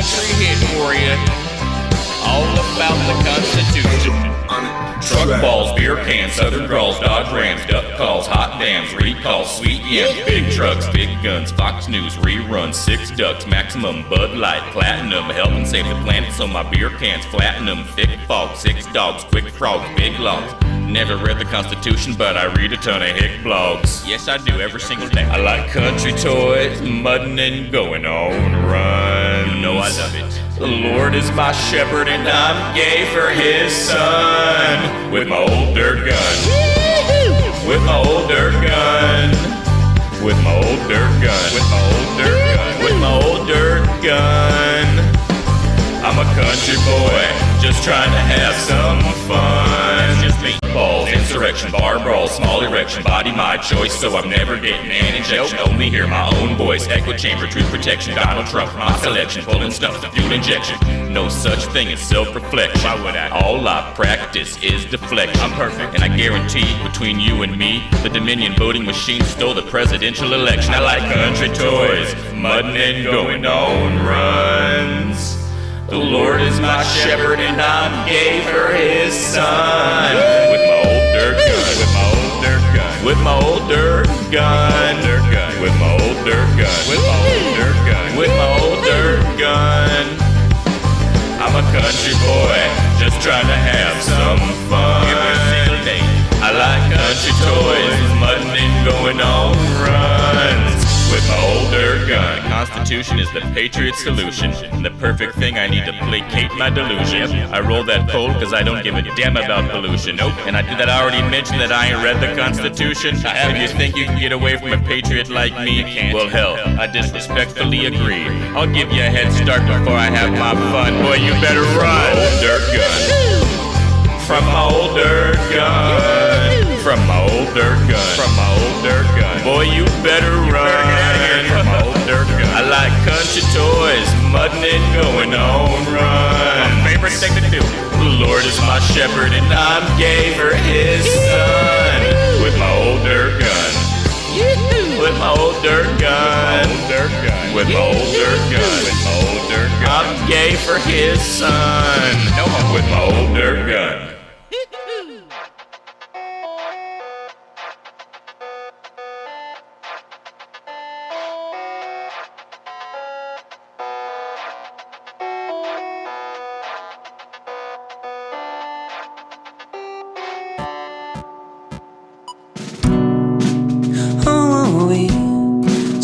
country hit for you. All about the Constitution. Truck balls, beer cans, southern draws, Dodge Rams, duck calls, hot dams, recalls, sweet yams, big trucks, big guns, Fox News, reruns, 6 ducks, maximum Bud Light, platinum, helping save the planet so my beer cans flatten them, thick fog, 6 dogs, quick frogs, big logs. Never read the Constitution, but I read a ton of hick blogs. Yes, I do, every single day. I like country toys, mudding and going on runs. You know I love it. The Lord is my shepherd and I'm gay for his son. With my old dirt gun. With my old dirt gun. With my old dirt gun. With my old dirt gun. With my old dirt gun. I'm a country boy, just trying to have some fun. It's just me. Balls, insurrection, bar brawl, small erection, body my choice, so I'm never getting an injection. Only hear my own voice, echo chamber, truth protection, Donald Trump, my selection, pulling stuff, the fuel injection. No such thing as self-reflection. Why would I? All I practice is deflection. I'm perfect, and I guarantee between you and me, the Dominion voting machine stole the presidential election. I like country toys, mudding and going on runs. The Lord is my shepherd and I'm gay for his son. With my old dirt gun. With my old dirt gun. With my old dirt gun. With my old dirt gun. With my old dirt gun. With my old dirt gun. I'm a country boy, just trying to have some fun. Every single day. I like country toys, mudding and going on runs. With my old dirt gun. The Constitution is the patriot solution, and the perfect thing I need to placate my delusion. I roll that poll because I don't give a damn about pollution. Nope. And I did that. I already mentioned that I ain't read the Constitution. If you think you can get away from a patriot like me, well hell, I disrespectfully agree. I'll give you a head start before I have my fun. Boy, you better run. Old dirt gun. From my old dirt gun. From my old dirt gun. From my old dirt gun. Boy, you better run. From my old dirt gun. I like country toys, mudding and going on run. My favorite thing to do. The Lord is my shepherd and I'm gay for his son. With my old dirt gun. With my old dirt gun. With my old dirt gun. With my old dirt gun. I'm gay for his son. With my old dirt gun.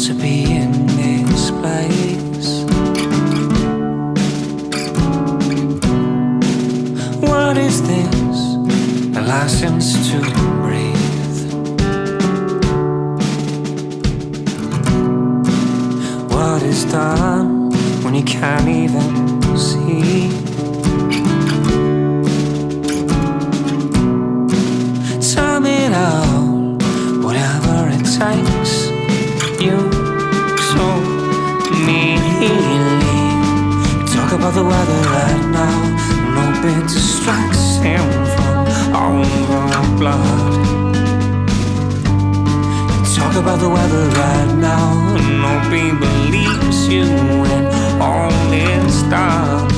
To be in this place, what is this? A license to breathe. What is done when you can't even see? Tell me now, whatever it takes. You so nearly talk about the weather right now. No big distraction from all the blood. Talk about the weather right now. Nobody believes you when all is done.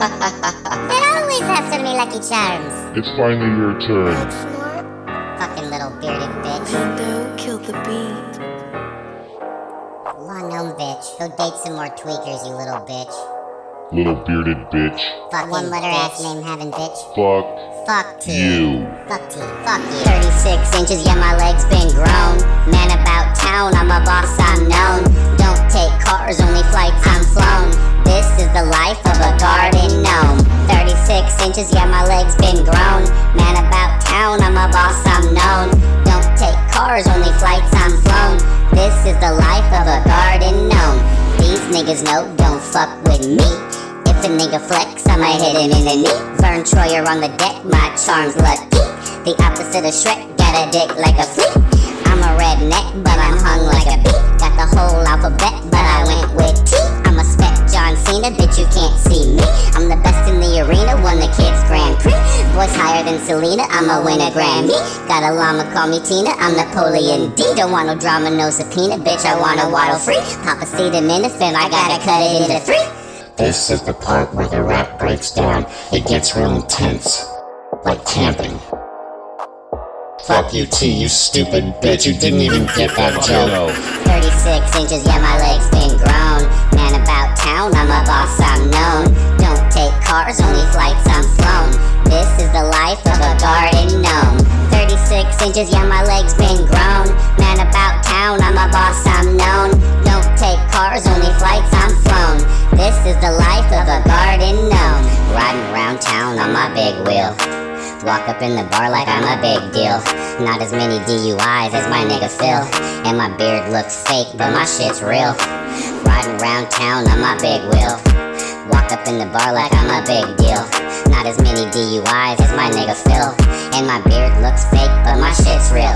It always has so many lucky charms. It's finally your turn. Fucking little bearded bitch. Kill the beat. Long gnome bitch. Go date some more tweakers, you little bitch. Little bearded bitch. Fucking one letter ass name having bitch. Fuck Fuck you. Fuck you. Fuck you. 36 inches, yeah, my legs been grown. Man about town, I'm a boss, I'm known. Don't take cars, only flights, I'm flown. This is the life of a garden gnome. 36 inches, yeah, my legs been grown. Man about town, I'm a boss, I'm known. Don't take cars, only flights, I'm flown. This is the life of a garden gnome. These niggas know, don't fuck with me. If a nigga flex, I'ma hit him in the knee. Vern Troyer on the deck, my charm's lucky. The opposite of Shrek, got a dick like a flea. I'm a redneck, but I'm hung like a bee. Got the whole alphabet, but I went with T. I'm a spec John Cena, bitch, you can't see me. I'm the best in the arena, won the kids Grand Prix. Voice higher than Selena, I'ma win a Grammy. Got a llama, call me Tina, I'm Napoleon D. Don't want no drama, no subpoena, bitch, I want a waddle free. Pop a acetaminophen, I gotta cut it into 3. This is the part where the rap breaks down. It gets real intense, like camping. Fuck you T, you stupid bitch, you didn't even get that joke. 36 inches, yeah, my legs been grown. Man about town, I'm a boss, I'm known. Don't take cars, only flights, I'm flown. This is the life of a garden gnome. 36 inches, yeah, my legs been grown. Man about town, I'm a boss, I'm known. Don't take cars, only flights, I'm flown. This is the life of a garden gnome. Riding around town on my big wheel. Walk up in the bar like I'm a big deal. Not as many DUIs as my nigga Phil. And my beard looks fake, but my shit's real. Riding around town on my big wheel. Walk up in the bar like I'm a big deal. Not as many DUIs as my nigga Phil. And my beard looks fake, but my shit's real.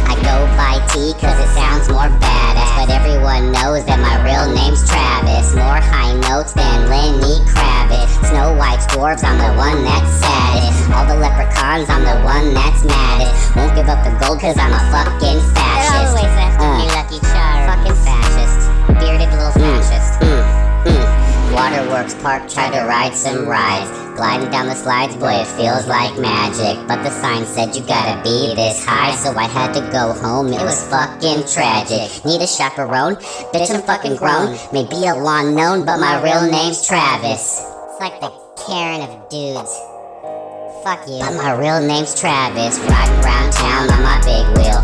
I go by T cause it sounds more badass, but everyone knows that my real name's Travis. More high notes than Lenny Kravitz. Snow White's dwarves, I'm the one that's saddest. All the leprechauns, I'm the one that's maddest. Won't give up the gold cause I'm a fucking fascist. Always after me, Lucky Charms. Fucking fascist. Bearded little fascist. Waterworks Park, tried to ride some rides. Gliding down the slides, boy, it feels like magic. But the sign said you gotta be this high, so I had to go home, it was fucking tragic. Need a chaperone? Bitch, I'm fucking grown. Maybe a lawn known, but my real name's Travis. It's like the Karen of dudes. Fuck you. But my real name's Travis. Riding around town on my big wheel.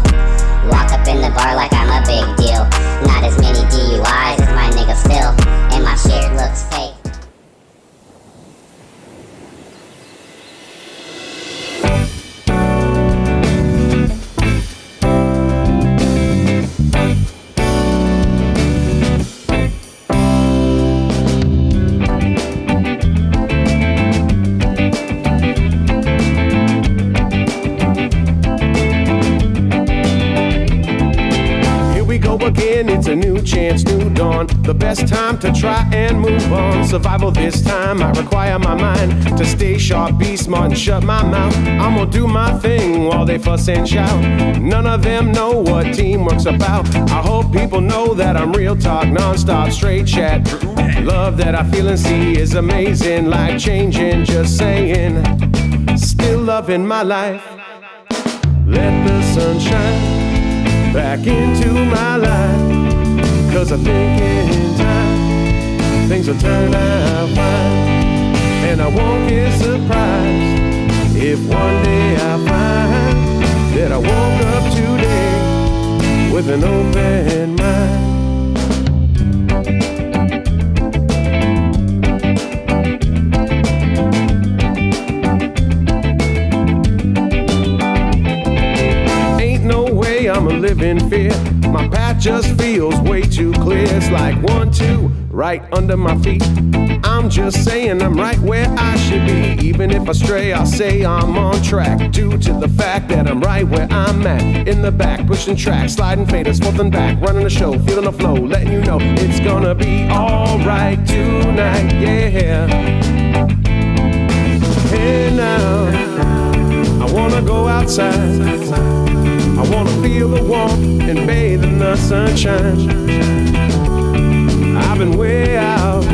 Walk up in the bar like I'm a big deal. Not as many DUIs as my nigga Phil. And my shit looks fake. Again, it's a new chance, new dawn. The best time to try and move on. Survival this time, I require my mind to stay sharp, be smart, and shut my mouth. I'm gonna do my thing while they fuss and shout. None of them know what teamwork's about. I hope people know that I'm real talk, non-stop, straight chat. Love that I feel and see is amazing, life changing, just saying. Still loving my life. Let the sun shine back into my life, cause I think in time things will turn out fine. And I won't get surprised if one day I find that I woke up today with an open mind. I'm a living fear. My path just feels way too clear. It's like 1, 2, right under my feet. I'm just saying I'm right where I should be. Even if I stray, I'll say I'm on track, due to the fact that I'm right where I'm at. In the back, pushing tracks, sliding faders, forth and back, running the show, feeling the flow, letting you know it's gonna be alright tonight, yeah. Hey now, I wanna go outside. I wanna feel the warmth and bathe in the sunshine. I've been way out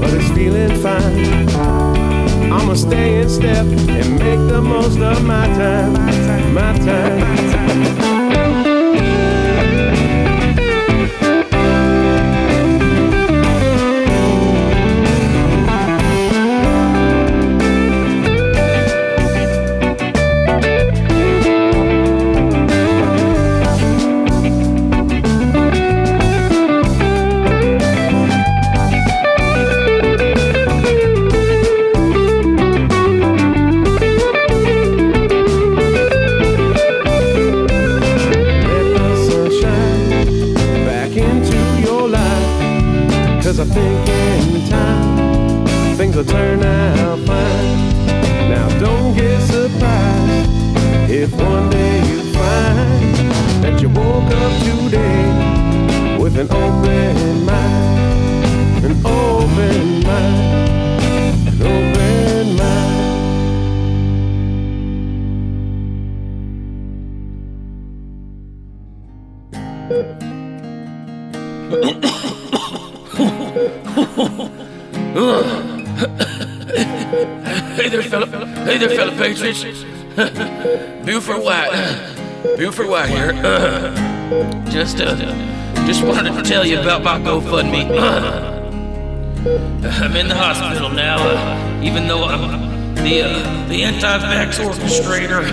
but it's feeling fine. I'ma stay in step and make the most of my time. My time. Cause I think in time things will turn out fine. Now don't get surprised if one day you find that you woke up today with an open mind. An open mind. An open mind. Hey there, fellow patriots. Buford White here. Just wanted to tell you about my GoFundMe. I'm in the hospital now, even though I'm the anti-vax orchestrator.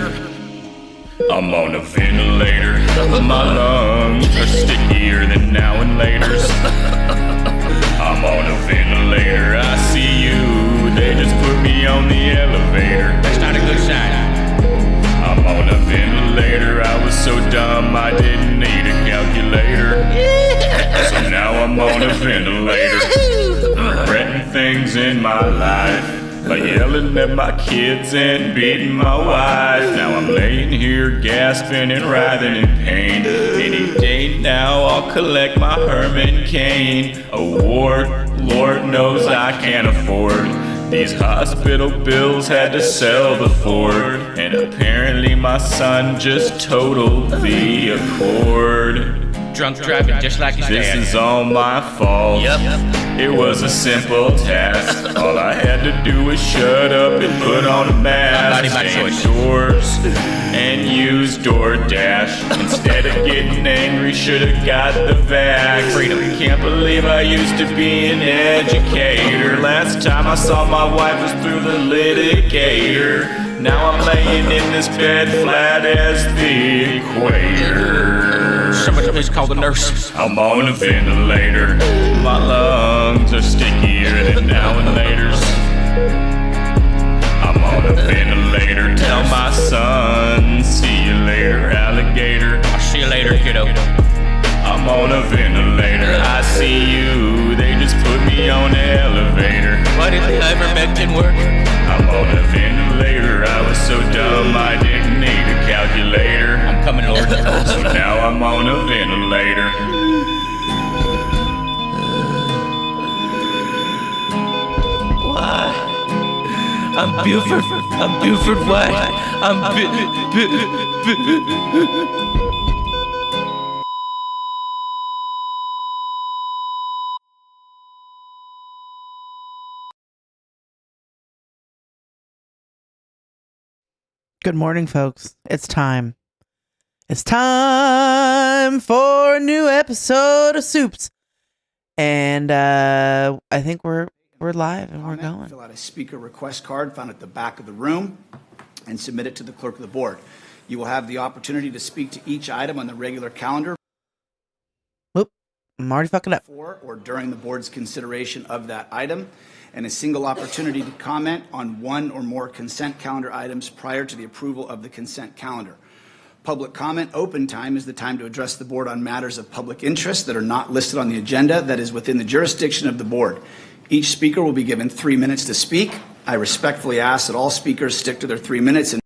I'm on a ventilator. My lungs are stickier than now and laters. I'm on a ventilator. I see you. They just put me on the elevator. That's not a good sign. I'm on a ventilator. I was so dumb I didn't need a calculator. So now I'm on a ventilator. Regretting things in my life. By yelling at my kids and beating my wife. Now I'm laying here gasping and writhing in pain. Any day now I'll collect my Herman Cain award. Lord knows I can't afford these hospital bills, had to sell the Ford. And apparently my son just totaled the Accord. Drunk driving just like his dad. This is all my fault. Yep. It was a simple task. All I had to do was shut up and put on a mask. My choice. Stay indoors and use DoorDash. Instead of getting angry, should've got the vax. Freedom. Can't believe I used to be an educator. Last time I saw my wife was through the litigator. Now I'm laying in this bed flat as the equator. Somebody please call the nurse. I'm on a ventilator. My lungs are stickier than now and laters. I'm on a ventilator. Tell my son, see you later, alligator. I'll see you later, kiddo. I'm on a ventilator. I see you. They just put me on the elevator. Why did the ivermectin work? I'm on a ventilator. I was so dumb I didn't need a calculator. I'm coming, Lord. So now I'm on a ventilator. Why? I'm Buford White. Good morning, folks. It's time. It's time for a new episode of SUPES. And I think we're live and we're going. Fill out a speaker request card found at the back of the room and submit it to the clerk of the board. You will have the opportunity to speak to each item on the regular calendar. Whoop, I'm already fucking up. For or during the board's consideration of that item, and a single opportunity to comment on one or more consent calendar items prior to the approval of the consent calendar. Public comment open time is the time to address the board on matters of public interest that are not listed on the agenda that is within the jurisdiction of the board. Each speaker will be given 3 minutes to speak. I respectfully ask that all speakers stick to their 3 minutes and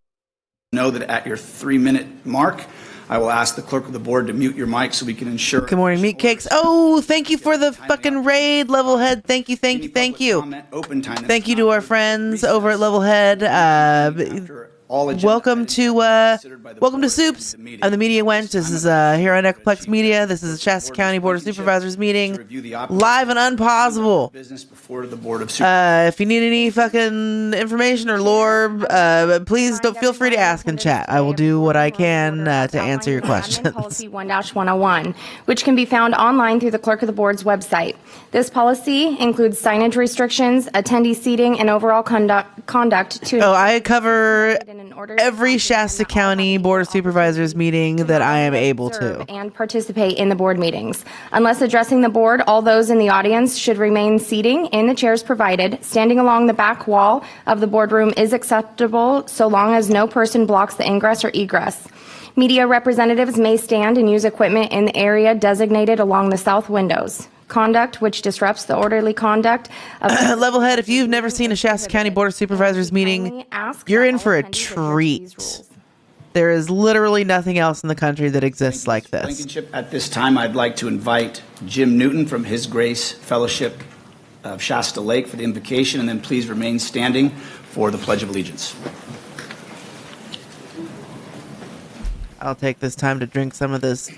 know that at your 3-minute mark, I will ask the clerk of the board to mute your mic so we can ensure. Good morning, meat cakes. Oh, thank you for the fucking raid, Levelhead. Thank you. Open time. Thank you to our friends over at Levelhead. All agenda Welcome items to are considered by the welcome to board during Soups. the meeting. I'm the media wench. This is here on Echoplex Media. This is the Shasta County Board of Supervisors meeting, live and unpausable. Business before the Board of Supervisors. If you need any fucking information or lore, please don't feel free to ask in chat. I will do what I can to answer your questions. Policy 1-101, which can be found online through the Clerk of the Board's website. This policy includes signage restrictions, attendee seating, and overall conduct to. Oh, I cover every Shasta County Board of Supervisors meeting that I am able to. And participate in the board meetings. Unless addressing the board, all those in the audience should remain seating in the chairs provided. Standing along the back wall of the boardroom is acceptable so long as no person blocks the ingress or egress. Media representatives may stand and use equipment in the area designated along the south windows. Conduct which disrupts the orderly conduct of Level head, if you've never seen a Shasta County Board of Supervisors meeting, you're in for a treat. There is literally nothing else in the country that exists like this. Blankenship. At this time, I'd like to invite Jim Newton from His Grace Fellowship of Shasta Lake for the invocation, and then please remain standing for the Pledge of Allegiance. I'll take this time to drink some of this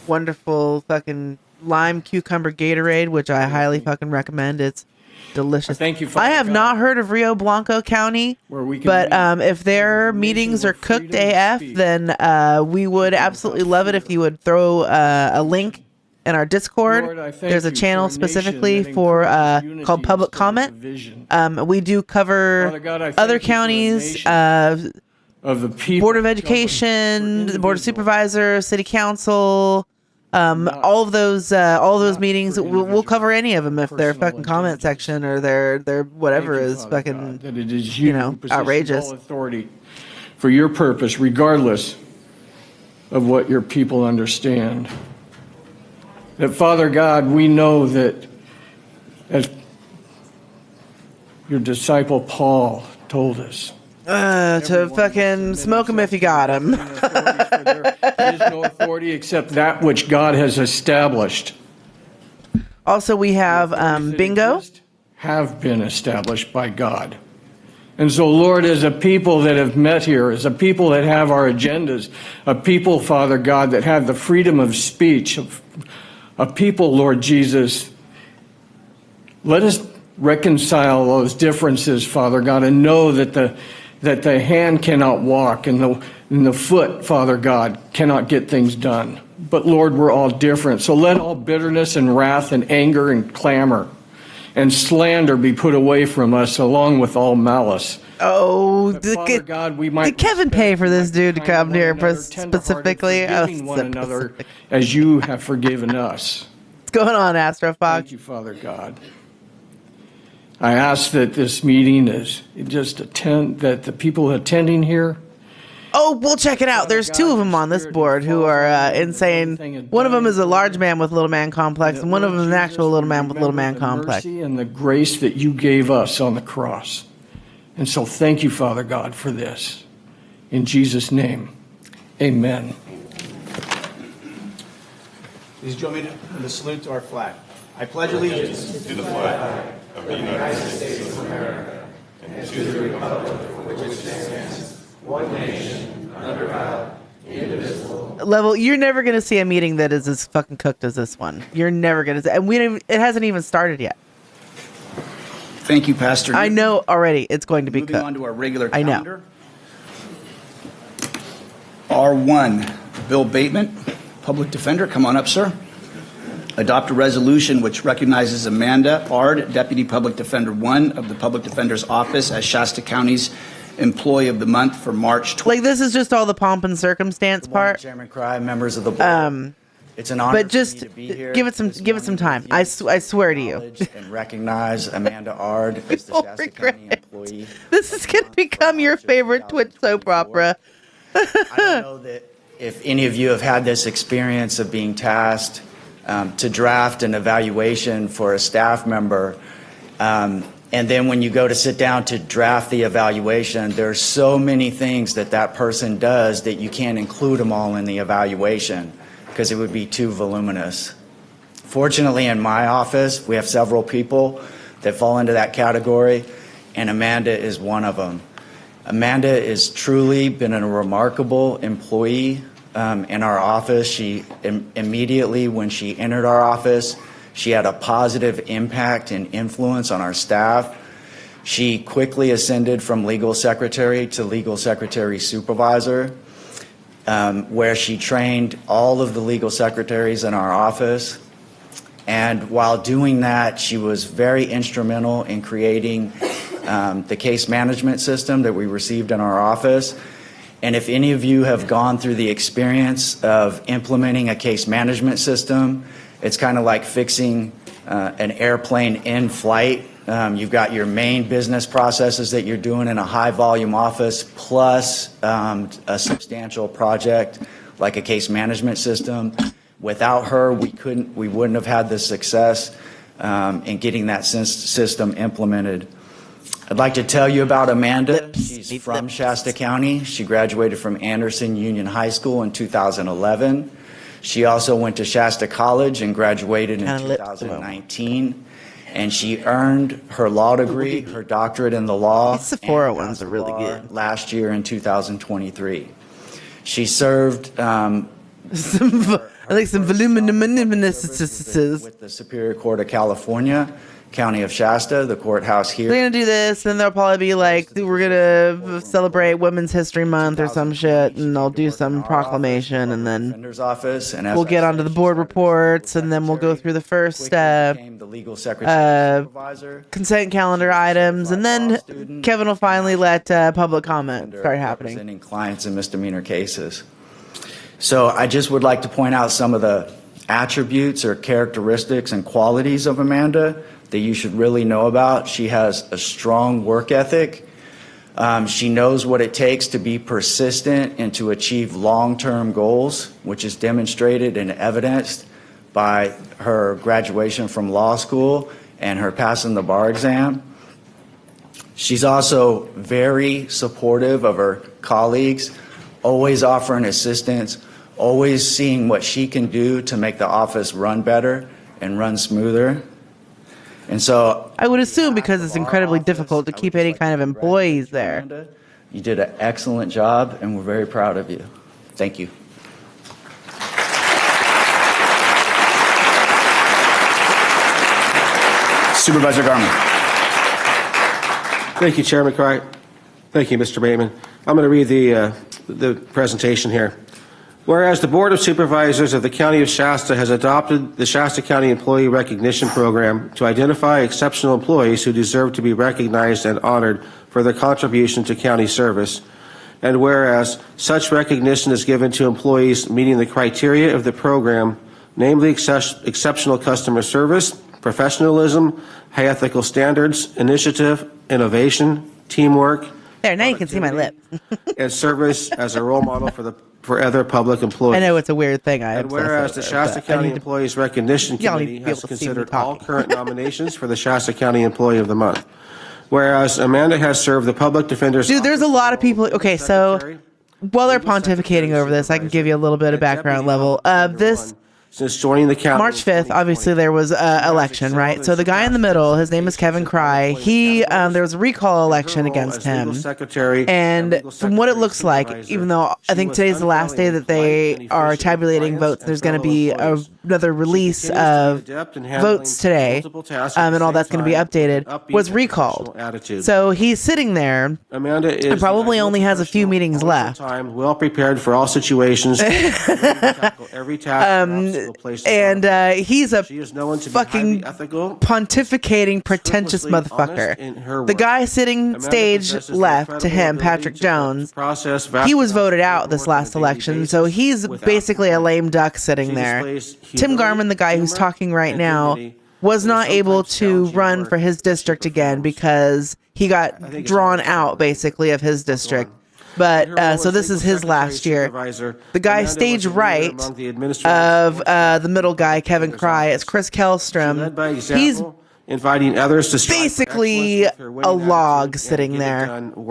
wonderful fucking lime cucumber Gatorade, which I highly fucking recommend. It's delicious. Thank you. I have not heard of Rio Blanco County, but if their meetings are cooked AF, then we would absolutely love it if you would throw a link in our Discord. Lord, there's a channel specifically for called Public Comment. We do cover God, other counties, of the people, Board of Education, the Board of Supervisors, City Council, all of those meetings. We'll cover any of them if their fucking comment section or their whatever is fucking, that it is you know, who possesses outrageous. all authority for your purpose, regardless of what your people understand. That, Father God, we know that as your disciple Paul told us, to fucking smoke them if you got them. there is no authority except that which God has established. Also, we have bingo. Have been established by God. And so, Lord, as a people that have met here, as a people that have our agendas, a people, Father God, that have the freedom of speech, a people, Lord Jesus, let us reconcile those differences, Father God, and know that the hand cannot walk and the foot, Father God, cannot get things done. But Lord, we're all different. So let all bitterness and wrath and anger and clamor and slander be put away from us, along with all malice. Oh, Father God, we might did Kevin pay for this dude to come here specifically? Forgiving one another as you have forgiven us. What's going on, Astrofox? Thank you, Father God. I ask that this meeting is just that the people attending here. Oh, we'll check it out. There's two of them on this board who are insane. One of them is a large man with little man complex, and one of them is an actual little man with little man complex. Mercy and the grace that you gave us on the cross. And so thank you, Father God, for this. In Jesus' name, amen. Please join me in the salute to our flag. I pledge allegiance to the flag of the United States of America and to the republic for which it stands, one nation, under God, indivisible. Level, you're never going to see a meeting that is as fucking cooked as this one. You're never going to see, and it hasn't even started yet. Thank you, Pastor. I know already it's going to be Moving cooked. on to our regular I calendar. R1, Bill Bateman, Public Defender. Come on up, sir. Adopt a resolution which recognizes Amanda Ard, Deputy Public Defender 1 of the Public Defender's Office, as Shasta County's Employee of the Month for March 20. Like, this is just all the pomp and circumstance part. Chairman Cry, members of the board. It's an honor but just for me to be here give it some time. I swear to you. And recognize Amanda Ard as the Shasta County employee. This is going to become your favorite Twitch soap opera. I don't know that if any of you have had this experience of being tasked to draft an evaluation for a staff member, and then when you go to sit down to draft the evaluation, there's so many things that person does that you can't include them all in the evaluation because it would be too voluminous. Fortunately, in my office, we have several people that fall into that category, and Amanda is one of them. Amanda has truly been a remarkable employee in our office. She immediately, when she entered our office, she had a positive impact and influence on our staff. She quickly ascended from legal secretary to legal secretary supervisor, where she trained all of the legal secretaries in our office. And while doing that, she was very instrumental in creating the case management system that we received in our office. And if any of you have gone through the experience of implementing a case management system, it's kind of like fixing an airplane in flight. You've got your main business processes that you're doing in a high volume office, plus a substantial project like a case management system. Without her, we wouldn't have had the success in getting that system implemented. I'd like to tell you about Amanda. She's from Shasta County. She graduated from Anderson Union High School in 2011. She also went to Shasta College and graduated in 2019. And she earned her law degree, her doctorate in the law. These Sephora ones are really good. Last year in 2023. She served I like some voluminous with the Superior Court of California, County of Shasta, the courthouse here. They're gonna do this, and they'll probably be like, we're gonna celebrate Women's History Month or some shit, and they'll do some proclamation, and then we'll get onto the board reports, and then we'll go through the first consent calendar items, and then Kevin will finally let public comment start happening. Representing clients in misdemeanor cases. So I just would like to point out some of the attributes or characteristics and qualities of Amanda that you should really know about. She has a strong work ethic. She knows what it takes to be persistent and to achieve long-term goals, which is demonstrated and evidenced by her graduation from law school and her passing the bar exam. She's also very supportive of her colleagues, always offering assistance, always seeing what she can do to make the office run better and run smoother. And so I would assume because it's incredibly difficult to keep any kind of employees there. You did an excellent job, and we're very proud of you. Thank you. Supervisor Garman. Thank you, Chairman Cricht. Thank you, Mr. Bateman. I'm going to read the presentation here. Whereas the Board of Supervisors of the County of Shasta has adopted the Shasta County Employee Recognition Program to identify exceptional employees who deserve to be recognized and honored for their contribution to county service, and whereas such recognition is given to employees meeting the criteria of the program, namely exceptional customer service, professionalism, high ethical standards, initiative, innovation, teamwork, there, now you can see my lips. and service as a role model for other public employees. I know it's a weird thing. And whereas the Shasta County Employees Recognition Committee has considered all current nominations for the Shasta County Employee of the Month. Whereas Amanda has served the public defender's Dude, there's a lot of people. Okay, so while they're pontificating over this, I can give you a little bit of background level. Since joining the county, March 5th, obviously there was an election, right? So the guy in the middle, his name is Kevin Cricht. There was a recall election against him. And from what it looks like, even though I think today's the last day that they are tabulating votes, there's going to be another release of votes today, and all that's going to be updated, was recalled. So he's sitting there and probably only has a few meetings left. Well prepared for all situations. Every task. And he's a fucking pontificating, pretentious motherfucker. The guy sitting stage left to him, Patrick Jones, he was voted out this last election, so he's basically a lame duck sitting there. Tim Garman, the guy who's talking right now, was not able to run for his district again because he got drawn out, basically, of his district. But so this is his last year. The guy stage right of the middle guy, Kevin Cricht, is Chris Kellstrom. He's inviting others to basically a log sitting there.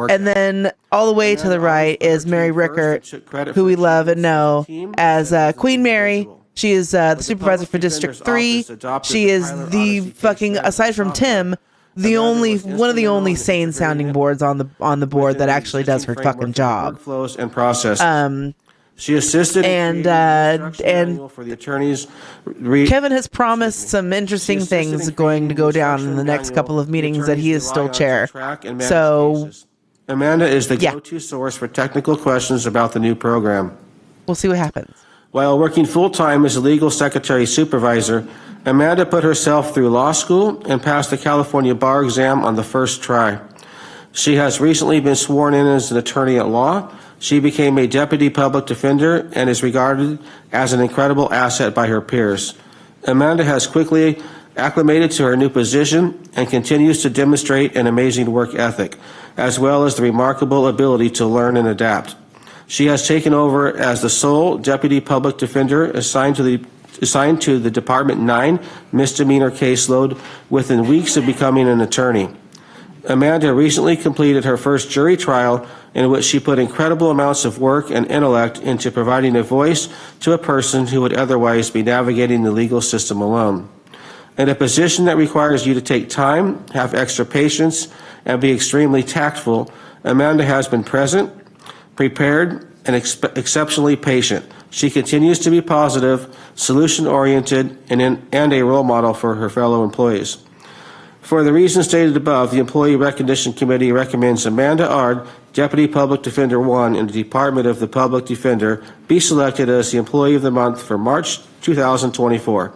And then all the way to the right is Mary Rickert, who we love and know as Queen Mary. She is the supervisor for District 3. She is the fucking, aside from Tim, one of the only sane sounding boards on the board that actually does her fucking job. Workflows and processes. She assisted and for the attorneys. Kevin has promised some interesting things going to go down in the next couple of meetings that he is still chair. So Amanda is the go-to source for technical questions about the new program. We'll see what happens. While working full-time as a legal secretary supervisor, Amanda put herself through law school and passed the California bar exam on the first try. She has recently been sworn in as an attorney at law. She became a deputy public defender and is regarded as an incredible asset by her peers. Amanda has quickly acclimated to her new position and continues to demonstrate an amazing work ethic, as well as the remarkable ability to learn and adapt. She has taken over as the sole deputy public defender assigned to the Department 9 misdemeanor caseload within weeks of becoming an attorney. Amanda recently completed her first jury trial in which she put incredible amounts of work and intellect into providing a voice to a person who would otherwise be navigating the legal system alone. In a position that requires you to take time, have extra patience, and be extremely tactful, Amanda has been present, prepared, and exceptionally patient. She continues to be positive, solution-oriented, and a role model for her fellow employees. For the reasons stated above, the Employee Recognition Committee recommends Amanda Ard, Deputy Public Defender 1 in the Department of the Public Defender, be selected as the Employee of the Month for March 2024.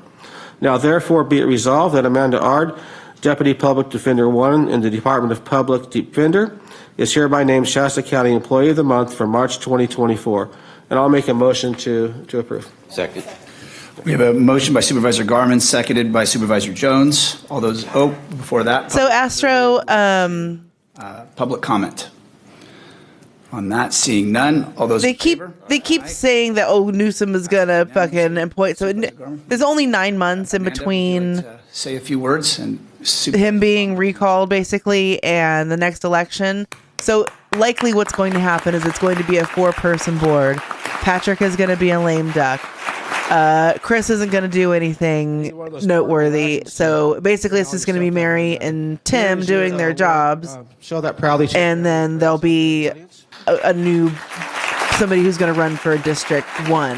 Now, therefore, be it resolved that Amanda Ard, Deputy Public Defender 1 in the Department of Public Defender, is hereby named Shasta County Employee of the Month for March 2024. And I'll make a motion to approve. Second. We have a motion by Supervisor Garman, seconded by Supervisor Jones. All those, before that. So Astro, public comment on that. Seeing none. All those they keep saying that Newsom is gonna fucking appoint. So there's only 9 months in between. Say a few words and him being recalled basically and the next election. So likely what's going to happen is it's going to be a 4-person board. Patrick is going to be a lame duck. Chris isn't going to do anything noteworthy. So basically it's just going to be Mary and Tim doing their jobs. Show that proudly. And then there'll be a new somebody who's going to run for District 1,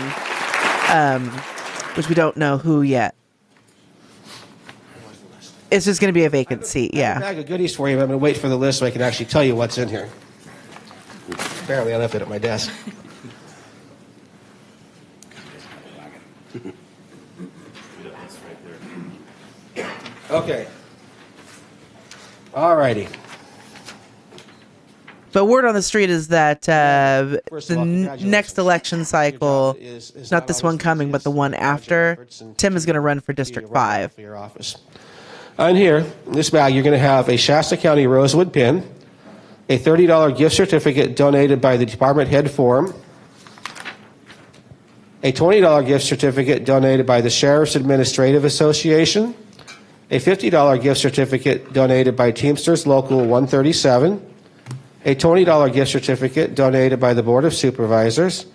which we don't know who yet. It's just going to be a vacant seat, yeah. I have a bag of goodies for you, but I'm going to wait for the list so I can actually tell you what's in here. Apparently I left it at my desk. Okay. All righty. But word on the street is that the next election cycle, not this one coming, but the one after, Tim is going to run for District 5. For your office. On here, in this bag, you're going to have a Shasta County Rosewood pin, a $30 gift certificate donated by the department head forum, a $20 gift certificate donated by the Sheriff's Administrative Association, a $50 gift certificate donated by Teamsters Local 137, a $20 gift certificate donated by the Board of Supervisors,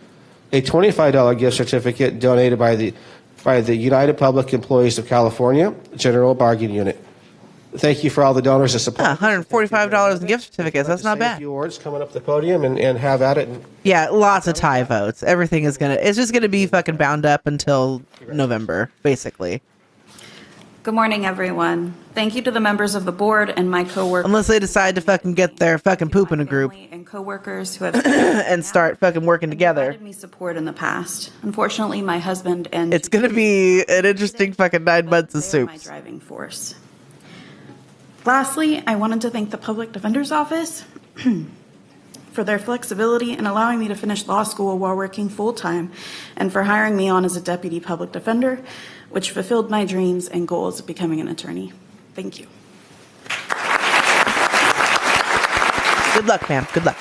a $25 gift certificate donated by the United Public Employees of California General Bargaining Unit. Thank you for all the donors and support. $145 in gift certificates. That's not bad. A few awards coming up the podium and have at it. Yeah, lots of tie votes. Everything is it's just gonna be fucking bound up until November, basically. Good morning, everyone. Thank you to the members of the board and my coworkers. Unless they decide to fucking get their fucking poop in a group and coworkers who have and start fucking working together. Provided me support in the past. Unfortunately, my husband and it's gonna be an interesting fucking 9 months of soup. My driving force. Lastly, I wanted to thank the Public Defender's Office for their flexibility in allowing me to finish law school while working full-time and for hiring me on as a deputy public defender, which fulfilled my dreams and goals of becoming an attorney. Thank you. Good luck, ma'am. Good luck.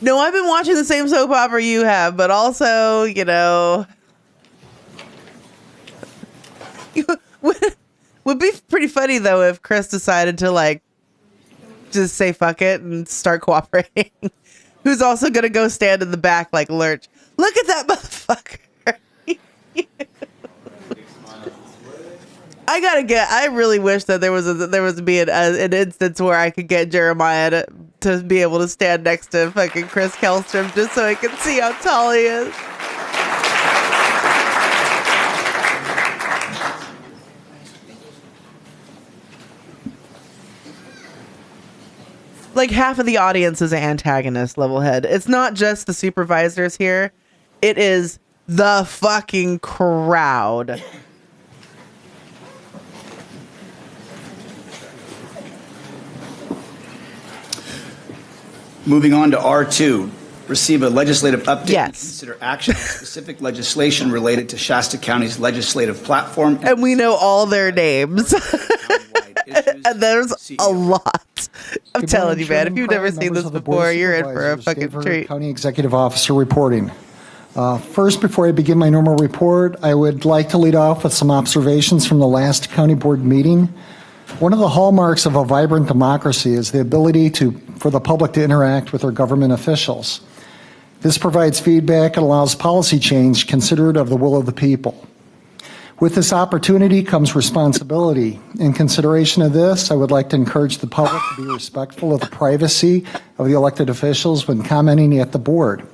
No, I've been watching the same soap opera you have, but also, you know, would be pretty funny though if Chris decided to like just say fuck it and start cooperating. who's also gonna go stand in the back like Lurch. Look at that motherfucker. I really wish that there was an instance where I could get Jeremiah to be able to stand next to fucking Chris Kellstrom just so I could see how tall he is. Like half of the audience is an antagonist, Levelhead. It's not just the supervisors here. It is the fucking crowd. Moving on to R2, receive a legislative update and Yes. consider action on specific legislation related to Shasta County's legislative platform. And we know all their names. And there's a lot. I'm Good telling morning, you, man. If Chairman you've never Pryor, seen members this of the Board before, of you're in for a Supervisors, fucking Dave Hurd, treat. County Executive Officer reporting. First, before I begin my normal report, I would like to lead off with some observations from the last county board meeting. One of the hallmarks of a vibrant democracy is the ability for the public to interact with their government officials. This provides feedback and allows policy change considerate of the will of the people. With this opportunity comes responsibility. In consideration of this, I would like to encourage the public to be respectful of the privacy of the elected officials when commenting at the board.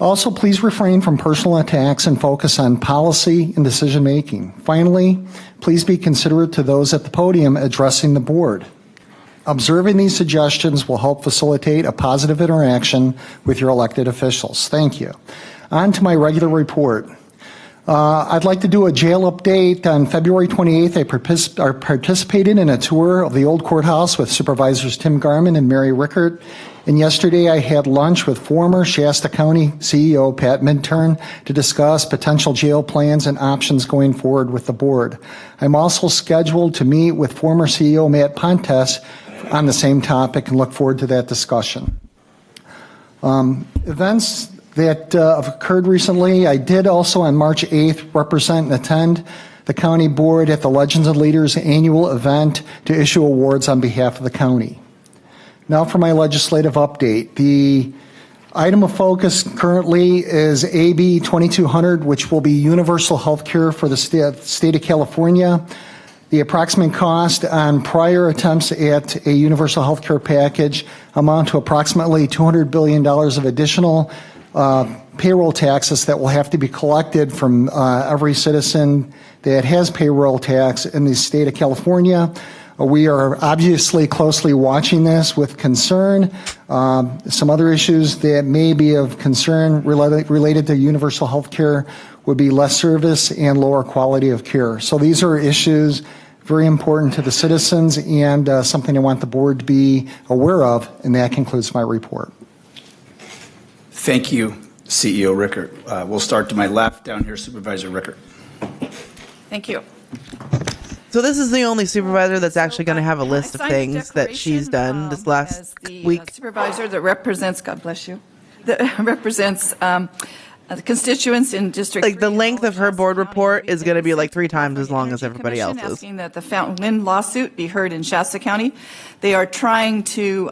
Also, please refrain from personal attacks and focus on policy and decision-making. Finally, please be considerate to those at the podium addressing the board. Observing these suggestions will help facilitate a positive interaction with your elected officials. Thank you. On to my regular report. I'd like to do a jail update. On February 28th, I participated in a tour of the old courthouse with Supervisors Tim Garman and Mary Rickert. And yesterday I had lunch with former Shasta County CEO Pat Minturn to discuss potential jail plans and options going forward with the board. I'm also scheduled to meet with former CEO Matt Pontes on the same topic and look forward to that discussion. Events that have occurred recently, I did also on March 8th represent and attend the county board at the Legends and Leaders annual event to issue awards on behalf of the county. Now for my legislative update. The item of focus currently is AB 2200, which will be universal health care for the state of California. The approximate cost on prior attempts at a universal health care package amount to approximately $200 billion of additional payroll taxes that will have to be collected from every citizen that has payroll tax in the state of California. We are obviously closely watching this with concern. Some other issues that may be of concern related to universal health care would be less service and lower quality of care. So these are issues very important to the citizens and something I want the board to be aware of, and that concludes my report. Thank you, CEO Rickert. We'll start to my left, down here, Supervisor Rickert. Thank you. So this is the only supervisor that's actually going to have a list of I signed a things that she's done this last as the week. supervisor that represents, God bless you, that represents the constituents in District Like the 3 length of her board report is going to be like 3 times as long as everybody Commission else's. asking that the Fountain Wind lawsuit be heard in Shasta County. They are trying to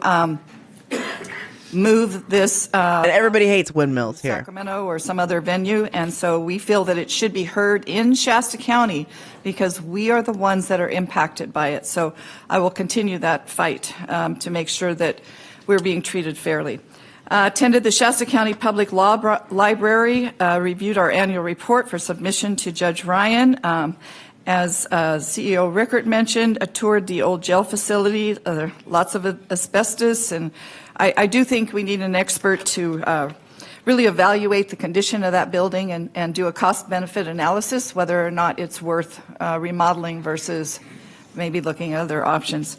move this And everybody hates windmills here. Sacramento or some other venue, and so we feel that it should be heard in Shasta County because we are the ones that are impacted by it. So I will continue that fight to make sure that we're being treated fairly. Attended the Shasta County Public Law Library, reviewed our annual report for submission to Judge Ryan. As CEO Rickert mentioned, toured the old jail facility, lots of asbestos, and I do think we need an expert to really evaluate the condition of that building and do a cost-benefit analysis, whether or not it's worth remodeling versus maybe looking at other options.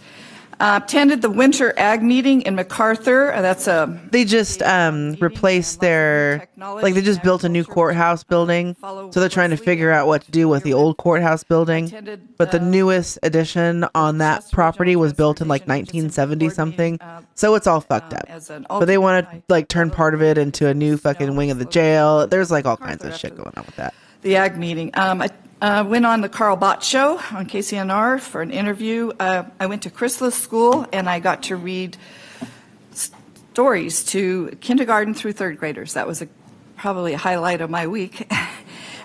Attended the winter ag meeting in MacArthur. They just replaced their, like they just built a new courthouse building. So they're trying to figure out what to do with the old courthouse building. But the newest addition on that property was built in like 1970 something. So it's all fucked up. But they want to like turn part of it into a new fucking wing of the jail. There's like all kinds of shit going on with that. The ag meeting. I went on the Carl Bott show on KCNR for an interview. I went to Chrysler School and I got to read stories to kindergarten through third graders. That was probably a highlight of my week.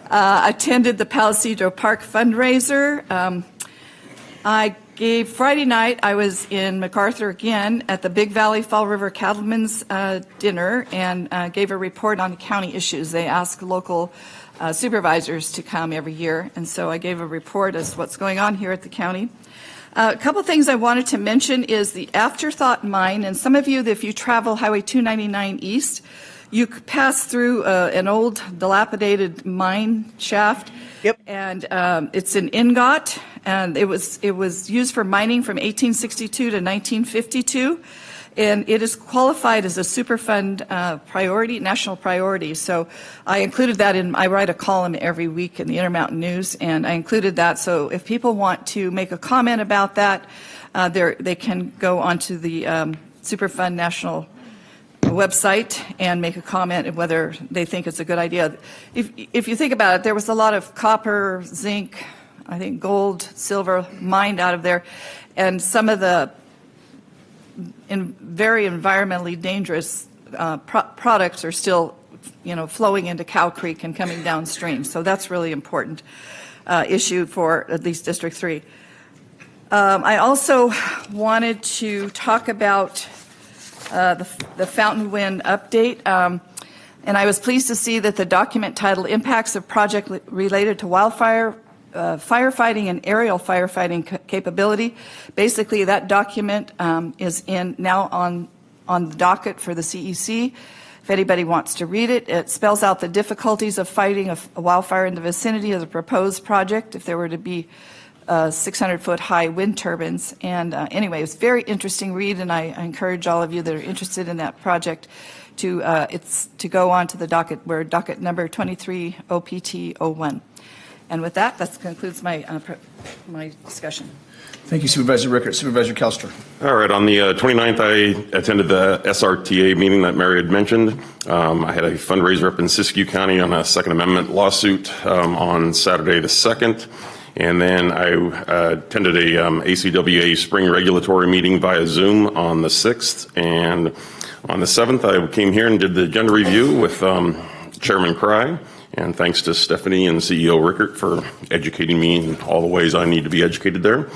Attended the Palisadro Park fundraiser. Friday night, I was in MacArthur again at the Big Valley Fall River Cattlemen's dinner and gave a report on the county issues. They ask local supervisors to come every year, and so I gave a report as to what's going on here at the county. A couple things I wanted to mention is the Afterthought Mine, and some of you, if you travel Highway 299 East, you could pass through an old dilapidated mine shaft. Yep. And it's an ingot, and it was used for mining from 1862 to 1952, and it is qualified as a Superfund priority, national priority. So I included that I write a column every week in the Intermountain News, and I included that. So if people want to make a comment about that, they can go onto the Superfund national website and make a comment of whether they think it's a good idea. If you think about it, there was a lot of copper, zinc, I think gold, silver mined out of there, and some of the very environmentally dangerous products are still, flowing into Cow Creek and coming downstream. So that's really important issue for at least District 3. I also wanted to talk about the Fountain Wind update, and I was pleased to see that the document titled Impacts of Project Related to Wildfire Firefighting and Aerial Firefighting Capability. Basically, that document is now on the docket for the CEC. If anybody wants to read it, it spells out the difficulties of fighting a wildfire in the vicinity of the proposed project if there were to be 600-foot high wind turbines. And anyway, it's a very interesting read, and I encourage all of you that are interested in that project to go on to the docket. We're docket number 23 OPT 01. And with that, concludes my discussion. Thank you, Supervisor Rickert. Supervisor Kelster. All right. On the 29th, I attended the SRTA meeting that Mary had mentioned. I had a fundraiser up in Siskiyou County on a Second Amendment lawsuit on Saturday the 2nd. And then I attended a ACWA spring regulatory meeting via Zoom on the 6th. And on the 7th, I came here and did the agenda review with Chairman Cry. And thanks to Stephanie and CEO Rickert for educating me in all the ways I need to be educated there.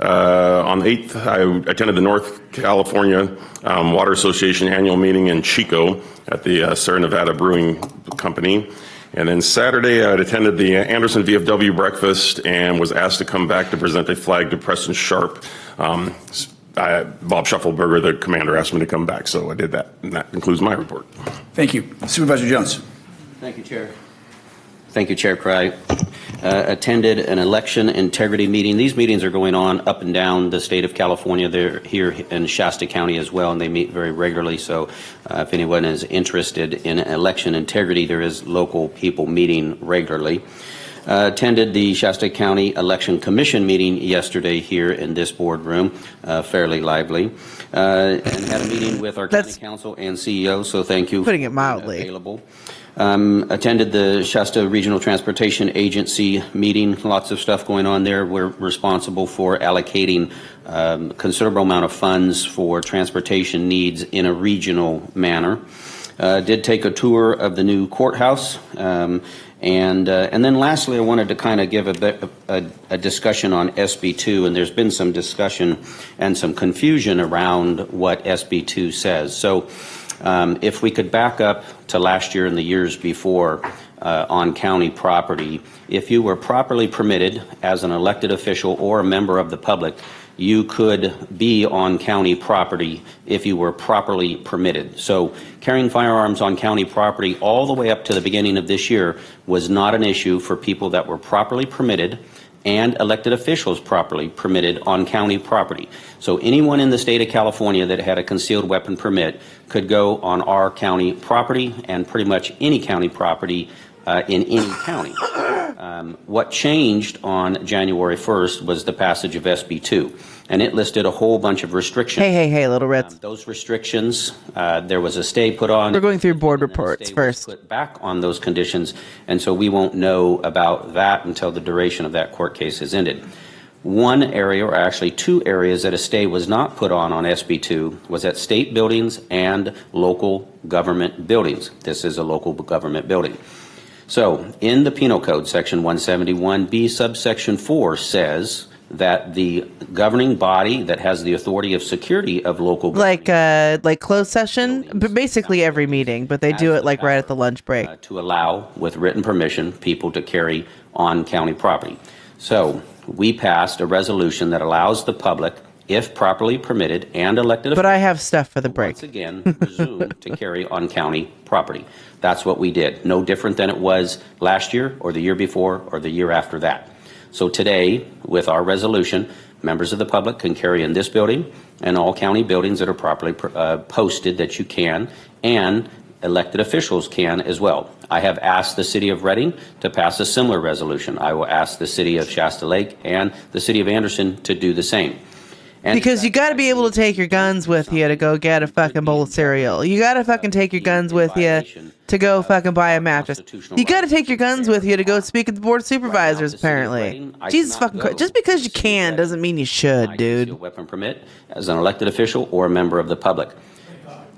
On the 8th, I attended the North California Water Association annual meeting in Chico at the Sierra Nevada Brewing Company. And then Saturday, I attended the Anderson VFW breakfast and was asked to come back to present a flag to Preston Sharp. Bob Shuffleberger, the commander, asked me to come back, so I did that. And that concludes my report. Thank you. Supervisor Jones. Thank you, Chair. Thank you, Chair Cry. Attended an election integrity meeting. These meetings are going on up and down the state of California. They're here in Shasta County as well, and they meet very regularly. So if anyone is interested in election integrity, there is local people meeting regularly. Attended the Shasta County Election Commission meeting yesterday here in this boardroom, fairly lively, and had a meeting with our county council and CEO, so thank you. Putting it mildly. Available. Attended the Shasta Regional Transportation Agency meeting. Lots of stuff going on there. We're responsible for allocating considerable amount of funds for transportation needs in a regional manner. Did take a tour of the new courthouse. And then lastly, I wanted to kind of give a discussion on SB2, and there's been some discussion and some confusion around what SB2 says. So if we could back up to last year and the years before on county property, if you were properly permitted as an elected official or a member of the public, you could be on county property if you were properly permitted. So carrying firearms on county property all the way up to the beginning of this year was not an issue for people that were properly permitted and elected officials properly permitted on county property. So anyone in the state of California that had a concealed weapon permit could go on our county property and pretty much any county property in any county. What changed on January 1st was the passage of SB2, and it listed a whole bunch of restrictions. Hey, Little Reds. Those restrictions, there was a stay put on. We're going through board reports first. Put back on those conditions, and so we won't know about that until the duration of that court case has ended. one area, or actually two areas, that a stay was not put on SB2 was at state buildings and local government buildings. This is a local government building. So in the Penal Code, Section 171B, subsection 4 says that the governing body that has the authority of security of local like closed session, but basically every meeting, but they do it like right at the lunch break. To allow, with written permission, people to carry on county property. So we passed a resolution that allows the public, if properly permitted, and elected But I have stuff for the break. once again resume to carry on county property. That's what we did. No different than it was last year or the year before or the year after that. So today, with our resolution, members of the public can carry in this building and all county buildings that are properly posted that you can, and elected officials can as well. I have asked the city of Reading to pass a similar resolution. I will ask the city of Shasta Lake and the city of Anderson to do the same. And because you got to be able to take your guns with you to go get a fucking bowl of cereal. You got to fucking take your guns with you to go fucking buy a mattress. You got to take your guns with you to go speak at the board of supervisors, apparently. Jesus fucking Christ. Just because you can doesn't mean you should, dude. A weapon permit as an elected official or a member of the public.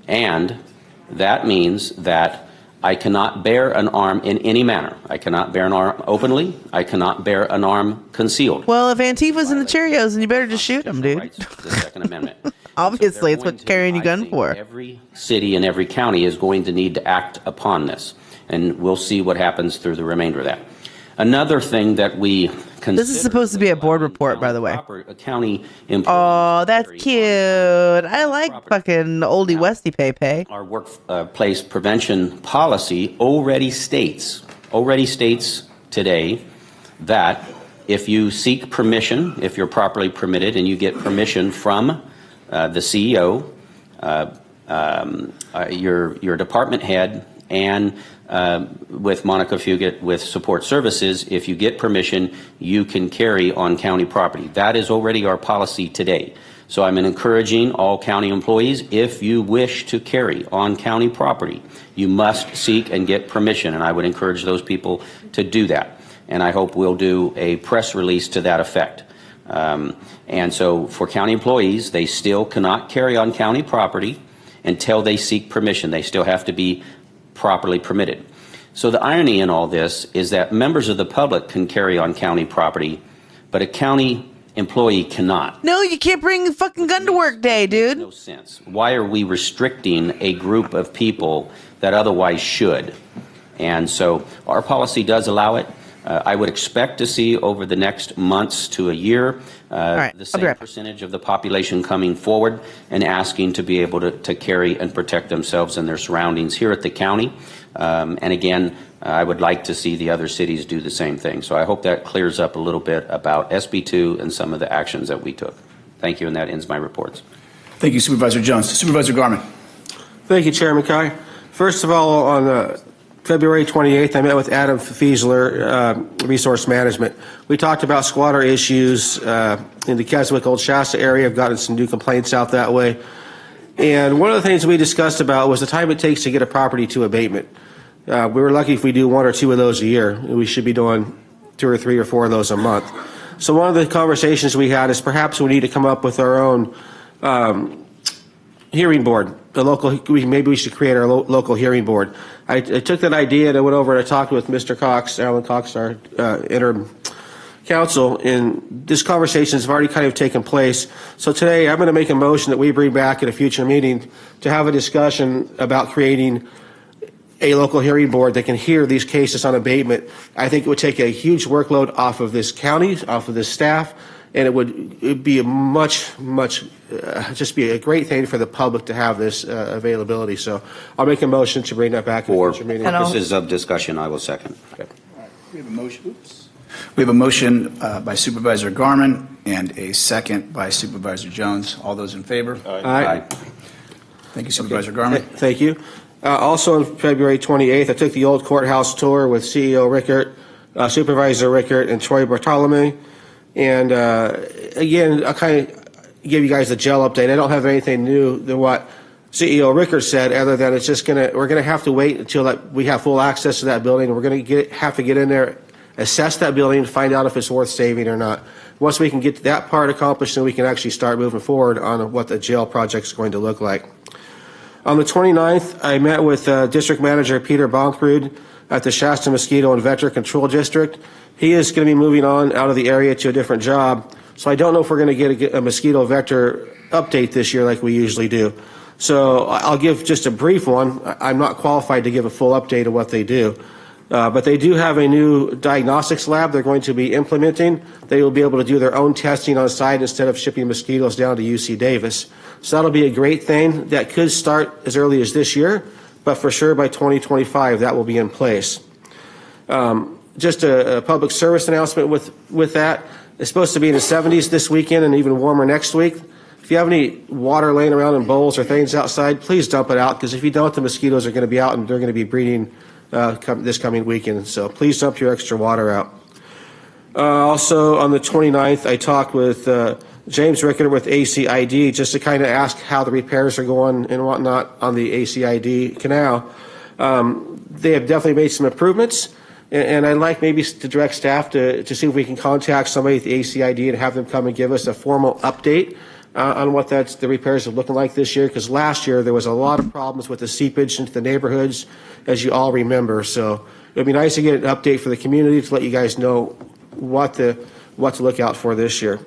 And that means that I cannot bear an arm in any manner. I cannot bear an arm openly. I cannot bear an arm concealed. Well, if Antifa's in the Cheerios, then you better just shoot them, dude. The Second Amendment. Obviously, it's what you're carrying your gun for. Every city and every county is going to need to act upon this. And we'll see what happens through the remainder of that. Another thing that we consider... This is supposed to be a board report, by the way. A county oh, that's cute. I like fucking oldie westy pay. Our workplace prevention policy already states today that if you seek permission, if you're properly permitted and you get permission from the CEO, your department head, and with Monica Fugit with support services, if you get permission, you can carry on county property. That is already our policy today. So I'm encouraging all county employees, if you wish to carry on county property, you must seek and get permission, and I would encourage those people to do that. And I hope we'll do a press release to that effect. And so for county employees, they still cannot carry on county property until they seek permission. They still have to be properly permitted. So the irony in all this is that members of the public can carry on county property, but a county employee cannot. No, you can't bring a fucking gun to work day, dude. No sense. Why are we restricting a group of people that otherwise should? And so our policy does allow it. I would expect to see over the next months to a year the same percentage of the population coming forward and asking to be able to carry and protect themselves and their surroundings here at the county. And again, I would like to see the other cities do the same thing. So I hope that clears up a little bit about SB2 and some of the actions that we took. Thank you, and that ends my reports. Thank you, Supervisor Jones. Supervisor Garman. Thank you, Chairman Kai. First of all, on February 28th, I met with Adam Fiesler, Resource Management. We talked about squatter issues in the Keswick Old Shasta area. I've gotten some new complaints out that way. And one of the things we discussed about was the time it takes to get a property to abatement. We were lucky if we do 1 or 2 of those a year. We should be doing 2 or 3 or 4 of those a month. So one of the conversations we had is perhaps we need to come up with our own hearing board. Maybe we should create our local hearing board. I took that idea and I went over and I talked with Mr. Cox, Alan Cox, our interim counsel, and this conversation has already kind of taken place. So today I'm going to make a motion that we bring back at a future meeting to have a discussion about creating a local hearing board that can hear these cases on abatement. I think it would take a huge workload off of this county, off of this staff, and it'd be a just be a great thing for the public to have this availability. So I'll make a motion to bring that back in the future meeting. For purposes of discussion, I will second. Okay. We have a motion. We have a motion by Supervisor Garman and a second by Supervisor Jones. All those in favor? Aye. Thank you, Supervisor Garman. Thank you. Also on February 28th, I took the old courthouse tour with CEO Rickert, Supervisor Rickert, and Troy Bartolome. And again, I'll kind of give you guys the gel update. I don't have anything new than what CEO Rickert said, other than it's just we're gonna have to wait until we have full access to that building. We're gonna have to get in there, assess that building, find out if it's worth saving or not. Once we can get that part accomplished, then we can actually start moving forward on what the jail project is going to look like. On the 29th, I met with District Manager Peter Bonkrud at the Shasta Mosquito and Vector Control District. He is going to be moving on out of the area to a different job, so I don't know if we're going to get a mosquito vector update this year like we usually do. So I'll give just a brief one. I'm not qualified to give a full update of what they do. But they do have a new diagnostics lab they're going to be implementing. They will be able to do their own testing on site instead of shipping mosquitoes down to UC Davis. So that'll be a great thing. That could start as early as this year, but for sure by 2025 that will be in place. Just a public service announcement with that. It's supposed to be in the 70s this weekend and even warmer next week. If you have any water laying around in bowls or things outside, please dump it out, because if you don't, the mosquitoes are going to be out and they're going to be breeding this coming weekend. So please dump your extra water out. Also on the 29th, I talked with James Rickett with ACID just to kind of ask how the repairs are going and whatnot on the ACID canal. They have definitely made some improvements, and I'd like maybe to direct staff to see if we can contact somebody at the ACID and have them come and give us a formal update on what the repairs are looking like this year, because last year there was a lot of problems with the seepage into the neighborhoods, as you all remember. So it would be nice to get an update for the community to let you guys know what to look out for this year.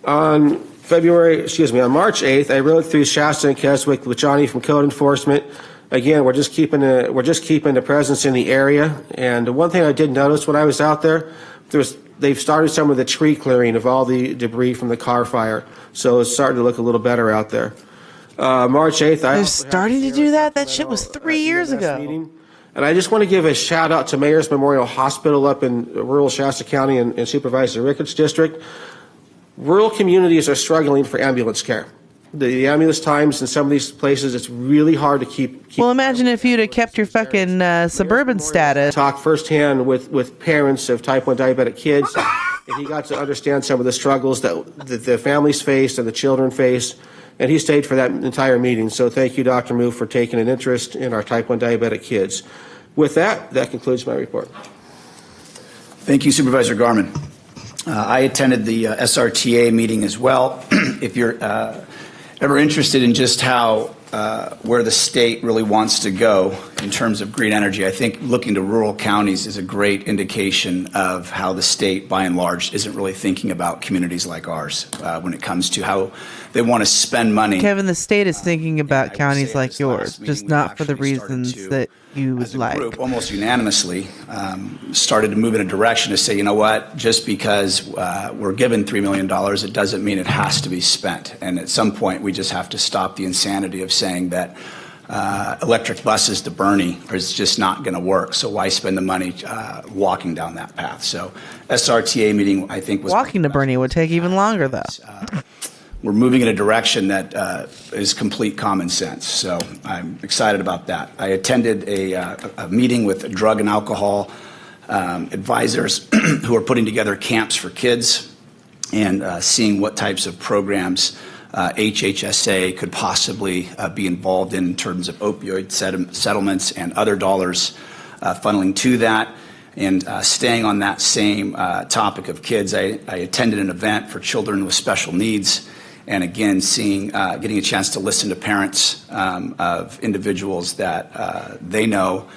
On March 8th, I rode through Shasta and Keswick with Johnny from Code Enforcement. Again, we're just keeping the presence in the area. And one thing I did notice when I was out there, they've started some of the tree clearing of all the debris from the car fire. So it's starting to look a little better out there. March 8th, they're starting to do that? That shit was 3 years ago. Meeting. And I just want to give a shout out to Mayor's Memorial Hospital up in rural Shasta County and Supervisor Ricketts District. Rural communities are struggling for ambulance care. The ambulance times in some of these places, it's really hard to keep. Well, imagine if you'd have kept your fucking suburban status. Talk firsthand with parents of type 1 diabetic kids, and he got to understand some of the struggles that the families face and the children face, and he stayed for that entire meeting. So thank you, Dr. Moo, for taking an interest in our type 1 diabetic kids. With that concludes my report. Thank you, Supervisor Garman. I attended the SRTA meeting as well. If you're ever interested in just how where the state really wants to go in terms of green energy, I think looking to rural counties is a great indication of how the state, by and large, isn't really thinking about communities like ours when it comes to how they want to spend money. Kevin, the state is thinking about counties like yours, just not for the reasons that you would like. Group, almost unanimously, started to move in a direction to say, you know what, just because we're given $3 million, it doesn't mean it has to be spent. And at some point, we just have to stop the insanity of saying that electric buses to Bernie is just not going to work. So why spend the money walking down that path? So SRTA meeting, I think, was walking to Bernie would take even longer, though. We're moving in a direction that is complete common sense. So I'm excited about that. I attended a meeting with drug and alcohol advisors who are putting together camps for kids and seeing what types of programs HHSA could possibly be involved in terms of opioid settlements and other dollars funneling to that. And staying on that same topic of kids, I attended an event for children with special needs. And again, getting a chance to listen to parents of individuals that they know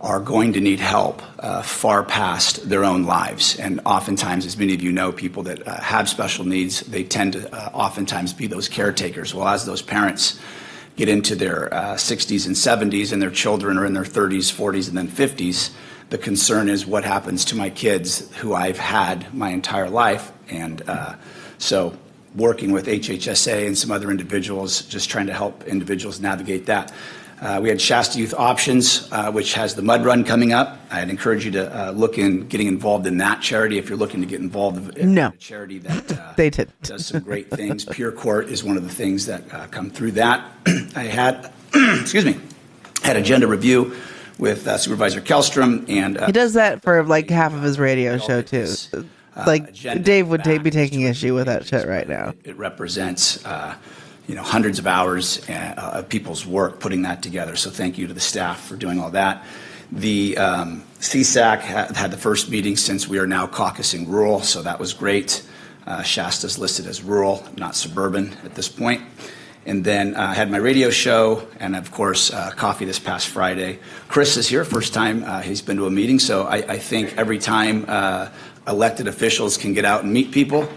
are going to need help far past their own lives. And oftentimes, as many of you know, people that have special needs, they tend to oftentimes be those caretakers. Well, as those parents get into their 60s and 70s and their children are in their 30s, 40s, and then 50s, the concern is what happens to my kids who I've had my entire life. And so working with HHSA and some other individuals, just trying to help individuals navigate that. We had Shasta Youth Options, which has the mud run coming up. I'd encourage you to look in getting involved in that charity if you're looking to get involved in a charity that they did. does some great things. Pure Court is one of the things that come through that. I had, had agenda review with Supervisor Kellstrom, and he does that for like half of his radio show too. Like Dave would be taking issue with that shit right now. It represents hundreds of hours of people's work putting that together. So thank you to the staff for doing all that. The CSAC had the first meeting since we are now caucusing rural, so that was great. Shasta's listed as rural, not suburban at this point. And then I had my radio show and, of course, coffee this past Friday. Chris is here, first time he's been to a meeting, so I think every time elected officials can get out and meet people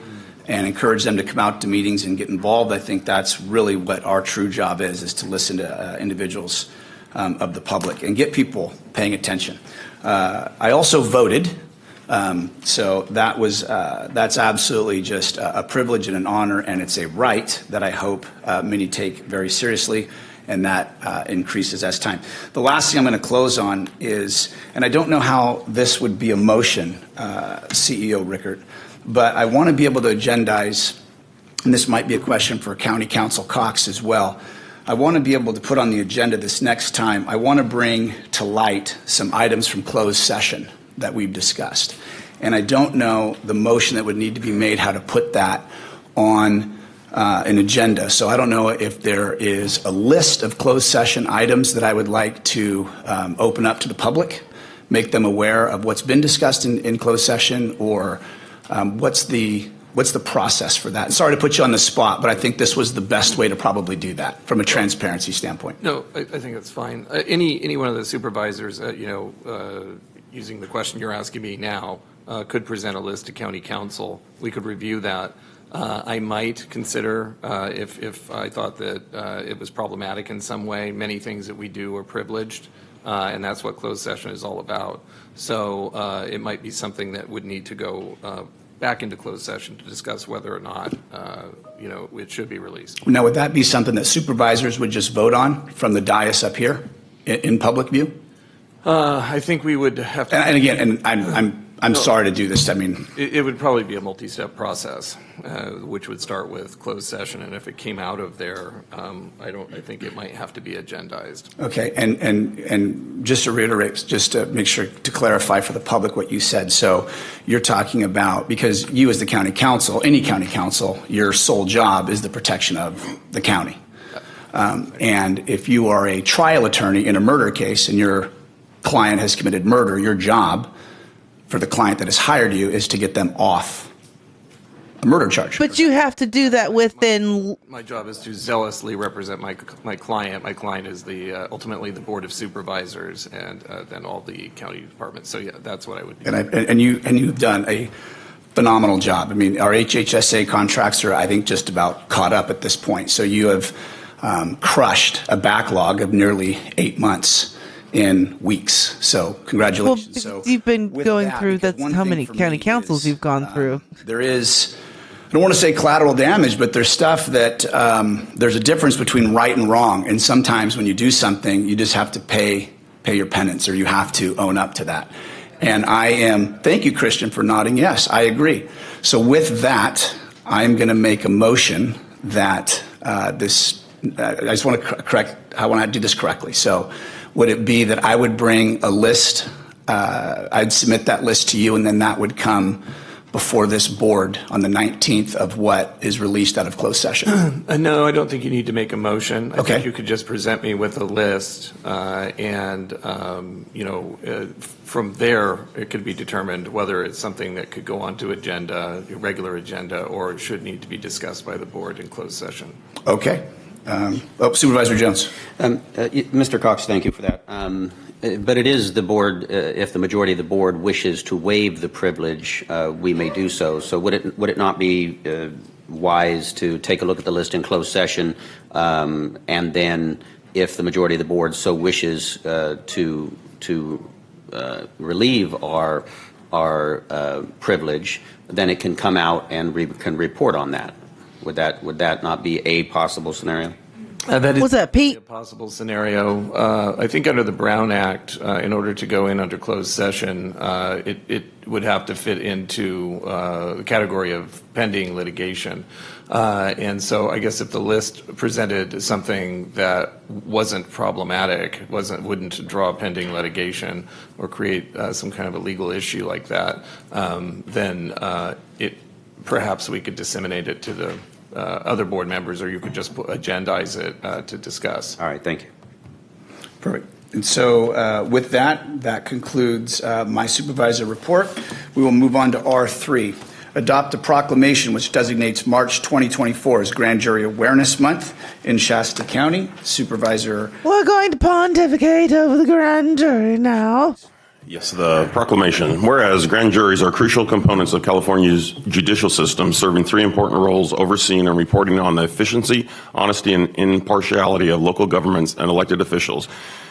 and encourage them to come out to meetings and get involved, I think that's really what our true job is to listen to individuals of the public and get people paying attention. I also voted. So that's absolutely just a privilege and an honor, and it's a right that I hope many take very seriously, and that increases as time. The last thing I'm going to close on is, and I don't know how this would be a motion, CEO Rickert, but I want to be able to agendize, and this might be a question for County Council Cox as well. I want to be able to put on the agenda this next time. I want to bring to light some items from closed session that we've discussed. And I don't know the motion that would need to be made, how to put that on an agenda. So I don't know if there is a list of closed session items that I would like to open up to the public, make them aware of what's been discussed in closed session, or what's the process for that? Sorry to put you on the spot, but I think this was the best way to probably do that from a transparency standpoint. No, I think that's fine. Any one of the supervisors, using the question you're asking me now, could present a list to county council. We could review that. I might consider, if I thought that it was problematic in some way, many things that we do are privileged, and that's what closed session is all about. So it might be something that would need to go back into closed session to discuss whether or not it should be released. Now, would that be something that supervisors would just vote on from the dais up here in public view? I think we would have to. And again, and I'm sorry to do this. I mean, it would probably be a multi-step process, which would start with closed session, and if it came out of there, I think it might have to be agendized. Okay, and just to reiterate, just to make sure to clarify for the public what you said. So you're talking about, because you as the county council, any county council, your sole job is the protection of the county. And if you are a trial attorney in a murder case and your client has committed murder, your job for the client that has hired you is to get them off a murder charge. But you have to do that within. My job is to zealously represent my client. My client is ultimately the board of supervisors, and then all the county departments. So yeah, that's what I would do. And you've done a phenomenal job. I mean, our HHSA contracts are, I think, just about caught up at this point. So you have crushed a backlog of nearly 8 months in weeks. So congratulations. Well, you've been going through, that's how many county councils you've gone through. There is, I don't want to say collateral damage, but there's stuff that there's a difference between right and wrong. And sometimes when you do something, you just have to pay your penance, or you have to own up to that. And thank you, Christian, for nodding yes, I agree. So with that, I'm going to make a motion that I just want to correct, I want to do this correctly. So would it be that I would bring a list, I'd submit that list to you, and then that would come before this board on the 19th of what is released out of closed session? No, I don't think you need to make a motion. I Okay. think you could just present me with a list, from there it could be determined whether it's something that could go onto agenda, regular agenda, or it should need to be discussed by the board in closed session. Okay. Supervisor Jones. Mr. Cox, thank you for that. But it is the board, if the majority of the board wishes to waive the privilege, we may do so. So would it not be wise to take a look at the list in closed session, and then if the majority of the board so wishes to relieve our privilege, then it can come out and can report on that? Would that not be a possible scenario? That is What's that, Pete? a possible scenario. I think under the Brown Act, in order to go in under closed session, it would have to fit into the category of pending litigation. And so I guess if the list presented something that wasn't problematic, wouldn't draw pending litigation or create some kind of a legal issue like that, then perhaps we could disseminate it to the other board members, or you could just agendize it to discuss. All right, thank you. Perfect. And so with that concludes my supervisor report. We will move on to R3. Adopt a proclamation which designates March 2024 as Grand Jury Awareness Month in Shasta County. Supervisor. We're going to pontificate over the grand jury now. Yes, the proclamation. Whereas grand juries are crucial components of California's judicial system, serving three important roles: overseeing and reporting on the efficiency, honesty, and impartiality of local governments and elected officials,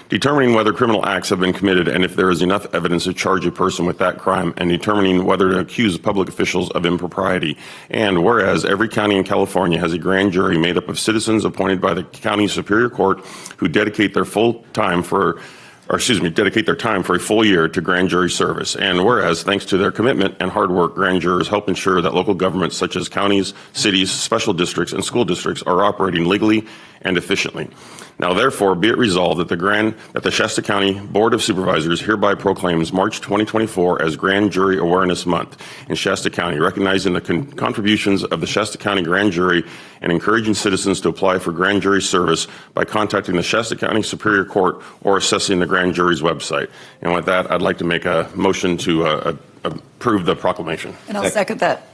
determining whether criminal acts have been committed and if there is enough evidence to charge a person with that crime, and determining whether to accuse public officials of impropriety. And whereas every county in California has a grand jury made up of citizens appointed by the county superior court who dedicate their time for a full year to grand jury service. And whereas, thanks to their commitment and hard work, grand jurors help ensure that local governments such as counties, cities, special districts, and school districts are operating legally and efficiently. Now, therefore, be it resolved that the Shasta County Board of Supervisors hereby proclaims March 2024 as Grand Jury Awareness Month in Shasta County, recognizing the contributions of the Shasta County Grand Jury and encouraging citizens to apply for grand jury service by contacting the Shasta County Superior Court or accessing the grand jury's website. And with that, I'd like to make a motion to approve the proclamation. And I'll second that.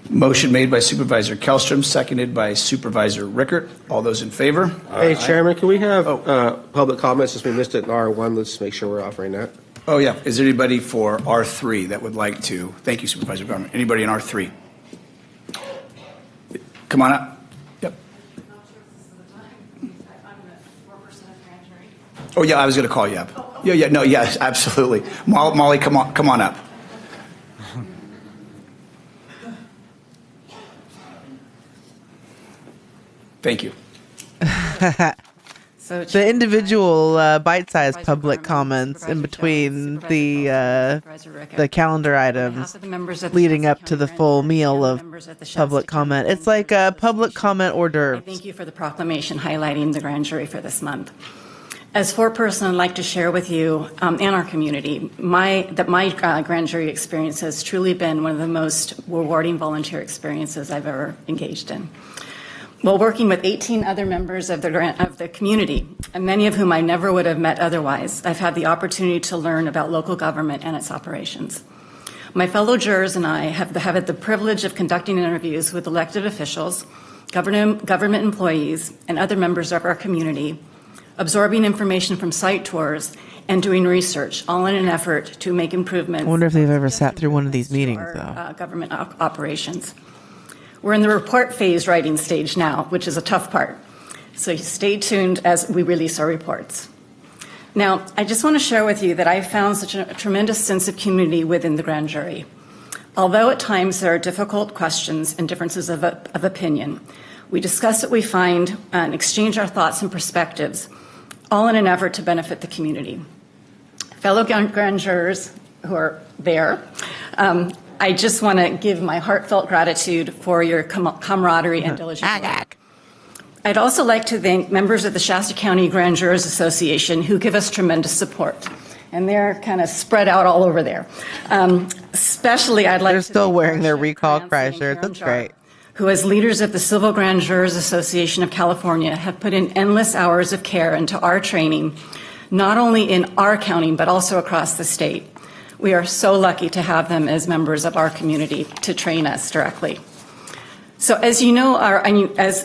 Motion made by Supervisor Kellstrom, seconded by Supervisor Rickert. All those in favor? Hey, Chairman, can we have public comments since we missed it in R1? Let's make sure we're offering that. Oh, yeah. Is there anybody for R3 that would like to? Thank you, Supervisor Garment. Anybody in R3? Come on up. Yep. Oh, yeah, I was going to call you up. Yeah, no, yes, absolutely. Molly, come on up. Thank you. So the individual bite-sized public comments in between the calendar items leading up to the full meal of public comment. It's like a public comment hors d'oeuvres. Thank you for the proclamation highlighting the grand jury for this month. As foreperson, I'd like to share with you and our community my grand jury experience has truly been one of the most rewarding volunteer experiences I've ever engaged in. While working with 18 other members of the community, and many of whom I never would have met otherwise, I've had the opportunity to learn about local government and its operations. My fellow jurors and I have had the privilege of conducting interviews with elected officials, government employees, and other members of our community, absorbing information from site tours, and doing research, all in an effort to make improvements. I wonder if they've ever sat through one of these meetings, though. Government operations. We're in the report phase writing stage now, which is a tough part. So stay tuned as we release our reports. Now, I just want to share with you that I've found such a tremendous sense of community within the grand jury. Although at times there are difficult questions and differences of opinion, we discuss what we find and exchange our thoughts and perspectives, all in an effort to benefit the community. Fellow grand jurors who are there, I just want to give my heartfelt gratitude for your camaraderie and diligent work. I'd also like to thank members of the Shasta County Grand Jurors Association who give us tremendous support. And they're kind of spread out all over there. Especially, I'd like to still wearing their recall cry shirt. That's great. Who, as leaders of the Civil Grand Jurors Association of California, have put in endless hours of care into our training, not only in our county, but also across the state. We are so lucky to have them as members of our community to train us directly. So as you know, as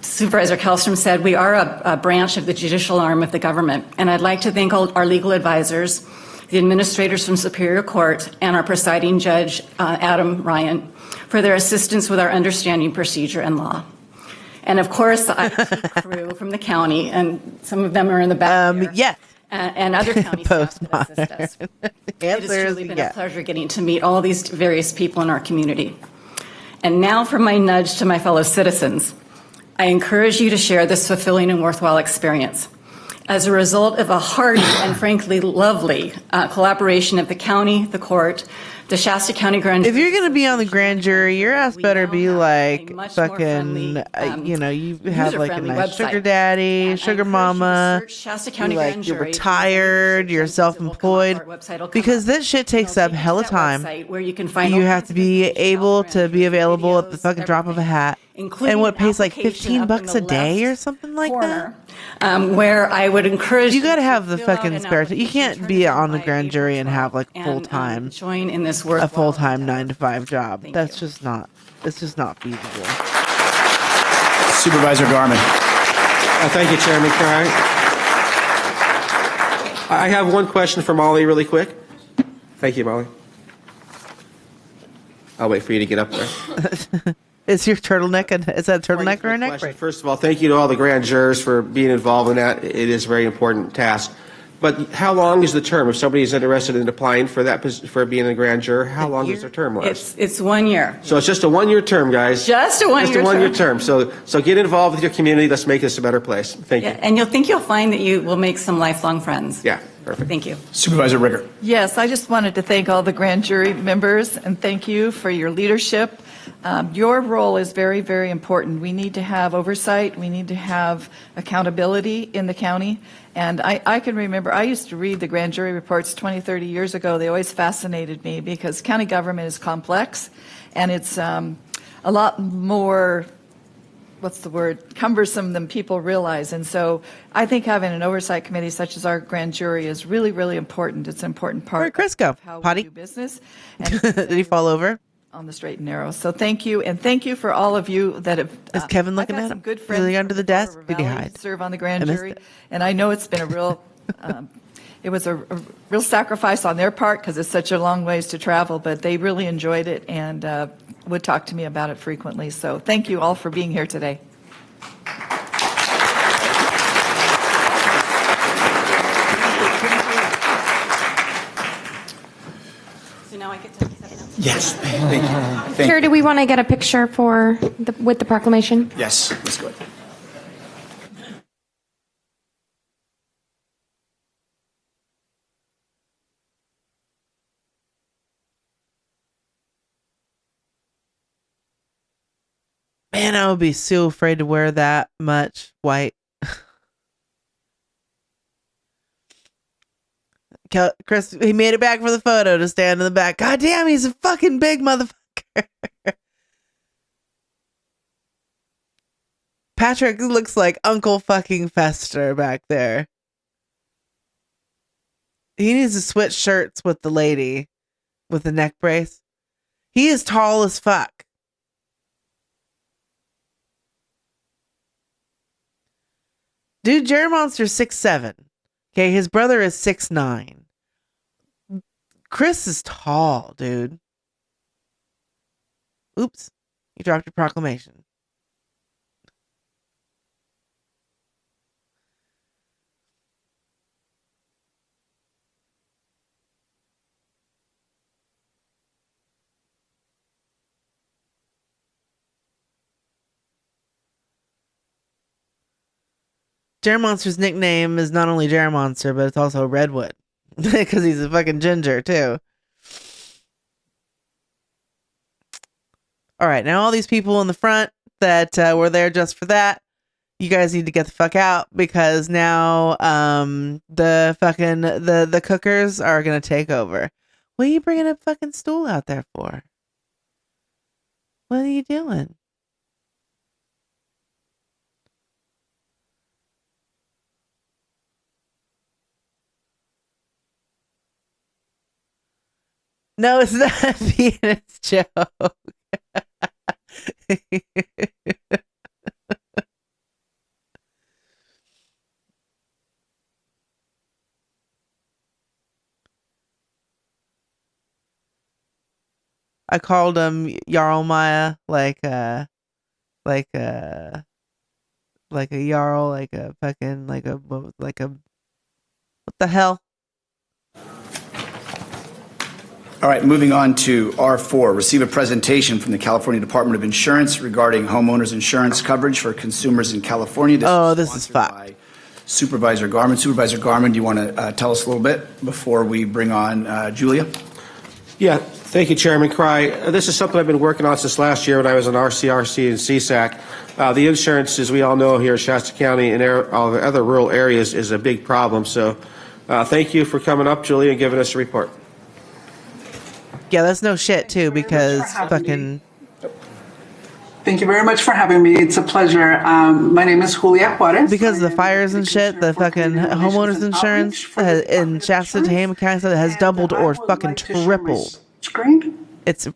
Supervisor Kellstrom said, we are a branch of the judicial arm of the government. And I'd like to thank all our legal advisors, the administrators from Superior Court, and our presiding judge, Adam Ryan, for their assistance with our understanding procedure and law. And of course, the IT crew from the county, and some of them are in the back there. Yes. And other county staff that assist us. It has truly been a pleasure getting to meet all these various people in our community. And now for my nudge to my fellow citizens. I encourage you to share this fulfilling and worthwhile experience. As a result of a hearty and frankly lovely collaboration of the county, the court, the Shasta County Grand Jury. If you're going to be on the grand jury, your ass better be like fucking, you have like a nice sugar daddy, sugar mama, Shasta County like Grand you're Jury, retired, you're self-employed, because this shit takes up hella time. Where you can find you have to be able to be available at the fucking drop of a hat. And what pays like $15 a day or something like that? where I would encourage you got to have the fill out fucking an spare time. You can't be on the grand jury and have like and, full time join in this work. a full time 9-to-5 job. That's just not. It's just not feasible. Supervisor Garmin. Thank you, Chairman Cry. I have one question for Molly really quick. Thank you, Molly. I'll wait for you to get up there. Is your turtleneck is that a turtleneck or a neck break? First of all, thank you to all the grand jurors for being involved in that. It is a very important task. But how long is the term? If somebody is interested in applying for that for being a grand juror, how long does their term last? It's 1 year. So it's just a 1 year term, guys. Just a 1 year term. Just a 1 year term. So get involved with your community. Let's make this a better place. Thank you. And you'll find that you will make some lifelong friends. Yeah, perfect. Thank you. Supervisor Ricker. Yes, I just wanted to thank all the grand jury members and thank you for your leadership. Your role is very, very important. We need to have oversight. We need to have accountability in the county. And I can remember, I used to read the grand jury reports 20, 30 years ago. They always fascinated me because county government is complex and it's a lot more, cumbersome than people realize. And so I think having an oversight committee such as our grand jury is really, really important. It's an important part of how Potty? we do business. Did he fall over? On the straight and narrow. So thank you, and thank you for all of you that have. Is Kevin looking I've had at some him? good Is friends he under the desk? Did he Valley hide? serve on the I grand missed jury, it. and I know it's been a real. It was a real sacrifice on their part because it's such a long ways to travel, but they really enjoyed it and would talk to me about it frequently. So thank you all for being here today. So now I get to. Yes. Thank you. Thank Chair, you. do we want to get a picture with the proclamation? Yes, let's go ahead. Man, I would be so afraid to wear that much white. Chris, he made it back for the photo to stand in the back. God damn, he's a fucking big motherfucker. Patrick looks like Uncle fucking Fester back there. He needs to switch shirts with the lady with the neck brace. He is tall as fuck. Dude, Jerry Monster's 6'7". Okay, his brother is 6'9". Chris is tall, dude. Oops. You dropped your proclamation. Jerry Monster's nickname is not only Jerry Monster, but it's also Redwood. Because he's a fucking ginger, too. Alright, now all these people in the front that were there just for that, you guys need to get the fuck out, because now the fucking, the cookers are gonna take over. What are you bringing a fucking stool out there for? What are you doing? No, it's not a penis joke. I called him Jarl Maya, like a Jarl, like a fucking, like a, what the hell? All right, moving on to R4, receive a presentation from the California Department of Insurance regarding homeowners insurance coverage for consumers in California. This is fucked. Supervisor Garmin. Supervisor Garmin, do you want to tell us a little bit before we bring on Julia? Yeah, thank you, Chairman Cry. This is something I've been working on since last year when I was in RCRC and CSAC. The insurance, as we all know here in Shasta County and all the other rural areas, is a big problem. So thank you for coming up, Julia, and giving us a report. Yeah, that's no shit, too, because fucking... Thank you very much for having me. It's a pleasure. My name is Julia Juarez. Because of the fires and shit, the fucking homeowners insurance in Shasta, Tehama County has doubled or fucking tripled. Screen? It's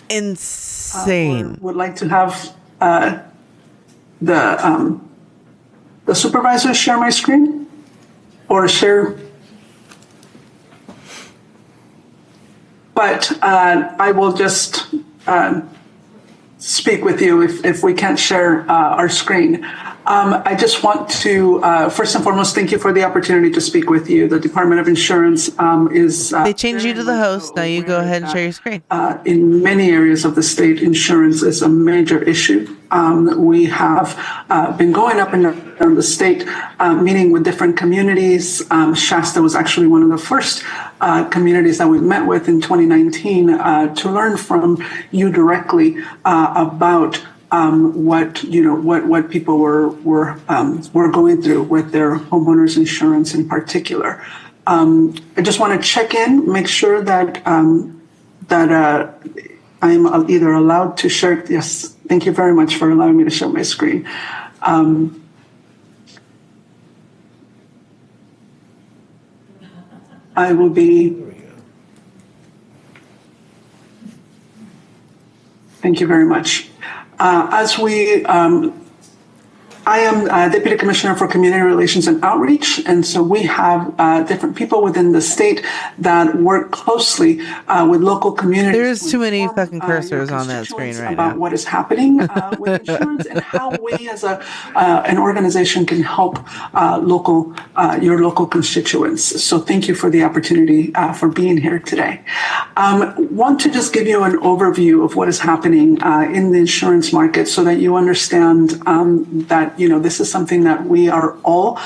insane. Would like to have the supervisor share my screen? Or share? But I will just speak with you if we can't share our screen. I just want to, first and foremost, thank you for the opportunity to speak with you. The Department of Insurance is... they changed you to the host. Now you go ahead and share your screen. In many areas of the state, insurance is a major issue. We have been going up and down the state, meeting with different communities. Shasta was actually one of the first communities that we met with in 2019 to learn from you directly about what people were going through with their homeowners insurance in particular. I just want to check in, make sure that I'm either allowed to share. Yes, thank you very much for allowing me to share my screen. I will be. Thank you very much. I am Deputy Commissioner for Community Relations and Outreach, and so we have different people within the state that work closely with local communities. There's too many fucking cursors on that screen right about now. What is happening with insurance and how we as an organization can help your local constituents. So thank you for the opportunity for being here today. Want to just give you an overview of what is happening in the insurance market so that you understand that this is something that we are all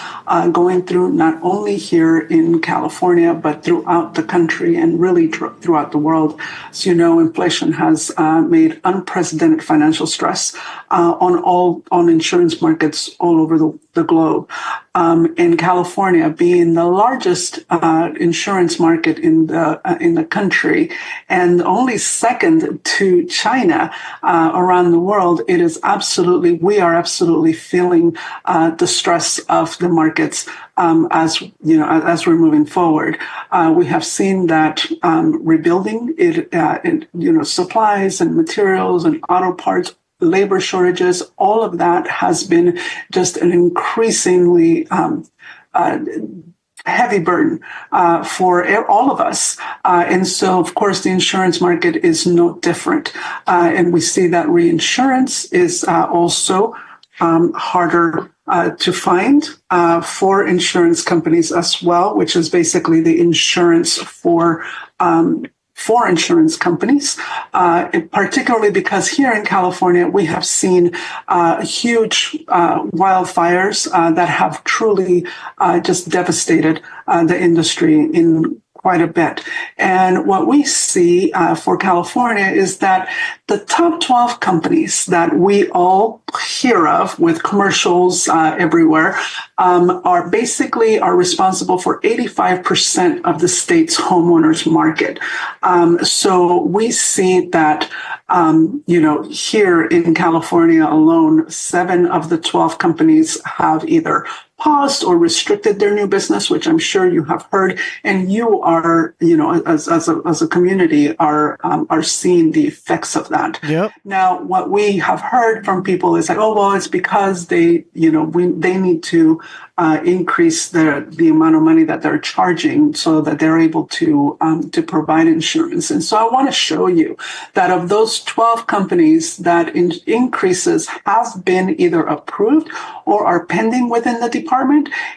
going through, not only here in California, but throughout the country and really throughout the world. As you know, inflation has made unprecedented financial stress on insurance markets all over the globe. In California, being the largest insurance market in the country and only second to China around the world, we are absolutely feeling the stress of the markets as we're moving forward. We have seen that rebuilding supplies and materials and auto parts, labor shortages, all of that has been just an increasingly heavy burden for all of us. And so, of course, the insurance market is no different. And we see that reinsurance is also harder to find for insurance companies as well, which is basically the insurance for insurance companies, particularly because here in California, we have seen huge wildfires that have truly just devastated the industry in quite a bit. And what we see for California is that the top 12 companies that we all hear of with commercials everywhere are responsible for 85% of the state's homeowners market. So we see that, here in California alone, 7 of the 12 companies have either paused or restricted their new business, which I'm sure you have heard, and you are, as a community, are seeing the effects of that. Yep. Now, what we have heard from people is like, oh, well, it's because they need to increase the amount of money that they're charging so that they're able to provide insurance. And so I want to show you that of those 12 companies, that increases have been either approved or are pending within the department,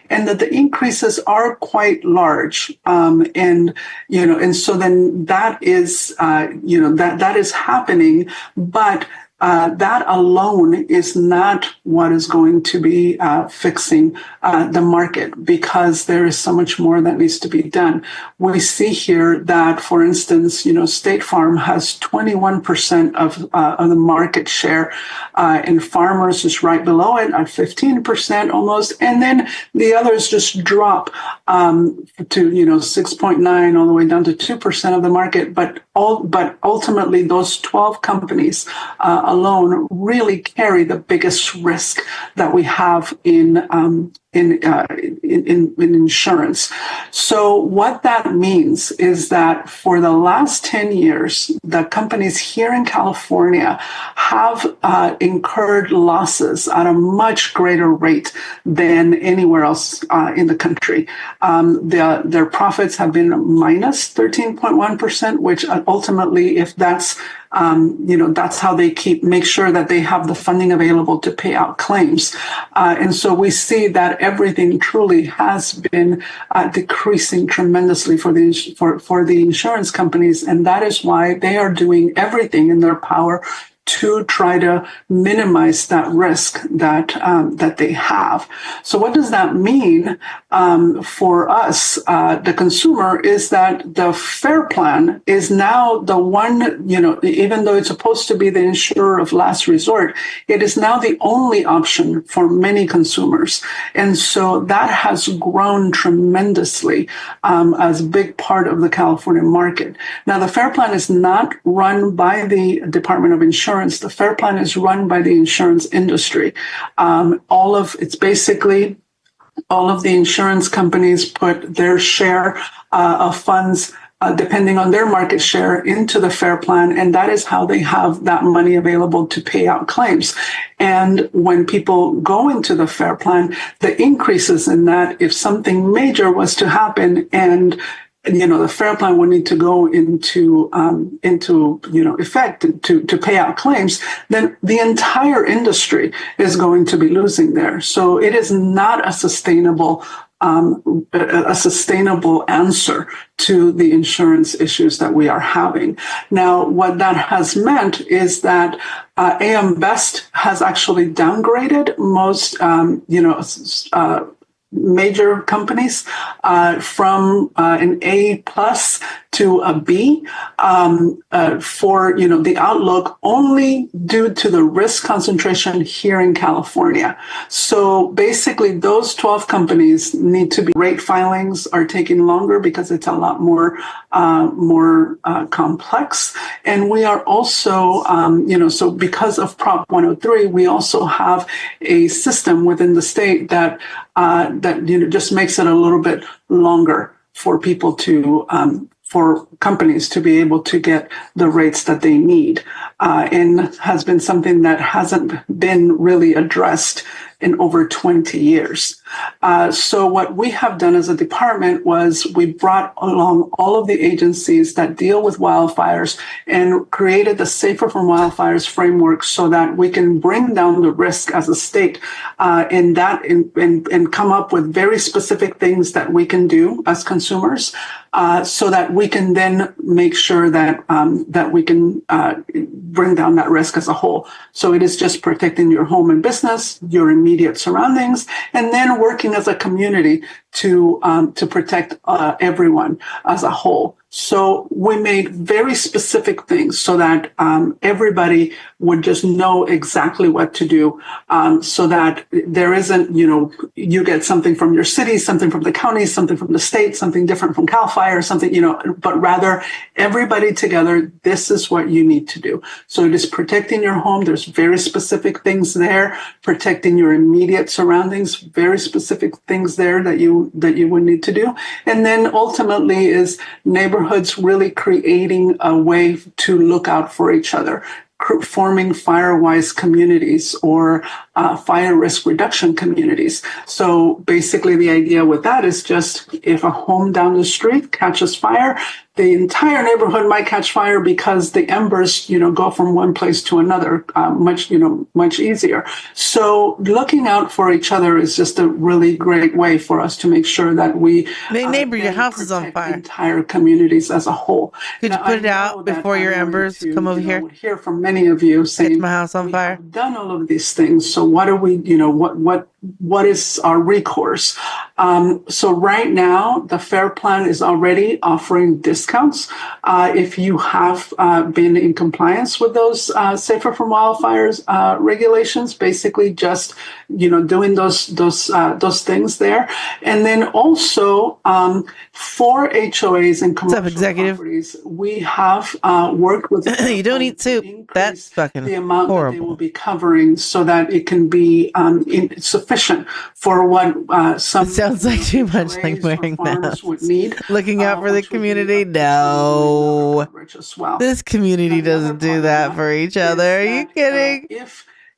and that the increases are quite large. And so then that is, that is happening, but that alone is not what is going to be fixing the market, because there is so much more that needs to be done. We see here that, for instance, State Farm has 21% of the market share, and Farmers is right below it at 15% almost, and then the others just drop to 6.9 all the way down to 2% of the market. But ultimately, those 12 companies alone really carry the biggest risk that we have in insurance. So what that means is that for the last 10 years, the companies here in California have incurred losses at a much greater rate than anywhere else in the country. Their profits have been minus 13.1%, which ultimately, if that's that's how they make sure that they have the funding available to pay out claims. And so we see that everything truly has been decreasing tremendously for the insurance companies. And that is why they are doing everything in their power to try to minimize that risk that they have. So what does that mean for us, the consumer, is that the FAIR Plan is now the one, even though it's supposed to be the insurer of last resort, it is now the only option for many consumers. And so that has grown tremendously as a big part of the California market. Now, the FAIR Plan is not run by the Department of Insurance. The FAIR Plan is run by the insurance industry. It's basically all of the insurance companies put their share of funds, depending on their market share, into the FAIR Plan, and that is how they have that money available to pay out claims. And when people go into the FAIR Plan, the increases in that, if something major was to happen and the FAIR Plan would need to go into effect to pay out claims, then the entire industry is going to be losing there. So it is not a sustainable answer to the insurance issues that we are having. Now, what that has meant is that AM Best has actually downgraded most, major companies from an A plus to a B for the outlook, only due to the risk concentration here in California. So basically, those 12 companies need to be rate filings are taking longer because it's a lot more complex. And we are also so because of Prop 103, we also have a system within the state that just makes it a little bit longer for people to for companies to be able to get the rates that they need, and has been something that hasn't been really addressed in over 20 years. So what we have done as a department was we brought along all of the agencies that deal with wildfires and created the Safer from Wildfires framework so that we can bring down the risk as a state and come up with very specific things that we can do as consumers so that we can then make sure that that we can bring down that risk as a whole. So it is just protecting your home and business, your immediate surroundings, and then working as a community to protect everyone as a whole. So we made very specific things so that everybody would just know exactly what to do, so that there isn't, you get something from your city, something from the county, something from the state, something different from CAL FIRE, something, but rather everybody together, this is what you need to do. So it is protecting your home. There's very specific things there, protecting your immediate surroundings, very specific things there that you would need to do. And then ultimately is neighborhoods really creating a way to look out for each other, forming fire-wise communities or fire risk reduction communities. So basically the idea with that is just if a home down the street catches fire, the entire neighborhood might catch fire because the embers, go from one place to another much easier. So looking out for each other is just a really great way for us to make sure that we neighbor, your house is on fire. Entire communities as a whole. Could you put it out before your embers come over here? I would hear from many of you saying, my house on fire. We've done all of these things. So what are we, what is our recourse? So right now, the FAIR plan is already offering discounts. If you have been in compliance with those Safer from Wildfires regulations, basically just, doing those things there. And then also for HOAs and commercial properties, we have worked with you don't eat soup. That's fucking the amount horrible. that they will be covering so that it can be sufficient for what some. It sounds like too much like wearing masks. Would need. Looking out for the community. No, this community doesn't do that for each other. Are you kidding?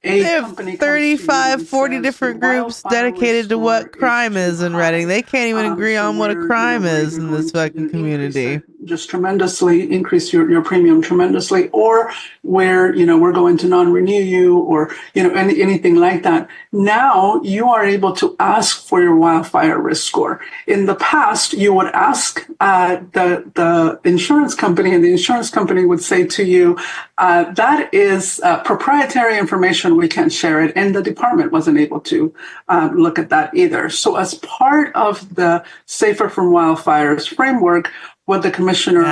They have 35, 40 different groups dedicated to what crime is in Reading. They can't even agree on what a crime is in this fucking community. Just tremendously increase your premium tremendously, or where we're going to non-renew you, or anything like that. Now you are able to ask for your wildfire risk score. In the past, you would ask the insurance company, and the insurance company would say to you, "That is proprietary information. We can't share it." And the department wasn't able to look at that either. So as part of the Safer from Wildfires framework, what the commissioner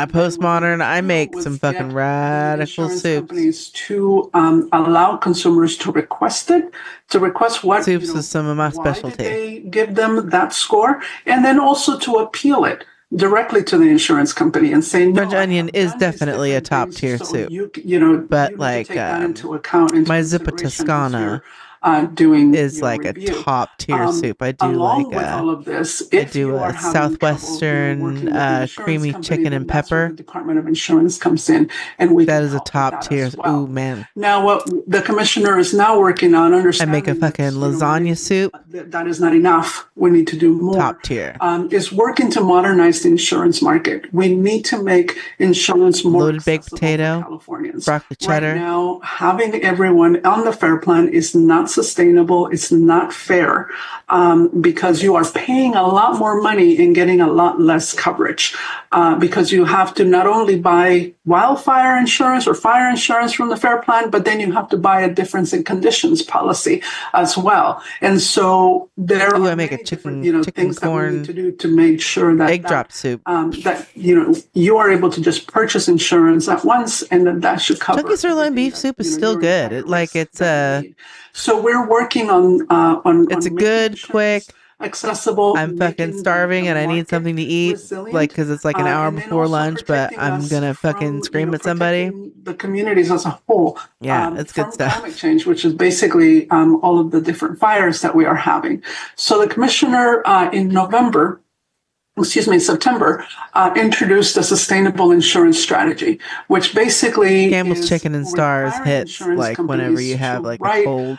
postmodern, I make some fucking radical soups. Companies to allow consumers to request it, to request what soups is some of my specialty. They give them that score, and then also to appeal it directly to the insurance company and say, French onion is definitely a top tier soup. But like my Zuppa Toscana is like a top tier soup. I do like all of this, I do a southwestern creamy chicken and pepper. The Department of Insurance comes in, and that is a top tier. Ooh man! Now what the commissioner is now working on, understanding I make a fucking lasagna soup. That is not enough. We need to do more. Top tier. Is working to modernize the insurance market. We need to make insurance more loaded baked potato, Californians. Broccoli cheddar. Right now, having everyone on the FAIR plan is not sustainable. It's not fair because you are paying a lot more money and getting a lot less coverage because you have to not only buy wildfire insurance or fire insurance from the FAIR plan, but then you have to buy a difference in conditions policy as well. And so there are make a chicken things corn that we need to do to make sure that egg drop soup that you are able to just purchase insurance at once, and that should cover. Turkey sirloin beef soup is still good. So we're working on it's a good, quick, accessible. I'm fucking starving and I need something to eat, because it's like an hour before lunch, but I'm gonna fucking scream at somebody. The communities as a whole. Yeah, it's good stuff. Climate change, which is basically all of the different fires that we are having. So the commissioner in September, introduced a sustainable insurance strategy, which basically Campbell's Chicken and Stars hits like whenever you have like a cold.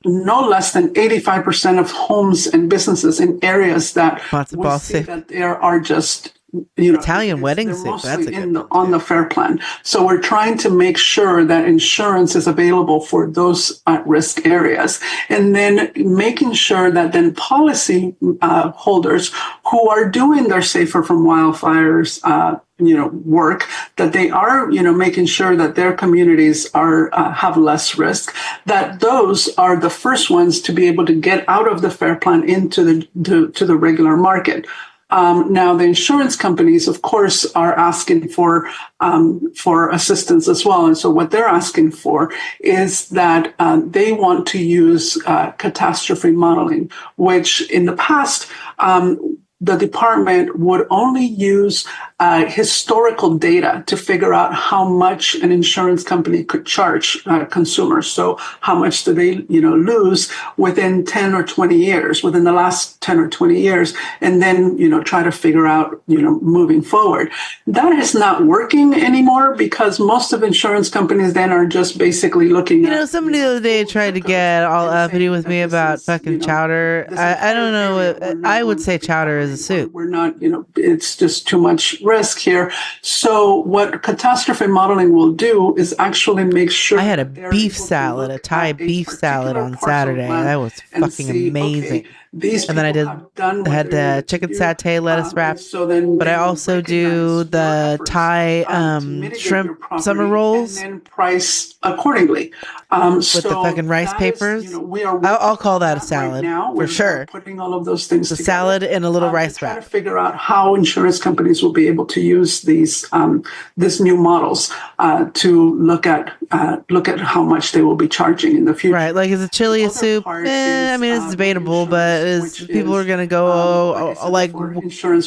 No less than 85% of homes and businesses in areas that we see that there are just Italian wedding soup. That's a good one on the FAIR plan. So we're trying to make sure that insurance is available for those at-risk areas, and then making sure that then policy holders who are doing their Safer from Wildfires work, that they are making sure that their communities are have less risk, that those are the first ones to be able to get out of the FAIR plan into the regular market. Now, the insurance companies, of course, are asking for assistance as well. And so what they're asking for is that they want to use catastrophe modeling, which in the past, the department would only use historical data to figure out how much an insurance company could charge consumers. So how much do they, lose within 10 or 20 years, within the last 10 or 20 years, and then, try to figure out, moving forward. That is not working anymore because most of insurance companies then are just basically looking at... somebody the other day tried to get all uppity with me about fucking chowder. I don't know. I would say chowder is a soup. We're not, it's just too much risk here. So what catastrophe modeling will do is actually make sure... I had a beef salad, a Thai beef salad on Saturday. That was fucking amazing. These And then I people did have done what had they're the chicken satay lettuce wrap. so then But they I will also do the Thai shrimp summer rolls and price accordingly. with the fucking rice papers. I'll call that a salad for sure. Putting all of those things The together. salad and a little rice Try wrap. to figure out how insurance companies will be able to use these new models to look at how much they will be charging in the future. Right, like is a chili a soup? I mean, it's debatable, but people are gonna go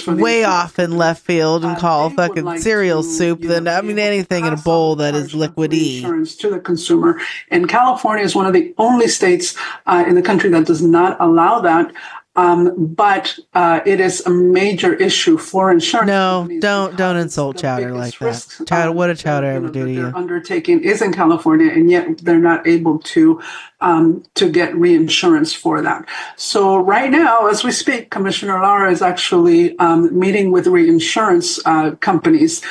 way off in left field and call fucking cereal soup. Then I mean, anything in a bowl that is liquidy. Insurance to the consumer, and California is one of the only states in the country that does not allow that. But it is a major issue for insurance. No, don't insult Chowder like that. Chowder, what did Chowder ever do to you? Undertaking is in California, and yet they're not able to get reinsurance for that. So right now, as we speak, Commissioner Lara is actually meeting with reinsurance companies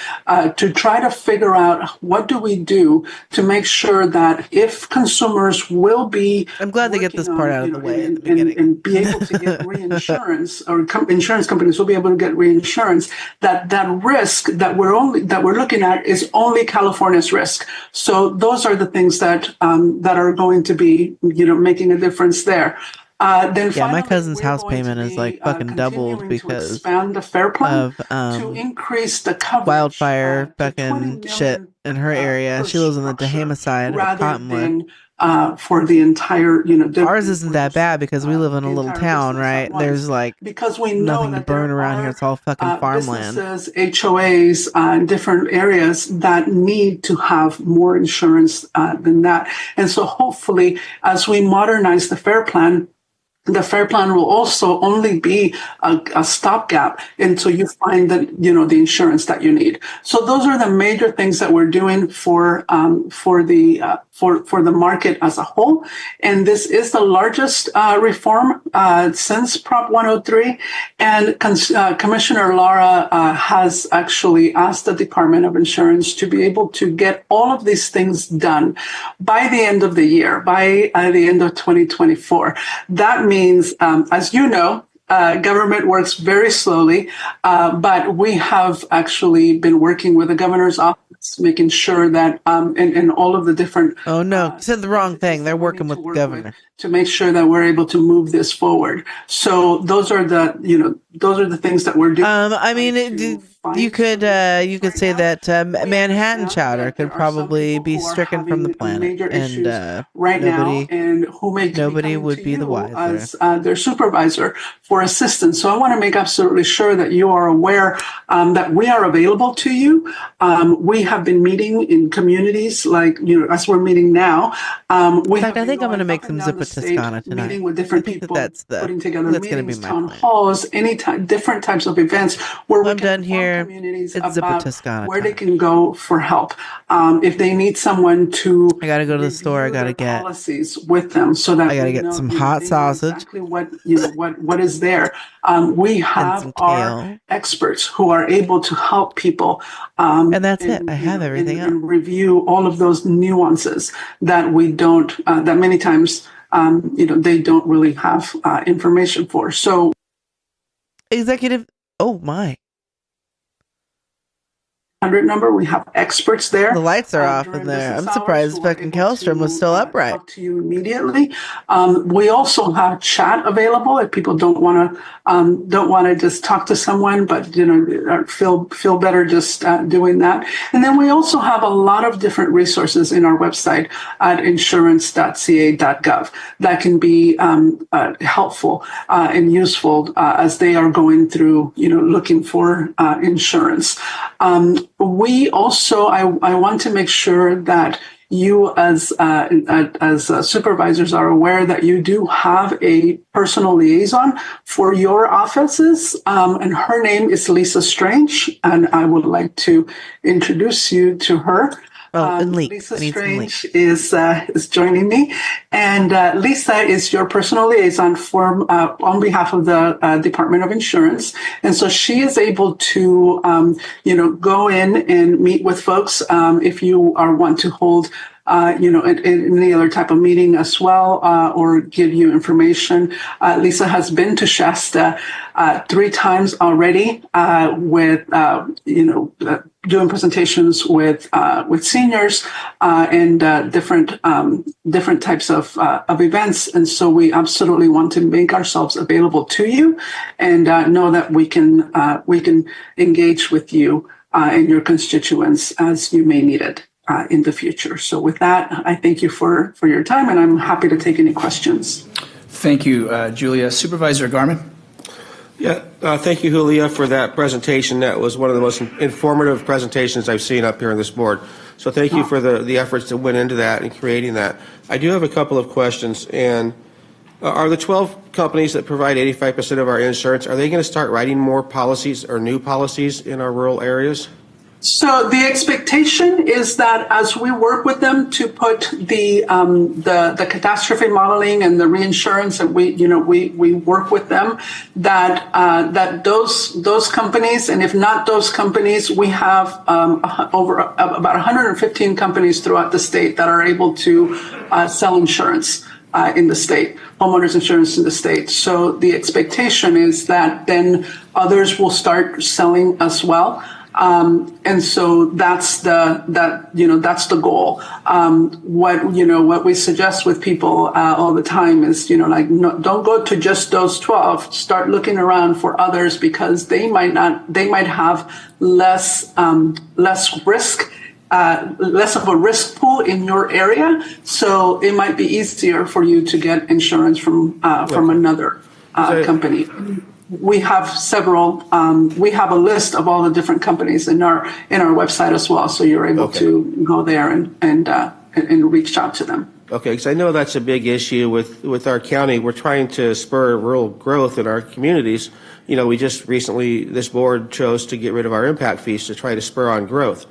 to try to figure out what do we do to make sure that if consumers will be, I'm glad they get this part out of the way at the beginning, and be able to get reinsurance, or insurance companies will be able to get reinsurance, that risk that we're looking at is only California's risk. So those are the things that are going to be, making a difference there. Then yeah, my cousin's house payment is like fucking doubled because expand the FAIR Plan of to increase the coverage, wildfire fucking shit in her area. She lives on the Tehama side of Cottonwood. For the entire, ours isn't that bad because we live in a little town, right? There's like because we know nothing to burn around here. It's all fucking farmland. Businesses, HOAs, in different areas that need to have more insurance than that. And so hopefully, as we modernize the FAIR Plan, the FAIR Plan will also only be a stopgap until you find the insurance that you need. So those are the major things that we're doing for the market as a whole. And this is the largest reform since Prop 103. And Commissioner Lara has actually asked the Department of Insurance to be able to get all of these things done by the end of the year, by the end of 2024. That means, as you know, government works very slowly, but we have actually been working with the governor's office, making sure that in all of the different. Oh no, you said the wrong thing. They're working with the governor to make sure that we're able to move this forward. So those are the things that we're doing. I mean, you could say that Manhattan Chowder could probably be stricken from the planet, and nobody would be the wiser as their supervisor for assistance. So I want to make absolutely sure that you are aware that we are available to you. We have been meeting in communities like as we're meeting now. In fact, I think I'm going to make some zuppa toscana tonight. Meeting with different people, putting together that's going to meetings, be my town plan. halls, different types of events where I'm done here. It's zuppa toscana where they can go for help. If they need someone to, I got to go to the store. I got to get policies with them so that I got to get some hot sausage. Exactly what is there. We have our experts who are able to help people. And that's it. I have everything else. And review all of those nuances that we don't, that many times, they don't really have information for. So, executive, oh my. 100 number. We have experts there. The lights are off in there. I'm surprised fucking Kellstrom was still upright. Talk to you immediately. We also have chat available if people don't want to just talk to someone, but feel better just doing that. And then we also have a lot of different resources in our website at insurance.ca.gov that can be helpful and useful as they are going through looking for insurance. We also, I want to make sure that you as supervisors are aware that you do have a personal liaison for your offices, and her name is Lisa Strange, and I would like to introduce you to her. Lisa Strange is joining me, and Lisa is your personal liaison for on behalf of the Department of Insurance, and so she is able to go in and meet with folks if you want to hold in any other type of meeting as well, or give you information. Lisa has been to Shasta 3 times already with, doing presentations with seniors and different types of events. And so we absolutely want to make ourselves available to you and know that we can engage with you and your constituents as you may need it in the future. So with that, I thank you for your time, and I'm happy to take any questions. Thank you, Julia. Supervisor Garman? Yeah, thank you, Julia, for that presentation. That was one of the most informative presentations I've seen up here on this board. So thank you for the efforts that went into that and creating that. I do have a couple of questions. And are the 12 companies that provide 85% of our insurance, are they going to start writing more policies or new policies in our rural areas? So the expectation is that as we work with them to put the catastrophe modeling and the reinsurance, and we work with them, that those companies, and if not those companies, we have over about 115 companies throughout the state that are able to sell insurance in the state, homeowners insurance in the state. So the expectation is that then others will start selling as well. And so that's the goal. What we suggest with people all the time is, don't go to just those 12. Start looking around for others, because they might have less risk. Less of a risk pool in your area, so it might be easier for you to get insurance from another company. We have several. We have a list of all the different companies in our website as well, so you're able to go there and reach out to them. Okay, because I know that's a big issue with our county. We're trying to spur rural growth in our communities. We just recently, this board chose to get rid of our impact fees to try to spur on growth.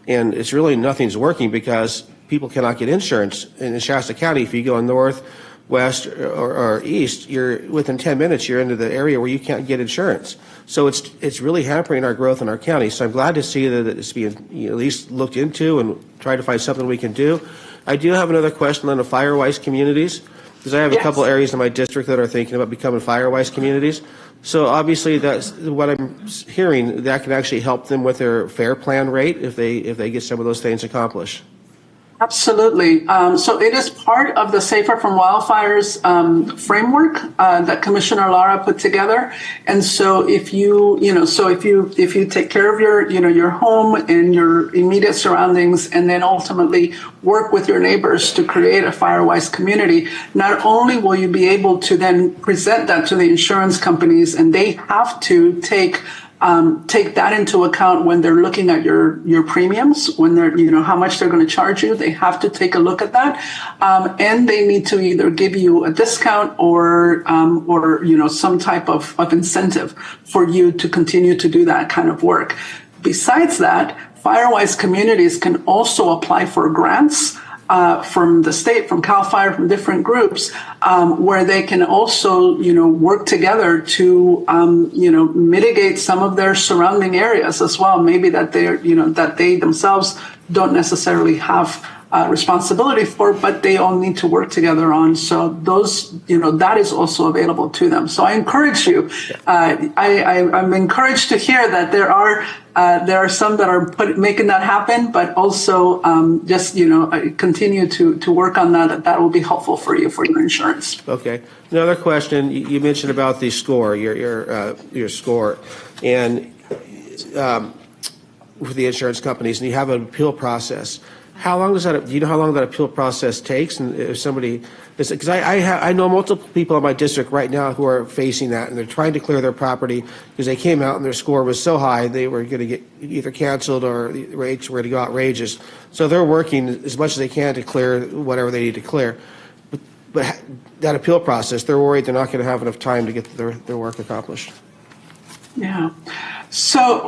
And it's really nothing's working because people cannot get insurance in Shasta County. If you go north, west, or east, you're within 10 minutes, you're into the area where you can't get insurance. So it's really hampering our growth in our county. So I'm glad to see that it's being at least looked into and try to find something we can do. I do have another question on the Firewise communities, because I have a couple areas in my district that are thinking about becoming Firewise communities. So obviously, that's what I'm hearing. That can actually help them with their fair plan rate if they get some of those things accomplished. Absolutely. So it is part of the Safer from Wildfires framework that Commissioner Lara put together. And so if you take care of your home and your immediate surroundings, and then ultimately work with your neighbors to create a Firewise community, not only will you be able to then present that to the insurance companies, and they have to take that into account when they're looking at your premiums, when they're, how much they're going to charge you. They have to take a look at that. And they need to either give you a discount or some type of incentive for you to continue to do that kind of work. Besides that, Firewise communities can also apply for grants from the state, from CAL FIRE, from different groups, where they can also, work together to, mitigate some of their surrounding areas as well. Maybe that they themselves don't necessarily have responsibility for, but they all need to work together on. So those, that is also available to them. So I encourage you. I'm encouraged to hear that there are some that are making that happen, but also just continue to work on that. That will be helpful for you for your insurance. Okay. Another question. You mentioned about the score, your score, and with the insurance companies, and you have an appeal process. How long does that? Do you know how long that appeal process takes? And if somebody, because I know multiple people in my district right now who are facing that, and they're trying to clear their property because they came out and their score was so high they were going to get either canceled or the rates were going to go outrageous. So they're working as much as they can to clear whatever they need to clear. But that appeal process, they're worried they're not going to have enough time to get their work accomplished. Yeah. So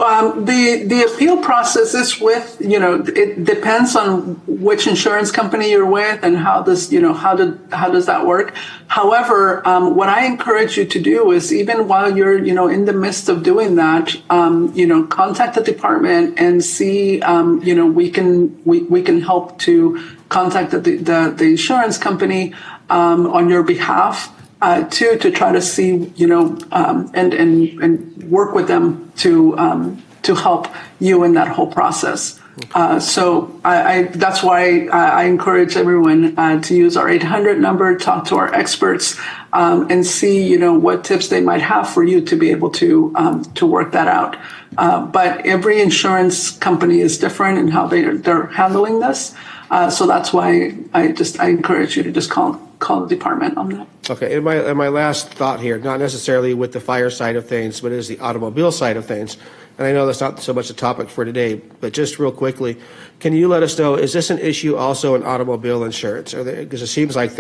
the appeal process is with, it depends on which insurance company you're with and how does that work. However, what I encourage you to do is even while you're, in the midst of doing that, contact the department and see, we can help to contact the insurance company on your behalf. To try to see, and work with them to help you in that whole process. So that's why I encourage everyone to use our 800 number, talk to our experts, and see, what tips they might have for you to be able to work that out. But every insurance company is different in how they're handling this. So that's why I encourage you to just call the department on that. Okay, and my last thought here, not necessarily with the fire side of things, but is the automobile side of things. And I know that's not so much a topic for today, but just real quickly, can you let us know, is this an issue also in automobile insurance? Because it seems like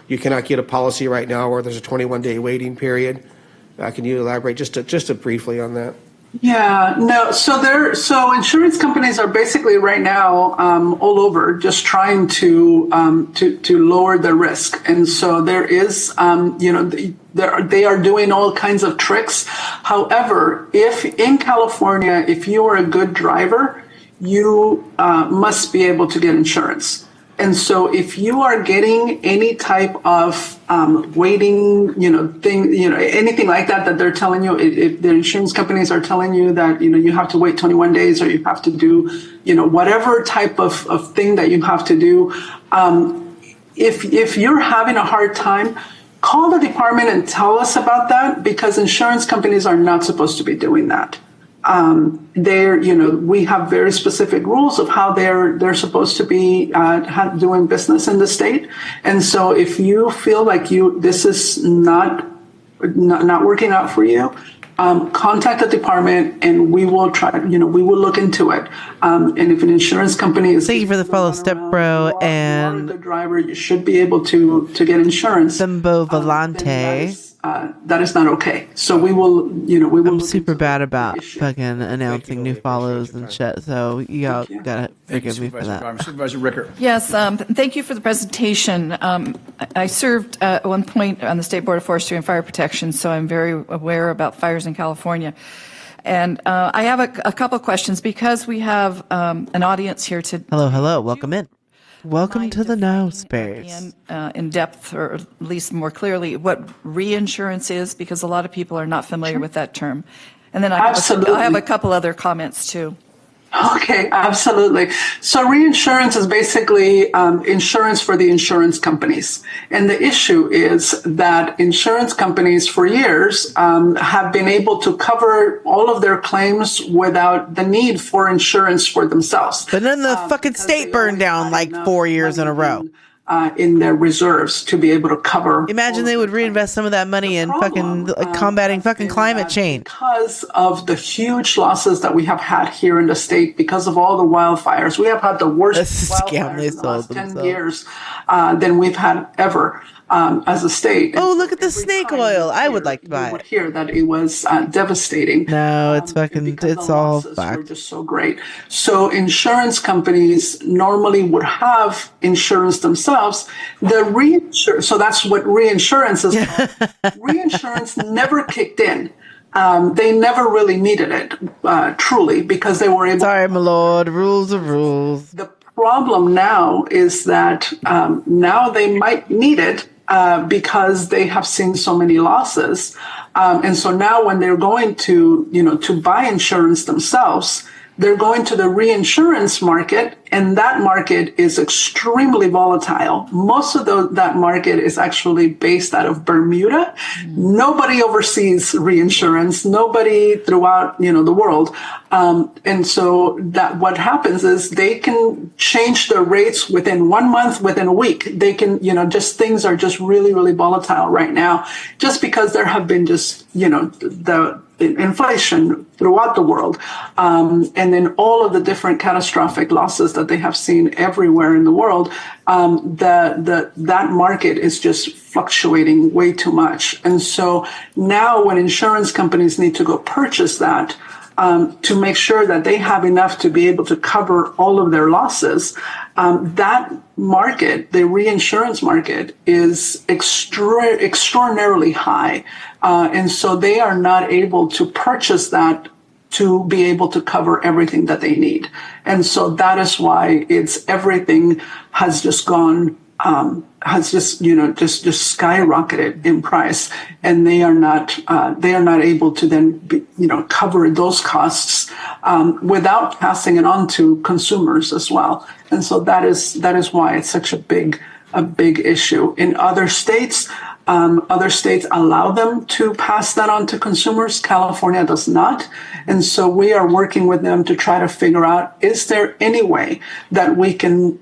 you cannot get a policy right now where there's a 21-day waiting period. Can you elaborate just briefly on that? Yeah, no. So insurance companies are basically right now all over just trying to lower the risk, and so there is they are doing all kinds of tricks. However, if in California, if you are a good driver, you must be able to get insurance. And so if you are getting any type of waiting, anything like that they're telling you, if the insurance companies are telling you that, you have to wait 21 days or you have to do, whatever type of thing that you have to do, if you're having a hard time, call the department and tell us about that, because insurance companies are not supposed to be doing that. We have very specific rules of how they're supposed to be doing business in the state, and so if you feel like this is not working out for you, contact the department and we will try. We will look into it. And if an insurance company is thank you for the follow, Step Bro, and the driver, you should be able to get insurance. Simbo Volante. That is not okay. So we will. I'm super bad about fucking announcing new follows and shit. So you gotta forgive me for that. Supervisor Ricker. Yes, thank you for the presentation. I served at one point on the State Board of Forestry and Fire Protection, so I'm very aware about fires in California. And I have a couple of questions because we have an audience here today. Hello, welcome in. Welcome to the Now Space. In depth, or at least more clearly, what reinsurance is, because a lot of people are not familiar with that term. And then I have a couple other comments too. Okay, absolutely. So reinsurance is basically insurance for the insurance companies. And the issue is that insurance companies for years have been able to cover all of their claims without the need for insurance for themselves. But then the fucking state burned down like 4 years in a row. In their reserves to be able to cover. Imagine they would reinvest some of that money in fucking combating fucking climate change. Because of the huge losses that we have had here in the state, because of all the wildfires, we have had the worst wildfires in the last 10 years than we've had ever as a state. Oh, look at the snake oil. I would like to buy it. Hear that it was devastating. No, it's fucking, it's all fact. Were just so great. So insurance companies normally would have insurance themselves. So that's what reinsurance is. Reinsurance never kicked in. They never really needed it, truly, because they were able. Sorry, my lord. Rules are rules. The problem now is that now they might need it because they have seen so many losses. And so now when they're going to buy insurance themselves, they're going to the reinsurance market, and that market is extremely volatile. Most of that market is actually based out of Bermuda. Nobody oversees reinsurance, nobody throughout, the world. And so that what happens is they can change their rates within 1 month, within a week. They can, just things are just really, really volatile right now, just because there have been just, the inflation throughout the world, and then all of the different catastrophic losses that they have seen everywhere in the world. That market is just fluctuating way too much. And so now when insurance companies need to go purchase that, to make sure that they have enough to be able to cover all of their losses, that market, the reinsurance market, is extraordinarily high. And so they are not able to purchase that to be able to cover everything that they need. And so that is why everything has just gone, just skyrocketed in price, and they are not able to then cover those costs without passing it on to consumers as well. And so that is why it's such a big issue. In other states allow them to pass that on to consumers. California does not. And so we are working with them to try to figure out, is there any way that we can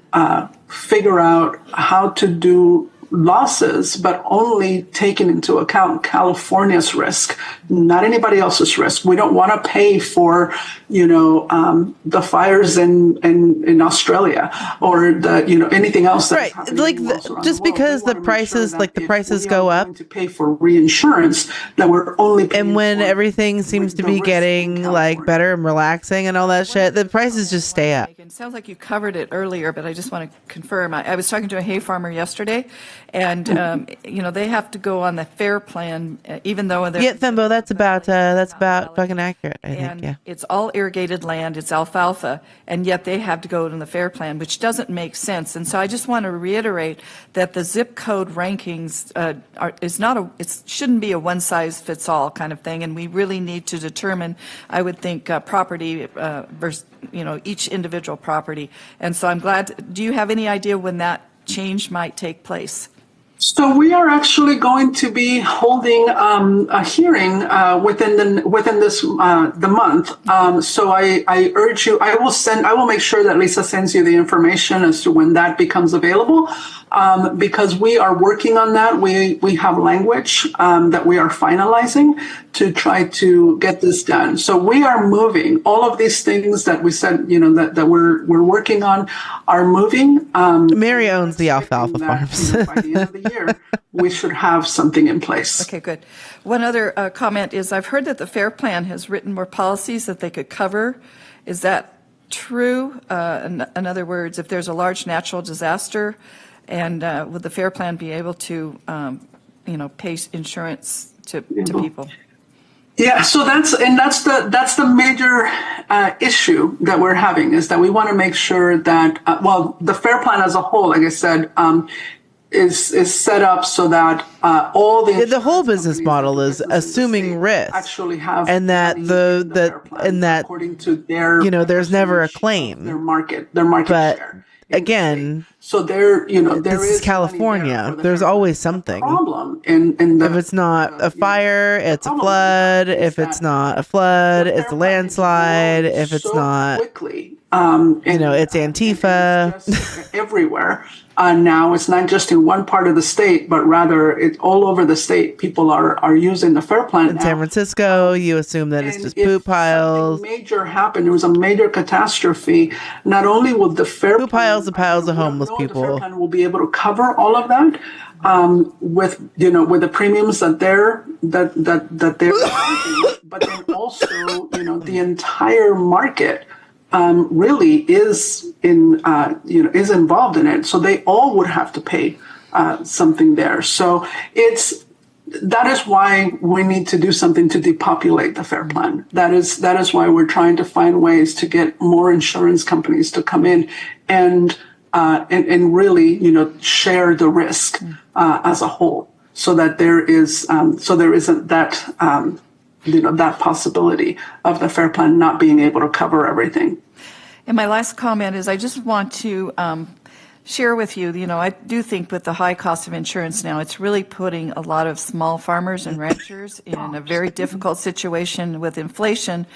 figure out how to do losses, but only taking into account California's risk, not anybody else's risk. We don't want to pay for, the fires in Australia or anything else. That's right. Like just because the prices, the prices go up to pay for reinsurance, that we're only paying and when everything seems to be getting better and relaxing and all that shit, the prices just stay up. It sounds like you covered it earlier, but I just want to confirm. I was talking to a hay farmer yesterday, and they have to go on the FAIR plan, even though they're Thembo, that's about fucking accurate. I think. Yeah, it's all irrigated land, it's alfalfa, and yet they have to go on the FAIR plan, which doesn't make sense. And so I just want to reiterate that the zip code rankings it shouldn't be a one size fits all kind of thing, and we really need to determine, I would think, property versus each individual property. And so I'm glad. Do you have any idea when that change might take place? So we are actually going to be holding a hearing within this the month. So I urge you. I will make sure that Lisa sends you the information as to when that becomes available, because we are working on that. We have language that we are finalizing to try to get this done. So we are moving. All of these things that we said, that we're working on, are moving. Mary owns the alfalfa farms. By the end of the year, we should have something in place. Okay, good. One other comment is I've heard that the FAIR plan has written more policies that they could cover. Is that true? In other words, if there's a large natural disaster, and would the FAIR plan be able to, pay insurance to people? Yeah, so that's the major issue that we're having, is that we want to make sure that the FAIR plan as a whole, like I said, is set up so that all the whole business model is assuming risk, actually have, and that according to their there's never a claim, their market share. Again, so there this is California. There's always something. Problem if it's not a fire, it's a flood. If it's not a flood, it's a landslide. If it's not, quickly, it's Antifa everywhere. Now it's not just in one part of the state, but rather it's all over the state. People are using the FAIR plan. In San Francisco, you assume that it's just poop piles. Major happened. There was a major catastrophe. Not only will the FAIR poop piles and piles of homeless people. The FAIR plan will be able to cover all of that with the premiums that they're charging, but then also the entire market really is involved in it. So they all would have to pay something there. So that is why we need to do something to depopulate the FAIR plan. That is why we're trying to find ways to get more insurance companies to come in and really share the risk as a whole, so that there isn't that. That possibility of the FAIR plan not being able to cover everything. And my last comment is I just want to share with you, I do think with the high cost of insurance now, it's really putting a lot of small farmers and ranchers in a very difficult situation with inflation.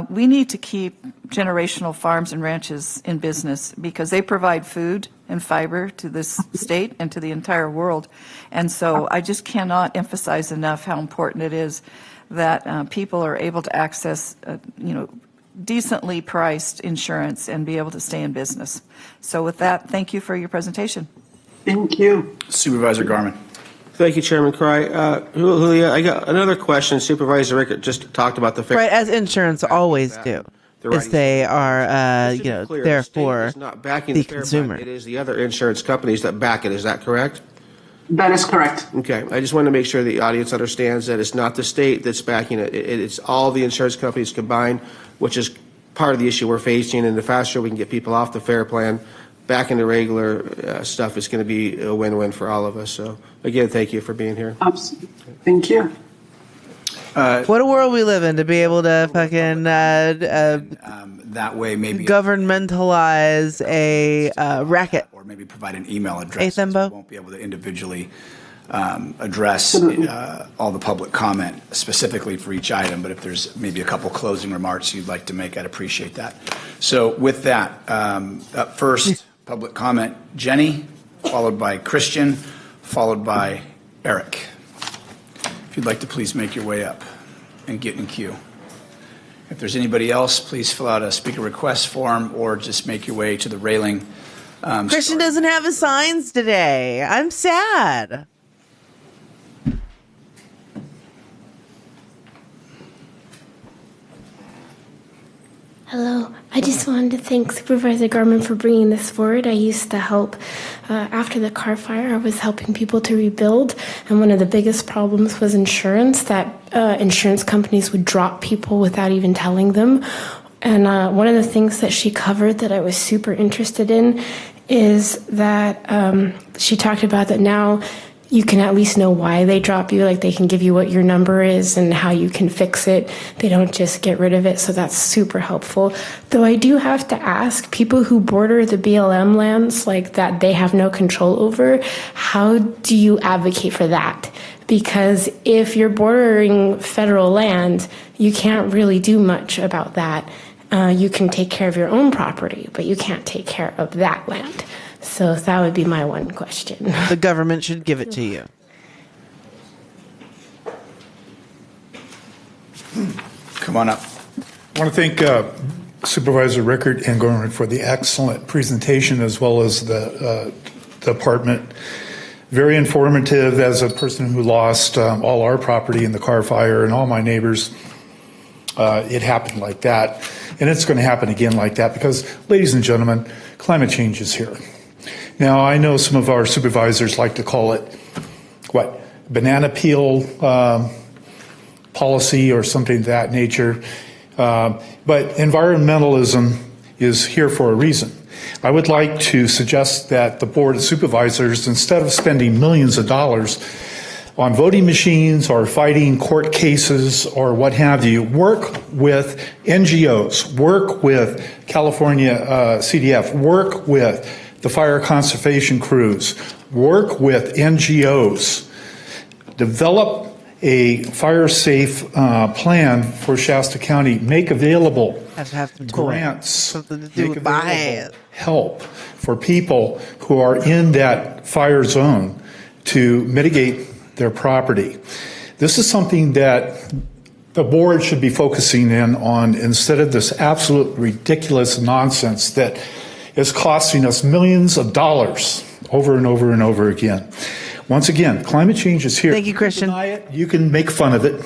We need to keep generational farms and ranches in business because they provide food and fiber to this state and to the entire world. And so I just cannot emphasize enough how important it is that people are able to access, decently priced insurance and be able to stay in business. So with that, thank you for your presentation. Thank you. Supervisor Garman. Thank you, Chairman Cry. Julia, I got another question. Supervisor Rickert just talked about the fair. Right, as insurance always do. Is they are, there for not backing the fair consumer. fund. It is the other insurance companies that back it. Is that correct? That is correct. Okay. I just want to make sure the audience understands that it's not the state that's backing it. It's all the insurance companies combined, which is part of the issue we're facing. And the faster we can get people off the fair plan back into regular stuff, it's going to be a win-win for all of us. So, again, thank you for being here. Absolutely. Thank you. What a world we live in to be able to fucking that way maybe governmentalize a racket. or maybe provide an email address. Hey, We won't be able to individually address all the public comment specifically for each item, but if there's maybe a couple closing remarks you'd like to make, I'd appreciate that. So with that, up first, public comment, Jenny, followed by Christian, followed by Eric. If you'd like to please make your way up and get in queue. If there's anybody else, please fill out a speaker request form or just make your way to the railing. Christian doesn't have his signs today. I'm sad. Hello. I just wanted to thank Supervisor Garman for bringing this forward. I used to help after the car fire. I was helping people to rebuild, and one of the biggest problems was insurance, that insurance companies would drop people without even telling them. And one of the things that she covered that I was super interested in is that she talked about that now you can at least know why they drop you. Like, they can give you what your number is and how you can fix it. They don't just get rid of it. So that's super helpful. Though I do have to ask, people who border the BLM lands, like that they have no control over, how do you advocate for that? Because if you're bordering federal land, you can't really do much about that. You can take care of your own property, but you can't take care of that land. So that would be my one question. The government should give it to you. Come on up. I want to thank Supervisor Rickert and Gorman for the excellent presentation, as well as the department. Very informative. As a person who lost all our property in the car fire and all my neighbors, it happened like that. And it's going to happen again like that because, ladies and gentlemen, climate change is here. Now, I know some of our supervisors like to call it, banana peel policy or something of that nature. But environmentalism is here for a reason. I would like to suggest that the Board of Supervisors, instead of spending millions of dollars on voting machines or fighting court cases or what have you, work with NGOs, work with California CDF, work with the fire conservation crews, work with NGOs, develop a fire-safe plan for Shasta County, make available grants, make available help for people who are in that fire zone to mitigate their property. This is something that the board should be focusing in on instead of this absolute ridiculous nonsense that is costing us millions of dollars over and over and over again. Once again, climate change is here. Thank you, Christian. You can deny it, you can make fun of it,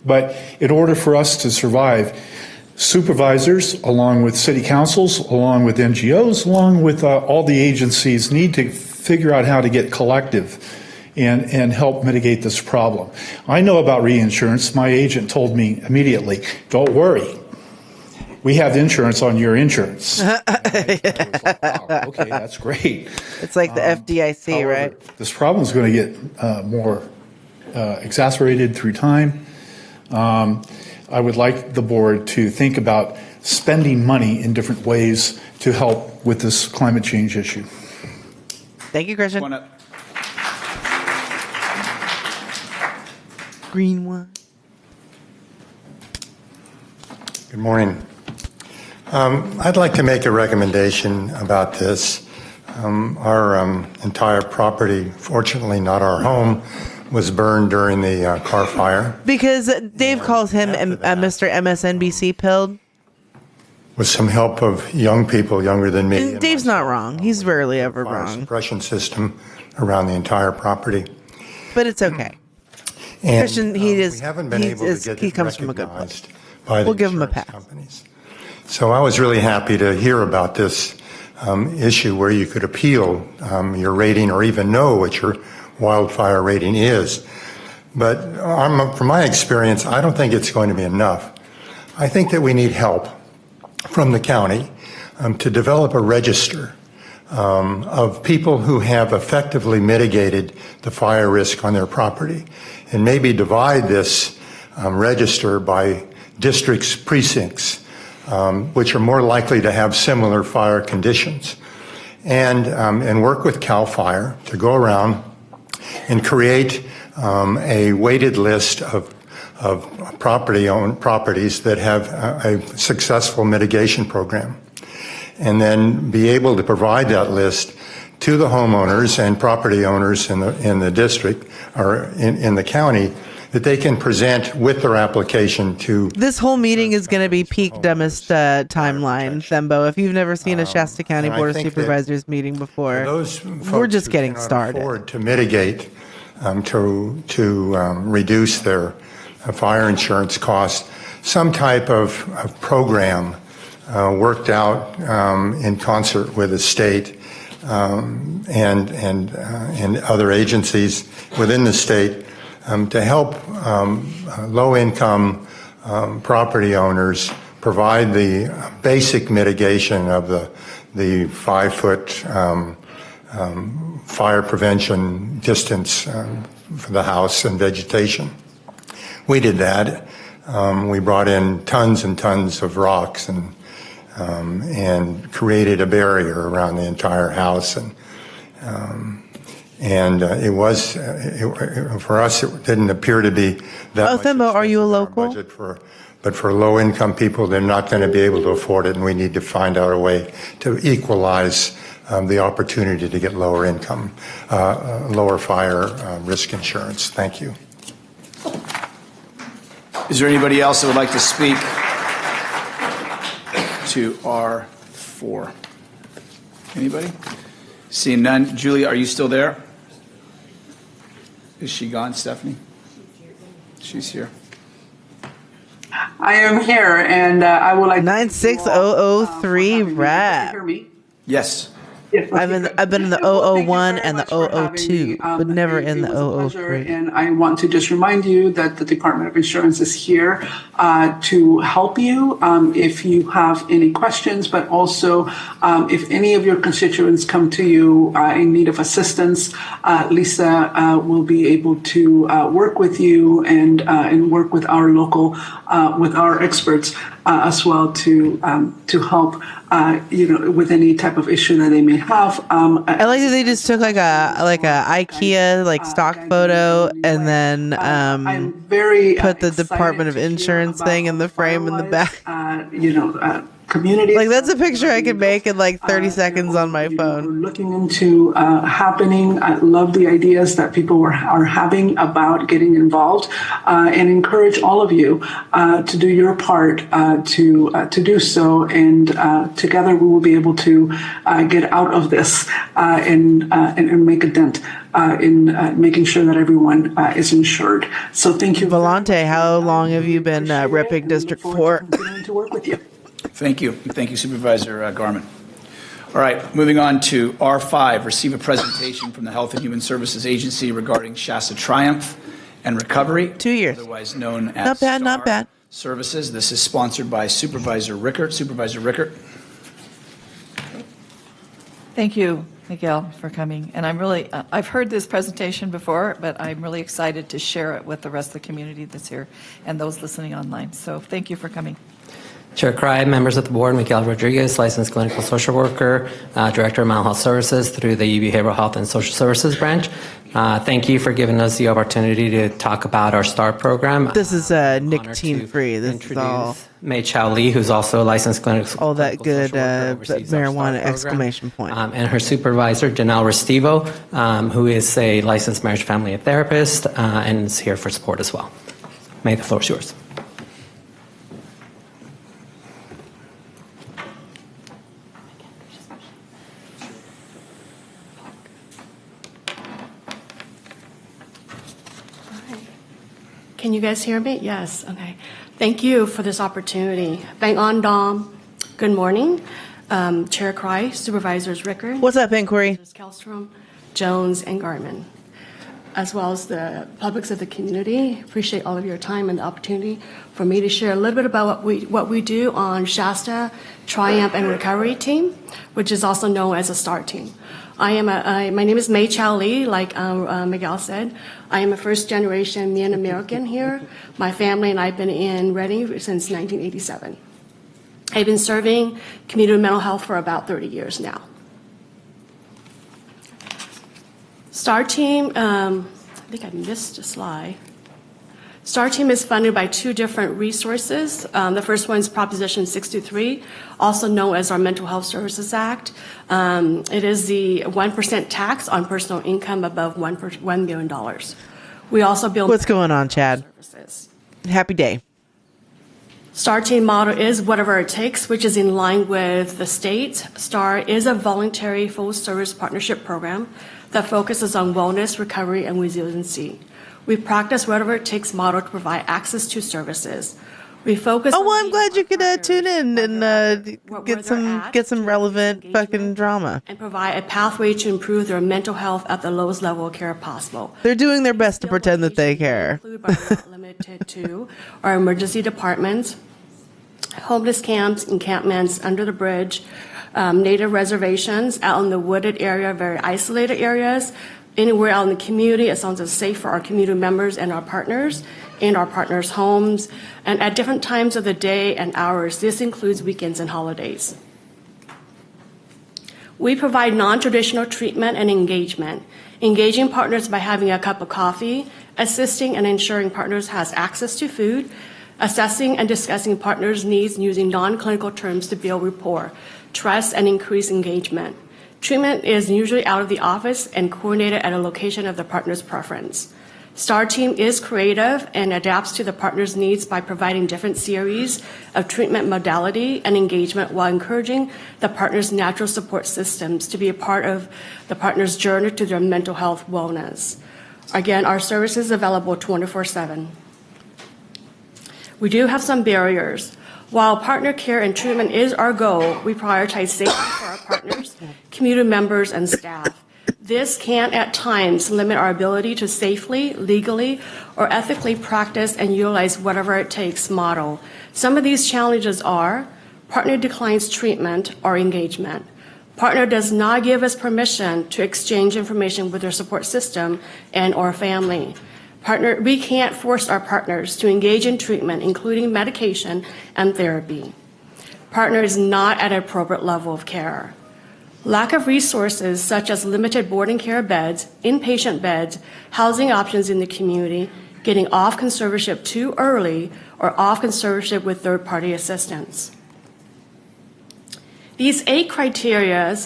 but in order for us to survive, supervisors, along with city councils, along with NGOs, along with all the agencies, need to figure out how to get collective and help mitigate this problem. I know about reinsurance. My agent told me immediately, don't worry. We have insurance on your insurance. Okay, that's great. It's like the FDIC, however, right? This problem is going to get more exacerbated through time. I would like the board to think about spending money in different ways to help with this climate change issue. Thank you, Christian. Green one. Good morning. I'd like to make a recommendation about this. Our entire property, fortunately not our home, was burned during the car fire. Because Dave calls him Mr. MSNBC pilled. With some help of young people younger than me. And Dave's not wrong. He's rarely ever wrong. Suppression system around the entire property. but it's okay. And Christian, he is. we haven't been able to get he it comes from a good place. recognized by the We'll give him a insurance pass. companies. So I was really happy to hear about this issue where you could appeal your rating or even know what your wildfire rating is. But from my experience, I don't think it's going to be enough. I think that we need help from the county to develop a register of people who have effectively mitigated the fire risk on their property, and maybe divide this register by districts, precincts, which are more likely to have similar fire conditions, and work with CAL FIRE to go around and create a weighted list of properties that have a successful mitigation program, and then be able to provide that list to the homeowners and property owners in the district or in the county, that they can present with their application to. This whole meeting is going to be peak dumbest timeline, Thembo. If you've never seen a Shasta County Board of Supervisors meeting before, we're just getting started. Afford to mitigate, to reduce their fire insurance costs, some type of program worked out in concert with the state and other agencies within the state to help low-income property owners provide the basic mitigation of the 5-foot fire prevention distance for the house and vegetation. We did that. We brought in tons and tons of rocks and created a barrier around the entire house, and it was for us. It didn't appear to be that. Oh, Thembo, are you a local? But for low-income people, they're not going to be able to afford it, and we need to find out a way to equalize the opportunity to get lower fire risk insurance. Thank you. Is there anybody else that would like to speak to R4? Anybody? Seeing none. Julie, are you still there? Is she gone, Stephanie? She's here. I am here, and I would like 96003 wrap. Yes. I've been in the 001 and the 002, but never in the 003. And I want to just remind you that the Department of Insurance is here to help you if you have any questions, but also if any of your constituents come to you in need of assistance, Lisa will be able to work with you and work with our local, with our experts as well to help with any type of issue that they may have. I like that they just took like a IKEA stock photo and then put the Department of Insurance thing in the frame in the back. Community. That's a picture I could make in 30 seconds on my phone. Looking into happening. I love the ideas that people are having about getting involved, and encourage all of you to do your part to do so. And together we will be able to get out of this and make a dent in making sure that everyone is insured. So thank you. Volante, how long have you been repping District 4? Continuing to work with you. Thank you. Thank you, Supervisor Garman. All right, moving on to R5, receive a presentation from the Health and Human Services Agency regarding Shasta Triumph and Recovery. 2 years. Otherwise known as not bad. Services. This is sponsored by Supervisor Rickert. Supervisor Rickert. Thank you, Miguel, for coming. And I'm really, I've heard this presentation before, but I'm really excited to share it with the rest of the community that's here and those listening online. So thank you for coming. Chair Cry, members of the board, Miguel Rodriguez, licensed clinical social worker, director of mental health services through the Behavioral Health and Social Services branch. Thank you for giving us the opportunity to talk about our STAR program. This is nicotine free. This is all Mei Chao Lee, who's also a licensed clinical all that good marijuana exclamation point. And her supervisor, Janelle Restivo, who is a licensed marriage family therapist and is here for support as well. May the floor is yours. Can you guys hear me? Yes, okay. Thank you for this opportunity. Bang on, Dom. Good morning. Chair Cry, Supervisors Rickard. What's up, Inquiry? Kellstrom, Jones, and Garman, as well as the publics of the community. Appreciate all of your time and the opportunity for me to share a little bit about what we do on Shasta, Triumph, and Recovery Team, which is also known as a STAR team. My name is Mei Chow Lee, like Miguel said. I am a first-generation Mien American here. My family and I have been in Reading since 1987. I've been serving community mental health for about 30 years now. STAR team, I think I missed a slide. STAR team is funded by two different resources. The first one is Proposition 623, also known as our Mental Health Services Act. It is the 1% tax on personal income above $1 million. We also build. What's going on, Chad? Services. Happy day. STAR team model is whatever it takes, which is in line with the state. STAR is a voluntary full-service partnership program that focuses on wellness, recovery, and resiliency. We practice whatever it takes model to provide access to services. We focus. Oh, well, I'm glad you could tune in and get some relevant fucking drama. And provide a pathway to improve their mental health at the lowest level of care possible. They're doing their best to pretend that they care. Not limited to our emergency departments, homeless camps, encampments under the bridge, native reservations out in the wooded area, very isolated areas, anywhere out in the community as long as it's safe for our community members and our partners in our partners' homes, and at different times of the day and hours. This includes weekends and holidays. We provide non-traditional treatment and engagement, engaging partners by having a cup of coffee, assisting and ensuring partners has access to food, assessing and discussing partners' needs using non-clinical terms to build rapport, trust, and increase engagement. Treatment is usually out of the office and coordinated at a location of the partner's preference. STAR team is creative and adapts to the partner's needs by providing different series of treatment modality and engagement while encouraging the partner's natural support systems to be a part of the partner's journey to their mental health wellness. Again, our service is available 24/7. We do have some barriers. While partner care and treatment is our goal, we prioritize safety for our partners, community members, and staff. This can at times limit our ability to safely, legally, or ethically practice and utilize whatever it takes model. Some of these challenges are partner declines treatment or engagement. Partner does not give us permission to exchange information with their support system and or family. We can't force our partners to engage in treatment, including medication and therapy. Partner is not at an appropriate level of care. Lack of resources such as limited boarding care beds, inpatient beds, housing options in the community, getting off conservatorship too early, or off conservatorship with third-party assistance. These 8 criteria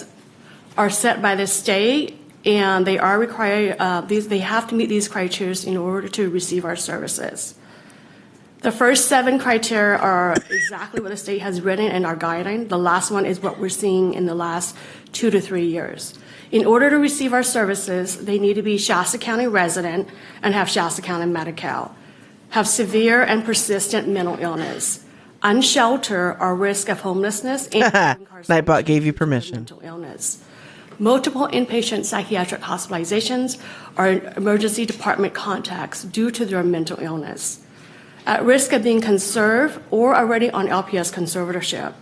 are set by the state, and they are required. They have to meet these criteria in order to receive our services. The first 7 criteria are exactly what the state has written in our guideline. The last one is what we're seeing in the last 2 to 3 years. In order to receive our services, they need to be Shasta County resident and have Shasta County Medi-Cal, have severe and persistent mental illness, unsheltered or risk of homelessness, and Nightbot gave you permission. Mental illness, multiple inpatient psychiatric hospitalizations, or emergency department contacts due to their mental illness, at risk of being conserved or already on LPS conservatorship,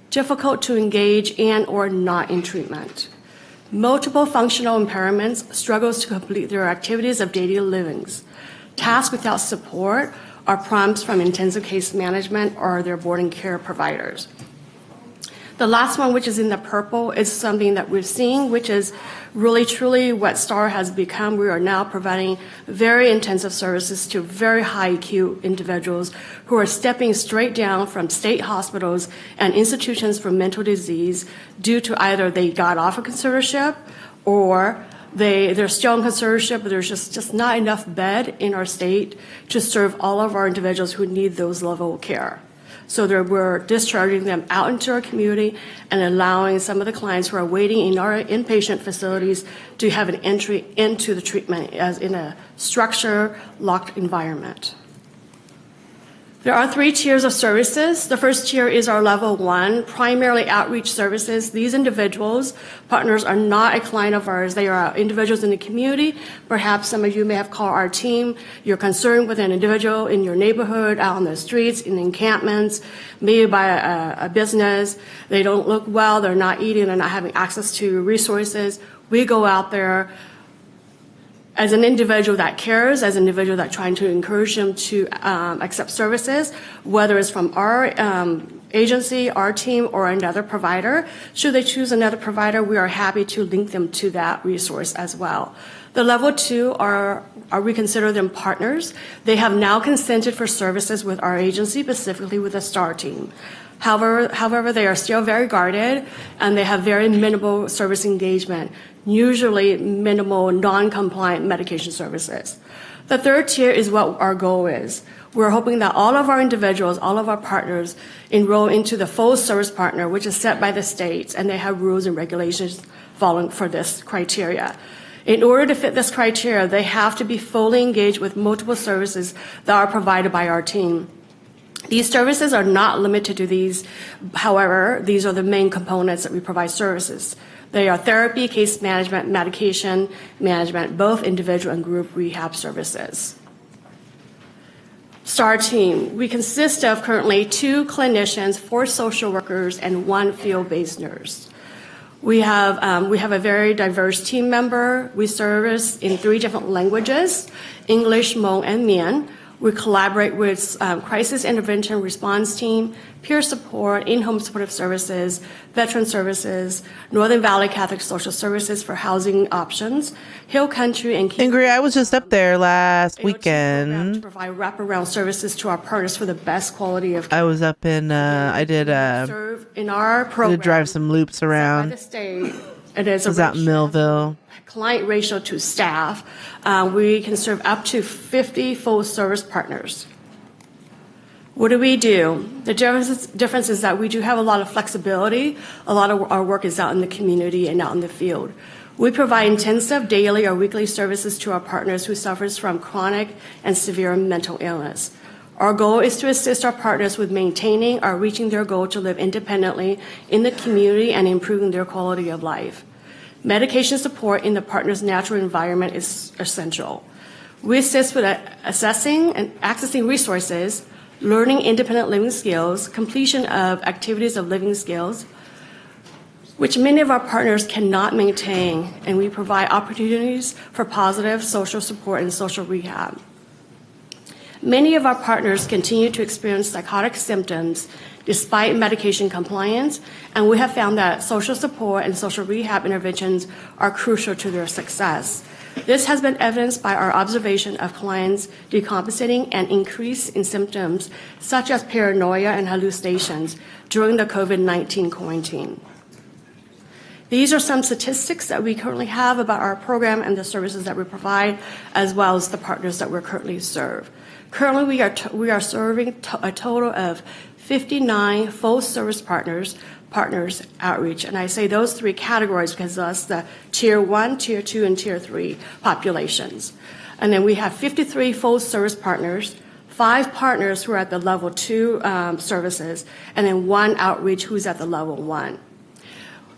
difficult to engage and or not in treatment, multiple functional impairments, struggles to complete their activities of daily livings, tasks without support or prompts from intensive case management or their boarding care providers. The last one, which is in the purple, is something that we're seeing, which is really truly what STAR has become. We are now providing very intensive services to very high acute individuals who are stepping straight down from state hospitals and institutions for mental disease due to either they got off a conservatorship or they're still in conservatorship, but there's just not enough bed in our state to serve all of our individuals who need those level of care. So we're discharging them out into our community and allowing some of the clients who are waiting in our inpatient facilities to have an entry into the treatment as in a structured, locked environment. There are 3 tiers of services. The first tier is our level 1, primarily outreach services. These individuals, partners, are not a client of ours. They are individuals in the community. Perhaps some of you may have called our team. You're concerned with an individual in your neighborhood, out on the streets, in encampments, maybe by a business. They don't look well. They're not eating. They're not having access to resources. We go out there as an individual that cares, as an individual that's trying to encourage them to accept services, whether it's from our agency, our team, or another provider. Should they choose another provider, we are happy to link them to that resource as well. The level 2 are we consider them partners. They have now consented for services with our agency, specifically with the STAR team. However, they are still very guarded, and they have very minimal service engagement, usually minimal non-compliant medication services. The third tier is what our goal is. We're hoping that all of our individuals, all of our partners enroll into the full service partner, which is set by the states, and they have rules and regulations following for this criteria. In order to fit this criteria, they have to be fully engaged with multiple services that are provided by our team. These services are not limited to these. However, these are the main components that we provide services. They are therapy, case management, medication management, both individual and group rehab services. STAR team. We consist of currently 2 clinicians, 4 social workers, and 1 field-based nurse. We have a very diverse team member. We service in 3 different languages, English, Hmong, and Mien. We collaborate with crisis intervention response team, peer support, in-home supportive services, veteran services, Northern Valley Catholic Social Services for housing options, Hill Country, and Ingrid, I was just up there last weekend. To provide wraparound services to our partners for the best quality of care. I was up in, I did, serve in our program. To drive some loops around. By the state, it is I was out in Millville. Client ratio to staff, we can serve up to 50 full service partners. What do? The difference is that we do have a lot of flexibility. A lot of our work is out in the community and out in the field. We provide intensive daily or weekly services to our partners who suffers from chronic and severe mental illness. Our goal is to assist our partners with maintaining or reaching their goal to live independently in the community and improving their quality of life. Medication support in the partner's natural environment is essential. We assist with assessing and accessing resources, learning independent living skills, completion of activities of living skills, which many of our partners cannot maintain, and we provide opportunities for positive social support and social rehab. Many of our partners continue to experience psychotic symptoms despite medication compliance, and we have found that social support and social rehab interventions are crucial to their success. This has been evidenced by our observation of clients decompensating and increase in symptoms such as paranoia and hallucinations during the COVID-19 quarantine. These are some statistics that we currently have about our program and the services that we provide, as well as the partners that we currently serve. Currently, we are serving a total of 59 full-service partners outreach. And I say those 3 categories because that's the Tier 1, Tier 2, and Tier 3 populations. And then we have 53 full-service partners, 5 partners who are at the level 2 services, and then 1 outreach who's at the level 1.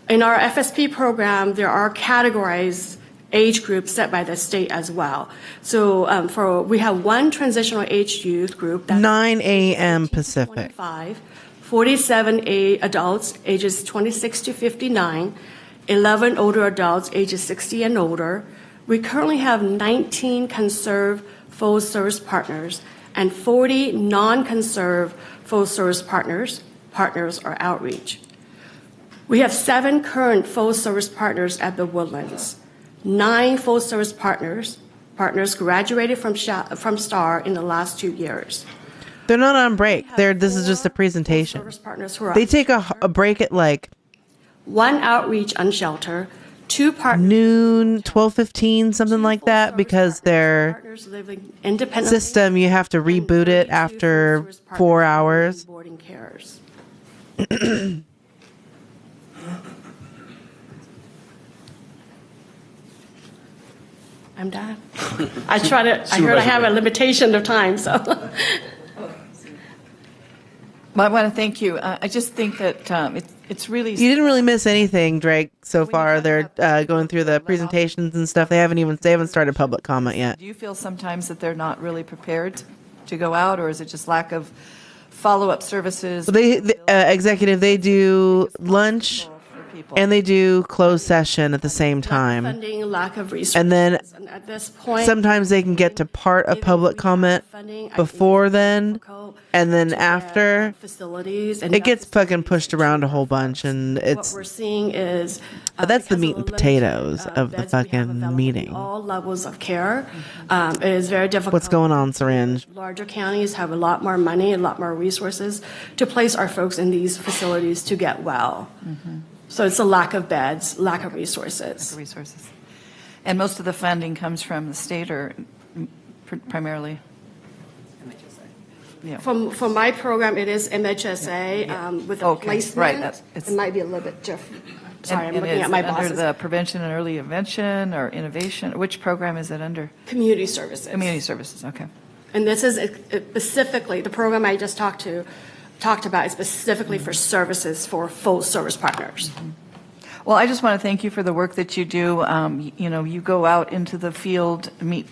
In our FSP program, there are categorized age groups set by the state as well. So we have 1 transitional age youth group. That's 9 a.m. Pacific. 47 adults ages 26 to 59, 11 older adults ages 60 and older. We currently have 19 conserved full service partners and 40 non-conserved full service partners or outreach. We have 7 current full service partners at the Woodlands. 9 full service partners graduated from STAR in the last 2 years. They're not on break. This is just a presentation. They take a break at like 1 outreach unsheltered, 2 partners noon, 12:15, something like that, because their system, you have to reboot it after 4 hours. Boarding cares. I'm done. I heard I have a limitation of time, so. Well, I want to thank you. I just think that it's really... You didn't really miss anything, Drake, so far. They're going through the presentations and stuff. They haven't started public comment yet. Do you feel sometimes that they're not really prepared to go out, or is it just lack of follow-up services? Executive, they do lunch and they do closed session at the same time. Funding, lack of resources. And then at this point, sometimes they can get to part of public comment before then, and then after facilities, it gets fucking pushed around a whole bunch, and what it's we're seeing is that's the meat and potatoes of the fucking meeting. all levels of care. It is very difficult. What's going on, Syringe? Larger counties have a lot more money, a lot more resources to place our folks in these facilities to get well. So it's a lack of beds, lack of resources. And most of the funding comes from the state, or primarily? Yeah. For my program, it is MHSA with the placement. Right. It might be a little bit different. Sorry, I'm And looking is at my it under bosses. the prevention and early intervention or innovation? Which program is it under? Community services. Community services, okay. And this is specifically, the program I just talked about is specifically for services for full service partners. Well, I just want to thank you for the work that you do. You go out into the field, meet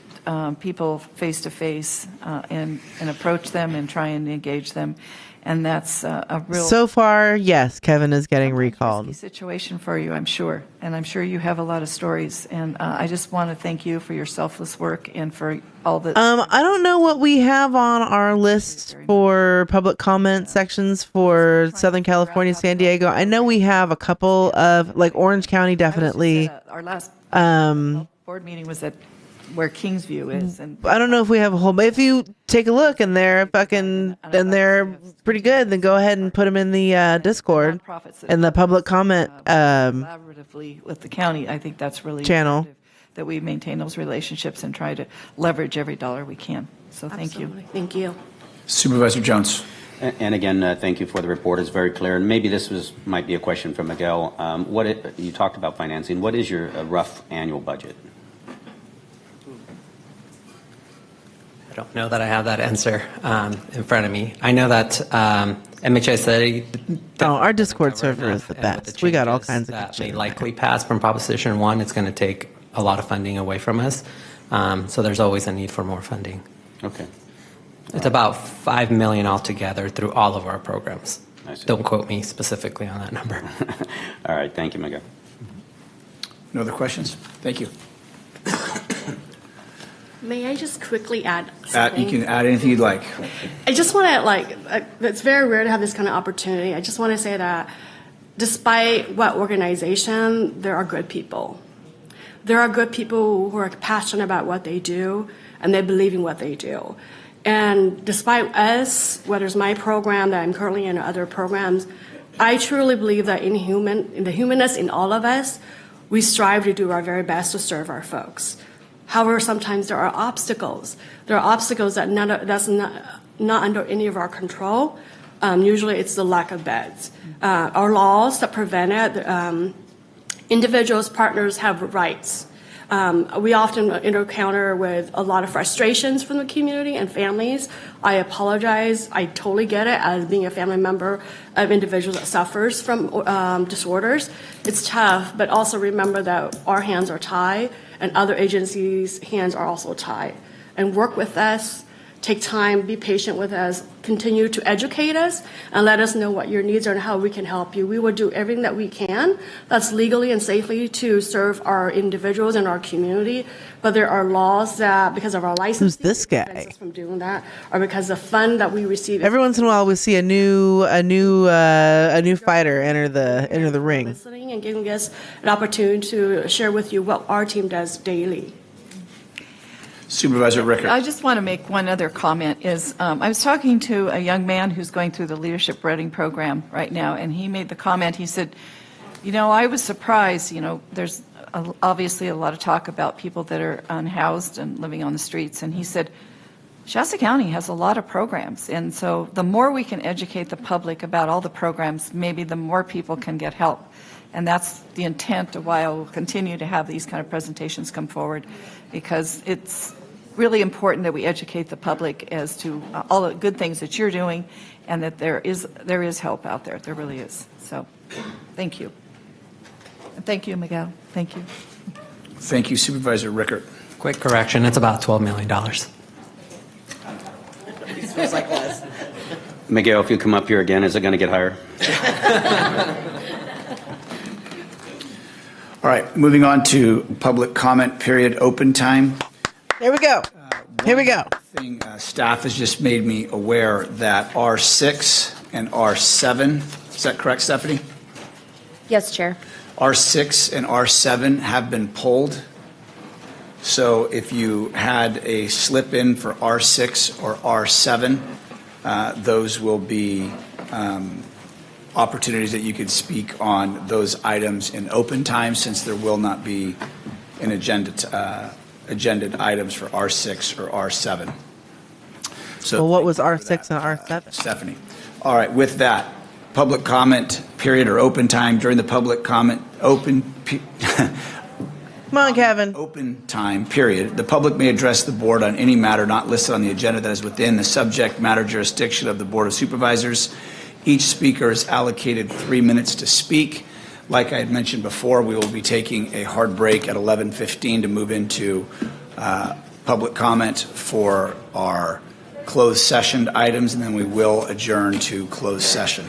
people face to face, and approach them and try and engage them. And that's a real... So far, yes, Kevin is getting recalled. situation for you, I'm sure. And I'm sure you have a lot of stories. And I just want to thank you for your selfless work and for all the... I don't know what we have on our list for public comment sections for Southern California, San Diego. I know we have a couple of, like Orange County, definitely. Our last board meeting was at where Kingsview is. And I don't know if we have a whole, but if you take a look and they're pretty good, then go ahead and put them in the Discord and the public comment collaboratively with the county. I think that's really channel. effective, that we maintain those relationships and try to leverage every dollar we can. So thank you. Thank you. Supervisor Jones. And again, thank you for the report. It's very clear. And maybe this might be a question for Miguel. You talked about financing. What is your rough annual budget? I don't know that I have that answer in front of me. I know that MHSA. Our Discord server is the best. We got all kinds of that shit may in likely pass from Proposition 1. It's going to take a lot of funding away from us. So there's always a need for more funding. Okay. It's about $5 million altogether through all of our programs. I see. Don't quote me specifically on that number. All right. Thank you, Miguel. No other questions? Thank you. May I just quickly add something? You can add anything you'd like. I just want to, it's very rare to have this kind of opportunity. I just want to say that despite what organization, there are good people. There are good people who are passionate about what they do, and they believe in what they do. And despite us, whether it's my program that I'm currently in or other programs, I truly believe that in the humanness in all of us, we strive to do our very best to serve our folks. However, sometimes there are obstacles. There are obstacles that's not under any of our control. Usually it's the lack of beds. Our laws that prevent it, individuals, partners have rights. We often encounter with a lot of frustrations from the community and families. I apologize. I totally get it as being a family member of individuals that suffers from disorders. It's tough, but also remember that our hands are tied and other agencies' hands are also tied. And work with us, take time, be patient with us, continue to educate us, and let us know what your needs are and how we can help you. We will do everything that we can that's legally and safely to serve our individuals and our community. But there are laws that, because of our license, who's this guy? Prevents us from doing that, or because the fund that we receive. Every once in a while, we see a new fighter enter the ring. Listening and giving us an opportunity to share with you what our team does daily. Supervisor Rickert. I just want to make one other comment. I was talking to a young man who's going through the leadership reading program right now, and he made the comment, he said, I was surprised, there's obviously a lot of talk about people that are unhoused and living on the streets, and he said, Shasta County has a lot of programs, and so the more we can educate the public about all the programs, maybe the more people can get help. And that's the intent of why I will continue to have these kind of presentations come forward, because it's really important that we educate the public as to all the good things that you're doing, and that there is help out there. There really is. So, thank you. And thank you, Miguel. Thank you. Thank you, Supervisor Rickert. Quick correction, it's about $12 million. Miguel, if you come up here again, is it going to get higher? All right, moving on to public comment period, open time. Here we go. Here we go. Thing, staff has just made me aware that R6 and R7, is that correct, Stephanie? Yes, Chair. R6 and R7 have been pulled. So if you had a slip in for R6 or R7, those will be opportunities that you could speak on those items in open time, since there will not be an agended items for R6 or R7. So Well, what was R6 and R7? Stephanie. All right, with that, public comment period or open time during the public comment Come on, Kevin. Open time period. The public may address the board on any matter not listed on the agenda that is within the subject matter jurisdiction of the Board of Supervisors. Each speaker is allocated 3 minutes to speak. Like I had mentioned before, we will be taking a hard break at 11:15 to move into public comment for our closed session items, and then we will adjourn to closed session.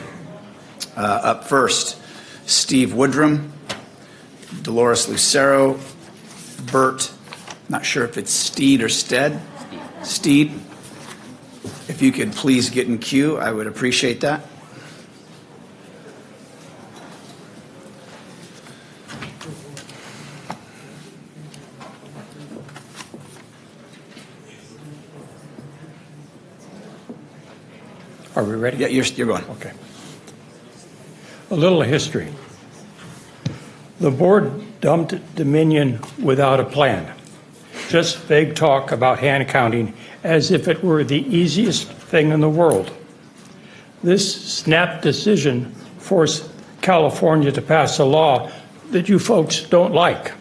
Up first, Steve Woodrum, Dolores Lucero, Bert, not sure if it's Steed or Stead. Steed, if you could please get in queue, I would appreciate that. Are we ready? Yeah, you're going. Okay. A little history. The board dumped Dominion without a plan. Just vague talk about hand counting as if it were the easiest thing in the world. This snap decision forced California to pass a law that you folks don't like.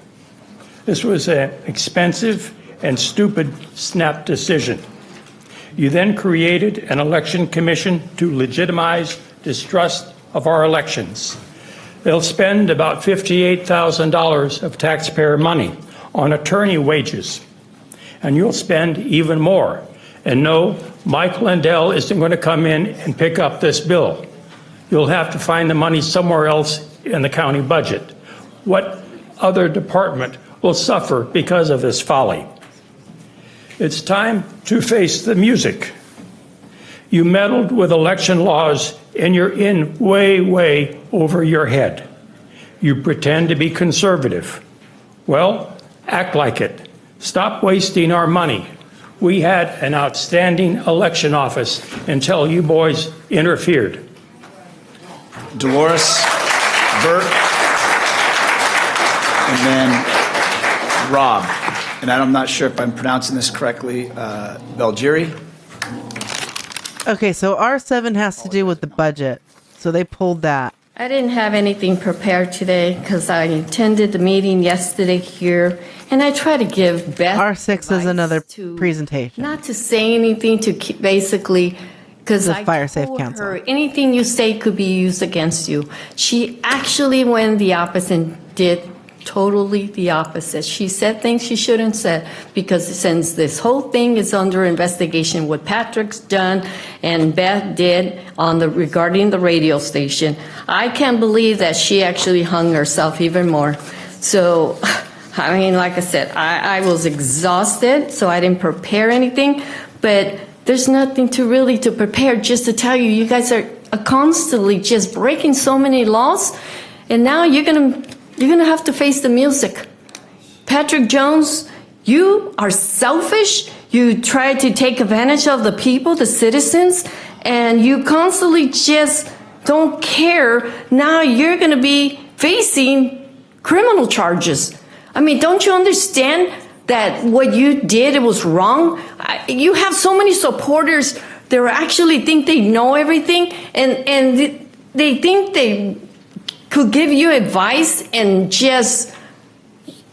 This was an expensive and stupid snap decision. You then created an election commission to legitimize distrust of our elections. They'll spend about $58,000 of taxpayer money on attorney wages, and you'll spend even more. And no, Mike Lindell isn't going to come in and pick up this bill. You'll have to find the money somewhere else in the county budget. What other department will suffer because of this folly? It's time to face the music. You meddled with election laws and you're in way over your head. You pretend to be conservative. Well, act like it. Stop wasting our money. We had an outstanding election office until you boys interfered. Dolores, Bert, and then Rob. And I'm not sure if I'm pronouncing this correctly, Belgiri. Okay, so R7 has to do with the budget. So they pulled that. I didn't have anything prepared today because I attended the meeting yesterday here, and I try to give Beth R6 is another presentation. not to say anything to keep, basically, because The I Fire Safe told Council. her anything you say could be used against you. She actually went the opposite and did totally the opposite. She said things she shouldn't said because since this whole thing is under investigation, what Patrick's done and Beth did on the regarding the radio station, I can't believe that she actually hung herself even more. So, I mean, like I said, I was exhausted, so I didn't prepare anything, but there's nothing to prepare, just to tell you, you guys are constantly just breaking so many laws, and now you're gonna have to face the music. Patrick Jones, you are selfish. You try to take advantage of the people, the citizens, and you constantly just don't care. Now you're going to be facing criminal charges. I mean, don't you understand that what you did, it was wrong? You have so many supporters that actually think they know everything, and they think they could give you advice, and just,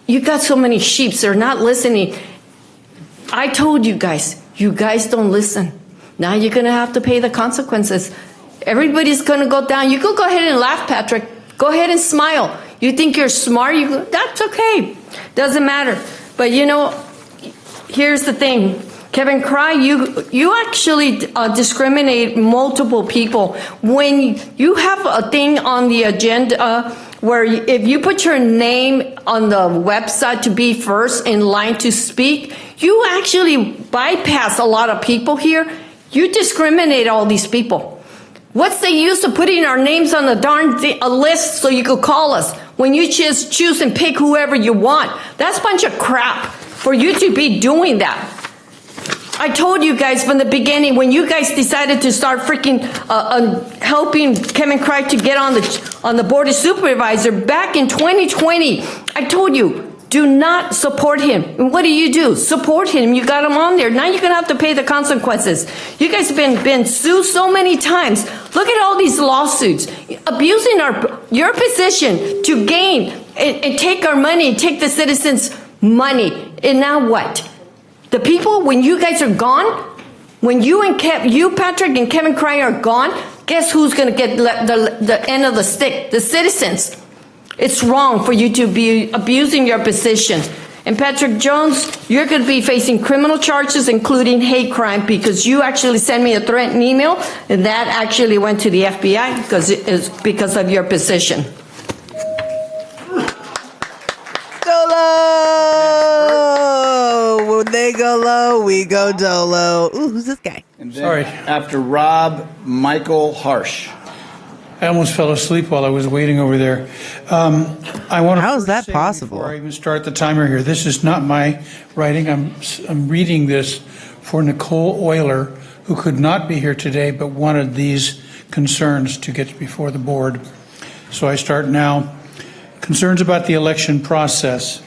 you got so many sheeps, they're not listening. I told you guys don't listen. Now you're going to have to pay the consequences. Everybody's going to go down. You could go ahead and laugh, Patrick. Go ahead and smile. You think you're smart? That's okay. Doesn't matter. But you know, here's the thing. Kevin Cry, you actually discriminate multiple people. When you have a thing on the agenda where if you put your name on the website to be first in line to speak, you actually bypass a lot of people here. You discriminate all these people. What's the use of putting our names on the darn list so you could call us when you just choose and pick whoever you want? That's a bunch of crap for you to be doing that. I told you guys from the beginning when you guys decided to start freaking helping Kevin Cry to get on the board of supervisor back in 2020. I told you, do not support him. And what do? Support him. You got him on there. Now you're going to have to pay the consequences. You guys have been sued so many times. Look at all these lawsuits. Abusing your position to gain and take our money, take the citizens' money. And now what? The people, when you guys are gone, when you Patrick and Kevin Cry are gone, guess who's going to get the end of the stick? The citizens. It's wrong for you to be abusing your position. And Patrick Jones, you're going to be facing criminal charges, including hate crime, because you actually sent me a threatening email, and that actually went to the FBI because of your position. Dolo! When they go low, we go dolo. Ooh, who's this guy? And then after Rob, Michael Harsh. I almost fell asleep while I was waiting over there. I want to. How is that possible? Before I even start the timer here, this is not my writing. I'm reading this for Nicole Euler, who could not be here today, but wanted these concerns to get before the board. So I start now. Concerns about the election process.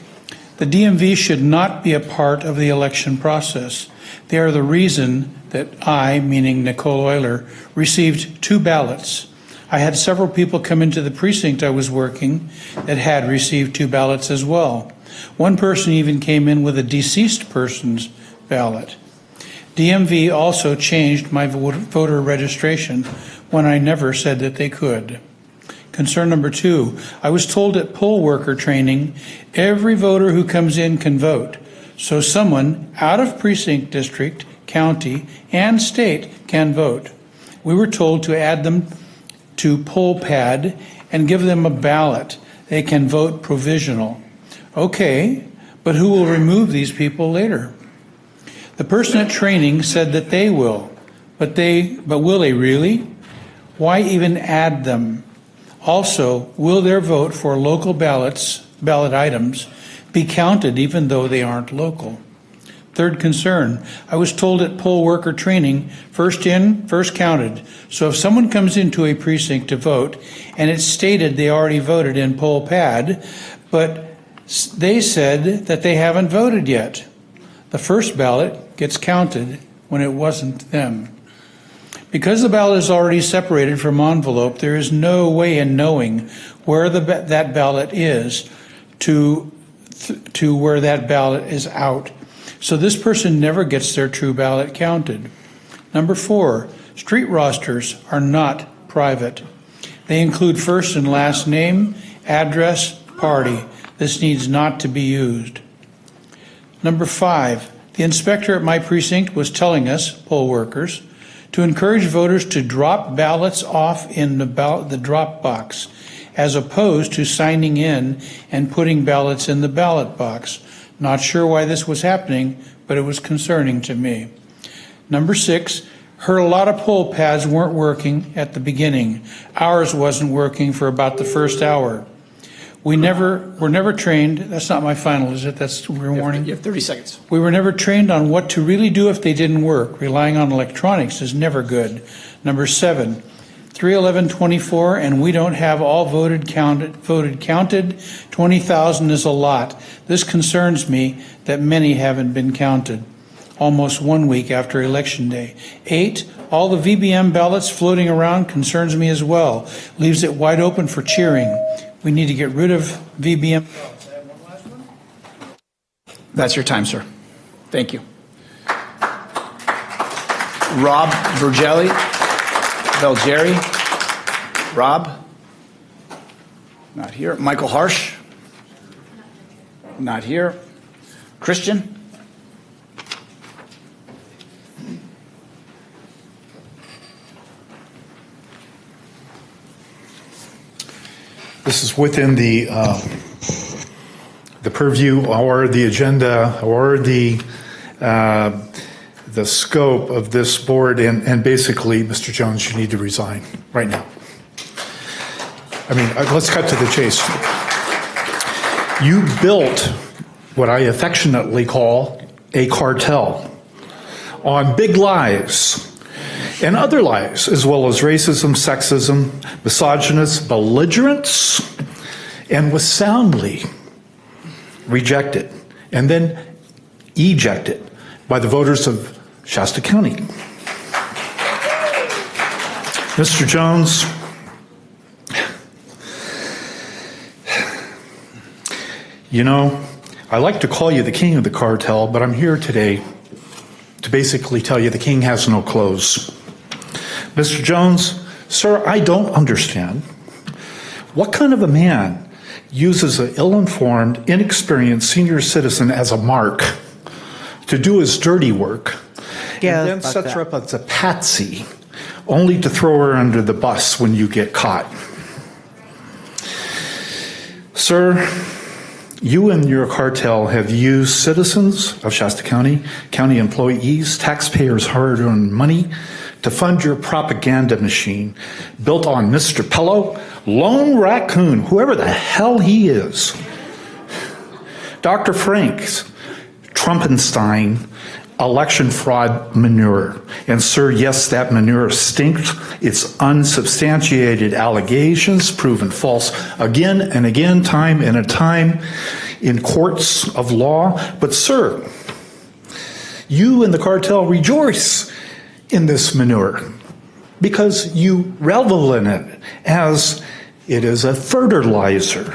The DMV should not be a part of the election process. They are the reason that I, meaning Nicole Euler, received 2 ballots. I had several people come into the precinct I was working that had received 2 ballots as well. One person even came in with a deceased person's ballot. DMV also changed my voter registration when I never said that they could. Concern number 2, I was told at poll worker training, every voter who comes in can vote. So someone out of precinct district, county, and state can vote. We were told to add them to poll pad and give them a ballot. They can vote provisional. Okay, but who will remove these people later? The person at training said that they will, but will they really? Why even add them? Also, will their vote for local ballot items be counted even though they aren't local? Third concern, I was told at poll worker training, first in, first counted. So if someone comes into a precinct to vote and it's stated they already voted in poll pad, but they said that they haven't voted yet, the first ballot gets counted when it wasn't them. Because the ballot is already separated from envelope, there is no way in knowing where that ballot is to where that ballot is out. So this person never gets their true ballot counted. Number 4, street rosters are not private. They include first and last name, address, party. This needs not to be used. Number 5, the inspector at my precinct was telling us, poll workers, to encourage voters to drop ballots off in the drop box, as opposed to signing in and putting ballots in the ballot box. Not sure why this was happening, but it was concerning to me. Number 6, heard a lot of poll pads weren't working at the beginning. Ours wasn't working for about the first hour. We were never trained. That's not my final, is it? That's your warning? You have 30 seconds. We were never trained on what to really do if they didn't work. Relying on electronics is never good. Number 7, 31124, and we don't have all voted counted. 20,000 is a lot. This concerns me that many haven't been counted. Almost 1 week after Election Day. 8, all the VBM ballots floating around concerns me as well. Leaves it wide open for cheering. We need to get rid of VBM ballots. That's your time, sir. Thank you. Rob Vergelli, Belgeri. Rob? Not here. Michael Harsh? Not here. Christian? This is within the purview or the agenda or the scope of this board, and basically, Mr. Jones, you need to resign right now. I mean, let's cut to the chase. You built what I affectionately call a cartel on big lies and other lies, as well as racism, sexism, misogynist, belligerence, and was soundly rejected and then ejected by the voters of Shasta County. Mr. Jones, you know, I like to call you the king of the cartel, but I'm here today to basically tell you the king has no clothes. Mr. Jones, sir, I don't understand. What kind of a man uses an ill-informed, inexperienced senior citizen as a mark to do his dirty work, and then sets her up as a patsy, only to throw her under the bus when you get caught? Sir, you and your cartel have used citizens of Shasta County, county employees, taxpayers' hard-earned money to fund your propaganda machine built on Mr. Pello, Lone Raccoon, whoever the hell he is, Dr. Frank's Trumpenstein election fraud manure. And sir, yes, that manure stinks. It's unsubstantiated allegations proven false again and again, time and a time in courts of law. But sir, you and the cartel rejoice in this manure because you revel in it as it is a fertilizer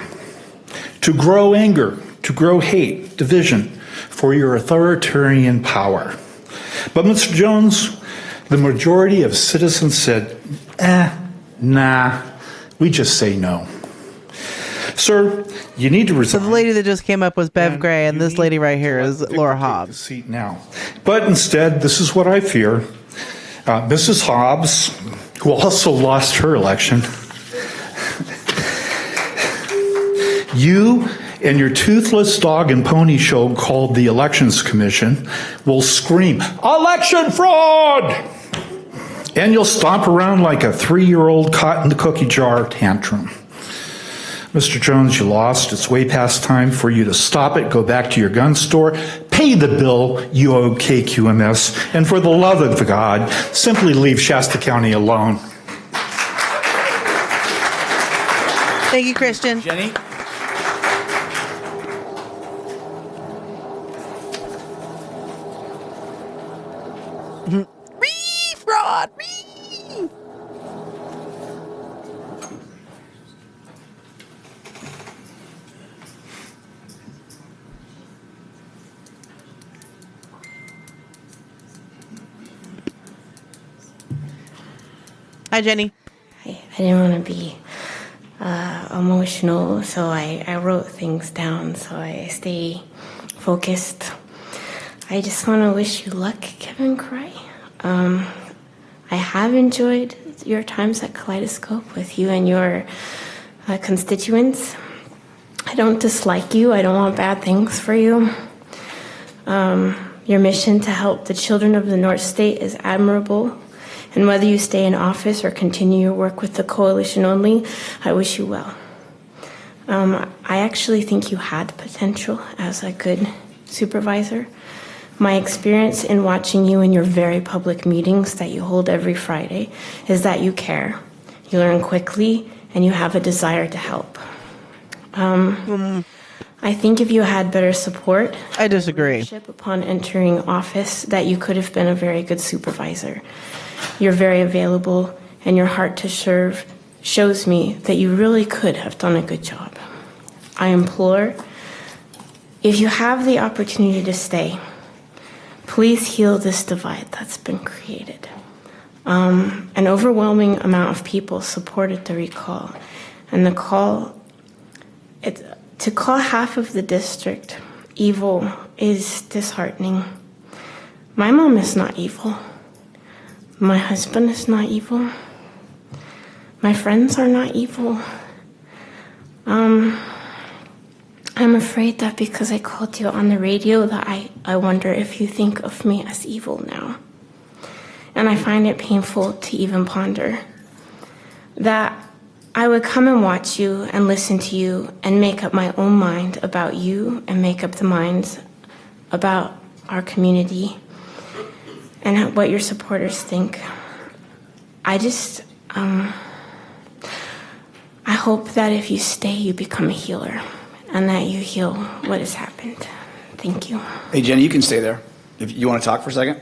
to grow anger, to grow hate, division for your authoritarian power. But Mr. Jones, the majority of citizens said, nah, we just say no. Sir, you need to resign. So the lady that just came up was Bev Gray, and this lady right here is Laura Hobbs. Seat now. But instead, this is what I fear. Mrs. Hobbs, who also lost her election, you and your toothless dog and pony show called the Elections Commission will scream, "Election fraud!" And you'll stomp around like a 3-year-old caught in the cookie jar tantrum. Mr. Jones, you lost. It's way past time for you to stop it, go back to your gun store, pay the bill you owe KQMS, and for the love of God, simply leave Shasta County alone. Thank you, Christian. Jenny? Fraud! Hi, Jenny. I didn't want to be emotional, so I wrote things down so I stay focused. I just want to wish you luck, Kevin Cry. I have enjoyed your times at Kaleidoscope with you and your constituents. I don't dislike you. I don't want bad things for you. Your mission to help the children of the North State is admirable. And whether you stay in office or continue your work with the coalition only, I wish you well. I actually think you had potential as a good supervisor. My experience in watching you in your very public meetings that you hold every Friday is that you care, you learn quickly, and you have a desire to help. I think if you had better support, I disagree. Upon entering office, that you could have been a very good supervisor. You're very available, and your heart to serve shows me that you really could have done a good job. I implore, if you have the opportunity to stay, please heal this divide that's been created. An overwhelming amount of people supported the recall. And to call half of the district evil is disheartening. My mom is not evil. My husband is not evil. My friends are not evil. I'm afraid that because I called you on the radio that I wonder if you think of me as evil now. And I find it painful to even ponder that I would come and watch you and listen to you and make up my own mind about you and make up the minds about our community and what your supporters think. I hope that if you stay, you become a healer and that you heal what has happened. Thank you. Hey, Jenny, you can stay there. If you want to talk for a second?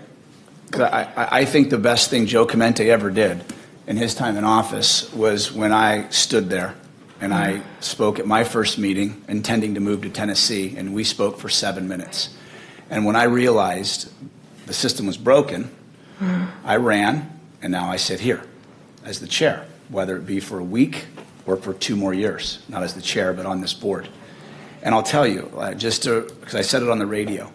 Because I think the best thing Joe Clemente ever did in his time in office was when I stood there and I spoke at my first meeting intending to move to Tennessee, and we spoke for 7 minutes. And when I realized the system was broken, I ran, and now I sit here as the chair, whether it be for a week or for 2 more years, not as the chair, but on this board. And I'll tell you, because I said it on the radio,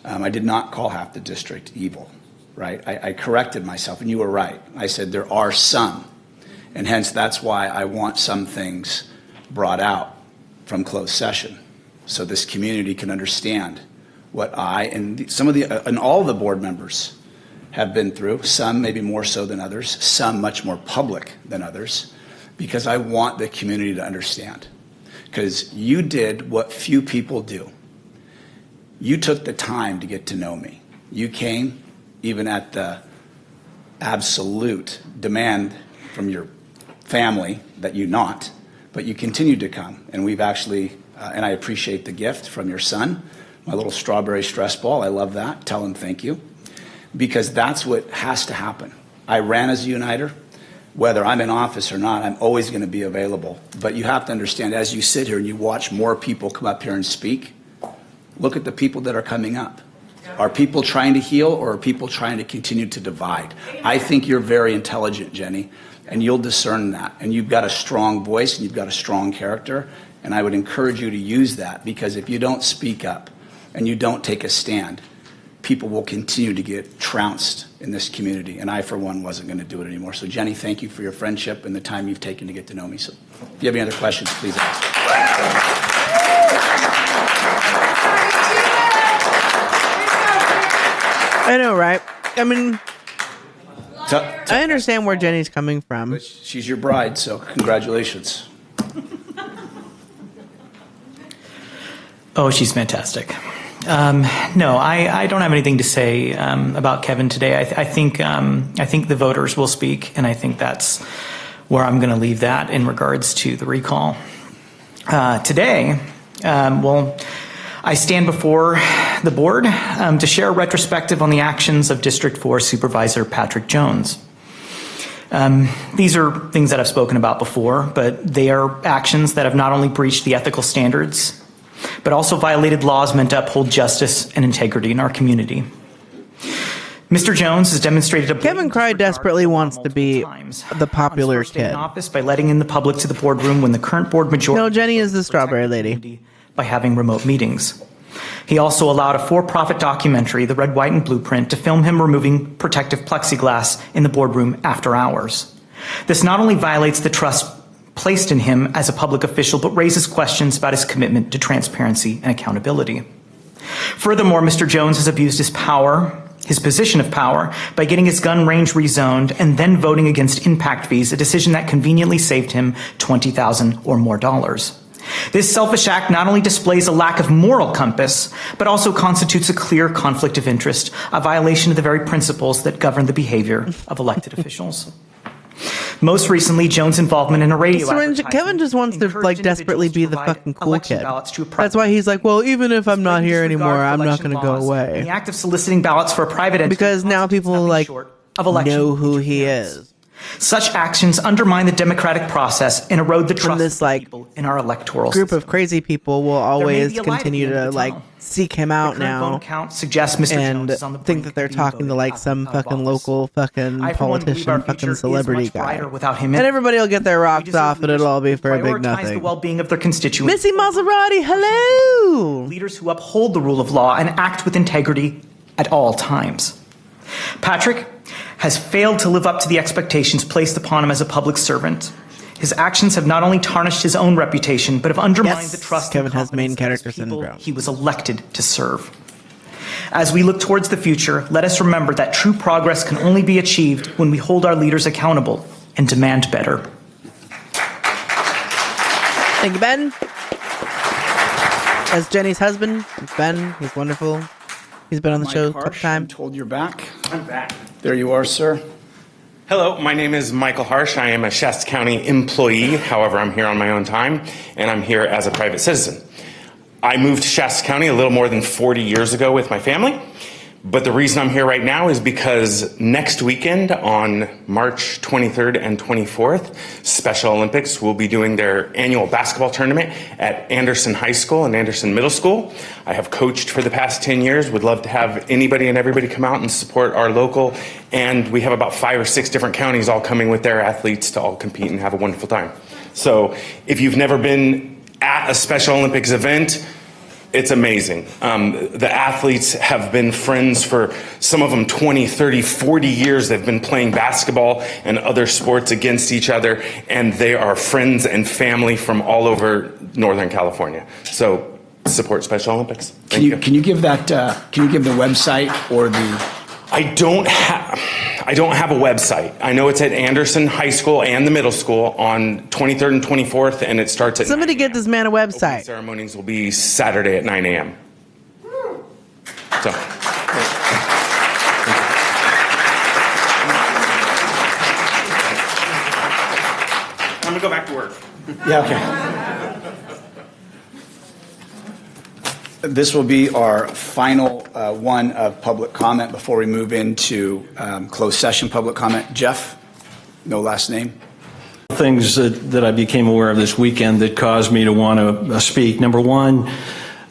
I did not call half the district evil, right? I corrected myself, and you were right. I said there are some, and hence that's why I want some things brought out from closed session, so this community can understand what I and all the board members have been through, some maybe more so than others, some much more public than others, because I want the community to understand. Because you did what few people do. You took the time to get to know me. You came even at the absolute demand from your family that you not, but you continued to come. And we've actually, and I appreciate the gift from your son, my little strawberry stress ball. I love that. Tell him thank you. Because that's what has to happen. I ran as a uniter. Whether I'm in office or not, I'm always going to be available. But you have to understand, as you sit here and you watch more people come up here and speak, look at the people that are coming up. Are people trying to heal, or are people trying to continue to divide? I think you're very intelligent, Jenny, and you'll discern that. And you've got a strong voice and you've got a strong character. And I would encourage you to use that, because if you don't speak up and you don't take a stand, people will continue to get trounced in this community. And I, for one, wasn't going to do it anymore. So, Jenny, thank you for your friendship and the time you've taken to get to know me. So if you have any other questions, please ask. I know, right? I mean, I understand where Jenny's coming from. She's your bride, so congratulations. Oh, she's fantastic. No, I don't have anything to say about Kevin today. I think the voters will speak, and I think that's where I'm going to leave that in regards to the recall. Today, I stand before the board to share a retrospective on the actions of District 4 Supervisor Patrick Jones. These are things that I've spoken about before, but they are actions that have not only breached the ethical standards, but also violated laws meant to uphold justice and integrity in our community. Mr. Jones has demonstrated Kevin Cry desperately wants to be the popular kid. In office by letting in the public to the boardroom when the current board majority. No, Jenny is the strawberry lady. By having remote meetings. He also allowed a for-profit documentary, The Red, White, and Blueprint, to film him removing protective plexiglass in the boardroom after hours. This not only violates the trust placed in him as a public official, but raises questions about his commitment to transparency and accountability. Furthermore, Mr. Jones has abused his power, his position of power, by getting his gun range rezoned and then voting against impact fees, a decision that conveniently saved him $20,000 or more. This selfish act not only displays a lack of moral compass, but also constitutes a clear conflict of interest, a violation of the very principles that govern the behavior of elected officials. Most recently, Jones' involvement in a radio advertisement. Kevin just wants to desperately be the fucking cool kid. That's why he's like, well, even if I'm not here anymore, I'm not going to go away. The act of soliciting ballots for a private entity because now people know who he is. Such actions undermine the democratic process and erode the trust this, of people in our electoral Group system. of crazy people will always be a light at continue the end to of the tunnel. seek him out The current now vote count suggests Mr. and Jones is on the think that they're talking to like some fucking local fucking I, for one, believe our politician, fucking future is celebrity much guy. brighter without him. And everybody will get their rocks off, and it'll all be for a big Prioritize nothing. the well-being of their constituents. Missy Maserati, hello! Leaders who uphold the rule of law and act with integrity at all times. Patrick has failed to live up to the expectations placed upon him as a public servant. His actions have not only tarnished his own reputation, but have undermined the trust Kevin has main character syndrome. he was elected to serve. As we look towards the future, let us remember that true progress can only be achieved when we hold our leaders accountable and demand better. Thank you, Ben. As Jenny's husband, Ben, he's wonderful. He's been on the show a couple times. Told you're back. I'm back. There you are, sir. Hello, my name is Michael Harsh. I am a Shasta County employee. However, I'm here on my own time, and I'm here as a private citizen. I moved to Shasta County a little more than 40 years ago with my family, but the reason I'm here right now is because next weekend on March 23rd and 24th, Special Olympics will be doing their annual basketball tournament at Anderson High School and Anderson Middle School. I have coached for the past 10 years, would love to have anybody and everybody come out and support our local, and we have about 5 or 6 different counties all coming with their athletes to all compete and have a wonderful time. So if you've never been at a Special Olympics event, it's amazing. The athletes have been friends for some of them 20, 30, 40 years. They've been playing basketball and other sports against each other, and they are friends and family from all over Northern California. So support Special Olympics. Can you give that? Can you give the website or the? I don't have a website. I know it's at Anderson High School and the middle school on 23rd and 24th, and it starts at Somebody get this man a website. Opening ceremonies will be Saturday at 9 a.m. So. I'm gonna go back to work. Yeah, okay. This will be our final one of public comment before we move into closed session public comment. Jeff, no last name. Things that I became aware of this weekend that caused me to want to speak. Number one,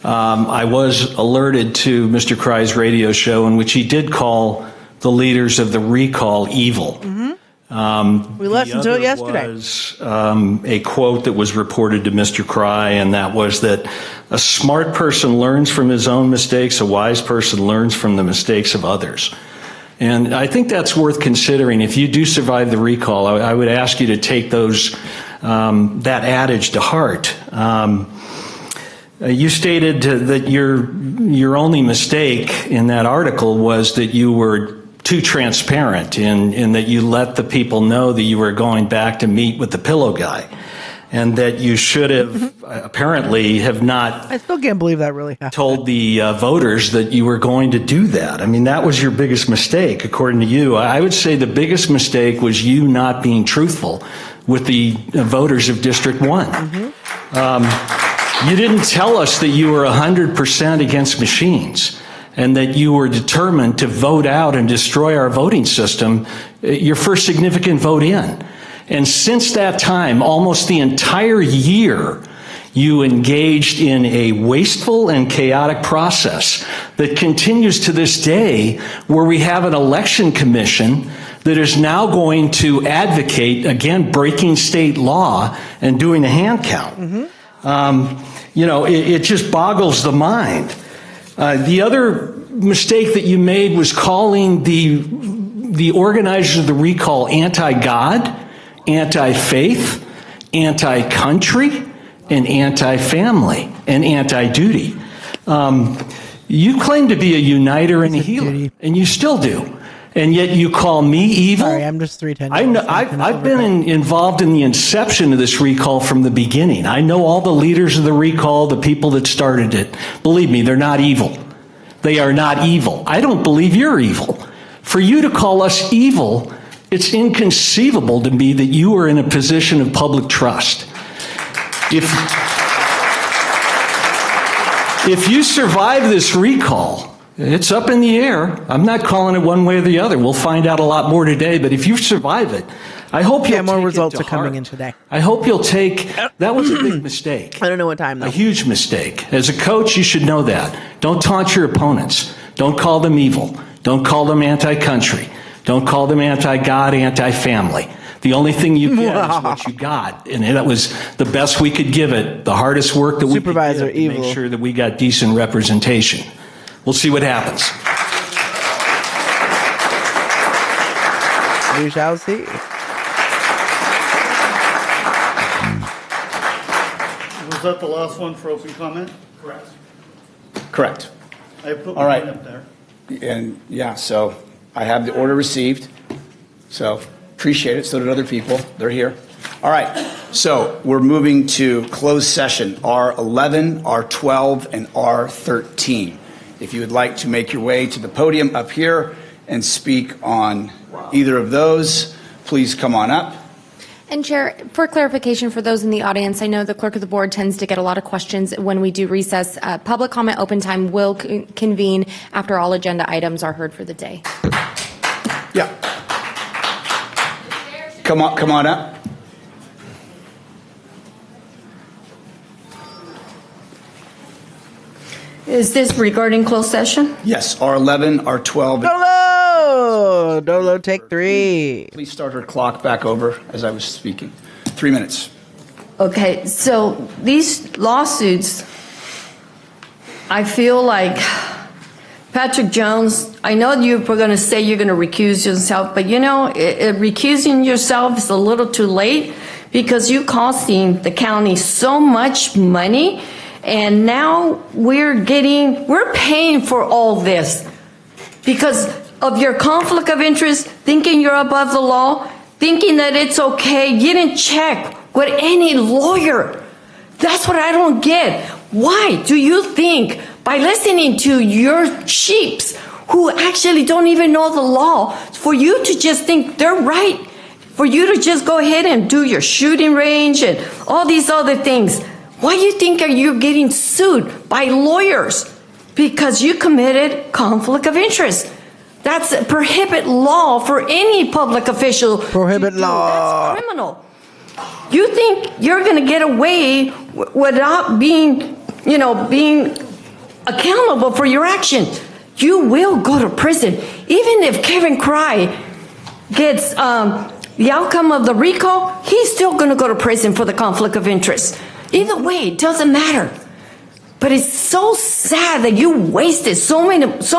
I was alerted to Mr. Cry's radio show in which he did call the leaders of the recall evil. We listened to it yesterday. Was a quote that was reported to Mr. Cry, and that was that a smart person learns from his own mistakes, a wise person learns from the mistakes of others. And I think that's worth considering. If you do survive the recall, I would ask you to take that adage to heart. You stated that your only mistake in that article was that you were too transparent in that you let the people know that you were going back to meet with the pillow guy, and that you should have apparently have not. I still can't believe that really happened. Told the voters that you were going to do that. I mean, that was your biggest mistake, according to you. I would say the biggest mistake was you not being truthful with the voters of District 1. You didn't tell us that you were 100% against machines, and that you were determined to vote out and destroy our voting system, your first significant vote in. And since that time, almost the entire year, you engaged in a wasteful and chaotic process that continues to this day, where we have an election commission that is now going to advocate, again, breaking state law and doing a hand count. It just boggles the mind. The other mistake that you made was calling the organizers of the recall anti-God, anti-faith, anti-country, and anti-family, and anti-duty. You claim to be a uniter and a healer, and you still do. And yet you call me evil? Sorry, I'm just 310. I've been involved in the inception of this recall from the beginning. I know all the leaders of the recall, the people that started it. Believe me, they're not evil. They are not evil. I don't believe you're evil. For you to call us evil, it's inconceivable to me that you are in a position of public trust. If you survive this recall, It's up in the air. I'm not calling it one way or the other. We'll find out a lot more today, but if you survive it, I hope you'll more take results it to are coming heart. in today. I hope you'll take, that was a big mistake. I don't know what time, though. A huge mistake. As a coach, you should know that. Don't taunt your opponents. Don't call them evil. Don't call them anti-country. Don't call them anti-God, anti-family. The only thing you get is what you got. And that was the best we could give it, the hardest work that we could give to evil. make sure that we got decent representation. We'll see what happens. We shall see. Was that the last one for open comment? Correct. Correct. I put All right. mine up there. And yeah, so I have the order received. So appreciate it. So did other people. They're here. All right. So we're moving to closed session, R11, R12, and R13. If you would like to make your way to the podium up here and speak on either of those, please come on up. And Chair, for clarification for those in the audience, I know the clerk of the board tends to get a lot of questions when we do recess. Public comment open time will convene after all agenda items are heard for the day. Yeah. Come on up. Is this regarding closed session? Yes, R11, R12. Dolo, take 3. Please start her clock back over as I was speaking. 3 minutes. Okay, so these lawsuits, I feel like Patrick Jones, I know you were going to say you're going to recuse yourself, but you know, recusing yourself is a little too late because you're costing the county so much money, and now we're paying for all this because of your conflict of interest, thinking you're above the law, thinking that it's okay. You didn't check with any lawyer. That's what I don't get. Why do you think by listening to your sheeps who actually don't even know the law, for you to just think they're right, for you to just go ahead and do your shooting range and all these other things? Why do you think you're getting sued by lawyers? Because you committed conflict of interest. That's a prohibit law for any public official. Prohibit law. That's criminal. You think you're going to get away without being accountable for your actions. You will go to prison. Even if Kevin Cry gets the outcome of the recall, he's still going to go to prison for the conflict of interest. Either way, it doesn't matter. But it's so sad that you wasted so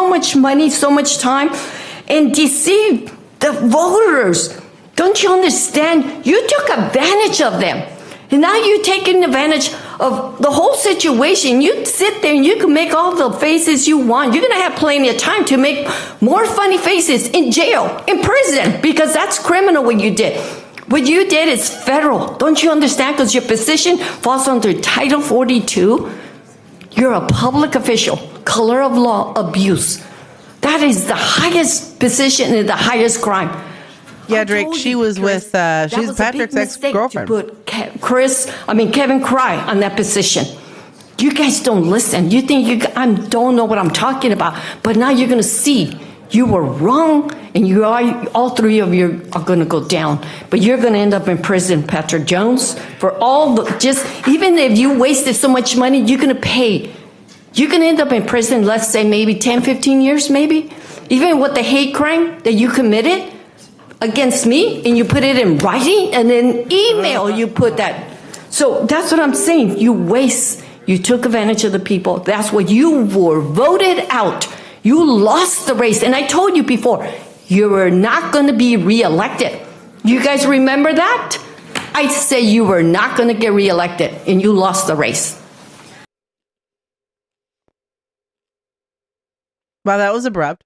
much money, so much time, and deceived the voters. Don't you understand? You took advantage of them. And now you're taking advantage of the whole situation. You sit there and you can make all the faces you want. You're going to have plenty of time to make more funny faces in jail, in prison, because that's criminal what you did. What you did is federal. Don't you understand? Because your position falls under Title 42. You're a public official, color of law abuse. That is the highest position and the highest crime. Yeah, Drake, she was with, she's Patrick's ex-girlfriend. To put Kevin Cry on that position. You guys don't listen. You think I don't know what I'm talking about, but now you're going to see you were wrong, and all three of you are going to go down. But you're going to end up in prison, Patrick Jones, for even if you wasted so much money, you're going to pay. You're going to end up in prison, let's say maybe 10, 15 years, maybe. Even with the hate crime that you committed against me, and you put it in writing, and then email, you put that. So that's what I'm saying. You took advantage of the people. That's what you were voted out. You lost the race. And I told you before, you were not going to be reelected. You guys remember that? I say you were not going to get reelected, and you lost the race. Wow, that was abrupt.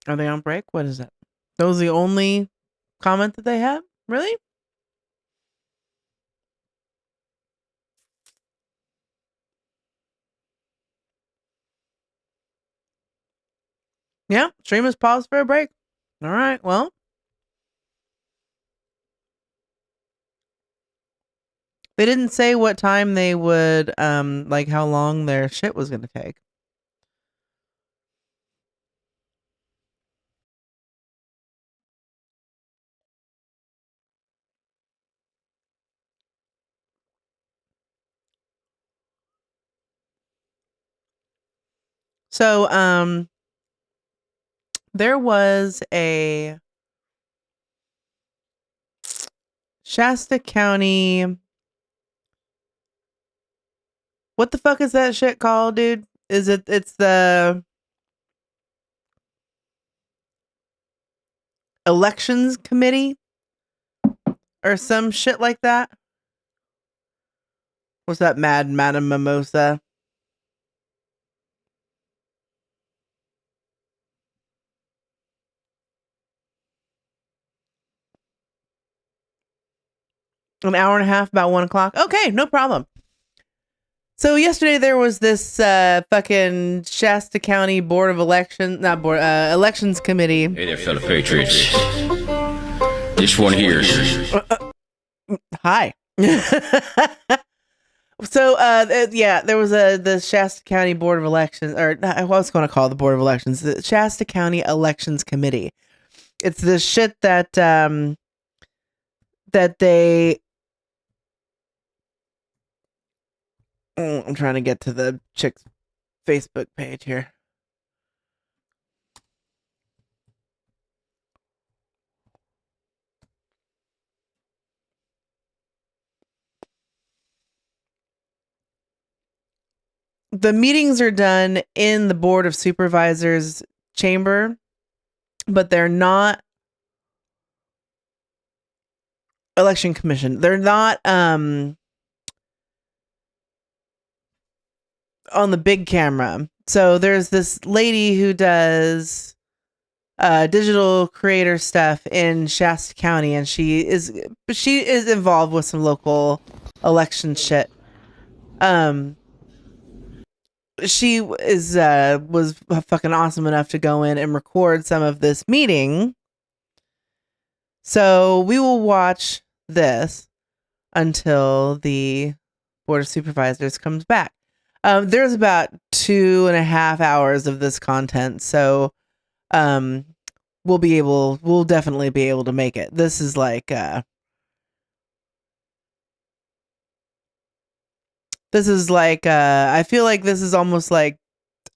Are they on break? What is that? That was the only comment that they had? Really? Yeah, stream is paused for a break. All right, well. They didn't say what time they would, like how long their shit was going to take. So, there was a Shasta County. What the fuck is that shit called, dude? It's the elections committee or some shit like that? What's that, Madam Mimosa? An hour and a half, about 1 o'clock. Okay, no problem. So yesterday there was this fucking Shasta County Board of Elections, not board, elections committee. Hey there, fellow patriots. This one here. Hi. So yeah, there was the Shasta County Board of Elections, or I was going to call it the Board of Elections, the Shasta County Elections Committee. It's the shit that that they. I'm trying to get to the chick's Facebook page here. The meetings are done in the Board of Supervisors chamber, but they're not election commission. They're not on the big camera. So there's this lady who does digital creator stuff in Shasta County, and she is involved with some local election shit. She is was fucking awesome enough to go in and record some of this meeting. So we will watch this until the Board of Supervisors comes back. There's about 2.5 hours of this content, so we'll definitely be able to make it. This is like I feel like this is almost like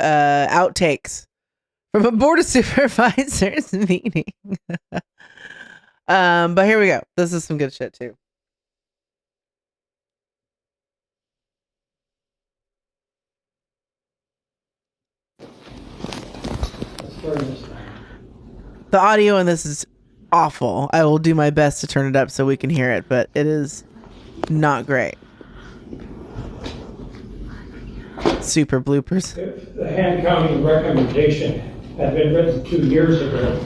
outtakes from a Board of Supervisors meeting. But here we go. This is some good shit too. The audio in this is awful. I will do my best to turn it up so we can hear it, but it is not great. Super bloopers. If the hand counting recommendation had been written 2 years ago,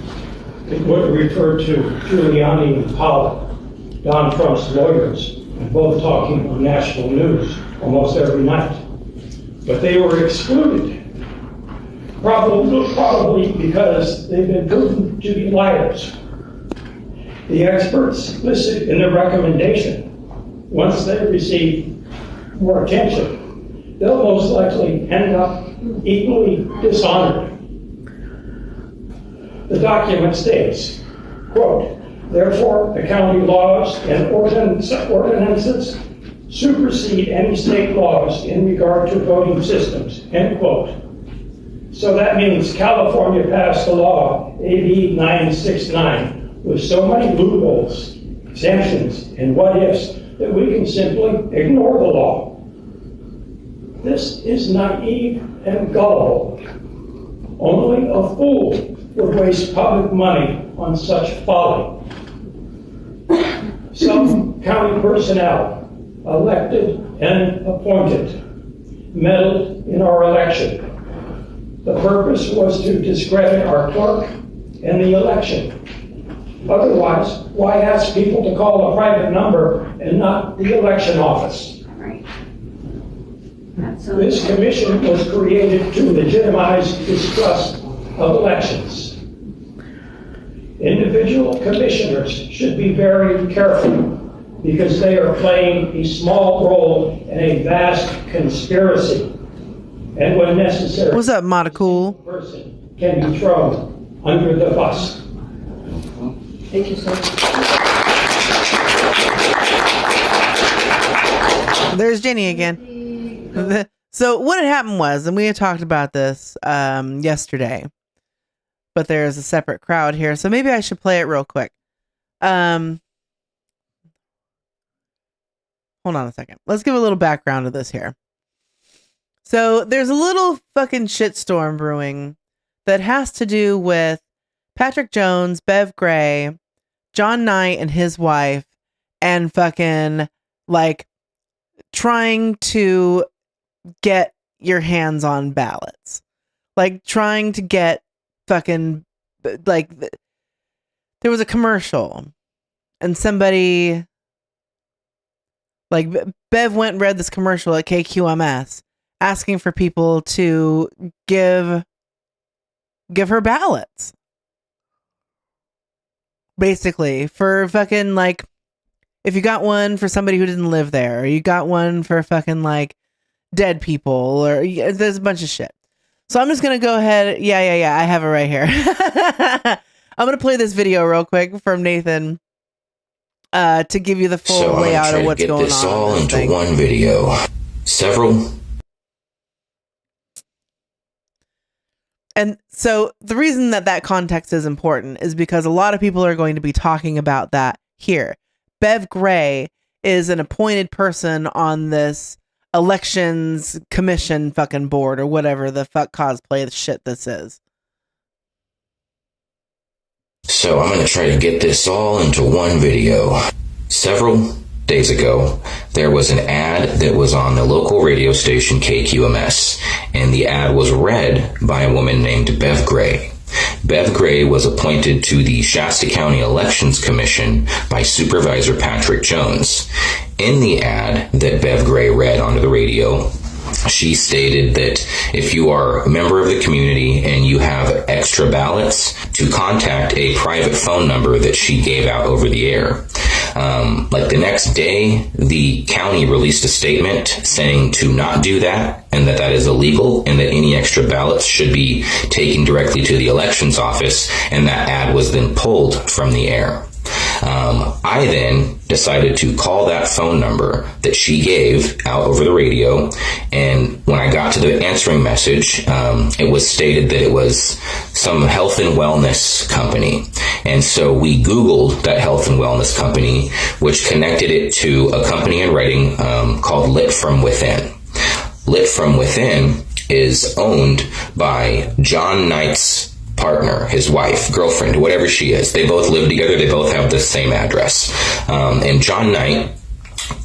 it would have referred to Giuliani and Pollock, Don Trump's lawyers, and both talking on national news almost every night. But they were excluded. Probably because they've been proven to be liars. The experts listed in the recommendation, once they receive more attention, they'll most likely end up equally dishonored. The document states, quote, therefore, the county laws and ordinances supersede any state laws in regard to voting systems, end quote. So that means California passed a law, AB 969, with so many loopholes, exemptions, and what-ifs that we can simply ignore the law. This is naive and gullible. Only a fool would waste public money on such folly. Some county personnel, elected and appointed, meddled in our election. The purpose was to discredit our clerk and the election. Otherwise, why ask people to call a private number and not the election office? Right. This commission was created to legitimize distrust of elections. Individual commissioners should be very careful because they are playing a small role in a vast conspiracy. And when necessary, What's up, Monocool? person can be thrown under the bus. Thank you, sir. There's Jenny again. So what had happened was, and we had talked about this yesterday, but there's a separate crowd here, so maybe I should play it real quick. Hold on a second. Let's give a little background to this here. So there's a little fucking shitstorm brewing that has to do with Patrick Jones, Bev Gray, John Knight and his wife, and fucking like trying to get your hands on ballots. Like trying to get fucking like there was a commercial and somebody like Bev went and read this commercial at KQMS asking for people to give her ballots. Basically, for fucking like if you got one for somebody who didn't live there, or you got one for fucking like dead people, or there's a bunch of shit. So I'm just gonna go ahead. Yeah, I have it right here. I'm gonna play this video real quick from Nathan to give you the full layout of what's going on. So I'm gonna try to get this all into one video. And so the reason that context is important is because a lot of people are going to be talking about that here. Bev Gray is an appointed person on this elections commission fucking board or whatever the fuck cosplay shit this is. So I'm going to try to get this all into one video. Several days ago, there was an ad that was on the local radio station KQMS, and the ad was read by a woman named Bev Gray. Bev Gray was appointed to the Shasta County Elections Commission by Supervisor Patrick Jones. In the ad that Bev Gray read onto the radio, she stated that if you are a member of the community and you have extra ballots, to contact a private phone number that she gave out over the air. Like the next day, the county released a statement saying to not do that and that is illegal and that any extra ballots should be taken directly to the elections office, and that ad was then pulled from the air. I then decided to call that phone number that she gave out over the radio, and when I got to the answering message, it was stated that it was some health and wellness company. And so we Googled that health and wellness company, which connected it to a company in Reading called Lit From Within. Lit From Within is owned by John Knight's partner, his wife, girlfriend, whatever she is. They both live together. They both have the same address. And John Knight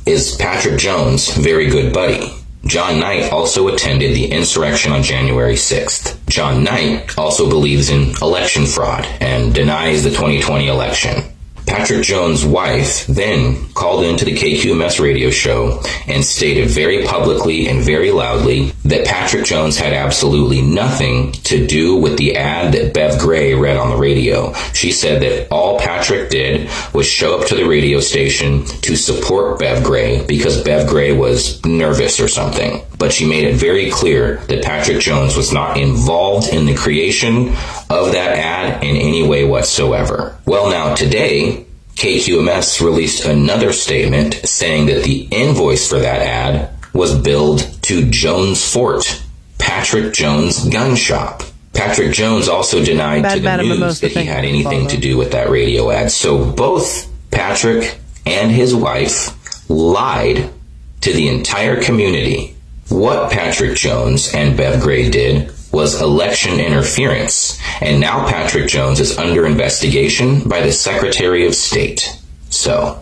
is Patrick Jones' very good buddy. John Knight also attended the insurrection on January 6th. John Knight also believes in election fraud and denies the 2020 election. Patrick Jones' wife then called into the KQMS radio show and stated very publicly and very loudly that Patrick Jones had absolutely nothing to do with the ad that Bev Gray read on the radio. She said that all Patrick did was show up to the radio station to support Bev Gray because Bev Gray was nervous or something. But she made it very clear that Patrick Jones was not involved in the creation of that ad in any way whatsoever. Well, now today, KQMS released another statement saying that the invoice for that ad was billed to Jones Fort, Patrick Jones' gun shop. Patrick Jones also denied to the news that he had anything to do with that radio ad. So both Patrick and his wife lied to the entire community. What Patrick Jones and Bev Gray did was election interference, and now Patrick Jones is under investigation by the Secretary of State. So,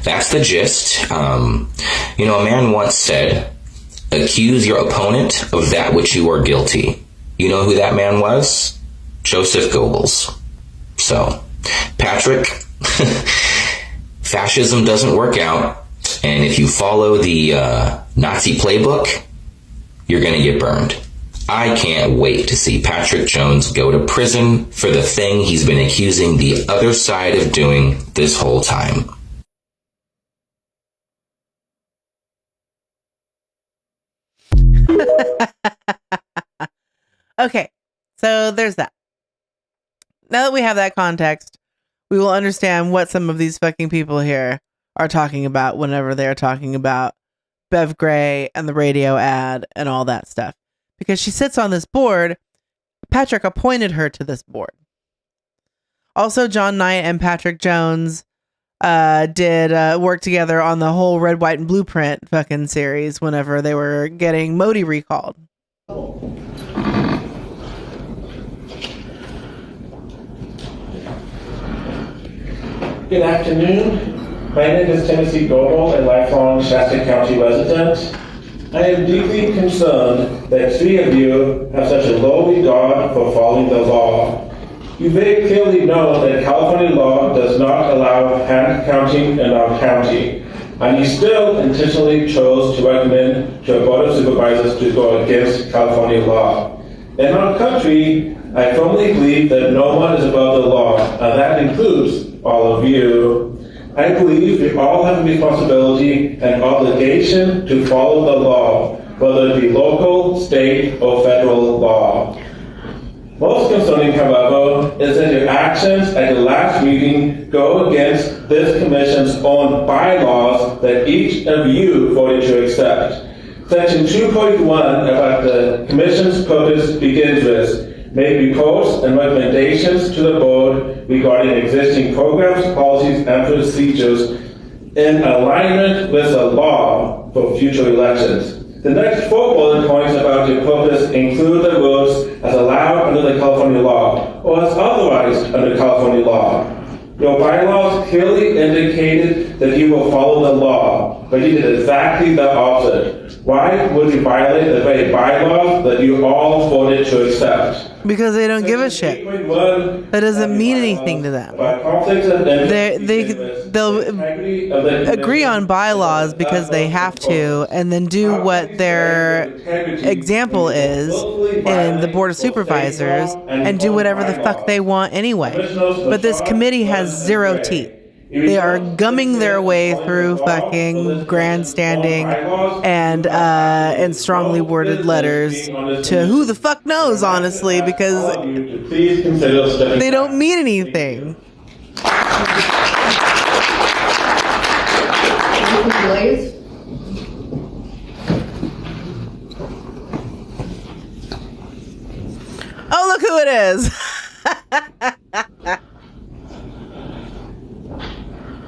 that's the gist. A man once said, accuse your opponent of that which you are guilty. You know who that man was? Joseph Goebbels. So, Patrick, fascism doesn't work out, and if you follow the Nazi playbook, you're going to get burned. I can't wait to see Patrick Jones go to prison for the thing he's been accusing the other side of doing this whole time. Okay, so there's that. Now that we have that context, we will understand what some of these fucking people here are talking about whenever they're talking about Bev Gray and the radio ad and all that stuff. Because she sits on this board, Patrick appointed her to this board. Also, John Knight and Patrick Jones did work together on the whole Red, White, and Blueprint fucking series whenever they were getting Modi recalled. Good afternoon. My name is Tennessee Goebel, a lifelong Shasta County resident. I am deeply concerned that three of you have such a low regard for following the law. You very clearly know that California law does not allow hand counting in our county, and you still intentionally chose to recommend to a Board of Supervisors to go against California law. In our country, I firmly believe that no one is above the law, and that includes all of you. I believe we all have a responsibility and obligation to follow the law, whether it be local, state, or federal law. Most concerning, however, is that your actions at the last meeting go against this commission's own bylaws that each of you voted to accept. Section 2.1 about the commission's purpose begins with, make reports and recommendations to the board regarding existing programs, policies, and procedures in alignment with the law for future elections. The next 4 bullet points about your purpose include the words as allowed under the California law or as authorized under California law. Your bylaws clearly indicated that you will follow the law, but you did exactly the opposite. Why would you violate the very bylaws that you all voted to accept? Because they don't give a shit. That doesn't mean anything to them. They'll agree on bylaws because they have to, and then do what their example is in the Board of Supervisors and do whatever the fuck they want anyway. But this committee has zero teeth. They are gumming their way through fucking grandstanding and strongly worded letters to who the fuck knows, honestly, because they don't mean anything. Oh, look who it is.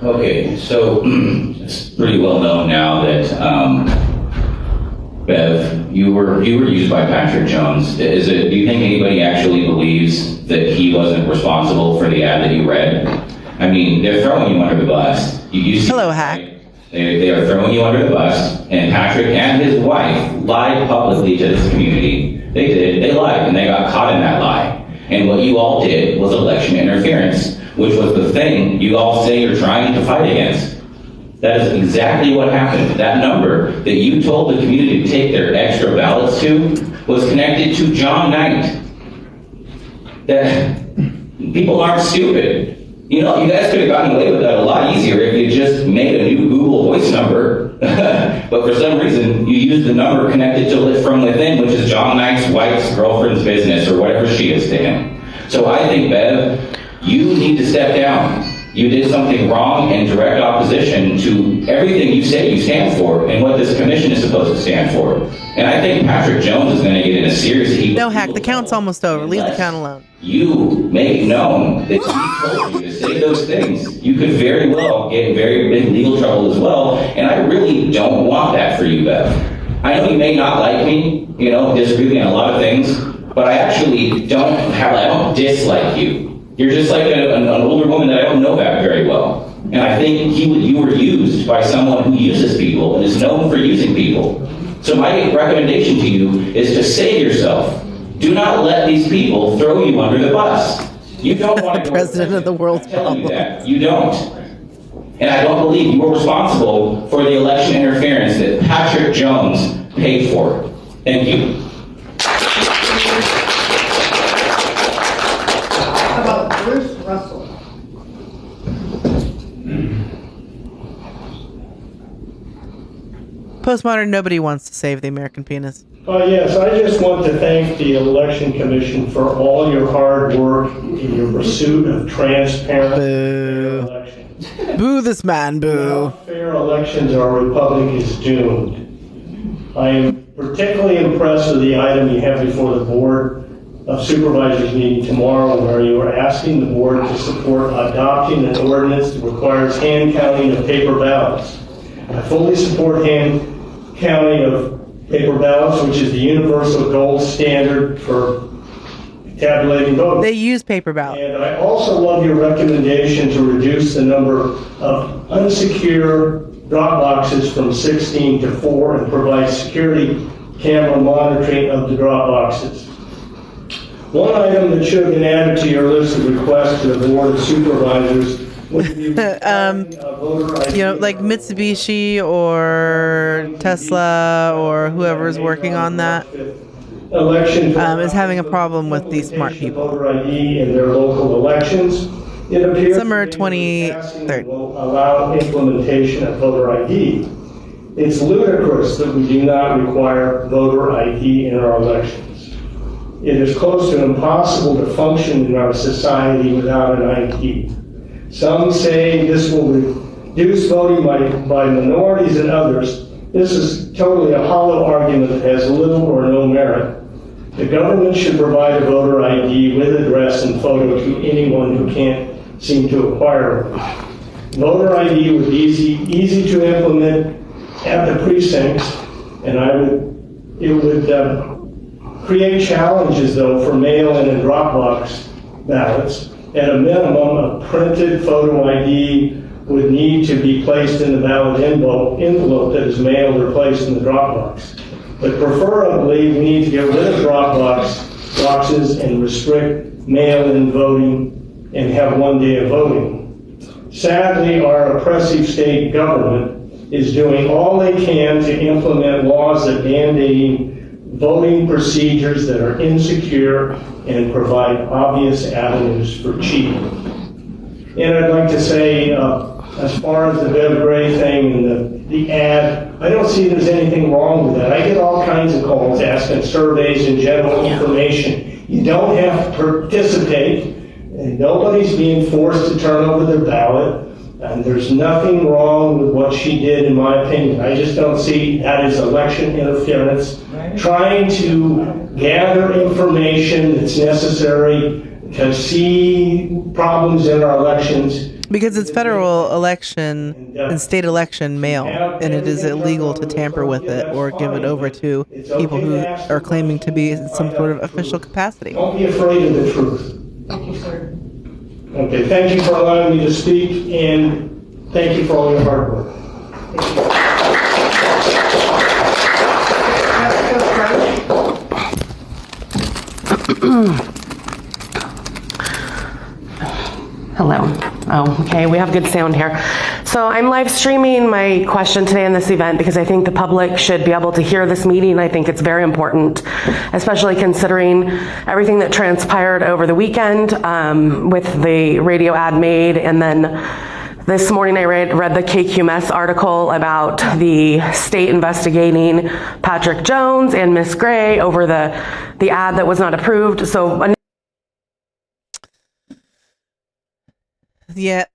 Okay, so it's pretty well known now that Bev, you were used by Patrick Jones. Do you think anybody actually believes that he wasn't responsible for the ad that you read? I mean, they're throwing you under the bus. Hello, hack. They are throwing you under the bus, and Patrick and his wife lied publicly to this community. They did. They lied, and they got caught in that lie. And what you all did was election interference, which was the thing you all say you're trying to fight against. That is exactly what happened. That number that you told the community to take their extra ballots to was connected to John Knight. That people aren't stupid. You know, you guys could have gotten away with that a lot easier if you just made a new Google Voice number. But for some reason, you used the number connected to from within, which is John Knight's wife's girlfriend's business or whatever she is to him. So I think, Bev, you need to step down. You did something wrong in direct opposition to everything you say you stand for and what this commission is supposed to stand for. And I think Patrick Jones is going to get in a serious heat. No, hack, the count's almost over. Leave the count alone. You make known that he told you to say those things. You could very well get in very big legal trouble as well, and I really don't want that for you, Bev. I know you may not like me, disagree with me on a lot of things, but I actually I don't dislike you. You're just like an older woman that I don't know that very well. And I think you were used by someone who uses people and is known for using people. So my recommendation to you is to save yourself. Do not let these people throw you under the bus. You don't want to go president of the world's problem. You don't. And I don't believe you were responsible for the election interference that Patrick Jones paid for. Thank you. How about Bruce Russell? Postmodern, nobody wants to save the American penis. Yes, I just want to thank the Election Commission for all your hard work in your pursuit of transparent fair elections. Boo this man, boo. Without fair elections, our republic is doomed. I am particularly impressed with the item you have before the Board of Supervisors meeting tomorrow, where you are asking the board to support adopting an ordinance that requires hand counting of paper ballots. I fully support hand counting of paper ballots, which is the universal gold standard for tabulating votes. They use paper ballots. And I also love your recommendation to reduce the number of unsecure drop boxes from 16 to 4 and provide security camera monitoring of the drop boxes. One item that should have been added to your list of requests to the Board of Supervisors would be like Mitsubishi or Tesla or whoever's working on that is having a problem with these smart people. Voter ID in their local elections. It appears Summer 2030 will allow implementation of voter ID. It's ludicrous that we do not require voter ID in our elections. It is close to impossible to function in our society without an ID. Some say this will reduce voting by minorities and others. This is totally a hollow argument that has little or no merit. The government should provide a voter ID with address and photo to anyone who can't seem to acquire it. Voter ID would be easy to implement at the precincts, and it would create challenges, though, for mail-in and drop-box ballots. At a minimum, a printed photo ID would need to be placed in the ballot envelope that is mailed or placed in the drop box. But preferably, we need to get rid of drop boxes and restrict mail-in voting and have one day of voting. Sadly, our oppressive state government is doing all they can to implement laws that mandating voting procedures that are insecure and provide obvious avenues for cheating. And I'd like to say, as far as the Bev Gray thing and the ad, I don't see there's anything wrong with that. I get all kinds of calls asking surveys and general information. You don't have to participate, and nobody's being forced to turn over their ballot. And there's nothing wrong with what she did, in my opinion. I just don't see that as election interference. Trying to gather information that's necessary to see problems in our elections. Because it's federal election and state election mail, and it is illegal to tamper with it or give it over to people who are claiming to be in some sort of official capacity. Don't be afraid of the truth. Thank you, sir. Okay, thank you for allowing me to speak, and thank you for all your hard work. Hello. Oh, okay, we have good sound here. So I'm live streaming my question today in this event because I think the public should be able to hear this meeting. I think it's very important, especially considering everything that transpired over the weekend with the radio ad made, and then this morning I read the KQMS article about the state investigating Patrick Jones and Miss Gray over the ad that was not approved. So. Yeah.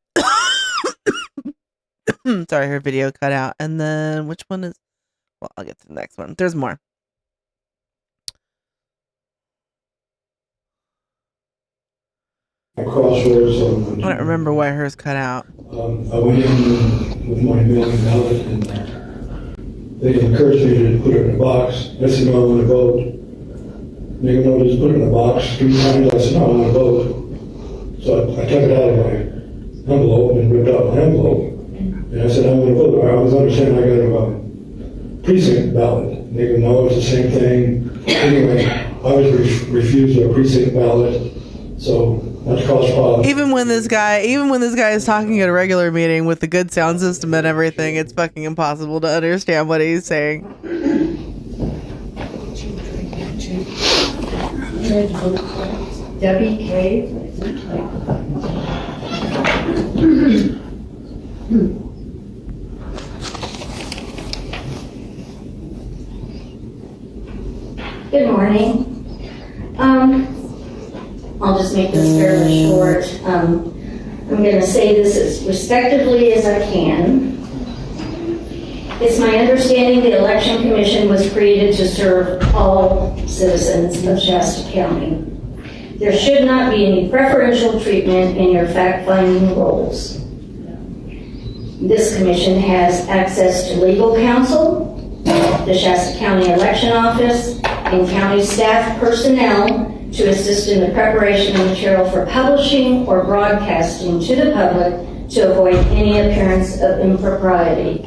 Sorry, her video cut out. And then which one is... Well, I'll get to the next one. There's more. Crossroads. I don't remember why hers cut out. I went in with my mail-in ballot, and they encouraged me to put it in a box. I said, no, I want to vote. And they go, no, just put it in a box 3 times. I said, no, I want to vote. So I took it out of my envelope and ripped out my envelope. And I said, I want to vote. I was understanding I got a precinct ballot. And they go, no, it's the same thing. Anyway, I was refused a precinct ballot. So that's caused problems. Even when this guy is talking at a regular meeting with the good sound system and everything, it's fucking impossible to understand what he's saying. Debbie K. Good morning. I'll just make this fairly short. I'm going to say this as respectively as I can. It's my understanding the Election Commission was created to serve all citizens of Shasta County. There should not be any preferential treatment in your fact-finding roles. This commission has access to legal counsel, the Shasta County Election Office, and county staff personnel to assist in the preparation of material for publishing or broadcasting to the public to avoid any appearance of impropriety.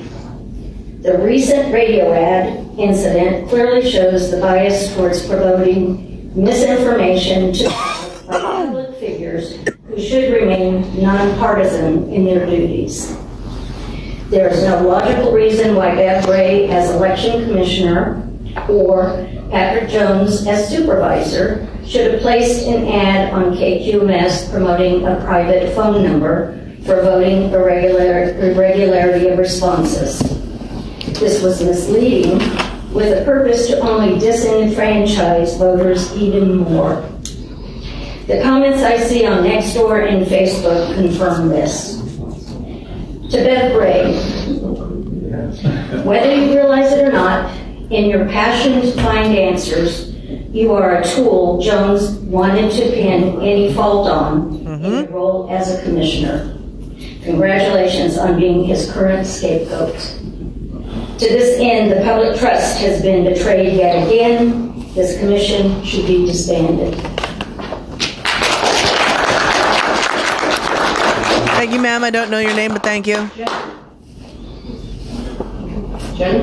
The recent radio ad incident clearly shows the bias towards promoting misinformation to public figures who should remain nonpartisan in their duties. There is no logical reason why Bev Ray as election commissioner or Patrick Jones as supervisor should have placed an ad on KQMS promoting a private phone number for voting irregularity of responses. This was misleading with a purpose to only disenfranchise voters even more. The comments I see on Nextdoor and Facebook confirm this. To Bev Ray, whether you realize it or not, in your passion to find answers, you are a tool Jones wanted to pin any fault on in your role as a commissioner. Congratulations on being his current scapegoat. To this end, the public trust has been betrayed yet again. This commission should be disbanded. Thank you, ma'am. I don't know your name, but thank you. Jen?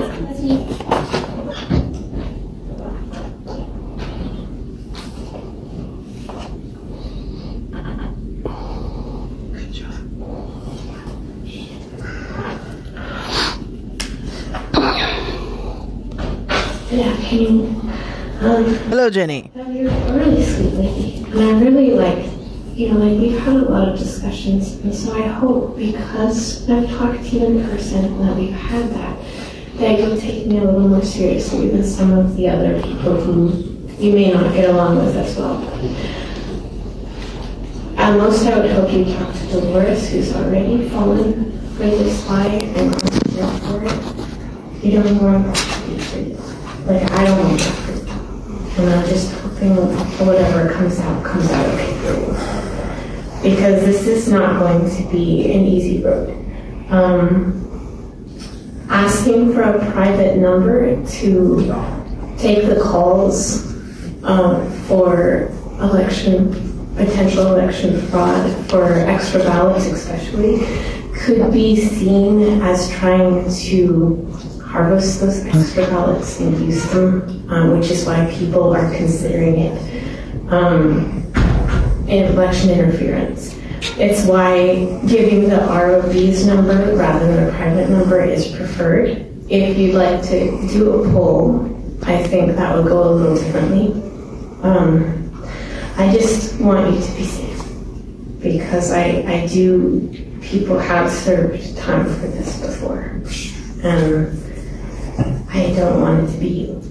Good afternoon. Hello, Jenny. You're a really sweet lady, and I really we've had a lot of discussions, and so I hope, because I've talked to you in person and that we've had that you'll take me a little more seriously than some of the other people who you may not get along with as well. At most, I would hope you talk to Dolores, who's already fallen for this lie and gone for it. You don't want to be treated. I don't want that for you. And I'm just hoping whatever comes out okay for you. Because this is not going to be an easy road. Asking for a private number to take the calls for potential election fraud, for extra ballots especially, could be seen as trying to harvest those extra ballots and use them, which is why people are considering it election interference. It's why giving the ROV's number rather than a private number is preferred. If you'd like to do a poll, I think that would go a little differently. I just want you to be safe, because people have served time for this before, and I don't want it to be you.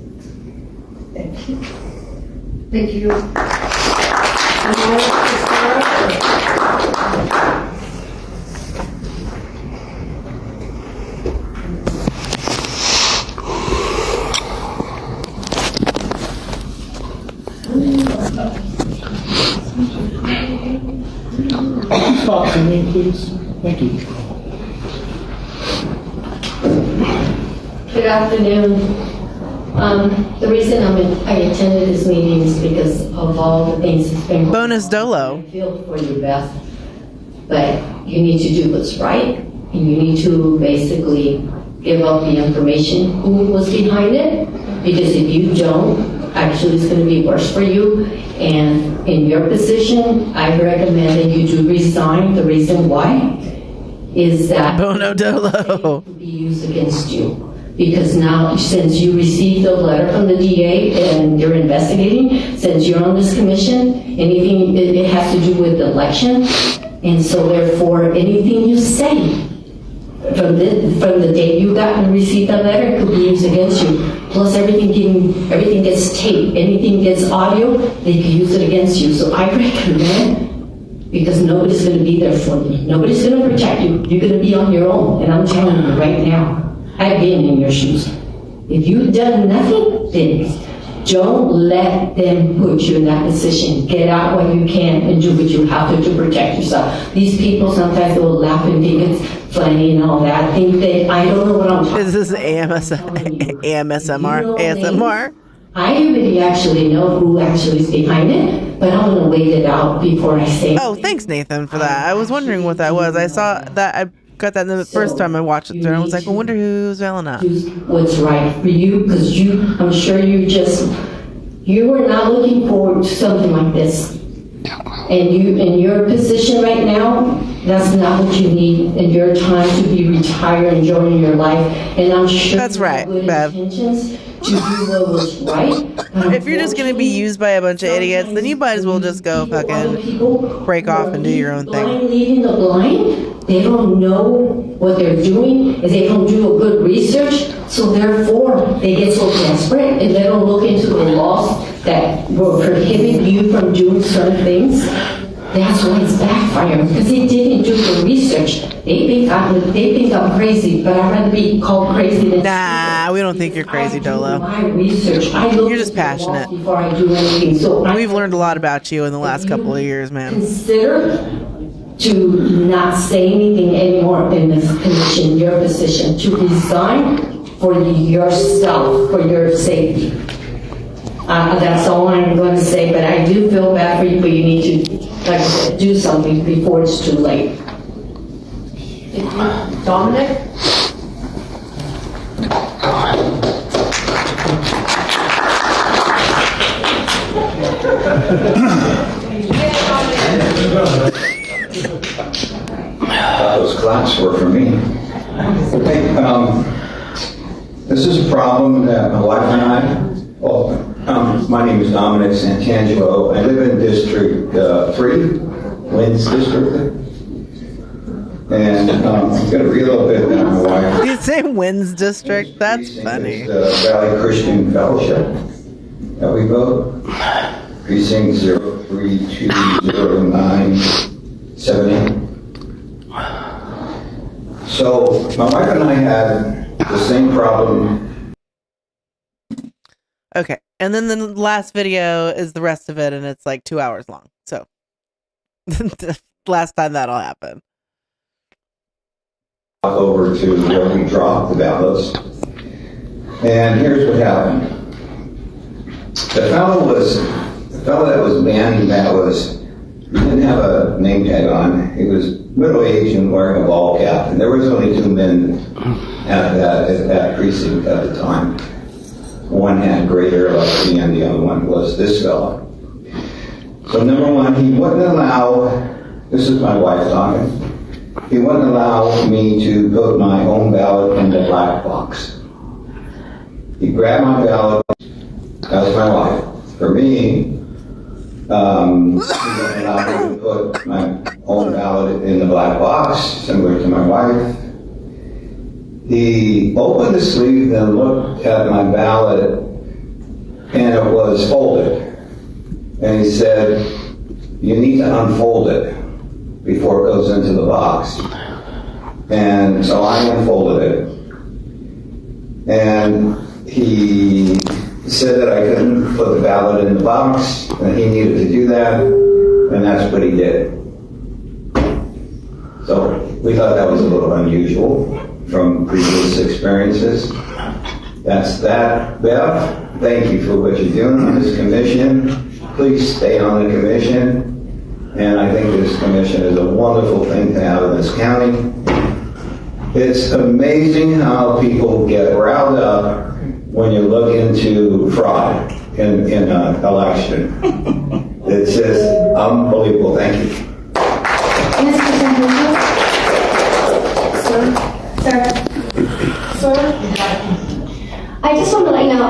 Thank you. Thank you. Stop your name, please. Thank you. Good afternoon. The reason I attended this meeting is because of all the things that's been going on. Bonus Dolo. I feel for you, Beth, but you need to do what's right, and you need to basically give up the information who was behind it, because if you don't, actually it's going to be worse for you. And in your position, I recommend that you do resign. The reason why is that Bono Dolo to be used against you. Because now, since you received a letter from the DA and you're investigating, since you're on this commission, anything, it has to do with the election. And so therefore, anything you say from the day you got and received that letter, it could be used against you. Plus everything gets taped, anything gets audio, they can use it against you. So I recommend, because nobody's going to be there for you. Nobody's going to protect you. You're going to be on your own. And I'm telling you right now, I've been in your shoes. If you've done nothing, then don't let them put you in that position. Get out while you can and do what you have to protect yourself. These people sometimes will laugh and think it's funny and all that. I think that I don't know what I'm talking about. This is ASMR. I already actually know who actually is behind it, but I'm going to wait it out before I say. Oh, thanks, Nathan, for that. I was wondering what that was. I saw that. I got that the first time I watched it, and I was like, I wonder who's yelling at. What's right for you, because I'm sure you were not looking forward to something like this. And you, in your position right now, that's not what you need in your time to be retired, enjoying your life. And I'm sure that's right, Bev. Intentions to do what was right. If you're just going to be used by a bunch of idiots, then you might as well just go fucking break off and do your own thing. Leading the blind, they don't know what they're doing, and they don't do a good research, so therefore they get so desperate and they don't look into the laws that will prohibit you from doing certain things. That's why it's backfiring, because they didn't do the research. They think I'm crazy, but I'd rather be called crazy than Nah, we don't think you're crazy, Dolo. my research. You're just passionate. Before I do anything. So we've learned a lot about you in the last couple of years, man. Consider to not say anything anymore in this commission, your position, to resign for yourself, for your safety. That's all I'm going to say, but I do feel bad for you, but you need to, like I said, do something before it's too late. Dominic? Those claps were for me. Hey, this is a problem that my wife and I, my name is Dominic Santangelo. I live in District 3, Wynn's District. And I'm going to read a little bit about my wife. You say Wynn's District? That's funny. Valley Christian Fellowship that we vote. Precinct 0320978. So my wife and I had the same problem. Okay, and then the last video is the rest of it, and it's like 2 hours long. So, last time that'll happen. Over to where we dropped the ballots. And here's what happened. The fellow that was banning that he didn't have a name tag on. He was middle-aged and wearing a ball cap. And there was only 2 men at that precinct at the time. One had gray hair like me, and the other one was this fellow. So number one, he wouldn't allow, this is my wife talking, he wouldn't allow me to put my own ballot in the black box. He grabbed my ballot, that was my wife. For me, he wouldn't allow me to put my own ballot in the black box, similar to my wife. He opened the sleeve and looked at my ballot, and it was folded. And he said, you need to unfold it before it goes into the box. And so I unfolded it. And he said that I couldn't put the ballot in the box, and he needed to do that, and that's what he did. So we thought that was a little unusual from previous experiences. That's that. Bev, thank you for what you're doing on this commission. Please stay on the commission. And I think this commission is a wonderful thing to have in this county. It's amazing how people get riled up when you look into fraud in an election. It's just unbelievable. Thank you. Sir, I just want to let you know, I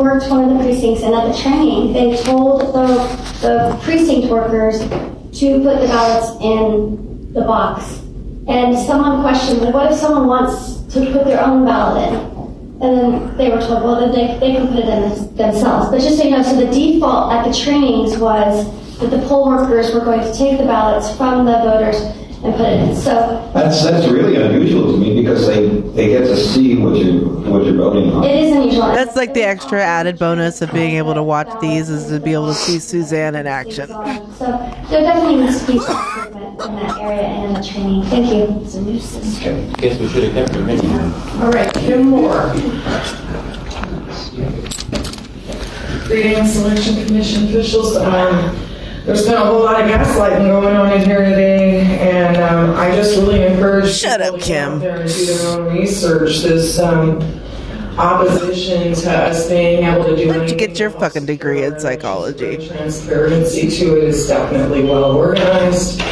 worked one of the precincts, and at the training, they told the precinct workers to put the ballots in the box. And someone questioned, well, what if someone wants to put their own ballot in? And then they were told, well, then they can put it in themselves. But just so you know, so the default at the trainings was that the poll workers were going to take the ballots from the voters and put it in. So that's really unusual to me because they get to see what you're voting on. It is unusual. That's like the extra added bonus of being able to watch these is to be able to see Suzanne in action. So there definitely needs to be some improvement in that area and in the training. Thank you. It's a new system. Guess we should have kept her menu. All right, Kim Moore. Greetings, Election Commission officials. There's been a whole lot of gaslighting going on in here today, and I just really encourage Shut up, Kim. out there and do their own research. This opposition to us being able to do Where'd you get your fucking degree in psychology? transparency to it is definitely well organized.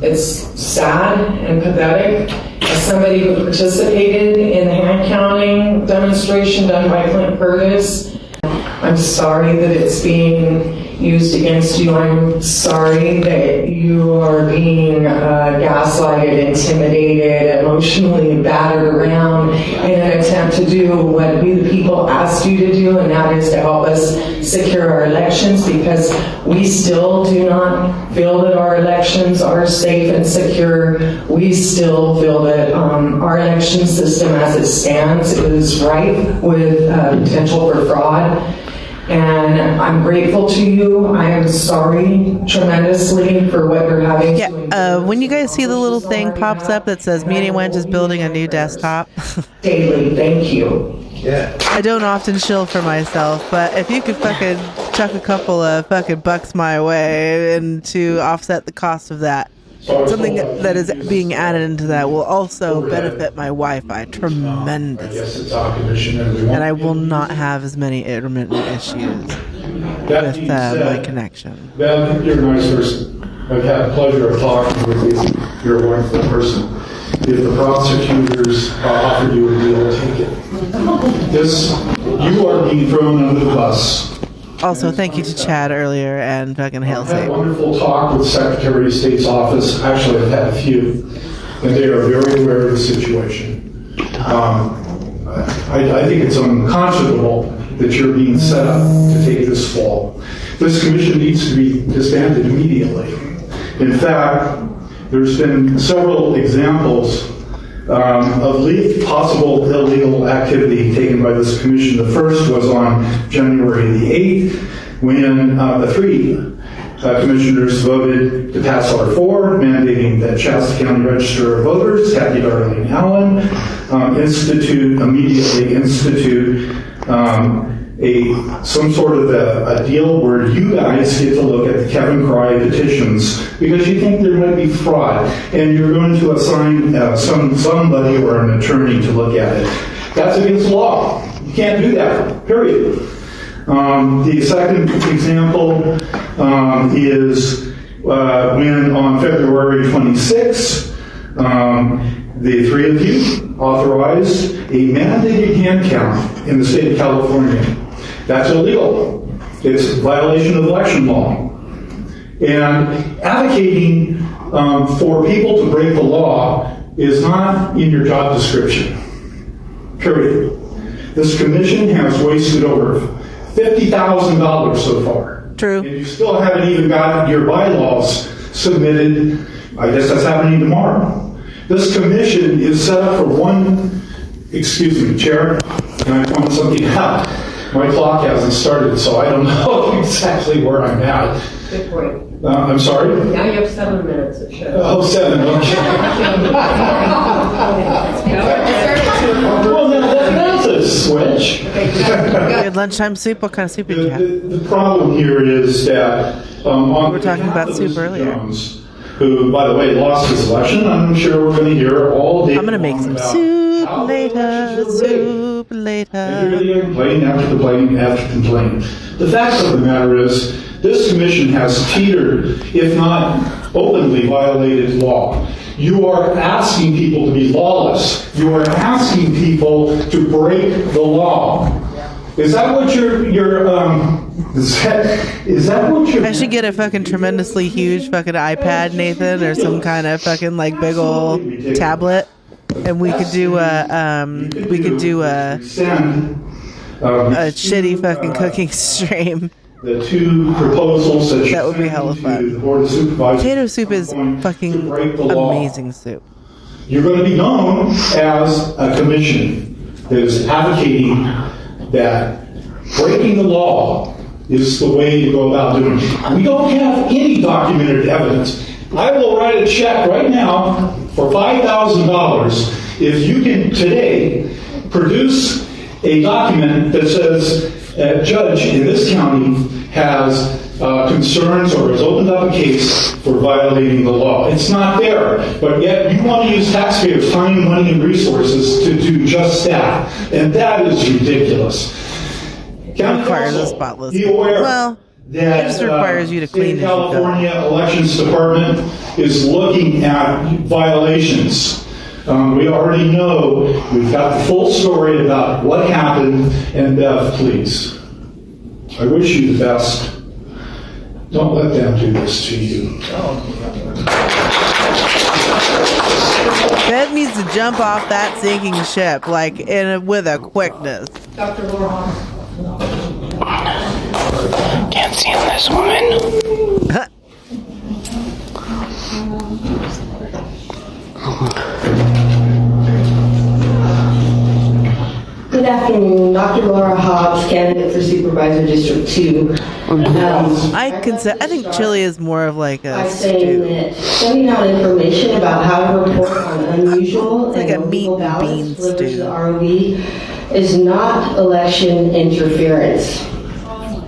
It's sad and pathetic. As somebody who participated in the hand counting demonstration done by Clint Curtis, I'm sorry that it's being used against you. I'm sorry that you are being gaslighted, intimidated, emotionally battered around in an attempt to do what we the people asked you to do, and that is to help us secure our elections, because we still do not feel that our elections are safe and secure. We still feel that our election system as it stands is ripe with potential for fraud. And I'm grateful to you. I am sorry tremendously for what you're having to endure. When you guys see the little thing pops up that says Meeting Wench is building a new desktop. Daily, thank you. Yeah. I don't often shill for myself, but if you could fucking chuck a couple of fucking bucks my way and to offset the cost of that, something that is being added into that will also benefit my Wi-Fi tremendously. And I will not have as many intermittent issues with my connection. Ben, you're a nice person. I've had the pleasure of talking with you. You're a wonderful person. If the prosecutors offered you a deal, take it. You are being thrown under the bus. Also, thank you to Chad earlier and fucking hail I had a safe. wonderful talk with the Secretary of State's office. Actually, I've had a few, and they are very aware of the situation. I think it's unconscionable that you're being set up to take this fall. This commission needs to be disbanded immediately. In fact, there's been several examples of possible illegal activity taken by this commission. The first was on January the 8th, when the three commissioners voted to pass R4, mandating that Shasta County Register of Voters, Kathy Darlene Allen, immediately institute some sort of a deal where you guys get to look at the Kevin Cry petitions because you think there might be fraud, and you're going to assign somebody or an attorney to look at it. That's against the law. You can't do that, period. The second example is when on February 26th, the three of you authorized a mandated hand count in the state of California. That's illegal. It's a violation of election law. And advocating for people to break the law is not in your job description. Period. This commission has wasted over $50,000 so far. True. And you still haven't even got your bylaws submitted. I guess that's happening tomorrow. This commission is set up for excuse me, Chair, can I point something out? My clock hasn't started, so I don't know exactly where I'm at. Good point. I'm sorry? Now you have 7 minutes of show. Oh, 7, okay. Well, now that's a switch. You had lunchtime soup? What kind of soup did you have? The problem here is that We were talking about soup earlier. Who, by the way, lost his election. I'm sure we're going to hear all day. I'm going to make some soup later, soup later. And you're going to complain after complain after complain. The fact of the matter is, this commission has teetered, if not openly violated law. You are asking people to be lawless. You are asking people to break the law. Is that what you're Is that what you're... I should get a fucking tremendously huge fucking iPad, Nathan, or some kind of fucking like big old tablet, and we could do a shitty fucking cooking stream. The two proposals that would be hella fun. The Board of Supervisors. Potato soup is fucking amazing soup. You're going to be known as a commission that is advocating that breaking the law is the way to go about doing it. We don't have any documented evidence. I will write a check right now for $5,000 if you can today produce a document that says a judge in this county has concerns or has opened up a case for violating the law. It's not there, but yet you want to use taxpayers' time, money, and resources to do just that, and that is ridiculous. It requires a spotless. Be aware well, that it just requires you to clean State of California Elections Department is looking at violations. We already know, we've got the full story about what happened, and Bev, please, I wish you the best. Don't let them do this to you. Bev needs to jump off that sinking ship, like with a quickness. Dr. Laura. Can't stand this woman. Good afternoon, Dr. Laura Hobbs, candidate for Supervisor District 2. I think chili is more of like a saying that sending out information about how to report on unusual and illegal ballots delivered to the ROV is not election interference.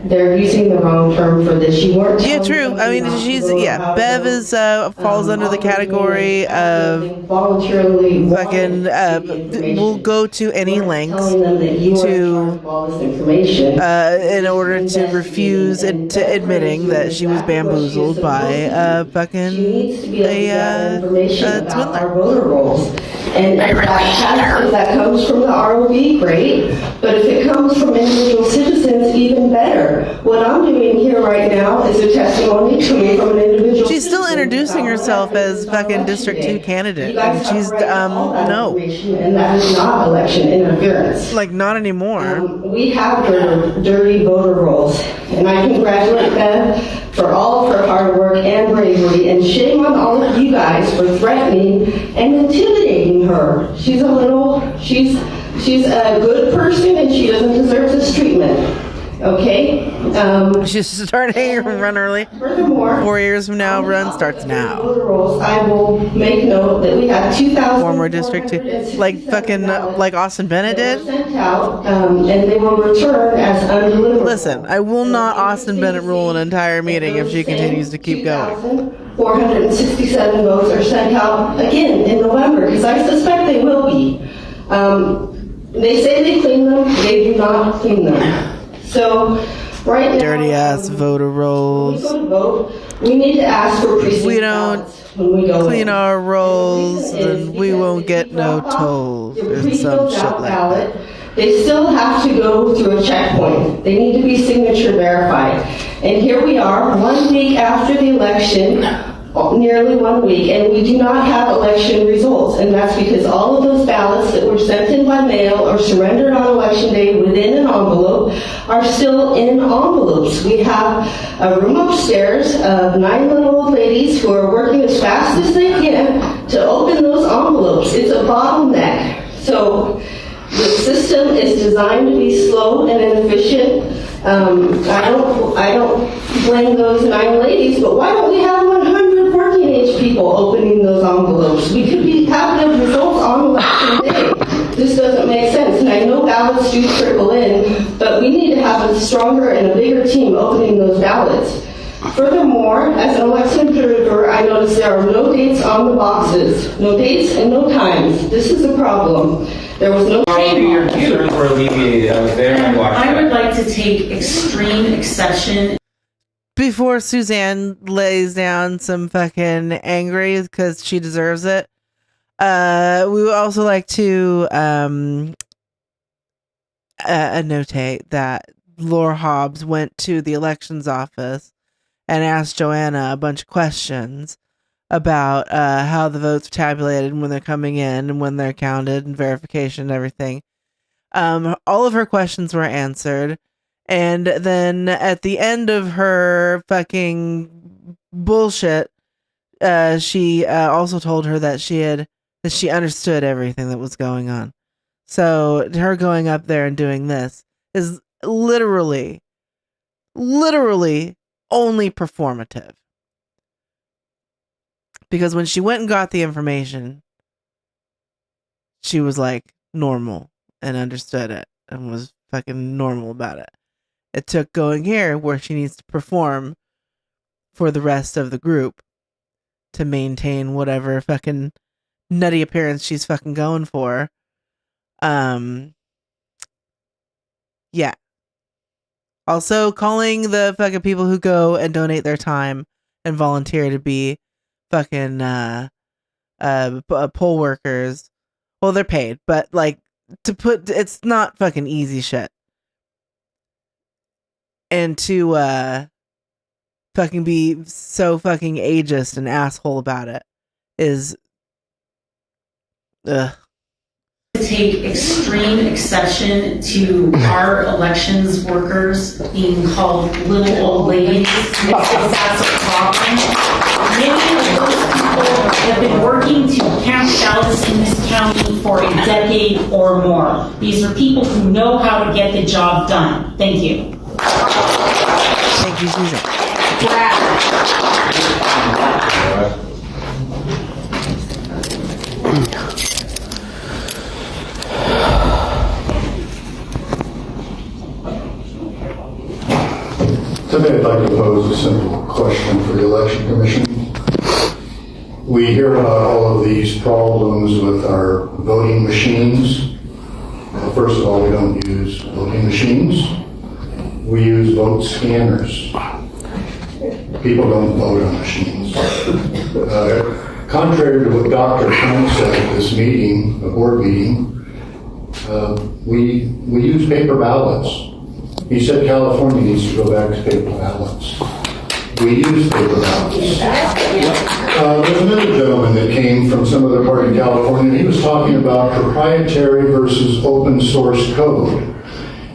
They're using the wrong term for this. You weren't. Yeah, true. I mean, Bev is falls under the category of voluntarily fucking will go to any lengths to in order to refuse admitting that she was bamboozled by a fucking swindler. And if that comes from the ROV, great. But if it comes from individual citizens, even better. What I'm doing here right now is a testimony coming from an individual. She's still introducing herself as fucking District 2 candidate. And she's no. And that is not election interference. Like, not anymore. We have dirty voter rolls. And I congratulate Bev for all of her hard work and bravery. And shame on all of you guys for threatening and intimidating her. She's a good person and she doesn't deserve this treatment. Okay? She's starting to run early. Furthermore, 4 years from now, run starts now. I will make note that we had 2,000 former District 2, like fucking, like Austin Bennett did. Sent out, and they will return as undeliverable. Listen, I will not Austin Bennett rule an entire meeting if she continues to keep going. 467 votes are sent out again in November, because I suspect they will be. They say they clean them, they do not clean them. So, right now, dirty ass voter rolls. When we go to vote, we need to ask for precinct we don't when we go clean in. our rolls, and we won't get no tolls or some shit like that. They still have to go through a checkpoint. They need to be signature verified. And here we are, 1 week after the election, nearly 1 week, and we do not have election results. And that's because all of those ballots that were sent in by mail or surrendered on election day within an envelope are still in envelopes. We have a room upstairs of 9 little old ladies who are working as fast as they can to open those envelopes. It's a bottleneck. So the system is designed to be slow and inefficient. I don't blame those 9 ladies, but why don't we have 100 working age people opening those envelopes? We could be having the results on election day. This doesn't make sense, and I know ballots do trickle in, but we need to have a stronger and a bigger team opening those ballots. Furthermore, as an election observer, I noticed there are no dates on the boxes. No dates and no times. This is a problem. There was no... Your concerns were alleviated. I was there and I watched I would like to take extreme exception. Before Suzanne lays down some fucking angry because she deserves it, we would also like to annotate that Laura Hobbs went to the elections office and asked Joanna a bunch of questions about how the votes are tabulated and when they're coming in and when they're counted and verification and everything. All of her questions were answered. And then at the end of her fucking bullshit, she also told her that she understood everything that was going on. So her going up there and doing this is literally only performative. Because when she went and got the information, she was like normal and understood it and was fucking normal about it. It took going here where she needs to perform for the rest of the group to maintain whatever fucking nutty appearance she's fucking going for. Yeah. Also calling the fucking people who go and donate their time and volunteer to be fucking poll workers. Well, they're paid, but like it's not fucking easy shit. And to fucking be so fucking ageist and asshole about it is To take extreme exception to our elections workers being called little old ladies, because that's a problem. Many of those people have been working to count ballots in this county for a decade or more. These are people who know how to get the job done. Thank you. Thank you, Susan. Today I'd like to pose a simple question for the Election Commission. We hear about all of these problems with our voting machines. Well, first of all, we don't use voting machines. We use vote scanners. People don't vote on machines. Contrary to what Dr. Trump said at this meeting, a board meeting, we use paper ballots. He said California needs to go back to paper ballots. We use paper ballots. There's another gentleman that came from some other part of California, and he was talking about proprietary versus open source code.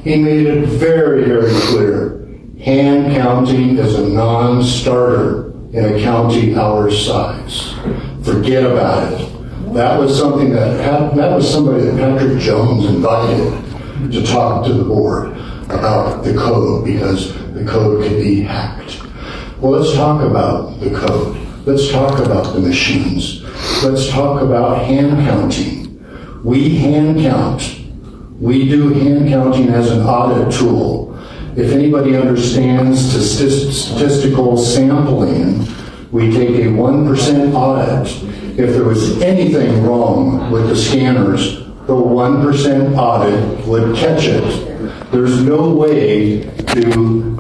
He made it very, very clear. Hand counting is a non-starter in a county our size. Forget about it. That was something that was somebody that Patrick Jones invited to talk to the board about the code, because the code could be hacked. Well, let's talk about the code. Let's talk about the machines. Let's talk about hand counting. We hand count. We do hand counting as an audit tool. If anybody understands statistical sampling, we take a 1% audit. If there was anything wrong with the scanners, the 1% audit would catch it. There's no way to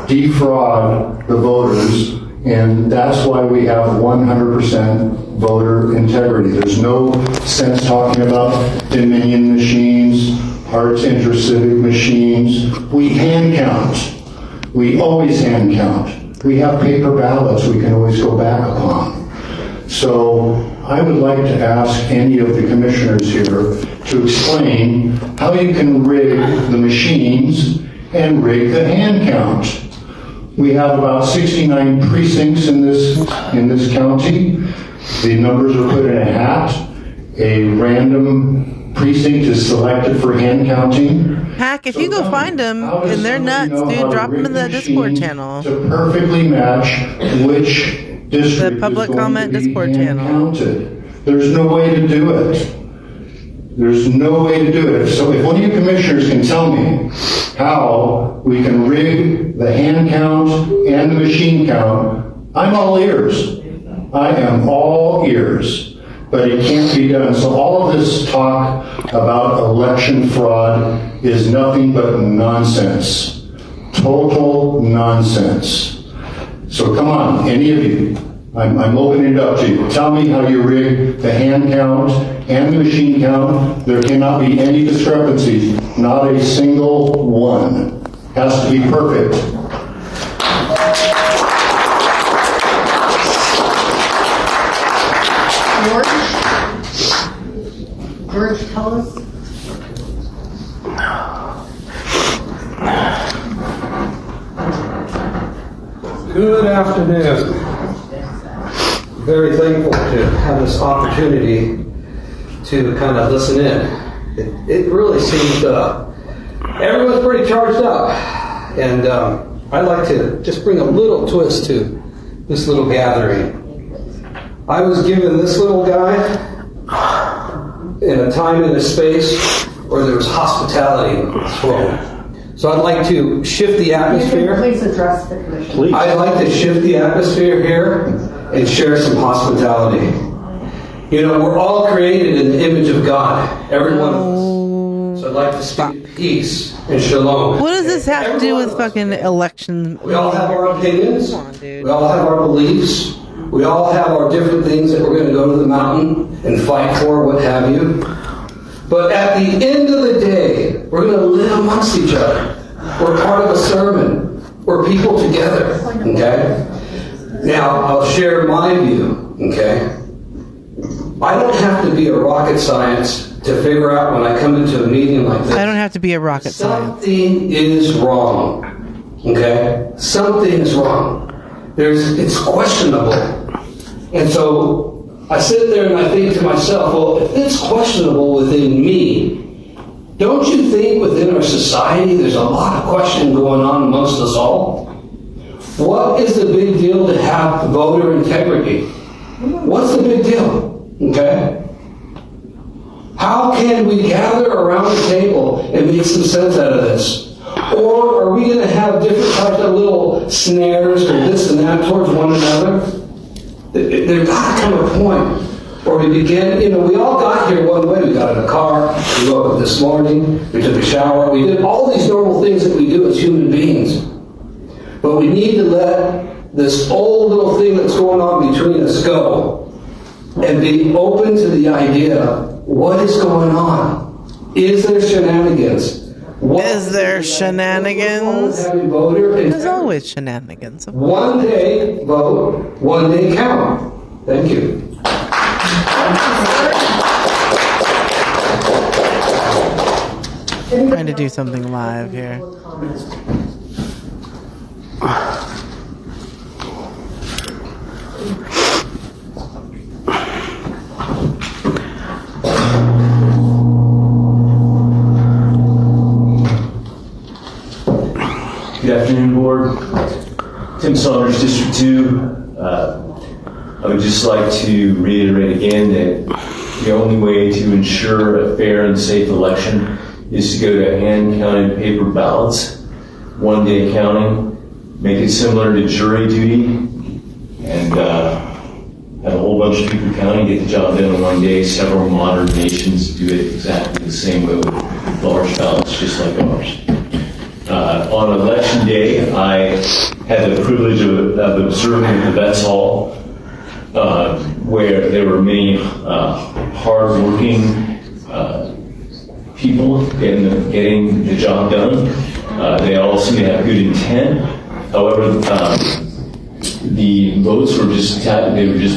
defraud the voters, and that's why we have 100% voter integrity. There's no sense talking about Dominion machines, Arts Intercivic machines. We hand count. We always hand count. We have paper ballots we can always go back upon. So I would like to ask any of the commissioners here to explain how you can rig the machines and rig the hand count. We have about 69 precincts in this county. The numbers are put in a hat. A random precinct is selected for hand counting. Hack, if you go find them and they're nuts, dude, drop them in the Discord channel. To perfectly match which district the public is going comment to be Discord hand channel. counted. There's no way to do it. There's no way to do it. So if one of you commissioners can tell me how we can rig the hand count and the machine count, I'm all ears. I am all ears. But it can't be done. So all of this talk about election fraud is nothing but nonsense. Total nonsense. So come on, any of you, I'm opening it up to you. Tell me how you rig the hand count and the machine count. There cannot be any discrepancy, not a single one. has to be perfect. George, tell us. Good afternoon. Very thankful to have this opportunity to kind of listen in. It really seemed everyone's pretty charged up, and I'd like to just bring a little twist to this little gathering. I was given this little guy in a time and a space where there was hospitality thrown. So I'd like to shift the atmosphere. Please address the commission. Please. I'd like to shift the atmosphere here and share some hospitality. You know, we're all created in the image of God, every one of us. So I'd like to speak peace and shalom. What does this have to do with fucking election? We all have our opinions. We all have our beliefs. We all have our different things that we're going to go to the mountain and fight for, what have you. But at the end of the day, we're going to live amongst each other. We're part of a sermon. We're people together, okay? Now, I'll share my view, okay? I don't have to be a rocket science to figure out when I come into a meeting like this. I don't have to be a rocket science. Something is wrong, okay? Something is wrong. It's questionable. And so I sit there and I think to myself, well, if it's questionable within me, don't you think within our society there's a lot of questioning going on amongst us all? What is the big deal to have voter integrity? What's the big deal? Okay? How can we gather around the table and make some sense out of this? Or are we going to have different types of little snares or this and that towards one another? There's got to come a point where we begin, we all got here one way. We got in a car, we woke up this morning, we took a shower, we did all these normal things that we do as human beings. But we need to let this old little thing that's going on between us go and be open to the idea, what is going on? Is there shenanigans? Is there shenanigans? There's always shenanigans. One day vote, one day count. Thank you. Trying to do something live here. Good afternoon, Board. Tim Saunders, District 2. I would just like to reiterate again that the only way to ensure a fair and safe election is to go to hand-counted paper ballots, one-day counting, make it similar to jury duty, and have a whole bunch of people counting, get the job done in one day. Several modern nations do it exactly the same way with large ballots, just like ours. On election day, I had the privilege of observing the Vets Hall, where there were many hard-working people getting the job done. They all seem to have good intent. However, the votes were just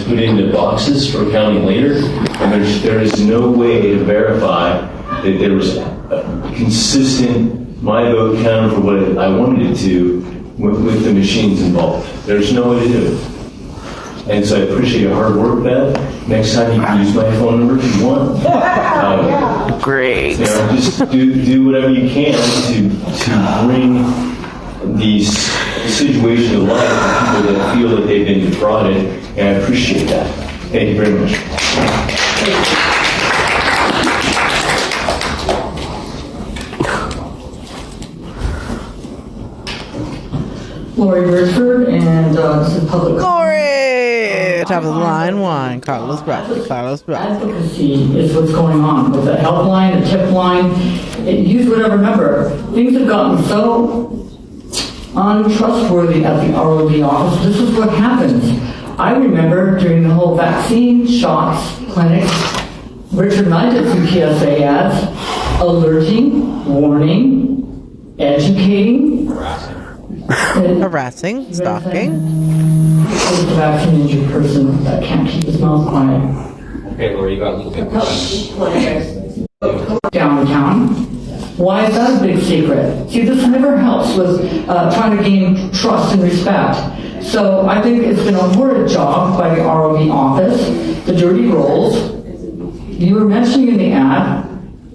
put into boxes for counting later, and there is no way to verify that there was a consistent my vote counted for what I wanted it to with the machines involved. There's no way to do it. And so I appreciate your hard work, Beth. Next time you can use my phone number if you want. Great. Just do whatever you can to bring these situations to life for people that feel that they've been defrauded, and I appreciate that. Thank you very much. Lori Bridgeford, and this is public. Lori! Top of the line one. Carlos Bradley. Advocacy is what's going on with the helpline, the tip line. Use whatever number. Things have gotten so untrustworthy at the ROD office. This is what happens. I remember during the whole vaccine shots clinics, Richard and I did some PSA ads, alerting, warning, educating, harassing, stalking. This is a vaccine-injured person that can't keep his mouth quiet. Okay, Laura, you got a little bit Downtown. Why is that a big secret? See, this never helps with trying to gain trust and respect. So I think it's been a horrid job by the ROV office, the dirty roles. You were mentioning in the ad,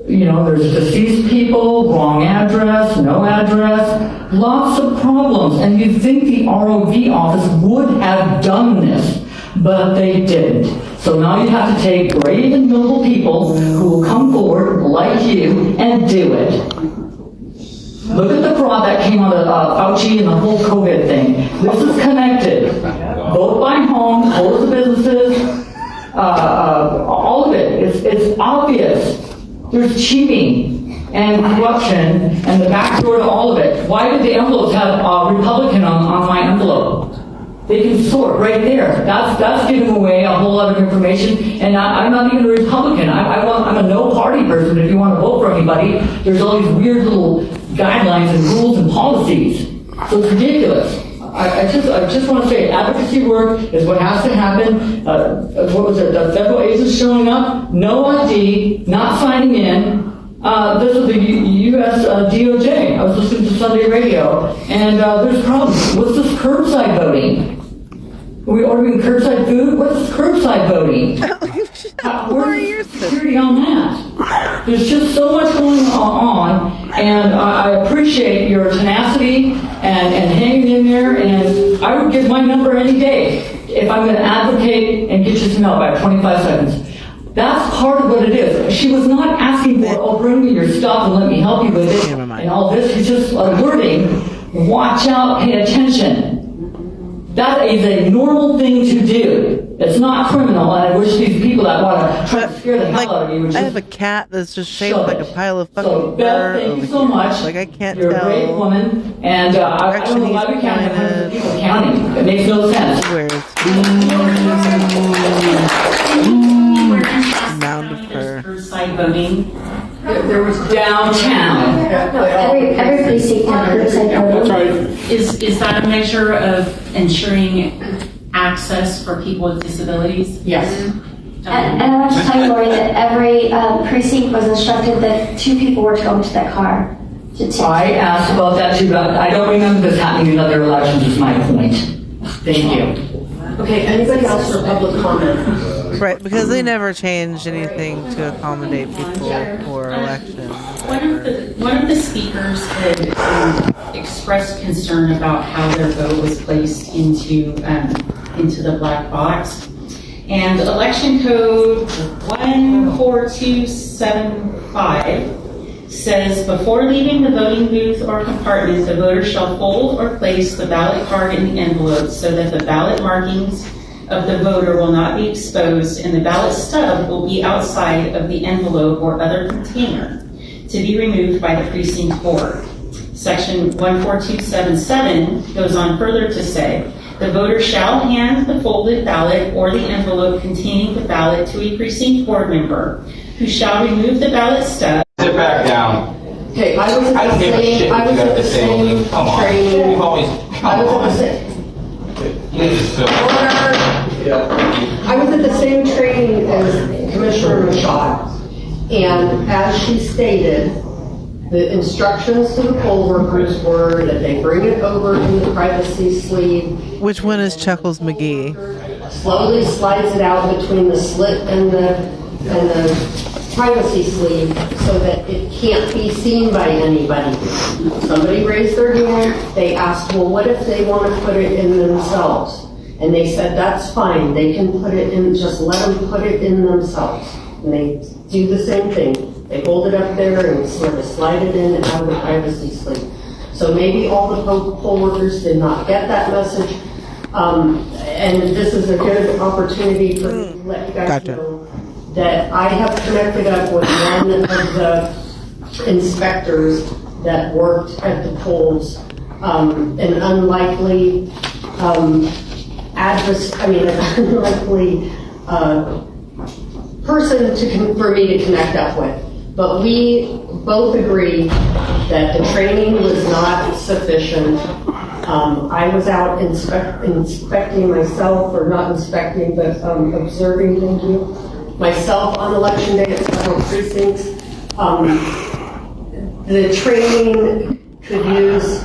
you know, there's deceased people, wrong address, no address, lots of problems. And you'd think the ROV office would have done this, but they didn't. So now you have to take brave and noble people who will come forward, like you, and do it. Look at the fraud that came out of Fauci and the whole COVID thing. This is connected. Vote by home, close the businesses, all of it. It's obvious. There's cheating and corruption and the back door to all of it. Why did the envelopes have Republican on my envelope? They can sort right there. That's giving away a whole lot of information. And I'm not even a Republican. I'm a no party person. If you want to vote for anybody, there's all these weird little guidelines and rules and policies. So it's ridiculous. I just want to say advocacy work is what has to happen. What was it? The federal agents showing up, no ID, not signing in. This is the U.S. DOJ. I was listening to Sunday radio, and there's problems. What's this curbside voting? Are we ordering curbside food? What's curbside voting? Where's your security on that? There's just so much going on, and I appreciate your tenacity and hanging in there, and I would give my number any day if I'm going to advocate and get you some help by 25 seconds. That's part of what it is. She was not asking for, oh, bring me your stuff and let me help you with it and all this. She's just alerting, watch out, pay attention. That is a normal thing to do. It's not criminal, and I wish these people that want to try to scare the hell out of you would just... I have a cat that's just shaped like a pile of fucking So, Beth, thank you so much. Like, I can't You're tell. a great woman, and I don't know why we can't have hundreds of people counting. It makes no sense. Mound of fur. Curbside voting. There was downtown. Every precinct had curbside voting. Is that a measure of ensuring access for people with disabilities? Yes. And I want to tell you, Lori, that every precinct was instructed that 2 people were to go into that car. I asked about that too, but I don't remember this happening in other elections, is my point. Thank you. Okay, anybody else for public comment? Right, because they never changed anything to accommodate people for elections. One of the speakers had expressed concern about how their vote was placed into the black box. And Election Code 14275 says, before leaving the voting booth or compartment, the voter shall fold or place the ballot card in the envelope so that the ballot markings of the voter will not be exposed and the ballot stub will be outside of the envelope or other container to be removed by the precinct board. Section 14277 goes on further to say, the voter shall hand the folded ballot or the envelope containing the ballot to a precinct board member who shall remove the ballot stub. Sit back down. Okay, I was I don't give a shit I what was you at have the to say. same Come on. training. You've always, I come was on. at the same. Please, Phil. I was at the same training as Commissioner Machado, and as she stated, the instructions to the poll workers were that they bring it over in the privacy sleeve. Which one is Chuckles McGee? Slowly slides it out between the slit and the privacy sleeve so that it can't be seen by anybody. Somebody raised their hand, they asked, well, what if they want to put it in themselves? And they said, that's fine, they can put it in, just let them put it in themselves. And they do the same thing. They hold it up there and sort of slide it in and out of the privacy sleeve. So maybe all the poll workers did not get that message. And this is a good opportunity for me to let you guys know that I have connected up with one of the inspectors that worked at the polls, an unlikely unlikely person for me to connect up with. But we both agreed that the training was not sufficient. I was out inspecting myself, or not inspecting, but observing, thank you, myself on election day at several precincts. The training could use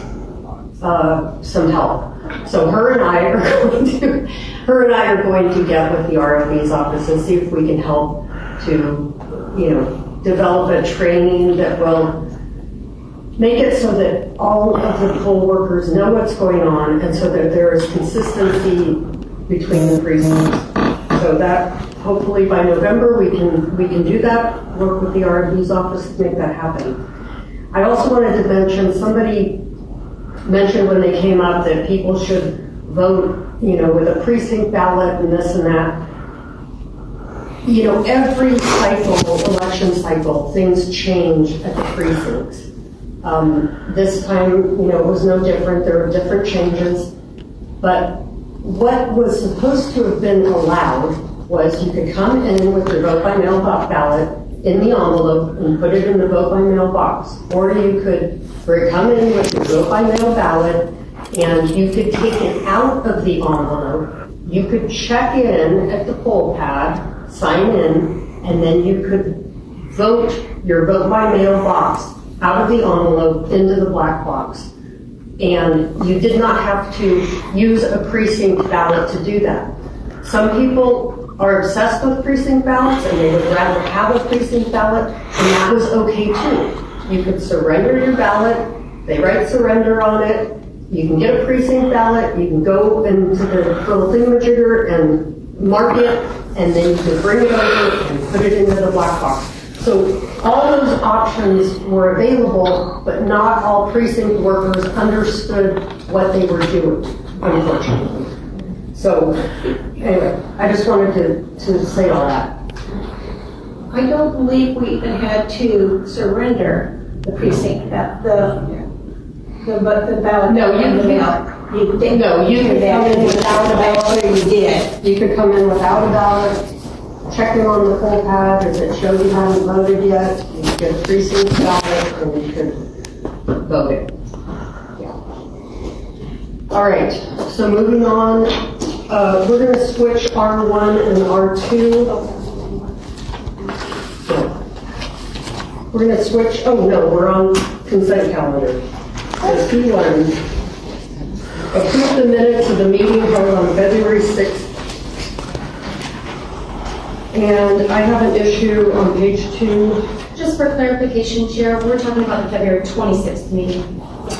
some help. So her and I are going to get with the RFB's office and see if we can help to, develop a training that will make it so that all of the poll workers know what's going on, and so that there is consistency between the precincts. So that hopefully by November we can do that. Work with the RFB's office to make that happen. I also wanted to mention, somebody mentioned when they came up that people should vote, with a precinct ballot and this and that. Every election cycle, things change at the precincts. This time, it was no different. There were different changes. But what was supposed to have been allowed was you could come in with your vote by mail ballot in the envelope and put it in the vote by mail box. Or you could come in with your vote by mail ballot and you could take it out of the envelope. You could check in at the poll pad, sign in, and then you could vote your vote by mail box out of the envelope into the black box. And you did not have to use a precinct ballot to do that. Some people are obsessed with precinct ballots and they would rather have a precinct ballot, and that was okay too. You could surrender your ballot, they write surrender on it, you can get a precinct ballot, you can go into the little thingamajigger and mark it, and then you can bring it over and put it into the black box. So all those options were available, but not all precinct workers understood what they were doing, unfortunately. So anyway, I just wanted to say all that. I don't believe we even had to surrender the precinct, the ballot. No, you can come in without a ballot. You did. You could come in without a ballot, check in on the poll pad, if it shows you haven't voted yet, you could get a precinct ballot and you could vote it. Yeah. All right, so moving on, we're going to switch R1 and R2. We're going to switch, we're on consent calendar. P1, approve the minutes of the meeting held on February 6th. And I have an issue on page 2. Just for clarification, Chair, we're talking about the February 26th meeting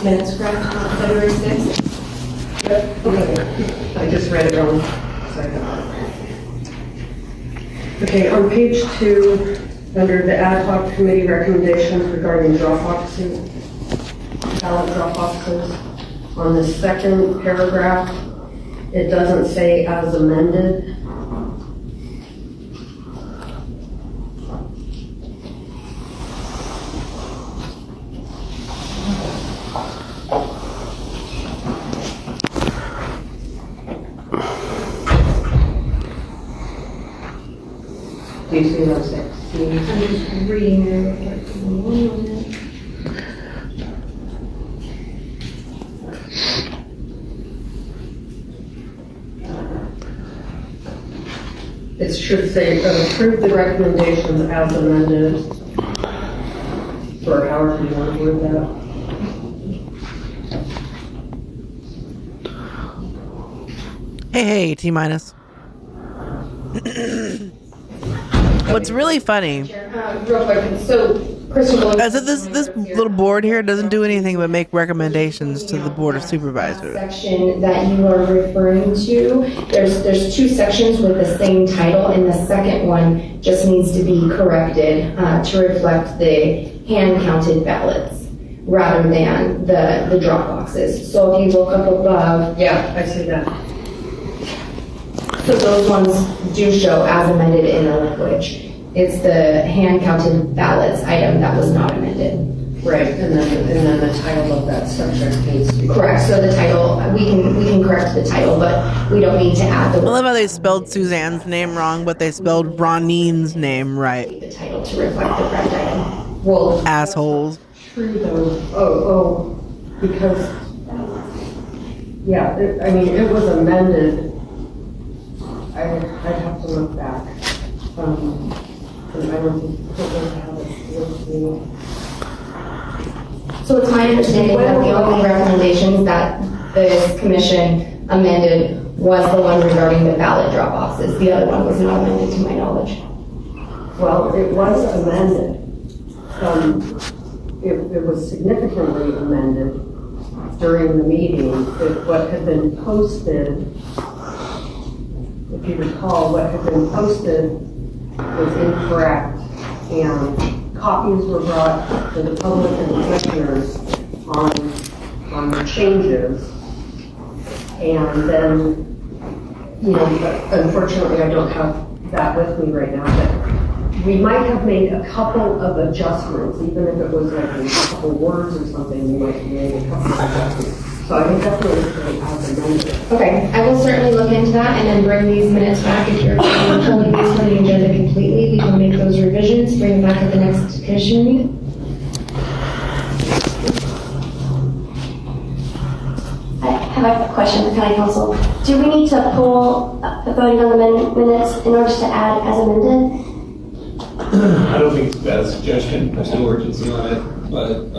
minutes, correct? Not February 6th? Yep. Okay. I just read it wrong. Okay, on page 2, under the ad hoc committee recommendations regarding drop-boxes, ballot drop-boxes, on the second paragraph, it doesn't say as amended. Do you see what I'm saying? I'm just reading there. It should say approve the recommendations as amended, or however you want to word that. Hey, T minus. What's really funny is that this little board here doesn't do anything but make recommendations to the Board of Supervisors. Section that you are referring to, there's two sections with the same title, and the second one just needs to be corrected to reflect the hand-counted ballots rather than the drop boxes. So if you look up above, yeah, I see that. So those ones do show as amended in the language. It's the hand-counted ballots item that was not amended. Right, and then the title of that subject needs to be correct. So the title, we can correct the title, but we don't need to add the. I love how they spelled Suzanne's name wrong, but they spelled Roneen's name right. The title to reflect the correct item. Well, assholes. True though. Because, yeah, I mean, it was amended. I'd have to look back. And I don't have it. So it's my understanding that the only recommendations that this commission amended was the one regarding the ballot drop boxes. The other one was not amended to my knowledge. Well, it was amended. It was significantly amended during the meeting. What had been posted, if you recall, what had been posted was incorrect, and copies were brought to the public and commissioners on the changes. And then, you know, unfortunately, I don't have that with me right now, but we might have made a couple of adjustments, even if it was like a couple words or something, we might have made a couple of adjustments. So I would definitely say as amended. Okay, I will certainly look into that and then bring these minutes back. If you're holding these from the agenda completely, we can make those revisions, bring them back at the next commission meeting. I have a question for County Council. Do we need to pull the voting on the minutes in order to add as amended? I don't think it's a bad suggestion. There's no urgency on it, but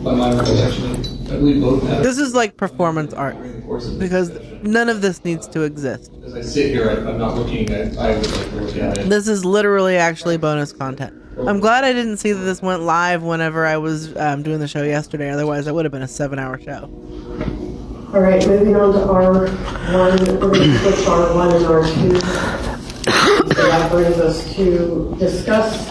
by my recollection, I believe both have. This is like performance art because none of this needs to exist. As I sit here, I'm not looking at. I would like to look at it. This is literally actually bonus content. I'm glad I didn't see that this went live whenever I was doing the show yesterday. Otherwise, it would have been a 7-hour show. All right, moving on to R1. We're going to switch R1 and R2. So that brings us to discuss.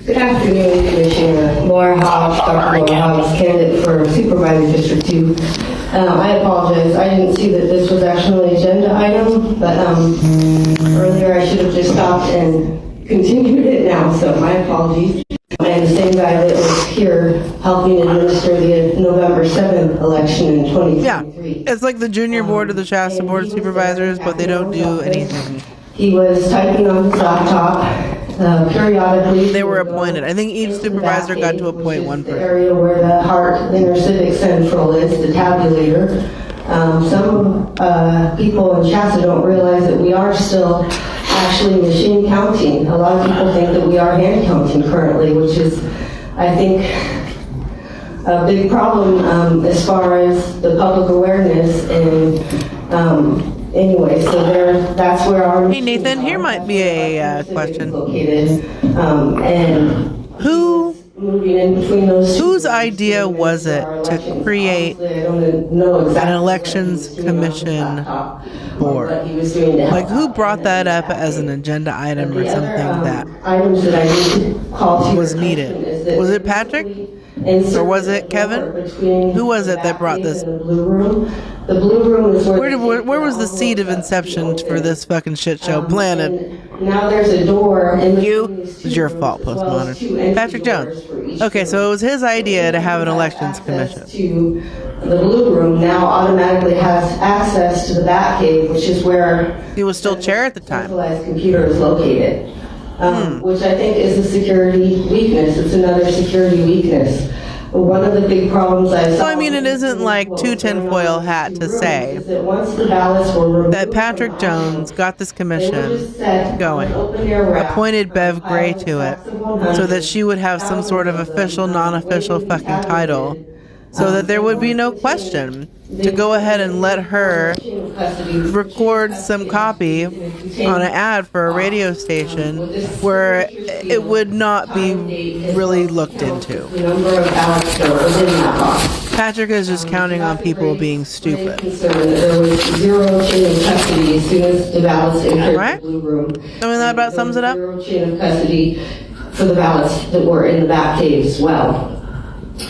Good afternoon, Commissioner Laura Hobbs, Dr. Laura Hobbs, candidate for Supervisor District 2. I apologize, I didn't see that this was actually an agenda item, but earlier I should have just stopped and continued it now, so my apologies. And the same guy that was here helping administer the November 7th election in 2023. Yeah, it's like the junior board of the Shasta Board of Supervisors, but they don't do anything. He was typing on his laptop. Periodically, they were appointed. I think each supervisor got to appoint one person. The area where the Hart Inner Civic Central is, the tabulator. Some people in Shasta don't realize that we are still actually machine counting. A lot of people think that we are hand counting currently, which is, I think, a big problem as far as the public awareness and. Anyway, so that's where our... Hey Nathan, here might be a question. Located, and moving in between those whose idea was it to create an elections commission board? Like, who brought that up as an agenda item or something that was needed? Was it Patrick? Or was it Kevin? Who was it that brought this? The blue room is where was the seed of inception for this fucking shit show planted? Now there's a door. It's your fault, postmodern. Patrick Jones. Okay, so it was his idea to have an elections commission. The blue room now automatically has access to the Batcave, which is where he was still chair at the time. Centralized computer is located, which I think is a security weakness. It's another security weakness. One of the big problems I saw... So, I mean, it isn't like too tinfoil hat to say that Patrick Jones got this commission going, appointed Bev Gray to it, so that she would have some sort of official, non-official fucking title, so that there would be no question to go ahead and let her record some copy on an ad for a radio station where it would not be really looked into. Patrick is just counting on people being stupid. There was zero chain of custody as soon as the ballots entered right? the blue room. I mean, that about sums it up? Zero chain of custody for the ballots that were in the Batcave as well.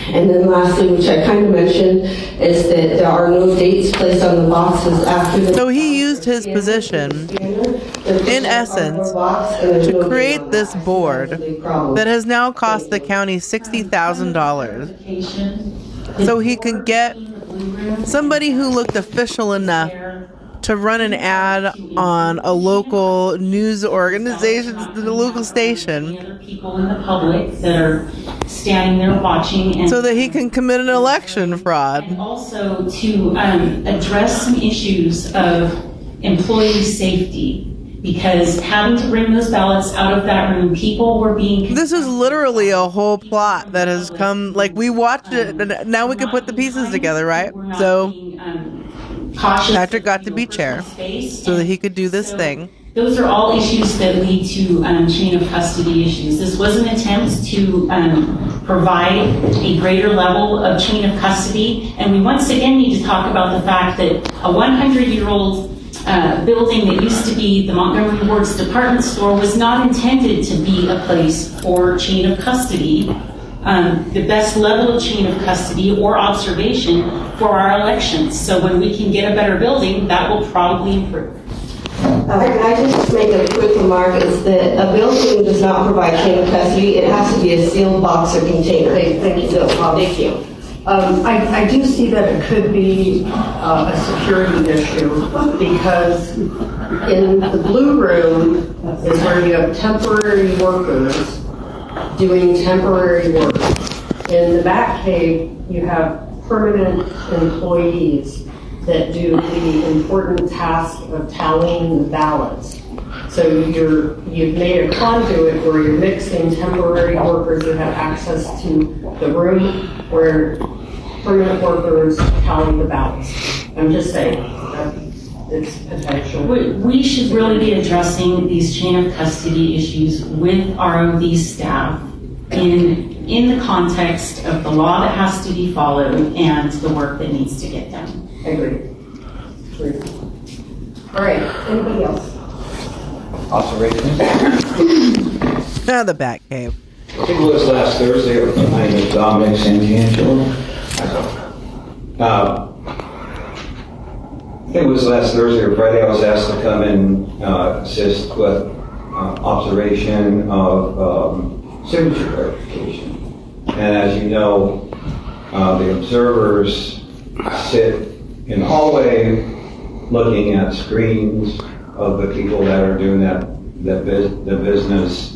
And then lastly, which I kind of mentioned, is that there are no dates placed on the boxes after the... So he used his position, in essence, to create this board that has now cost the county $60,000 so he could get somebody who looked official enough to run an ad on a local news organization, the local station, other people in the public that are standing there watching, and so that he can commit an election fraud. And also to address some issues of employee safety. Because having to bring those ballots out of that room, people were being... This is literally a whole plot that has come, like, we watched it, and now we can put the pieces together, right? So, Patrick got to be chair, so that he could do this thing. Those are all issues that lead to chain of custody issues. This was an attempt to provide a greater level of chain of custody, and we once again need to talk about the fact that a 100-year-old building that used to be the Montgomery Ward's department store was not intended to be a place for chain of custody, the best level of chain of custody or observation for our elections. So when we can get a better building, that will probably improve. Can I just make a quick remark? Is that a building does not provide chain of custody. It has to be a sealed box or container. Thank you. So, thank you. I do see that it could be a security issue because in the blue room is where you have temporary workers doing temporary work. In the back cave, you have permanent employees that do the important task of tallying the ballots. So you've made a conduit where you're mixing temporary workers that have access to the room where permanent workers tally the ballots. I'm just saying that it's potential. We should really be addressing these chain of custody issues with ROV staff in the context of the law that has to be followed and the work that needs to get done. I agree. All right, anybody else? Observations? The back cave. I think it was last Thursday, I think Dominic Santangelo. I think it was last Thursday or Friday, I was asked to come and assist with observation of signature verification. And as you know, the observers sit in the hallway looking at screens of the people that are doing the business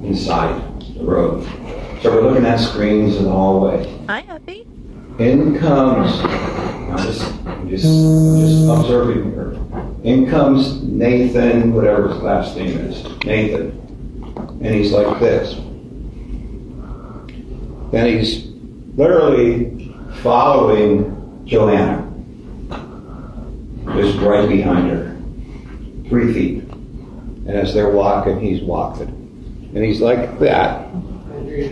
inside the room. So we're looking at screens in the hallway. Hi, Effie. In comes, I'm just observing her. In comes Nathan, whatever his last name is, Nathan. And he's like this. And he's literally following Joanna. Just right behind her. 3 feet. And as they're walking, he's walking. And he's like that. And he's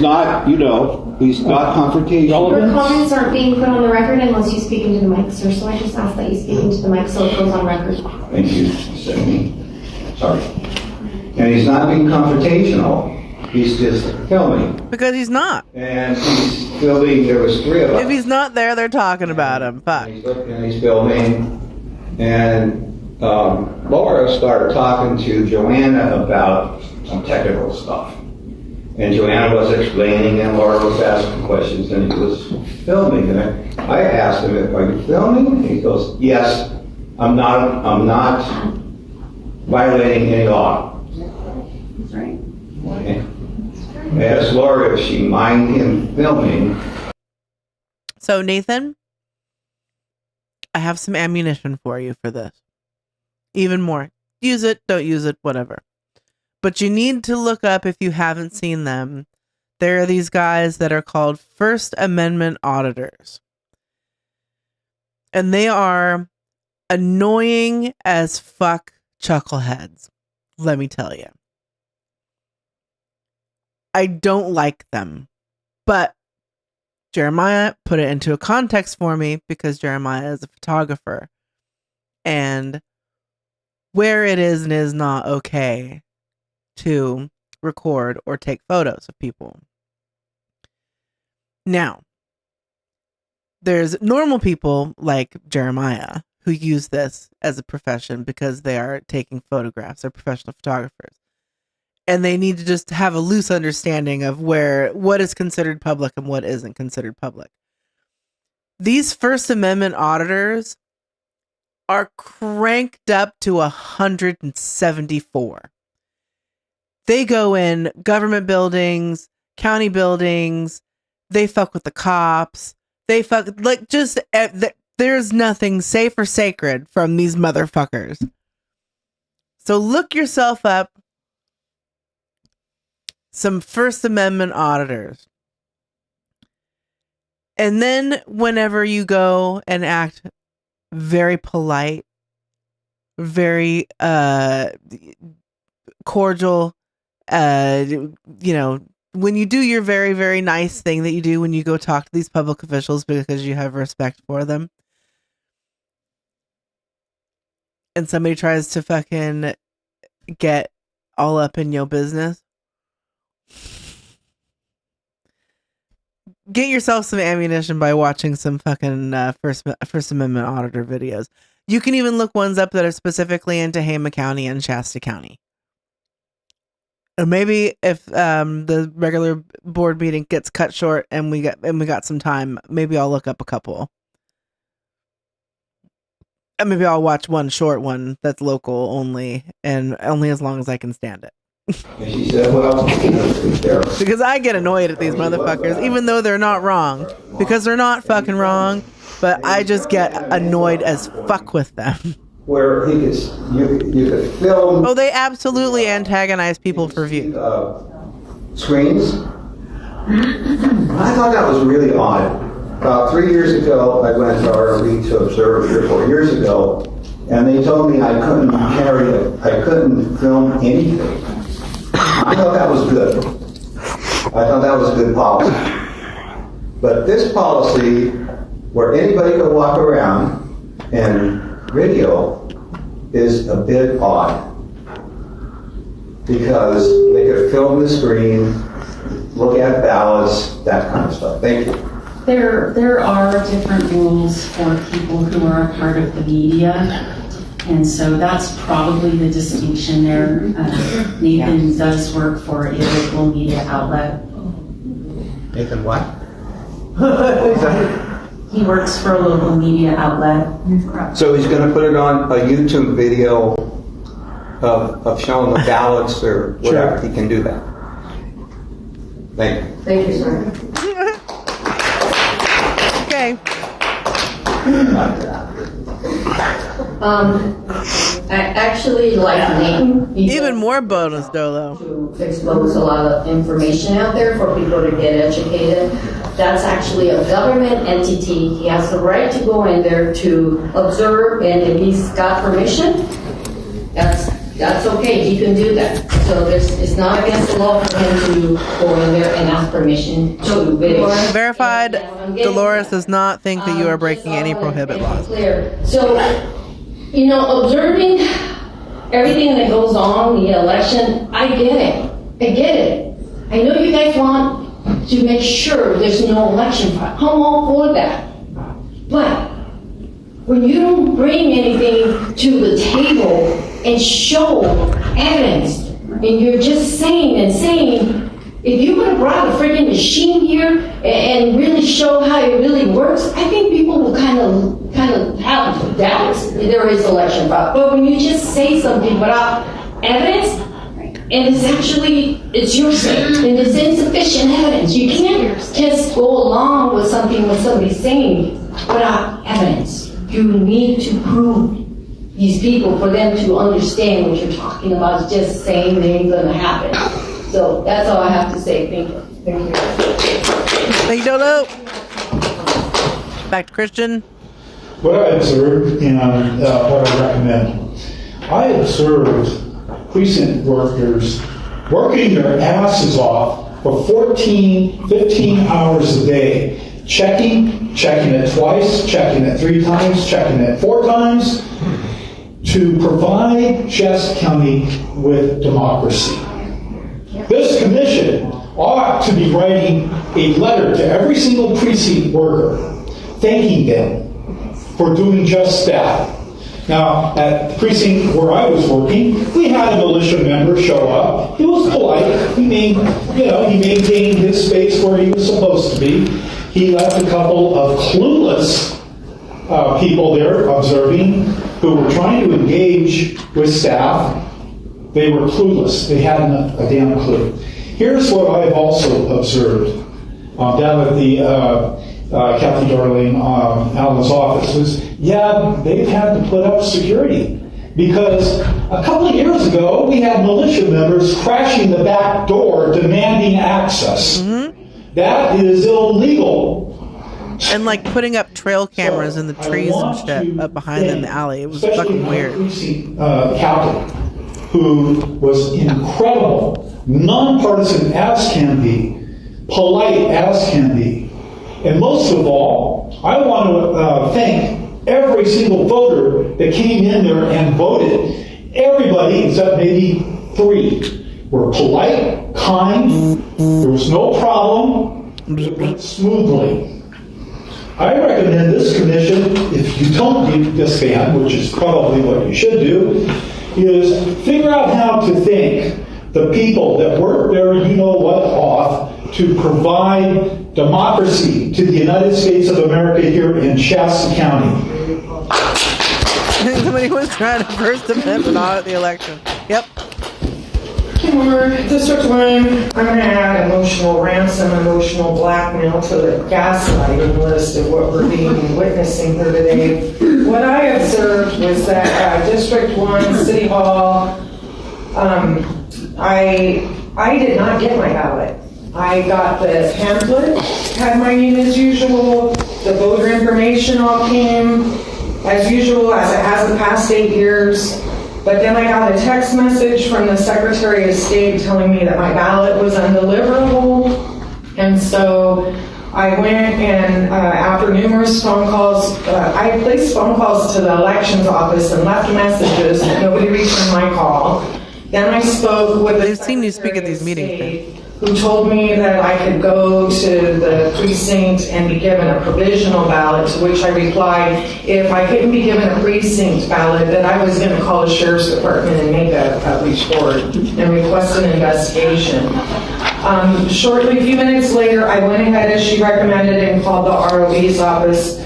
not, he's not confrontational. Your comments aren't being put on the record unless you speak into the mic, sir. So I just ask that you speak into the mic so it goes on record. Thank you, Stephanie. Sorry. And he's not being confrontational. He's just filming. Because he's not. And he's filming, there was 3 of us. If he's not there, they're talking about him. Fuck. And he's filming. And Laura started talking to Joanna about some technical stuff. And Joanna was explaining, and Laura was asking questions, and he was filming. And I asked him, "Are you filming?" And he goes, "Yes, I'm not violating any law." That's right. I asked Laura if she minded him filming. So, Nathan, I have some ammunition for you for this. Even more. Use it, don't use it, whatever. But you need to look up, if you haven't seen them, there are these guys that are called First Amendment auditors. And they are annoying as fuck chuckleheads. Let me tell you. I don't like them. But Jeremiah put it into a context for me because Jeremiah is a photographer. And where it is and is not okay to record or take photos of people. Now, there's normal people like Jeremiah who use this as a profession because they are taking photographs. They're professional photographers. And they need to just have a loose understanding of what is considered public and what isn't considered public. These First Amendment auditors are cranked up to 174. They go in government buildings, county buildings. They fuck with the cops. They fuck, like, just, there's nothing safe or sacred from these motherfuckers. So look yourself up some First Amendment auditors. And then whenever you go and act very polite, very cordial, you know, when you do your very, very nice thing that you do when you go talk to these public officials because you have respect for them, and somebody tries to fucking get all up in your business, get yourself some ammunition by watching some fucking First Amendment auditor videos. You can even look ones up that are specifically into Hama County and Shasta County. Or maybe if the regular board meeting gets cut short and we got some time, maybe I'll look up a couple. And maybe I'll watch one short one that's local only, and only as long as I can stand it. And she said, well, because I get annoyed at these motherfuckers, even though they're not wrong. Because they're not fucking wrong, but I just get annoyed as fuck with them. Where you could film. Oh, they absolutely antagonize people for view. Screens. I thought that was really odd. About 3 years ago, I went to ROV to observe 3 or 4 years ago, and they told me I couldn't carry it. I couldn't film anything. I thought that was good. I thought that was a good policy. But this policy, where anybody could walk around and video, is a bit odd. Because they could film the screen, look at ballots, that kind of stuff. Thank you. There are different rules for people who are a part of the media, and so that's probably the distinction there. Nathan does work for a local media outlet. Nathan what? He works for a local media outlet. So he's going to put it on a YouTube video of showing the ballots or whatever. Sure. He can do that. Thank you. Thank you, sir. Okay. I actually like Nathan. Even more bonus, Dolo. To expose a lot of information out there for people to get educated. That's actually a government entity. He has the right to go in there to observe, and if he's got permission, that's okay. He can do that. So it's not against the law for him to go in there and ask permission to video. Verified. Dolores does not think that you are breaking any prohibit laws. Clear. So, you know, observing everything that goes on in the election, I get it. I know you guys want to make sure there's no election fraud. I'm all for that. But when you don't bring anything to the table and show evidence, and you're just saying, if you would have brought a freaking machine here and really show how it really works, I think people will kind of have doubts that there is election fraud. But when you just say something without evidence, and it's your say, and it's insufficient evidence, you can't just go along with something what somebody's saying without evidence. You need to prove these people for them to understand what you're talking about. It's just saying it ain't gonna happen. So that's all I have to say. Thank you. Thank you, Dodo. Back to Christian. What I observed and what I recommend. I observed precinct workers working their asses off for 14, 15 hours a day, checking it twice, checking it 3 times, checking it 4 times, to provide Shasta County with democracy. This commission ought to be writing a letter to every single precinct worker, thanking them for doing just that. Now, at the precinct where I was working, we had a militia member show up. He was polite. He maintained his space where he was supposed to be. He left a couple of clueless people there observing. who were trying to engage with staff, they were clueless. They hadn't a damn clue. Here's what I've also observed down at the Kathy Darling Allen's office is, they've had to put up security. Because a couple of years ago, we had militia members crashing the back door demanding access. That is illegal. And like putting up trail cameras in the trees and shit up behind them in the alley. It was fucking weird. Captain, who was incredible, nonpartisan as can be, polite as can be. And most of all, I want to thank every single voter that came in there and voted. Everybody, except maybe 3, were polite, kind, there was no problem, it went smoothly. I recommend this commission, if you don't disband, which is probably what you should do, is figure out how to thank the people that work their you-know-what off to provide democracy to the United States of America here in Shasta County. Somebody was trying to First Amendment audit the election. Yep. For District 1, I'm going to add emotional ransom, emotional blackmail to the gaslighting list of what we're witnessing here today. What I observed was that District 1, City Hall, I did not get my ballot. I got the pamphlet, had my name as usual, the voter information all came as usual, as it has the past 8 years. But then I got a text message from the Secretary of State telling me that my ballot was undeliverable. And so I went and after numerous phone calls, I placed phone calls to the elections office and left messages and nobody returned my call. Then I spoke with They've seen you speak at these meetings, who told me that I could go to the precinct and be given a provisional ballot, to which I replied, if I couldn't be given a precinct ballot, that I was going to call the Sheriff's Department and make a report and request an investigation. Shortly, a few minutes later, I went ahead as she recommended and called the ROE's office,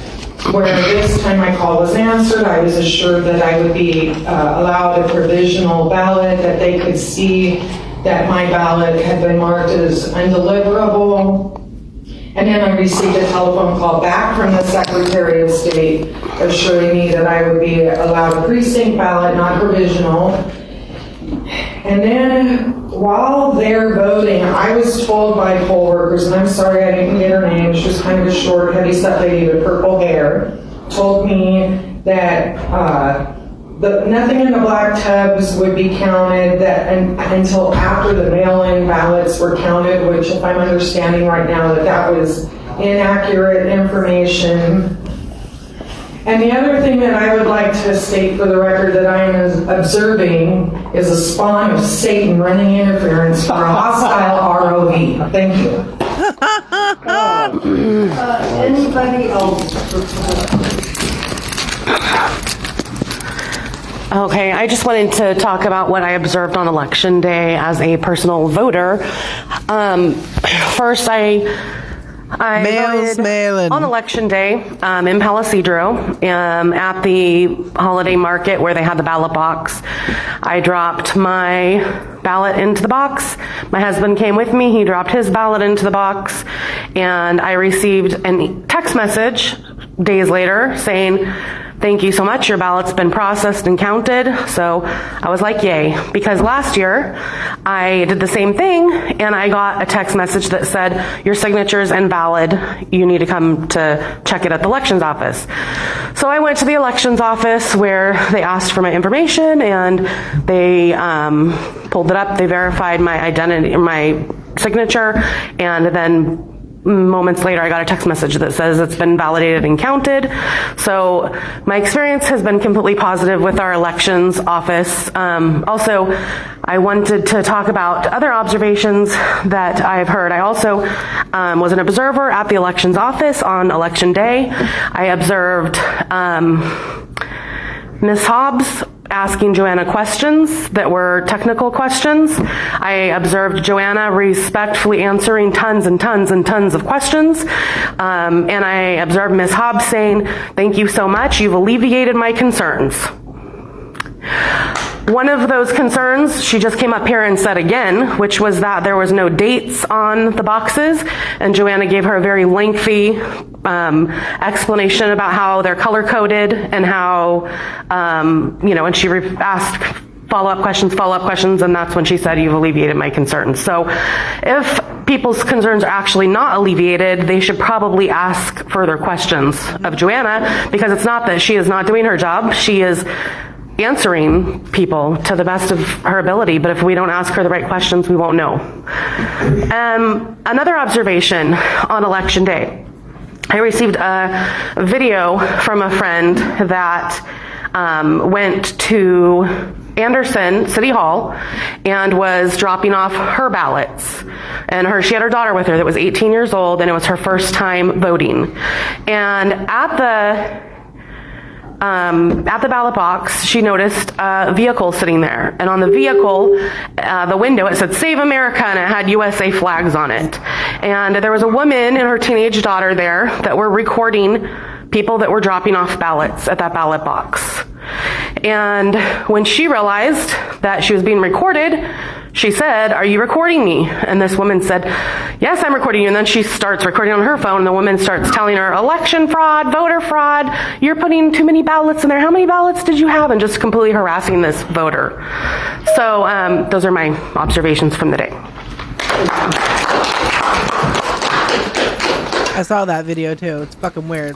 where this time my call was answered. I was assured that I would be allowed a provisional ballot, that they could see that my ballot had been marked as undeliverable. And then I received a telephone call back from the Secretary of State assuring me that I would be allowed a precinct ballot, not provisional. And then while they're voting, I was told by poll workers, and I'm sorry I didn't get her name, she was kind of a short, heavy-set lady with purple hair, told me that nothing in the black tubs would be counted until after the mail-in ballots were counted, which, if I'm understanding right now, that was inaccurate information. And the other thing that I would like to state for the record that I am observing is a spawn of Satan running interference for a hostile ROV. Thank you. Anybody else? Okay, I just wanted to talk about what I observed on Election Day as a personal voter. First, I voted on Election Day in Palisadro at the holiday market where they had the ballot box. I dropped my ballot into the box. My husband came with me. He dropped his ballot into the box, and I received a text message days later saying, "Thank you so much. Your ballot's been processed and counted." So I was like, yay. Because last year I did the same thing and I got a text message that said, "Your signature's invalid. You need to come to check it at the elections office." So I went to the elections office where they asked for my information and they pulled it up. They verified my identity, my signature, and then moments later, I got a text message that says it's been validated and counted. So my experience has been completely positive with our elections office. Also, I wanted to talk about other observations that I've heard. I also was an observer at the elections office on Election Day. I observed Ms. Hobbs asking Joanna questions that were technical questions. I observed Joanna respectfully answering tons and tons and tons of questions. And I observed Ms. Hobbs saying, "Thank you so much. You've alleviated my concerns." One of those concerns she just came up here and said again, which was that there was no dates on the boxes, and Joanna gave her a very lengthy explanation about how they're color-coded and how, and she asked follow-up questions, and that's when she said, "You've alleviated my concerns." So if people's concerns are actually not alleviated, they should probably ask further questions of Joanna, because it's not that she is not doing her job. She is answering people to the best of her ability, but if we don't ask her the right questions, we won't know. Another observation on election day. I received a video from a friend that went to Anderson City Hall and was dropping off her ballots. And she had her daughter with her that was 18 years old, and it was her first time voting. And at the ballot box, she noticed a vehicle sitting there. And on the vehicle, the window, it said "Save America," and it had USA flags on it. And there was a woman and her teenage daughter there that were recording people that were dropping off ballots at that ballot box. And when she realized that she was being recorded, she said, "Are you recording me?" And this woman said, "Yes, I'm recording you." And then she starts recording on her phone, and the woman starts telling her, "Election fraud, voter fraud, you're putting too many ballots in there. How many ballots did you have?" And just completely harassing this voter. So those are my observations from the day. I saw that video too. It's fucking weird.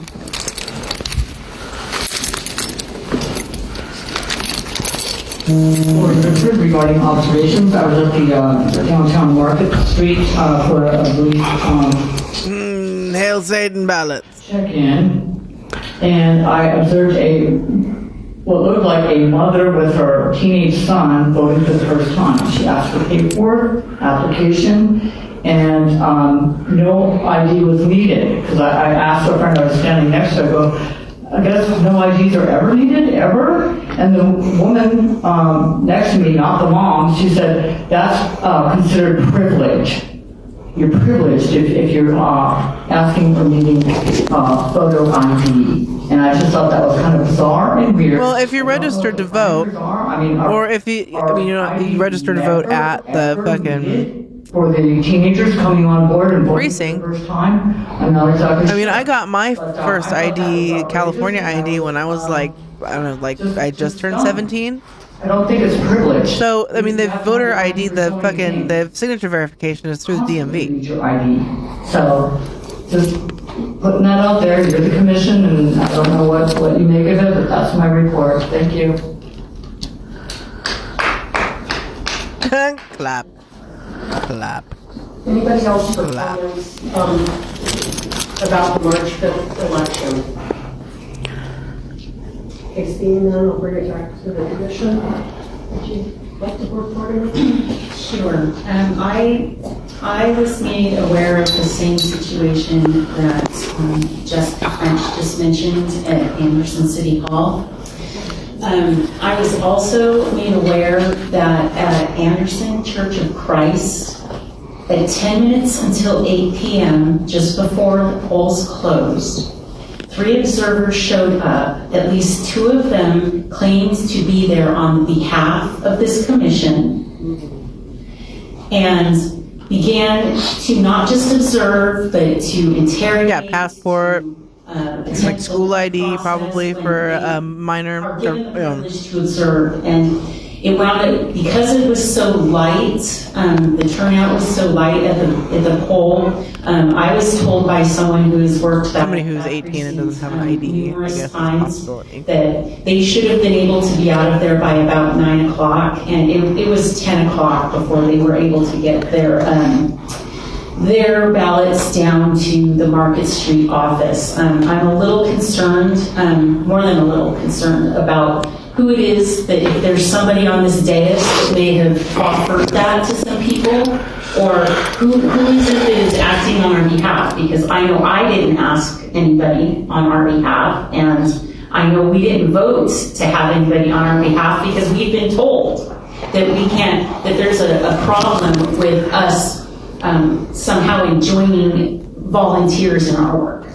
Regarding observations, I was at the downtown Market Street for a brief Hail Satan ballots. Check-in, and I observed what looked like a mother with her teenage son voting for the first time. She asked for paperwork, application, and no ID was needed. Because I asked a friend I was standing next to, I go, "I guess no IDs are ever needed, ever?" And the woman next to me, not the mom, she said, "That's considered privilege. You're privileged if you're asking for needing photo ID." And I just thought that was kind of bizarre and weird. Well, if you're registered to vote, or if you register to vote at the fucking for the teenagers coming on board and voting precinct. for the first time, I'm not exactly sure. I got my first ID, California ID, when I was I just turned 17. I don't think it's privilege. So, the voter ID, the signature verification is through the DMV. Your ID. So, just putting that out there. You're the commission, and I don't know what you make of it, but that's my report. Thank you. Clap. Clap. Anybody else for comments about the March 5th election? Okay, seeing none, I'll bring it back to the commission. Would you like to report anything? Sure. I was made aware of the same situation that Jessica French just mentioned at Anderson City Hall. I was also made aware that at Anderson Church of Christ, at 10 minutes until 8 p.m., just before the polls closed, 3 observers showed up. At least 2 of them claimed to be there on behalf of this commission and began to not just observe, but to interrogate. Yeah, passport, school ID, probably for a minor. To observe, and it wound up, because it was so light, the turnout was so light at the poll. I was told by someone who has worked that somebody who's 18 and doesn't have an ID, I guess, times, that they should have been able to be out of there by about 9 o'clock, and it was 10 o'clock before they were able to get their ballots down to the Market Street office. I'm a little concerned, more than a little concerned, about who it is, that if there's somebody on this dais that may have offered that to some people, or who is it that is acting on our behalf? Because I know I didn't ask anybody on our behalf, and I know we didn't vote to have anybody on our behalf because we've been told that we can't, that there's a problem with us somehow enjoining volunteers in our work.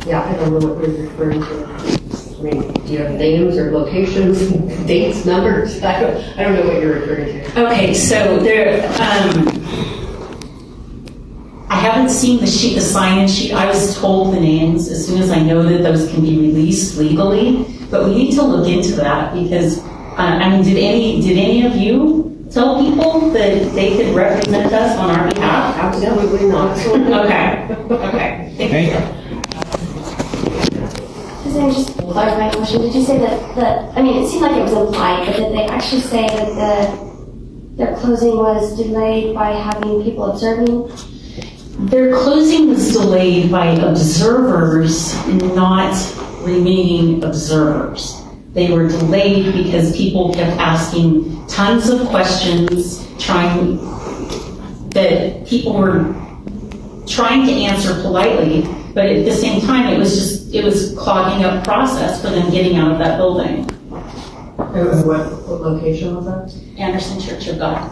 Yeah, I don't know what you're referring to. mean, do you have names or locations, dates, numbers? I don't know what you're referring to. Okay, so there, I haven't seen the sheet, the sign-in sheet. I was told the names as soon as I know that those can be released legally. But we need to look into that because, I mean, did any of you tell people that they could represent us on our behalf? Absolutely not. Okay. Thank you. Just clarify my question. Did you say that, I mean, it seemed like it was implied, but did they actually say that their closing was delayed by having people observing? Their closing was delayed by observers not remaining observers. They were delayed because people kept asking tons of questions, that people were trying to answer politely, but at the same time, it was clogging up process for them getting out of that building. What location was that? Anderson Church of God.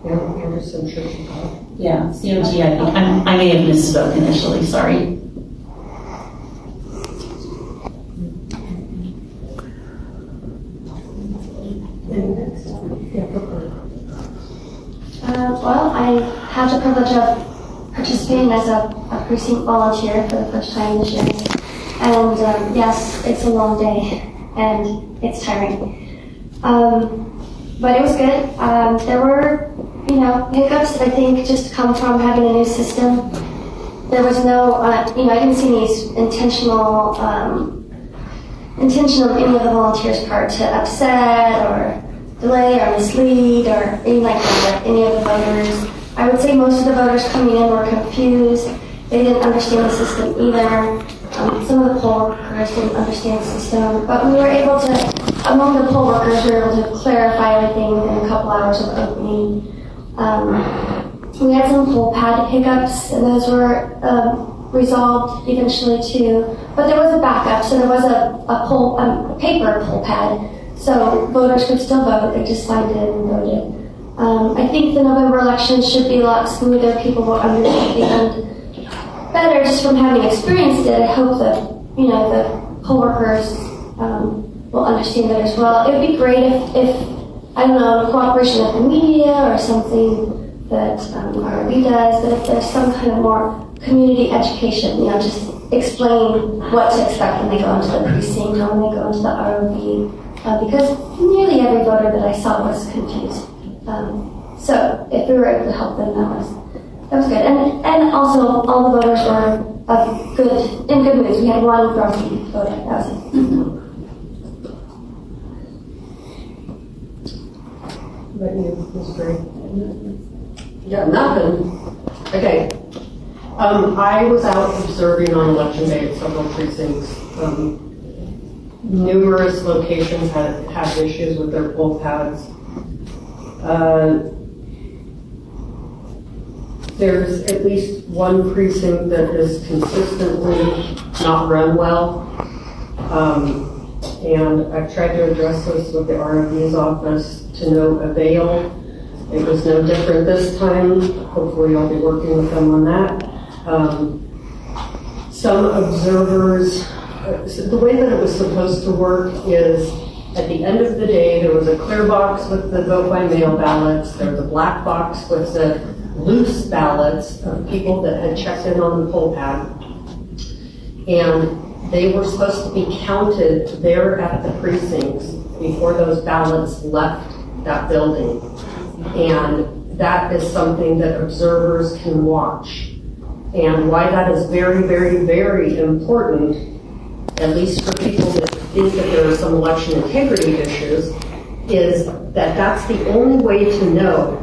Anderson Church of God. Yeah, COG, I think. I may have misspoke initially, sorry. Well, I have the privilege of participating as a precinct volunteer for the first time this year. And yes, it's a long day and it's tiring. But it was good. There were, hiccups that I think just come from having a new system. There was no, I didn't see any intention on any of the volunteers' part to upset or delay or mislead or anything like that, any of the voters. I would say most of the voters coming in were confused. They didn't understand the system either. Some of the poll workers didn't understand the system, but we were able to, among the poll workers, we were able to clarify everything within a couple hours of opening. We had some poll pad hiccups, and those were resolved eventually too. But there was a backup, so there was a paper poll pad, so voters could still vote. They just signed in and voted. I think the November election should be a lot smoother. People will understand better just from having experienced it. I hope that the poll workers will understand that as well. It would be great if I don't know, cooperation with the media or something that ROV does, but if there's some kind of more community education, just explain what to expect when they go into the precinct or when they go into the ROV, because nearly every voter that I saw was confused. So if we were able to help them, that was good. And also, all the voters were in good moods. We had one grumpy voter. That was it. That was great. Yeah, nothing. Okay. I was out observing on election day at several precincts. Numerous locations had issues with their poll pads. There's at least one precinct that is consistently not run well. And I've tried to address this with the ROV's office to no avail. It was no different this time. Hopefully I'll be working with them on that. Some observers, the way that it was supposed to work is at the end of the day, there was a clear box with the vote by mail ballots. There was a black box with the loose ballots of people that had checked in on the poll pad. And they were supposed to be counted there at the precincts before those ballots left that building. And that is something that observers can watch. And why that is very, very, very important, at least for people that think that there are some election integrity issues, is that that's the only way to know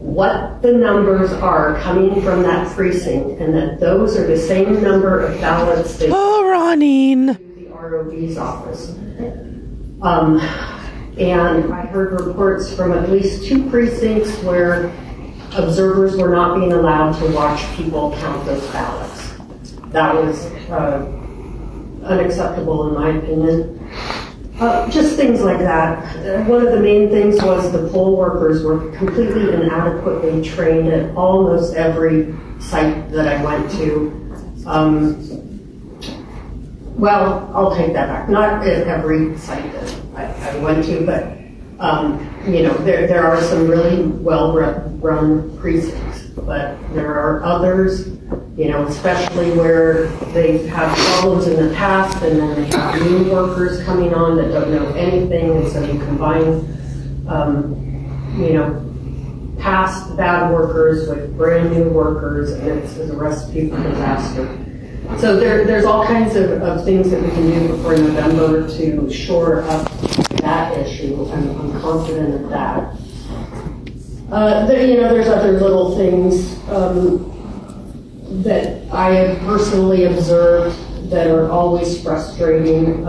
what the numbers are coming from that precinct, and that those are the same number of ballots that running to the ROV's office. And I heard reports from at least 2 precincts where observers were not being allowed to watch people count those ballots. That was unacceptable in my opinion. Just things like that. One of the main things was the poll workers were completely inadequately trained at almost every site that I went to. well, I'll take that back. Not at every site that I went to, but, there are some really well-run precincts. But there are others, especially where they've had problems in the past, and then they have new workers coming on that don't know anything, and so you combine, past bad workers with brand new workers, and it's a recipe for disaster. So there's all kinds of things that we can do before November to shore up that issue. I'm confident of that. There's other little things that I have personally observed that are always frustrating.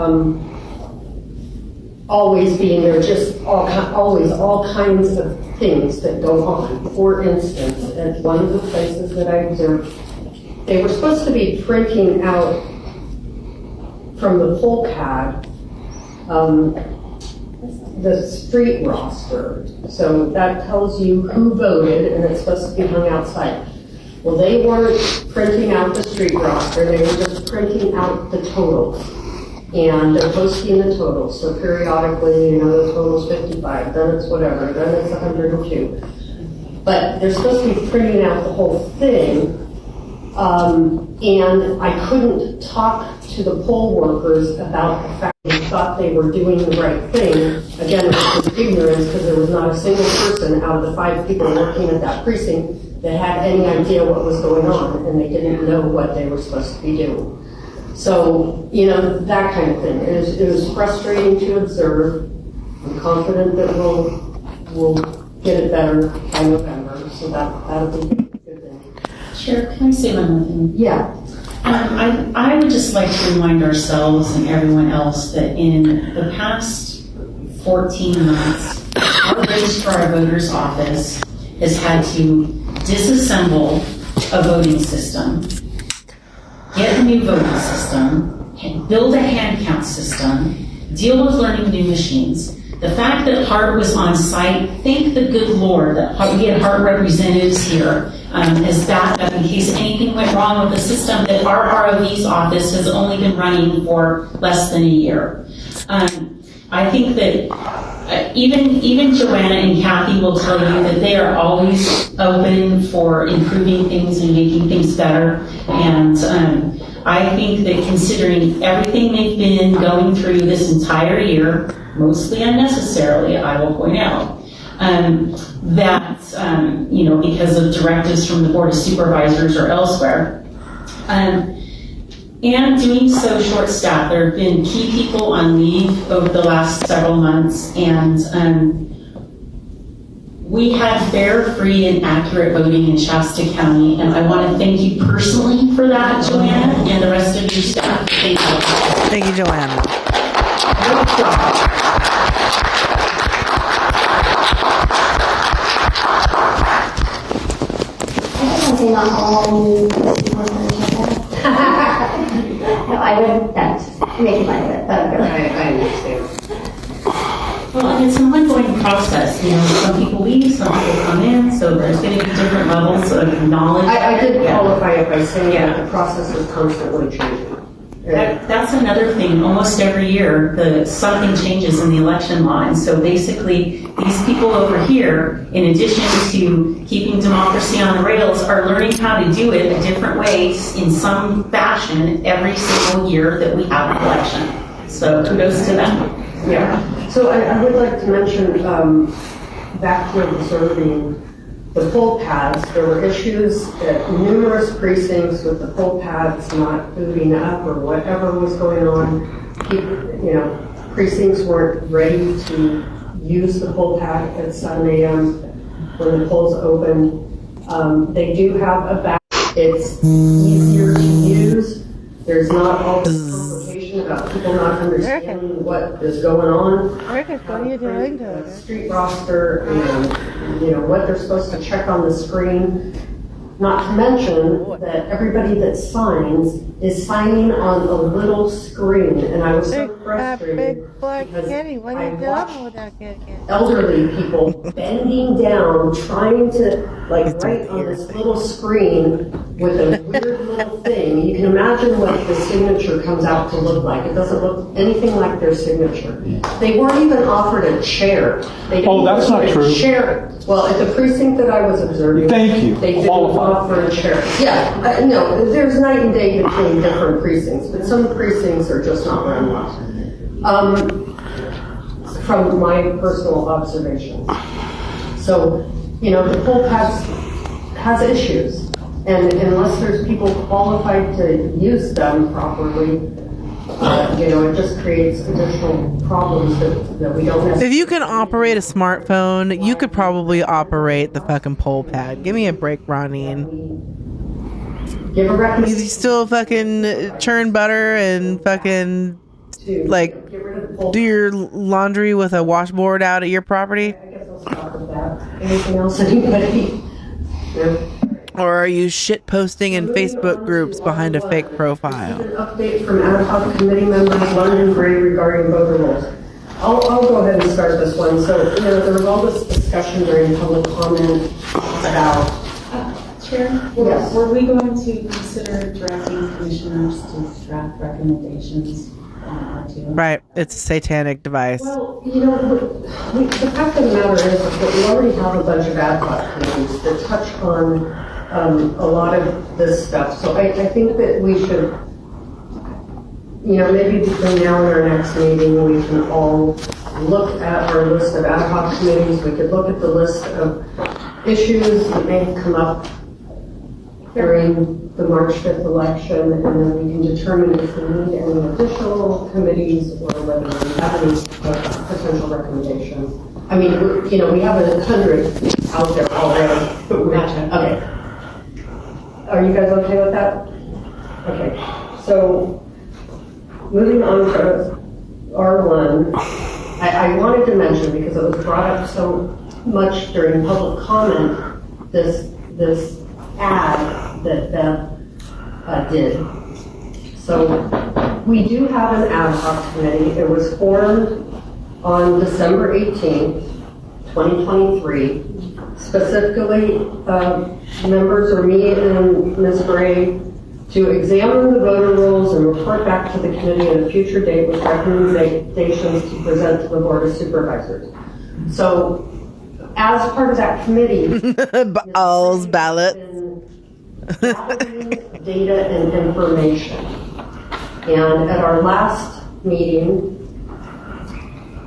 Always being there, just always all kinds of things that go on. For instance, at one of the places that I observed, they were supposed to be printing out from the poll pad the street roster. So that tells you who voted, and it's supposed to be hung outside. Well, they weren't printing out the street roster, they were just printing out the totals. And they're posting the totals. So periodically, the total's 55, then it's whatever, then it's 102. But they're supposed to be printing out the whole thing. And I couldn't talk to the poll workers about the fact they thought they were doing the right thing. Again, it was ignorance, because there was not a single person out of the 5 people working at that precinct that had any idea what was going on, and they didn't know what they were supposed to be doing. So, that kind of thing. It was frustrating to observe. I'm confident that we'll get it better by November, so that'll be a good thing. Chair, can I say one more thing? Yeah. I would just like to remind ourselves and everyone else that in the past 14 months, our Registrar of Voters office has had to disassemble a voting system, get a new voting system, build a hand count system, deal with learning new machines. The fact that Hart was on site, thank the good Lord that we had Hart representatives here as backup in case anything went wrong with the system that our ROV's office has only been running for less than a year. I think that even Joanna and Kathy will tell you that they are always open for improving things and making things better. And I think that considering everything they've been going through this entire year, mostly unnecessarily, I will point out, that, because of directives from the Board of Supervisors or elsewhere, and doing so short-staffed. There have been key people on leave over the last several months, and we had fair, free, and accurate voting in Shasta County, and I want to thank you personally for that, Joanna, and the rest of your staff. Thank you. Thank you, Joanna. Not all no, I wouldn't make fun of it, but really. I understand. Well, and it's an ongoing process. Some people leave, some people come in, so there's going to be different levels of knowledge. I did qualify it by saying that the process is constantly changing. That's another thing. Almost every year, something changes in the election law. And so basically, these people over here, in addition to keeping democracy on the rails, are learning how to do it a different ways in some fashion every single year that we have an election. So kudos to them. Yeah. So I would like to mention, back to observing the poll pads. There were issues at numerous precincts with the poll pads not booting up or whatever was going on. People, precincts weren't ready to use the poll pad at 7 a.m. when the polls open. They do have a back. It's easier to use. There's not all this complication about people not understanding what is going on. Marcus, what are you doing to the street roster and what they're supposed to check on the screen. Not to mention that everybody that signs is signing on a little screen, and I was so frustrated big black kitty. What are you doing with that kitty? Elderly people bending down, trying to write on this little screen with a weird little thing. You can imagine what the signature comes out to look like. It doesn't look anything like their signature. They weren't even offered a chair. Oh, that's not true. Chair. Well, at the precinct that I was observing, thank you. They didn't offer a chair. Yeah, no, there's night and day between different precincts, but some precincts are just not run well. From my personal observation. So, you know, the poll has issues. And unless there's people qualified to use them properly, you know, it just creates additional problems that we don't necessarily. If you can operate a smartphone, you could probably operate the fucking poll pad. Give me a break, Ronnie. Give a recommendation. You still fucking churn butter and fucking like do your laundry with a washboard out at your property? I guess I'll stop with that. Anything else, anybody? Yeah. Or are you shit posting in Facebook groups behind a fake profile? An update from ad hoc committee members London Gray regarding voter rolls. I'll go ahead and start this one. So, you know, there was all this discussion during public comment about. Chair, yes. Were we going to consider directing commissioners to draft recommendations? Right, it's a satanic device. Well, you know, the fact of the matter is that we already have a bunch of ad hoc committees that touch on a lot of this stuff. So I think that we should, you know, maybe between now and our next meeting, we can all look at our list of ad hoc committees. We could look at the list of issues that may come up during the March 5th election, and then we can determine if we need any additional committees or whether we have any potential recommendations. I mean, you know, we have 100 out there already. Okay. Are you guys okay with that? Okay. So, moving on to R1, I wanted to mention, because it was brought up so much during public comment, this ad that Beth did. So we do have an ad hoc committee. It was formed on December 18th, 2023. Specifically, members are me and Ms. Gray to examine the voter rolls and report back to the committee at a future date with recommendations to present to the Board of Supervisors. So as part of that committee, all's ballot. Gathering data and information. And at our last meeting,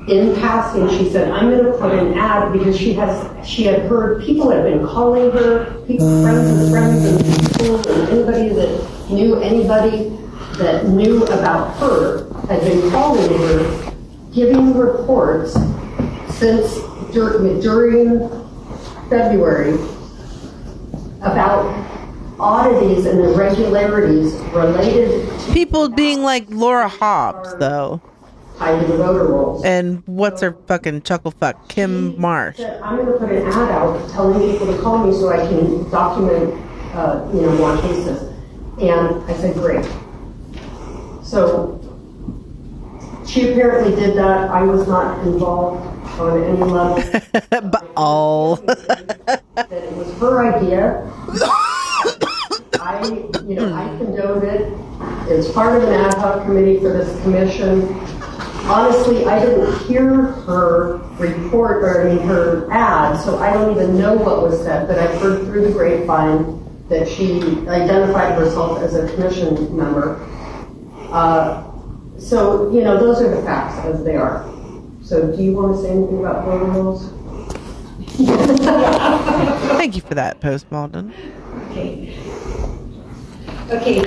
in passing, she said, I'm going to put an ad because she had heard people had been calling her, friends in school, and anybody that knew anybody that knew about her had been calling her, giving reports since during February about oddities and irregularities related to people being like Laura Hobbs, though. Tied to the voter rolls. And what's her fucking chucklefuck? Kim Marsh. I'm going to put an ad out telling people to call me so I can document, more cases. And I said, great. So she apparently did that. I was not involved on any level. But all. That it was her idea. I condoned it. It's part of an ad hoc committee for this commission. Honestly, I didn't hear her report, her ad, so I don't even know what was said, but I've heard through the grapevine that she identified herself as a commission member. So, those are the facts as they are. So, do you want to say anything about voter rolls? Thank you for that, Post Malden. Okay.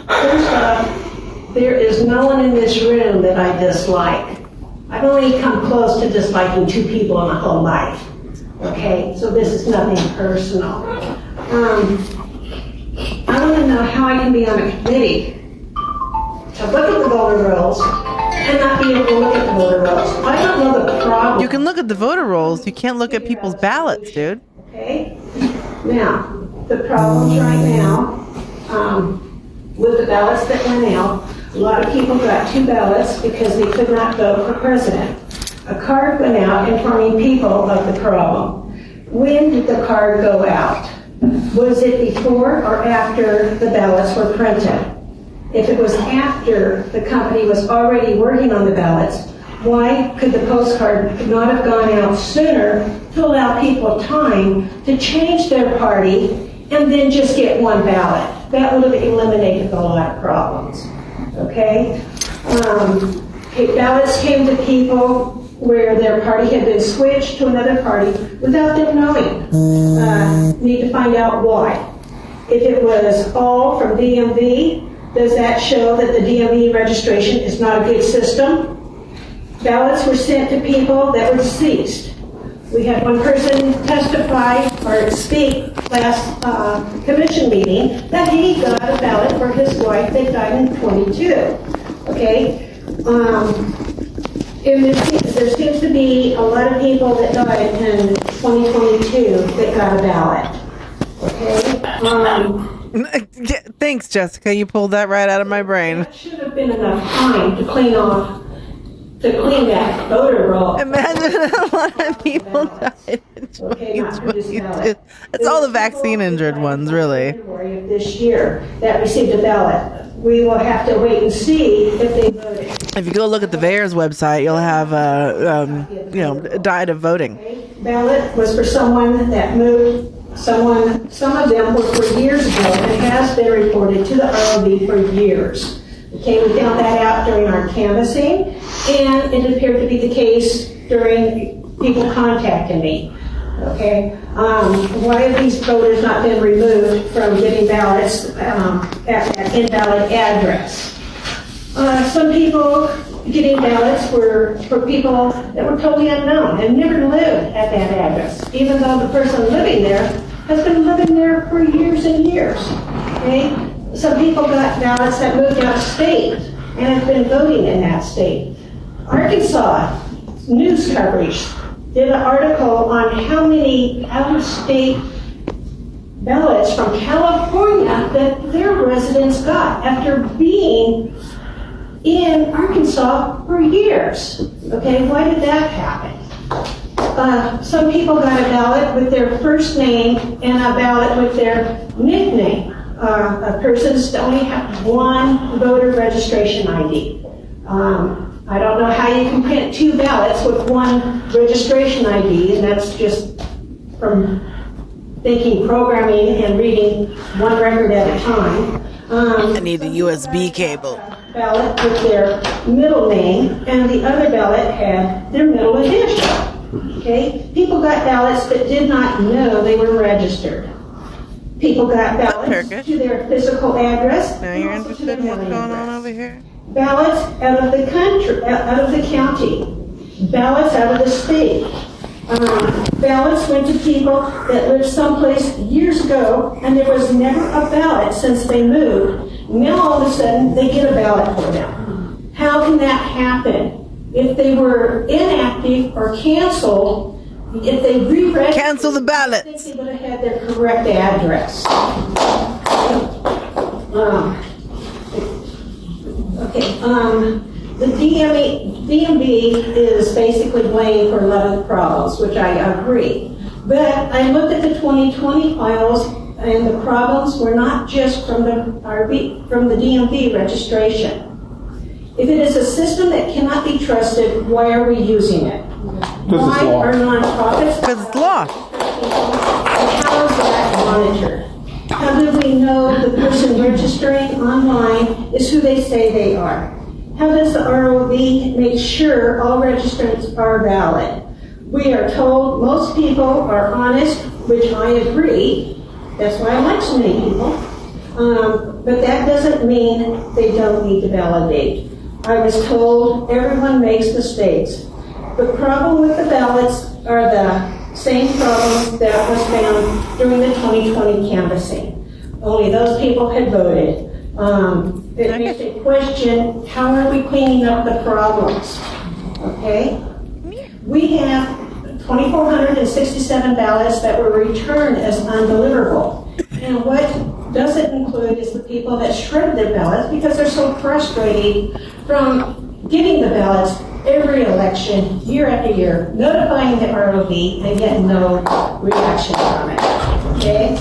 First off, there is no one in this room that I dislike. I've only come close to disliking 2 people in my whole life. Okay, so this is nothing personal. I want to know how I can be on a committee to look at the voter rolls and not be able to look at the voter rolls. I don't know the problem. You can look at the voter rolls. You can't look at people's ballots, dude. Okay. Now, the problems right now, with the ballots that went out, a lot of people got 2 ballots because they could not vote for president. A card went out informing people of the problem. When did the card go out? Was it before or after the ballots were printed? If it was after the company was already working on the ballots, why could the postcard not have gone out sooner to allow people time to change their party and then just get one ballot? That would have eliminated a lot of problems, okay? Ballots came to people where their party had been switched to another party without them knowing. Need to find out why. If it was all from DMV, does that show that the DMV registration is not a good system? Ballots were sent to people that were deceased. We had one person testify or speak last commission meeting that he got a ballot for his wife that died in 22. Okay? And there seems to be a lot of people that died in 2022 that got a ballot. Okay? Thanks, Jessica. You pulled that right out of my brain. That should have been enough time to clean that voter roll. Imagine a lot of people died in 2022. It's all the vaccine injured ones, really. February of this year that received a ballot. We will have to wait and see if they voted. If you go look at the VAERS website, you'll have, died of voting. Ballot was for someone that moved. Some of them were for years ago and has been reported to the ROV for years. Okay, we found that out during our canvassing, and it appeared to be the case during people contacting me. Okay, why have these voters not been removed from getting ballots at that invalid address? Some people getting ballots were for people that were totally unknown and never lived at that address, even though the person living there has been living there for years and years. Okay? Some people got ballots that moved out of state and have been voting in that state. Arkansas news coverage did an article on how many out-of-state ballots from California that their residents got after being in Arkansas for years. Okay, why did that happen? Some people got a ballot with their first name and a ballot with their nickname. Persons only have one voter registration ID. I don't know how you can print two ballots with one registration ID, and that's just from thinking programming and reading one record at a time. I need a USB cable. Ballot with their middle name, and the other ballot had their middle initial. Okay? People got ballots that did not know they were registered. People got ballots to their physical address. Now you're interested in what's going on over here? Ballots out of the country, out of the county. Ballots out of the state. Ballots went to people that lived someplace years ago, and there was never a ballot since they moved. Now all of a sudden they get a ballot for them. How can that happen? If they were inactive or canceled, if they re-registered, cancel the ballots. I think they would have had their correct address. The DMV is basically blamed for a lot of the problems, which I agree. But I looked at the 2020 files, and the problems were not just from the DMV registration. If it is a system that cannot be trusted, why are we using it? Why are nonprofits? Because it's law. And how is that monitored? How do we know the person registering online is who they say they are? How does the ROV make sure all registrants are valid? We are told most people are honest, which I agree. That's why I like so many people. But that doesn't mean they don't need to validate. I was told everyone makes mistakes. The problem with the ballots are the same problems that was found during the 2020 canvassing. Only those people had voted. It makes me question, how are we cleaning up the problems? Okay? We have 2,467 ballots that were returned as undeliverable. And what doesn't include is the people that shredded their ballots because they're so frustrated from getting the ballots every election, year after year, notifying the ROV and get no reaction from it. Okay?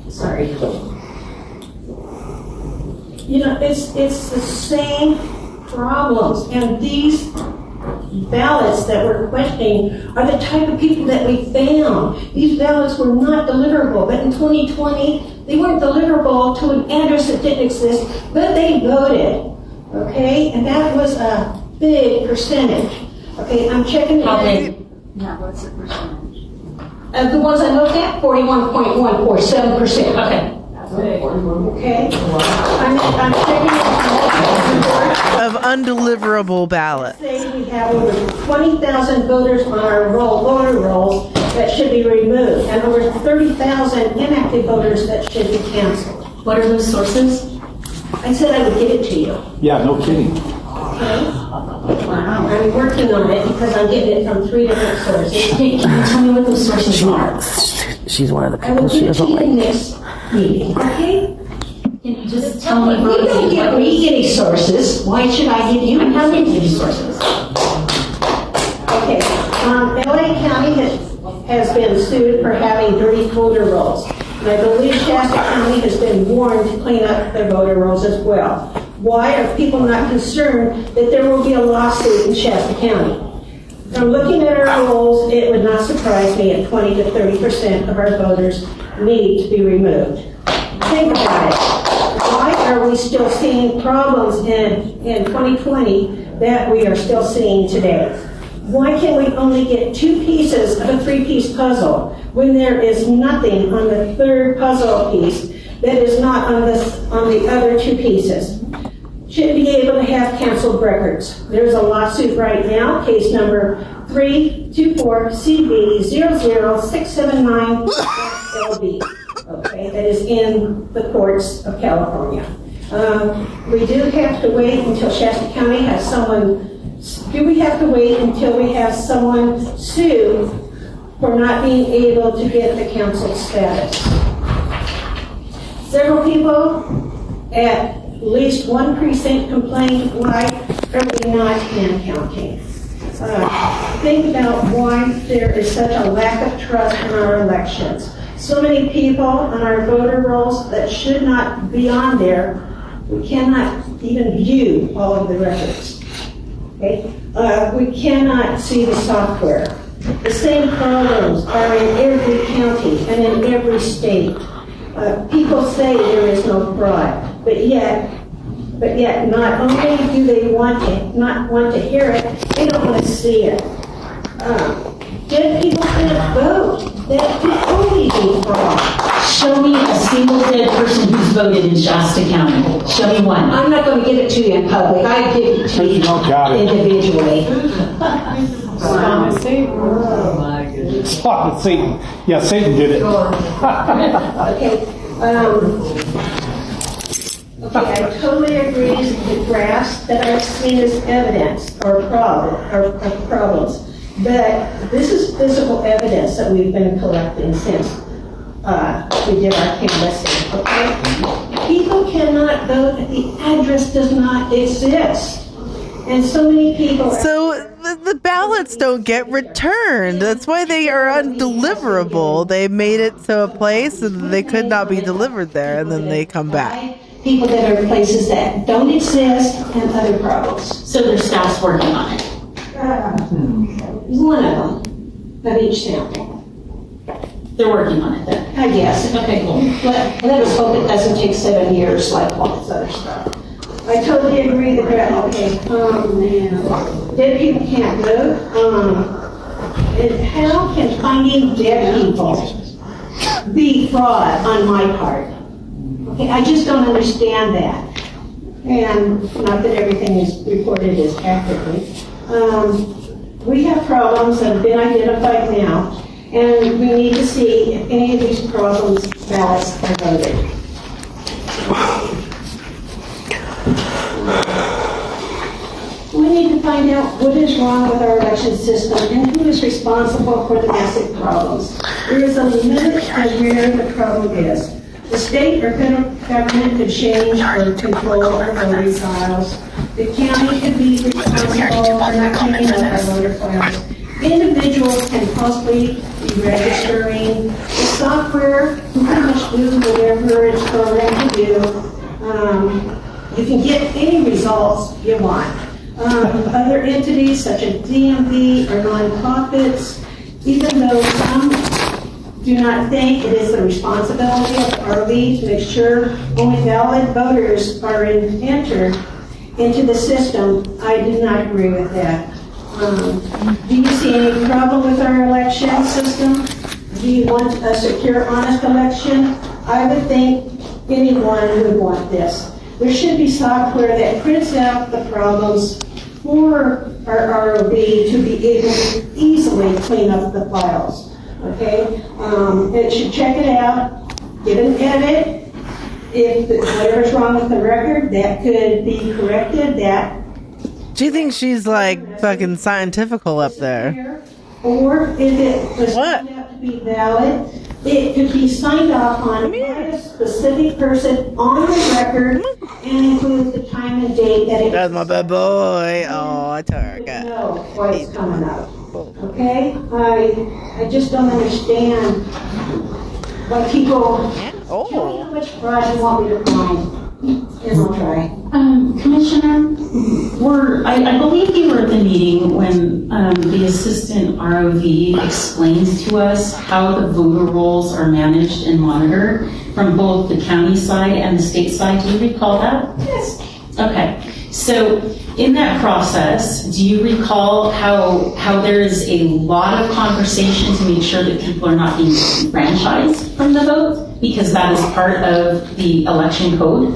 Sorry. You know, it's the same problems, and these ballots that we're questioning are the type of people that we found. These ballots were not deliverable, but in 2020, they weren't deliverable to an address that didn't exist, but they voted, okay? And that was a big percentage. Okay, I'm checking. How big? Yeah, what's the percentage? The ones I looked at, 41.147%. Okay. Okay. I'm checking of undeliverable ballots. Say we have over 20,000 voters on our voter rolls that should be removed, and over 30,000 inactive voters that should be canceled. What are those sources? I said I would give it to you. Yeah, no kidding. Okay. Wow. I'm working on it because I'm getting it from 3 different sources. Hey, can you tell me what those sources are? She's one of the I will people she give it to doesn't you like. in this meeting, okay? Can you just tell me You don't give me any sources. Why should I give you? I'm happy to give you sources. Okay. LA County has been sued for having dirty voter rolls. And I believe Shasta County has been warned to clean up their voter rolls as well. Why are people not concerned that there will be a lawsuit in Shasta County? From looking at our rolls, it would not surprise me if 20 to 30% of our voters need to be removed. Think about it. Why are we still seeing problems in 2020 that we are still seeing today? Why can we only get 2 pieces of a 3-piece puzzle when there is nothing on the 3rd puzzle piece that is not on the other 2 pieces? Should be able to have canceled records. There's a lawsuit right now, case number 324CB00679LB. Okay, that is in the courts of California. We do have to wait until Shasta County has someone. Do we have to wait until we have someone sue for not being able to get the canceled status? Several people at least one precinct complained, why are we not hand counting? Think about why there is such a lack of trust in our elections. So many people on our voter rolls that should not be on there, we cannot even view all of the records. Okay? We cannot see the software. The same problems are in every county and in every state. People say there is no fraud, but yet not only do they not want to hear it, they don't want to see it. Dead people can't vote. That could only be fraud. Show me a single dead person who's voted in Shasta County. Show me one. I'm not going to give it to you in public. I give it to you individually. Stop it, Satan. Yeah, Satan did it. Okay. Okay, I totally agree with the graphs that I've seen as evidence or problems. But this is physical evidence that we've been collecting since we did our canvassing, okay? People cannot vote if the address does not exist. And so many people... So the ballots don't get returned. That's why they are undeliverable. They made it to a place and they could not be delivered there, and then they come back. People that are places that don't exist and other problems. So their staff's working on it. One of them of each sample. They're working on it then. I guess. Okay, cool. Let us hope it doesn't take 7 years like all this other stuff. I totally agree that dead people can't vote. And how can finding dead people be fraud on my part? Okay, I just don't understand that. And not that everything is reported as accurately. We have problems that have been identified now, and we need to see if any of these problems ballots are voted. We need to find out what is wrong with our election system and who is responsible for the massive problems. There is a limit to where the problem is. The state or federal government could change or control our voting files. The county could be responsible for not cleaning up our voter files. individuals can possibly be registering. The software can pretty much do whatever it's programmed to do. You can get any results you want. Other entities such as DMV or nonprofits, even though some do not think it is the responsibility of RV to make sure only valid voters are entered into the system, I do not agree with that. Do you see any problem with our election system? Do you want a secure, honest election? I would think anyone would want this. There should be software that prints out the problems for our ROV to be able to easily clean up the files. Okay? It should check it out, get an edit. If whatever's wrong with the record, that could be corrected. She thinks she's like fucking scientifical up there. Or if it was turned out to be valid, it could be signed off on by a specific person on the record and include the time and date that it That's my bad boy. Oh, I took it. know why it's coming up. Okay? I just don't understand why people. Tell me how much fraud you want me to find. And I'll try. Commissioner, I believe you were at the meeting when the assistant ROV explained to us how the voter rolls are managed and monitored from both the county side and the state side. Do you recall that? Yes. Okay. So in that process, do you recall how there is a lot of conversation to make sure that people are not being disenfranchised from the vote? Because that is part of the election code.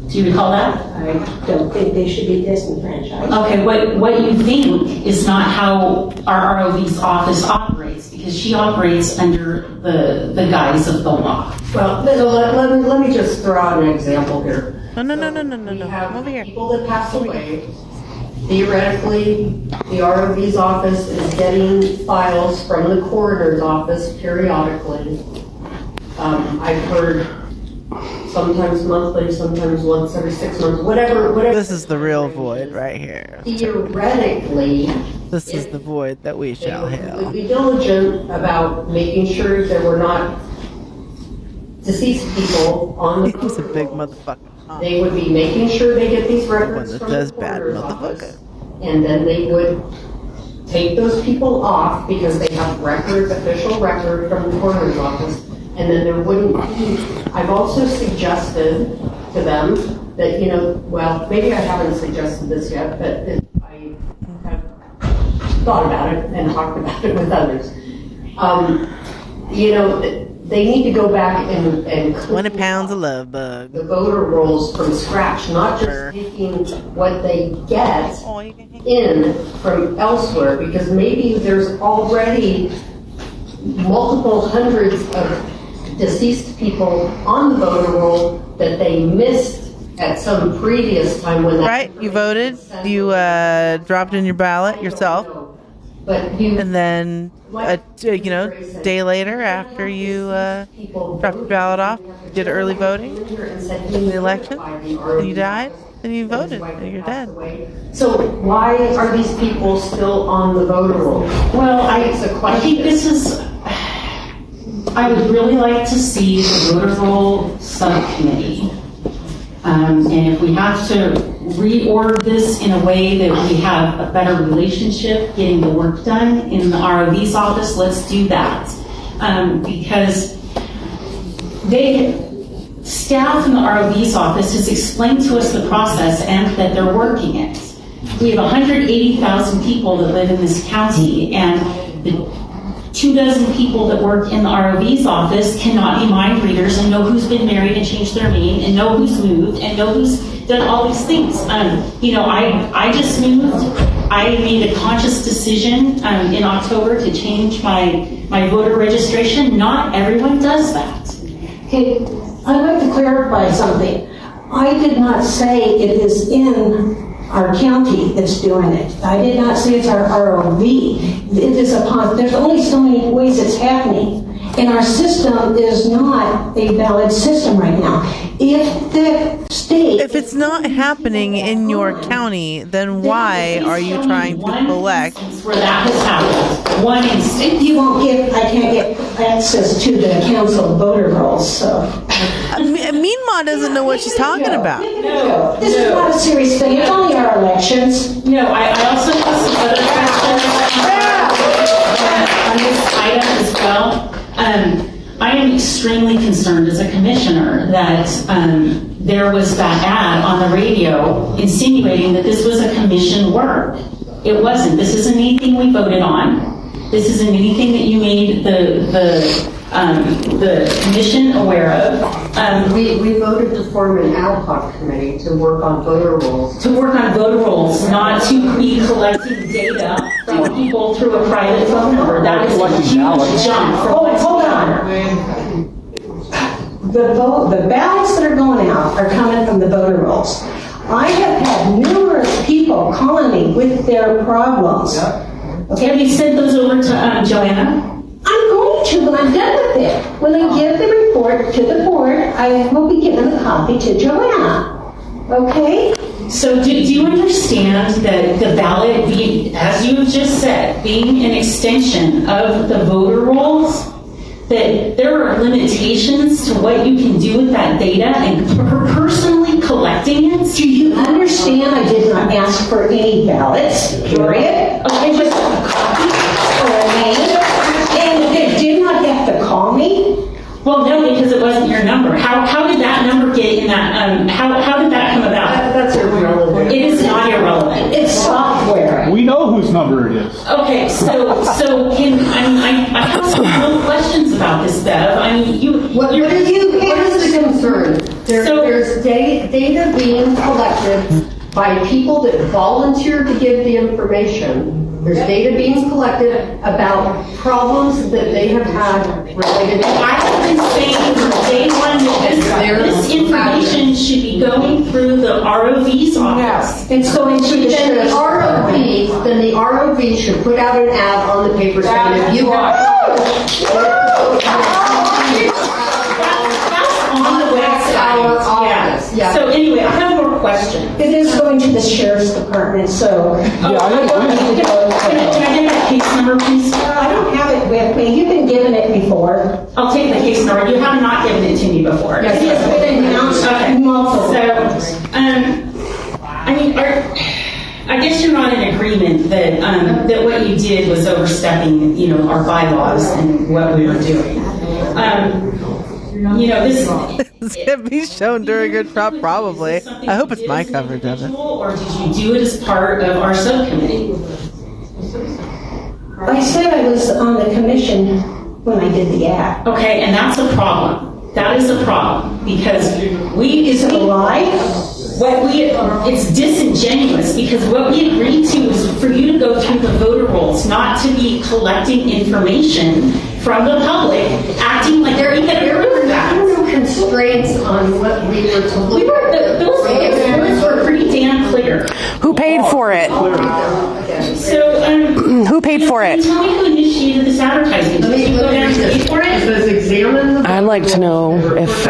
Do you recall that? I don't think they should be disenfranchised. Okay, what you think is not how our ROV's office operates, because she operates under the guise of the law. Well, let me just throw out an example here. No. We have people that pass away. Theoretically, the ROV's office is getting files from the coroner's office periodically. I've heard sometimes monthly, sometimes once every 6 months, whatever. This is the real void right here. Theoretically, this is the void that we shall hail. would be diligent about making sure there were not deceased people on the He's a big motherfucker. They would be making sure they get these records One that from does the bad coroner's motherfucker. office, and then they would take those people off because they have official record from the coroner's office, and then there wouldn't be. I've also suggested to them that, well, maybe I haven't suggested this yet, but I have thought about it and talked about it with others. They need to go back and 20 pounds of love bug. The voter rolls from scratch, not just taking what they get in from elsewhere, because maybe there's already multiple hundreds of deceased people on the voter roll that they missed at some previous time when that. Right, you voted, you dropped in your ballot yourself, and then day later after you dropped your ballot off, you did early voting in the election, and you died, and you voted, and you're dead. So why are these people still on the voter roll? Well, I think this is. I would really like to see the voter roll subcommittee. And if we have to reorder this in a way that we have a better relationship getting the work done in the ROV's office, let's do that. Because staff in the ROV's office has explained to us the process and that they're working it. We have 180,000 people that live in this county, and the 24 people that work in the ROV's office cannot be mind readers and know who's been married and changed their name and know who's moved and know who's done all these things. I just moved. I made a conscious decision in October to change my voter registration. Not everyone does that. Okay, I'd like to clarify something. I did not say it is in our county that's doing it. I did not say it's our ROV. It is there's only so many ways it's happening. And our system is not a valid system right now. If the state... If it's not happening in your county, then why are you trying to collect? Where that has happened. One instance. You won't get, I can't get access to the council voter rolls, so... Meanma doesn't know what she's talking about. No. This is not a serious thing. It's only our elections. No, I also have some other questions on this item as well. I am extremely concerned as a commissioner that there was that ad on the radio insinuating that this was a commission work. It wasn't. This isn't anything we voted on. This isn't anything that you made the commission aware of. We voted to form an ad hoc committee to work on voter rolls. To work on voter rolls, not to be collecting data from people through a private phone number. That is a huge jump. Hold on. The ballots that are going out are coming from the voter rolls. I have had numerous people calling me with their problems. Okay, have you sent those over to Joanna? I'm going to when I'm done with it. When I give the report to the board, I will be giving a copy to Joanna. Okay? So do you understand that the ballot, as you have just said, being an extension of the voter rolls, that there are limitations to what you can do with that data and personally collecting it? Do you understand I did not ask for any ballots, period? I just a copy or a name, and they did not have to call me? Well, no, because it wasn't your number. How did that number get in that, how did that come about? That's irrelevant. It is not irrelevant. It's software. We know whose number it is. Okay, so I have some real questions about this, Bev. I mean, what is the concern? There's data being collected by people that volunteer to give the information. There's data being collected about problems that they have had related to... I have been saying from day one that this information should be going through the ROV's office. And so into the ROV, then the ROV should put out an ad on the paper saying if you are... On the website. Yeah. So anyway, I have more questions. It is going to the sheriff's department, so... Can I get that case number, please? I don't have it with me. You've been given it before. I'll take the case number. You have not given it to me before. Yes, it has been announced multiple times. So, I mean, I guess you're not in agreement that that what you did was overstepping, our bylaws and what we were doing. This can be shown during a trial, probably. I hope it's my coverage of it. Or did you do it as part of our subcommittee? I said I was on the commission when I did the act. Okay, and that's a problem. That is a problem because Is it a lie? It's disingenuous because what we agreed to is for you to go through the voter rolls, not to be collecting information from the public, acting like There were no constraints on what we were to look at. Those were pretty damn clear. Who paid for it? So, who paid for it? Tell me who initiated this advertising. Did you go down and pay for it? I'd like to know if,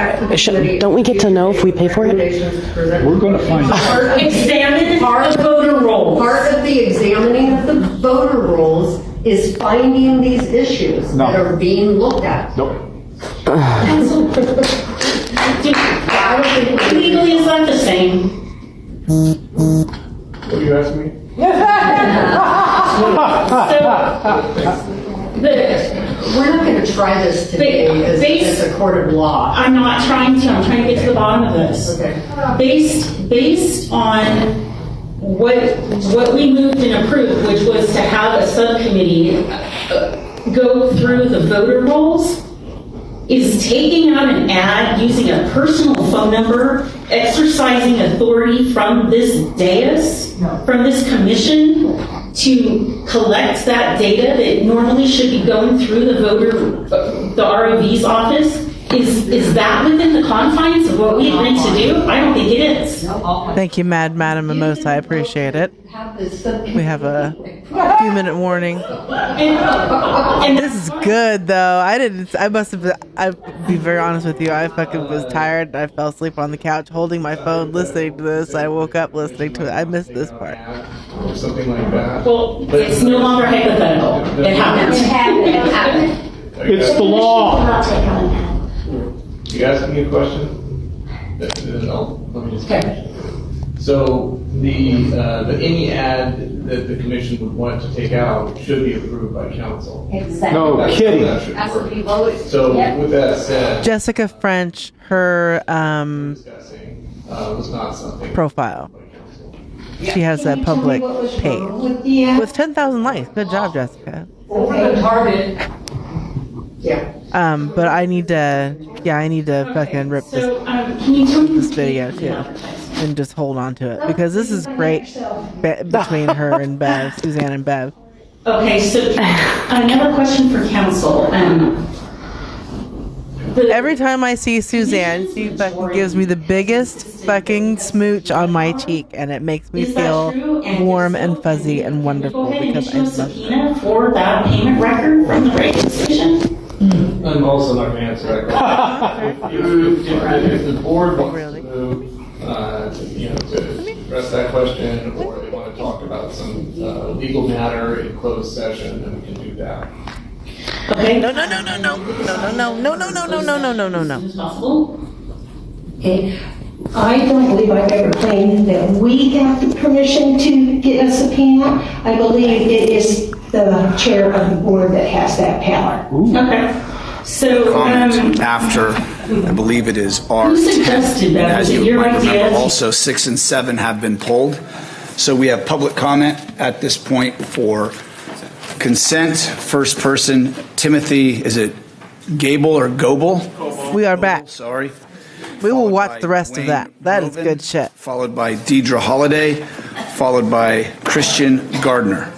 don't we get to know if we pay for it? We're going to find out. Examine the voter rolls. Part of the examining of the voter rolls is finding these issues that are being looked at. Nope. Legally, is that the same? What are you asking me? We're not going to try this today as a court of law. I'm not trying to. I'm trying to get to the bottom of this. Okay. Based on what we moved and approved, which was to have a subcommittee go through the voter rolls, is taking out an ad using a personal phone number, exercising authority from this dais, from this commission, to collect that data that normally should be going through the ROV's office Is that within the confines of what we agreed to do? I don't think it is. Thank you, Madam Mimosa. I appreciate it. We have a few-minute warning. This is good, though. I'll be very honest with you. I fucking was tired. I fell asleep on the couch holding my phone, listening to this. I woke up listening to it. I missed this part. Or something like that. Well, it's no longer hypothetical. It happened. It happened. It's the law. You asking me a question? Let me just finish. So the any ad that the commission would want to take out should be approved by council. Exactly. No kidding. That should Has work. to be voted. So with that said, Jessica French, her discussing was not something profile. She has a public page with 10,000 likes. Good job, Jessica. Over the target. Yeah. But I need to fucking rip this video too, and just hold on to it because this is great between her and Bev, Suzanne and Bev. Okay, so another question for council. Every time I see Suzanne, she fucking gives me the biggest fucking smooch on my cheek, and it makes me feel warm and fuzzy and wonderful because I love her. Subpoena for that payment record from the radio station? I'm also not going to answer that question. If the board wants to move, to address that question, or they want to talk about some legal matter in closed session, then we can do that. Okay. No. Okay. I don't believe I've ever claimed that we got the permission to get a subpoena. I believe it is the chair of the board that has that power. Okay. So, comment after, I believe it is R10. Who suggested that? As Was it you your might idea? remember, also 6 and 7 have been pulled. So we have public comment at this point for consent. First person, Timothy, is it Gable or Goebel? We are back. Sorry. We will watch the rest of that. That is good shit. Followed by Deidre Holliday, followed by Christian Gardner.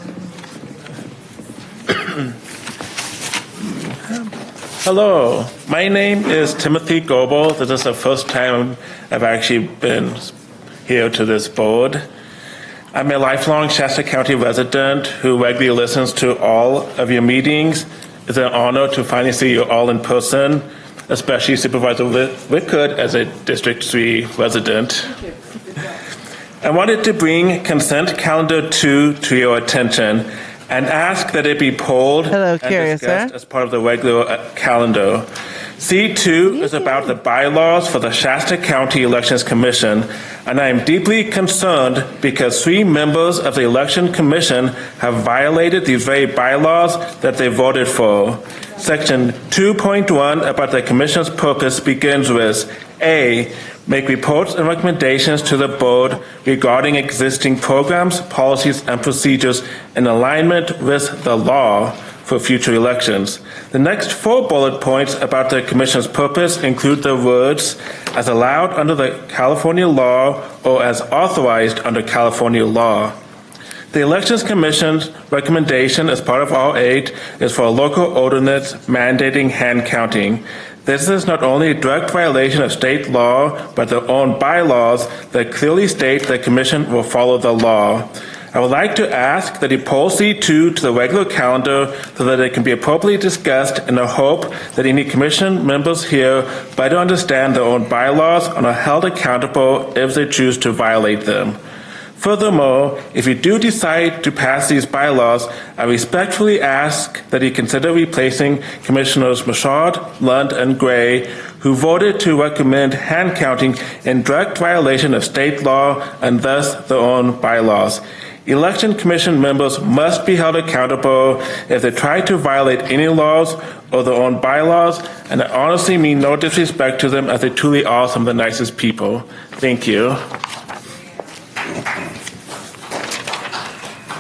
Hello, my name is Timothy Goebel. This is the first time I've actually been here to this board. I'm a lifelong Shasta County resident who regularly listens to all of your meetings. It's an honor to finally see you all in person, especially Supervisor Wickard as a District 3 resident. I wanted to bring Consent Calendar 2 to your attention and ask that it be polled and discussed as part of the regular calendar. C2 is about the bylaws for the Shasta County Elections Commission, and I am deeply concerned because 3 members of the Election Commission have violated these very bylaws that they voted for. Section 2.1 about the Commission's purpose begins with A, make reports and recommendations to the board regarding existing programs, policies, and procedures in alignment with the law for future elections. The next 4 bullet points about the Commission's purpose include the words, as allowed under the California law or as authorized under California law. The Elections Commission's recommendation as part of R8 is for a local ordinance mandating hand counting. This is not only a direct violation of state law, but their own bylaws that clearly state the Commission will follow the law. I would like to ask that he poll C2 to the regular calendar so that it can be appropriately discussed in the hope that any Commission members here better understand their own bylaws and are held accountable if they choose to violate them. Furthermore, if you do decide to pass these bylaws, I respectfully ask that you consider replacing Commissioners Machad, Lund, and Gray, who voted to recommend hand counting in direct violation of state law and thus their own bylaws. Election Commission members must be held accountable if they try to violate any laws or their own bylaws, and I honestly mean no disrespect to them as they truly are some of the nicest people. Thank you.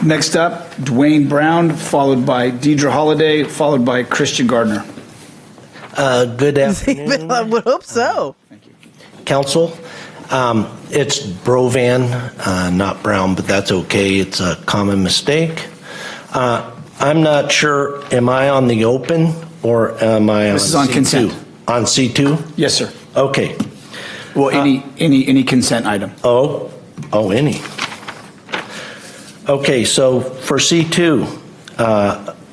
Next up, Dwayne Brown, followed by Deidre Holliday, followed by Christian Gardner. Good afternoon. I would hope so. Thank you. Council, it's Brovan, not Brown, but that's okay. It's a common mistake. I'm not sure, am I on the open or am I on This is on C2? consent. On C2? Yes, sir. Okay. Well, any consent item. Any. Okay, so for C2,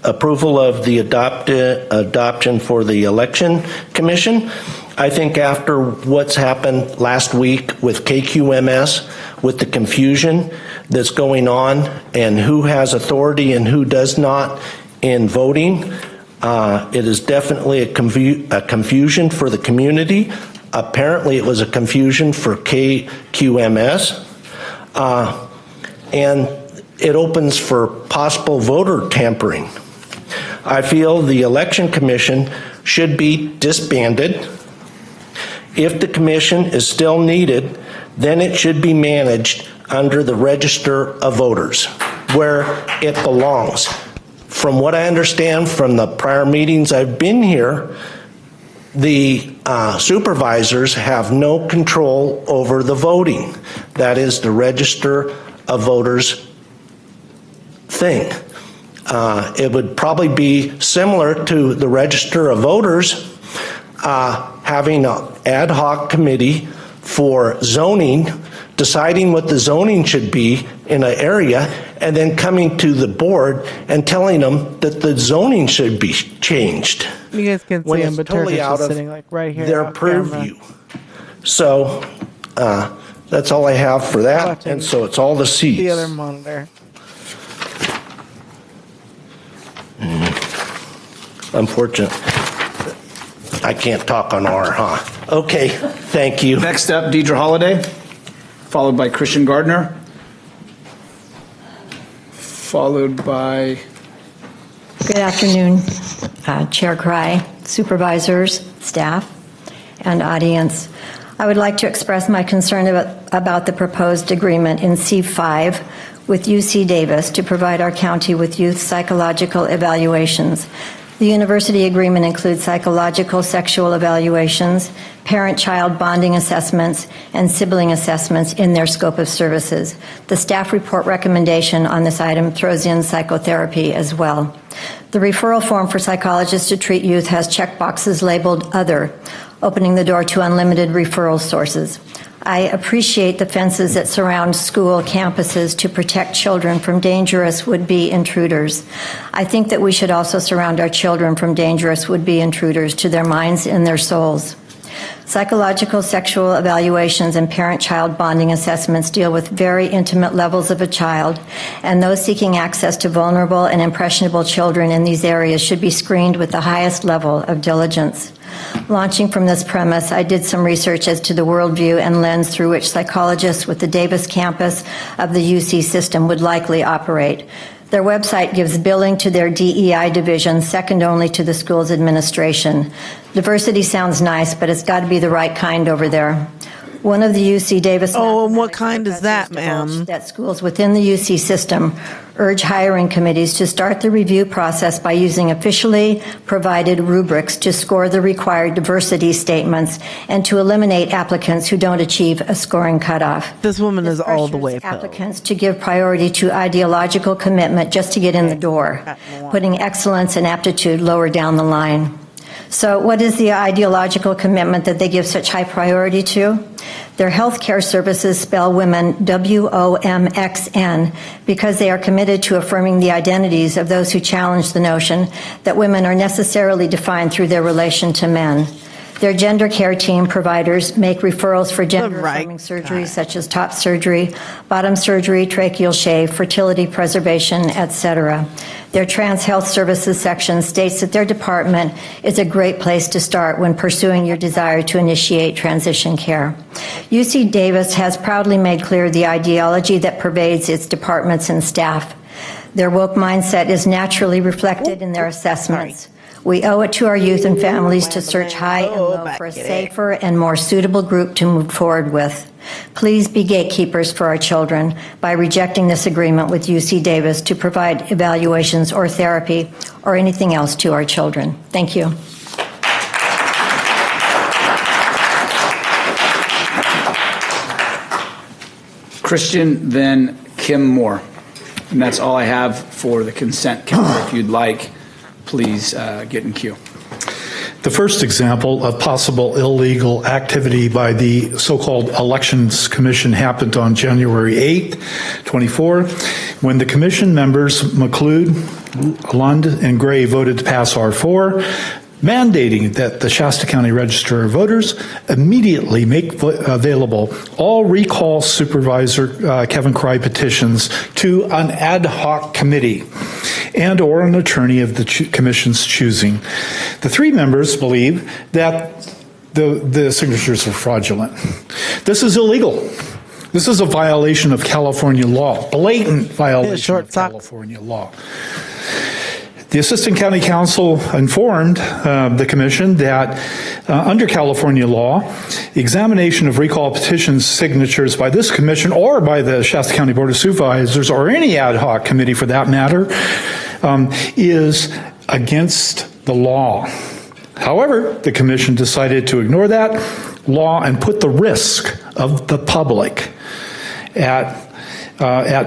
approval of the adoption for the election commission. I think after what's happened last week with KQMS, with the confusion that's going on and who has authority and who does not in voting, it is definitely a confusion for the community. Apparently it was a confusion for KQMS. And it opens for possible voter tampering. I feel the election commission should be disbanded. If the commission is still needed, then it should be managed under the Register of Voters, where it belongs. From what I understand from the prior meetings I've been here, the supervisors have no control over the voting. That is the Register of Voters thing. It would probably be similar to the Register of Voters having an ad hoc committee for zoning, deciding what the zoning should be in an area, and then coming to the board and telling them that the zoning should be changed. You guys can see him, but totally Turkish out is of sitting like right here. their off camera. purview. So that's all I have for that, and so it's all the C's. The other monitor. Unfortunate. I can't talk on R, huh? Okay, thank you. Next up, Deidre Holliday, followed by Christian Gardner, followed by... Good afternoon, Chair Cry, supervisors, staff, and audience. I would like to express my concern about the proposed agreement in C5 with UC Davis to provide our county with youth psychological evaluations. The university agreement includes psychological sexual evaluations, parent-child bonding assessments, and sibling assessments in their scope of services. The staff report recommendation on this item throws in psychotherapy as well. The referral form for psychologists to treat youth has checkboxes labeled Other, opening the door to unlimited referral sources. I appreciate the fences that surround school campuses to protect children from dangerous would-be intruders. I think that we should also surround our children from dangerous would-be intruders to their minds and their souls. Psychological sexual evaluations and parent-child bonding assessments deal with very intimate levels of a child, and those seeking access to vulnerable and impressionable children in these areas should be screened with the highest level of diligence. Launching from this premise, I did some research as to the worldview and lens through which psychologists with the Davis campus of the UC system would likely operate. Their website gives billing to their DEI division, second only to the school's administration. Diversity sounds nice, but it's got to be the right kind over there. One of the UC Davis. Oh, and what kind is that, ma'am? That schools within the UC system urge hiring committees to start the review process by using officially provided rubrics to score the required diversity statements and to eliminate applicants who don't achieve a scoring cutoff. This woman is all the way applicants to give priority to ideological commitment just to get in the door, putting excellence and aptitude lower down the line. So what is the ideological commitment that they give such high priority to? Their health care services spell women WOMXN because they are committed to affirming the identities of those who challenge the notion that women are necessarily defined through their relation to men. Their gender care team providers make referrals for gender-affirming surgeries such as top surgery, bottom surgery, tracheal shave, fertility preservation, etc. Their trans health services section states that their department is a great place to start when pursuing your desire to initiate transition care. UC Davis has proudly made clear the ideology that pervades its departments and staff. Their woke mindset is naturally reflected in their assessments. We owe it to our youth and families to search high and low for a safer and more suitable group to move forward with. Please be gatekeepers for our children by rejecting this agreement with UC Davis to provide evaluations or therapy or anything else to our children. Thank you. Christian, then Kim Moore. And that's all I have for the consent calendar. If you'd like, please get in queue. The first example of possible illegal activity by the so-called Elections Commission happened on January 8th, 24, when the commission members McLeod, Lund, and Gray voted to pass R4, mandating that the Shasta County Register of Voters immediately make available all recall Supervisor Kevin Cry petitions to an ad hoc committee and or an attorney of the commission's choosing. The three members believe that the signatures are fraudulent. This is illegal. This is a violation of California law, blatant violation of California law. The Assistant County Counsel informed the Commission that under California law, examination of recall petitions signatures by this Commission or by the Shasta County Board of Supervisors or any ad hoc committee for that matter is against the law. However, the Commission decided to ignore that law and put the risk of the public at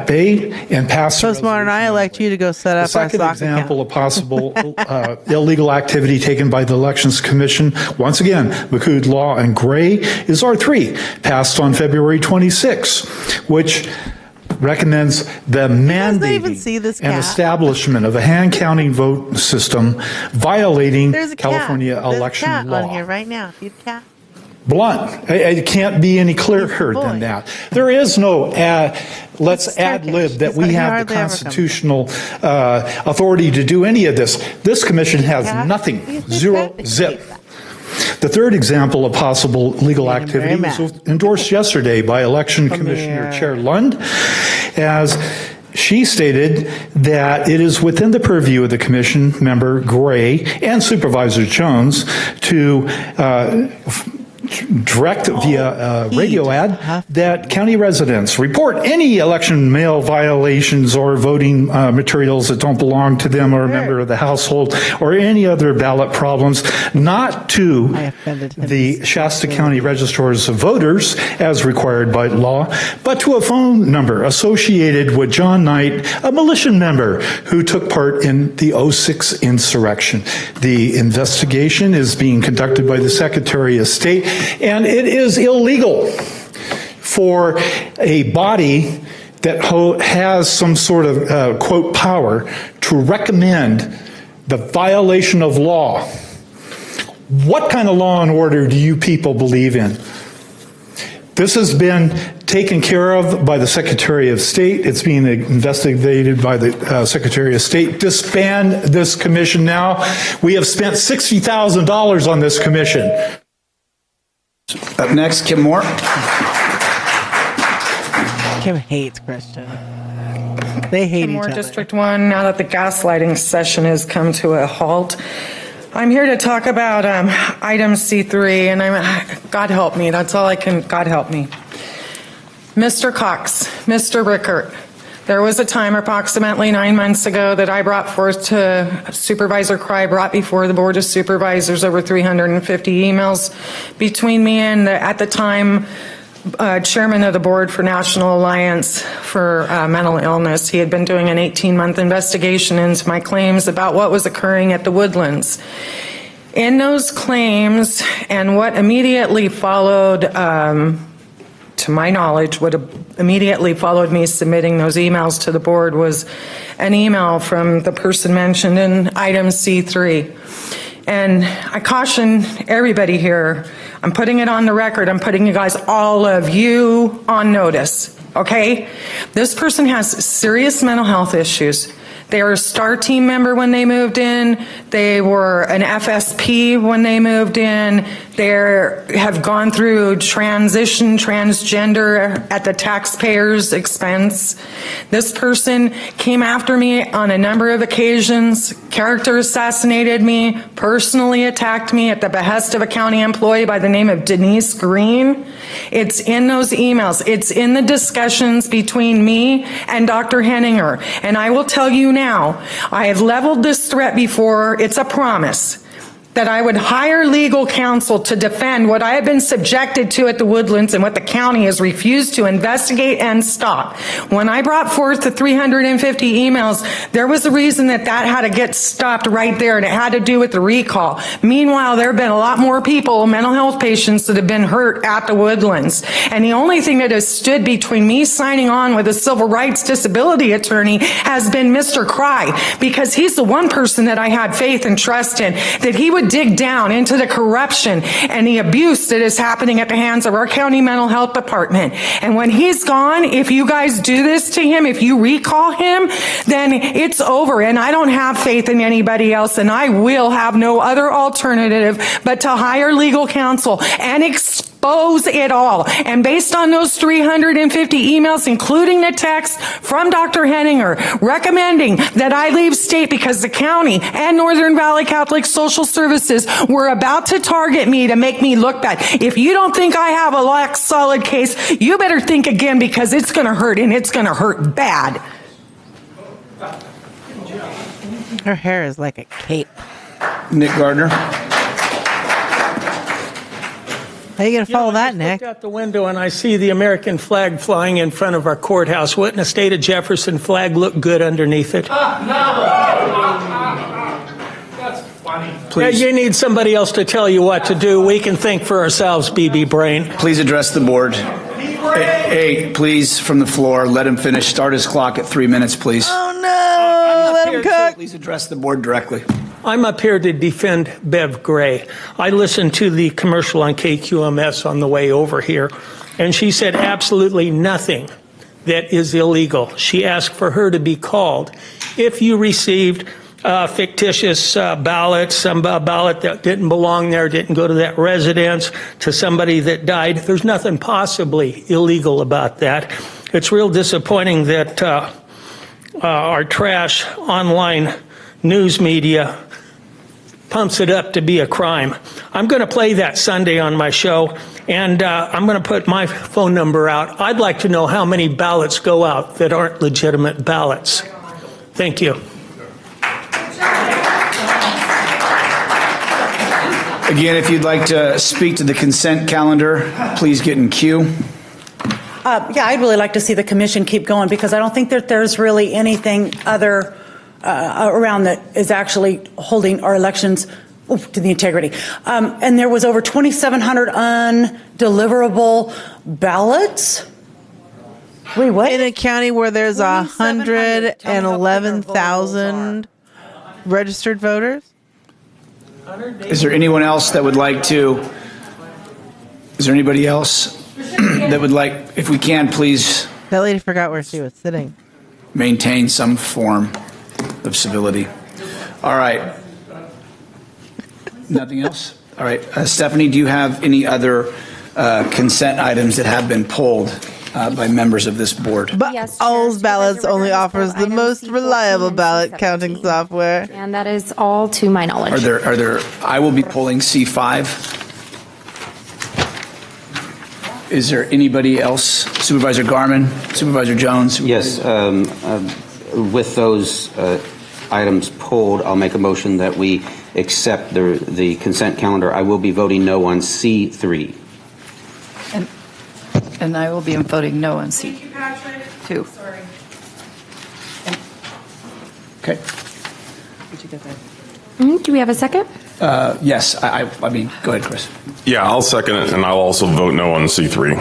bay and pass. Postmodern, I elect you to go set up the second our example of possible illegal activity taken by the Elections Commission, once again, McLeod, Law, and Gray, is R3, passed on February 26, which recommends the mandating and establishment of a hand counting vote system violating California election law. On here right now. See the cat? Blunt. It can't be any clearer than that. There is no let's ad-lib that we have the constitutional authority to do any of this. This commission has nothing. Zero, zip. The third example of possible legal activity was endorsed yesterday by Election Commissioner Chair Lund, as she stated that it is within the purview of the commission member Gray and Supervisor Jones to direct via radio ad that county residents report any election mail violations or voting materials that don't belong to them or a member of the household or any other ballot problems, not to the Shasta County Registrars of Voters as required by law, but to a phone number associated with John Knight, a militia member who took part in the 06 insurrection. The investigation is being conducted by the Secretary of State, and it is illegal for a body that has some sort of, quote, power to recommend the violation of law. What kind of law and order do you people believe in? This has been taken care of by the Secretary of State. It's being investigated by the Secretary of State. Disband this commission now. We have spent $60,000 on this commission. Up next, Kim Moore. Kim hates Christian. They hate Kim each Moore, other. District 1, now that the gaslighting session has come to a halt, I'm here to talk about item C3, and God help me, that's all I can, God help me. Mr. Cox, Mr. Rickert, there was a time approximately 9 months ago that I brought forth to Supervisor Cry, brought before the Board of Supervisors over 350 emails between me and at the time, chairman of the board for National Alliance for Mental Illness. He had been doing an 18-month investigation into my claims about what was occurring at the Woodlands. In those claims, and what immediately followed, to my knowledge, what immediately followed me submitting those emails to the board was an email from the person mentioned in item C3. And I caution everybody here, I'm putting it on the record, I'm putting you guys, all of you, on notice, okay? This person has serious mental health issues. They were a STAR team member when they moved in. They were an FSP when they moved in. They have gone through transition, transgender at the taxpayer's expense. This person came after me on a number of occasions, character assassinated me, personally attacked me at the behest of a county employee by the name of Denise Green. It's in those emails. It's in the discussions between me and Dr. Henninger. And I will tell you now, I have leveled this threat before. It's a promise. that I would hire legal counsel to defend what I have been subjected to at the Woodlands and what the county has refused to investigate and stop. When I brought forth the 350 emails, there was a reason that had to get stopped right there, and it had to do with the recall. Meanwhile, there have been a lot more people, mental health patients, that have been hurt at the Woodlands. And the only thing that has stood between me signing on with a civil rights disability attorney has been Mr. Cry, because he's the one person that I had faith and trust in, that he would dig down into the corruption and the abuse that is happening at the hands of our county mental health department. And when he's gone, if you guys do this to him, if you recall him, then it's over. And I don't have faith in anybody else, and I will have no other alternative but to hire legal counsel and expose it all. And based on those 350 emails, including the text from Dr. Henninger recommending that I leave state because the county and Northern Valley Catholic Social Services were about to target me to make me look bad. If you don't think I have a rock solid case, you better think again, because it's going to hurt, and it's going to hurt bad. Her hair is like a cape. Nick Gardner. How you going to follow that, I Nick? looked out the window and I see the American flag flying in front of our courthouse. Wouldn't a state of Jefferson flag look good underneath it? That's funny. Please. You need somebody else to tell you what to do. We can think for ourselves, BB Brain. Please address the board. Hey, please, from the floor, let him finish. Start his clock at 3 minutes, please. Oh, no. Let him cook. Please address the board directly. I'm up here to defend Bev Gray. I listened to the commercial on KQMS on the way over here, and she said absolutely nothing that is illegal. She asked for her to be called. If you received fictitious ballots, some ballot that didn't belong there, didn't go to that residence, to somebody that died, there's nothing possibly illegal about that. It's real disappointing that our trash online news media pumps it up to be a crime. I'm going to play that Sunday on my show, and I'm going to put my phone number out. I'd like to know how many ballots go out that aren't legitimate ballots. Thank you. Again, if you'd like to speak to the consent calendar, please get in queue. Yeah, I'd really like to see the commission keep going, because I don't think that there's really anything other around that is actually holding our elections to the integrity. And there was over 2,700 undeliverable ballots. Wait, what? In a county where there's 111,000 registered voters? Is there anyone else that would like to? Is there anybody else that would like, if we can, please That lady forgot where she was sitting. maintain some form of civility. All right. Nothing else? All right. Stephanie, do you have any other consent items that have been pulled by members of this board? But All's Ballots only offers the most reliable ballot counting software. And that is all to my knowledge. Are there, I will be pulling C5. Is there anybody else? Supervisor Garman, Supervisor Jones? Yes, with those items pulled, I'll make a motion that we accept the consent calendar. I will be voting no on C3. And I will be voting no on C2. Sorry. Okay. Did you get that? Do we have a second? Yes, I mean, go ahead, Chris. Yeah, I'll second it, and I'll also vote no on C3.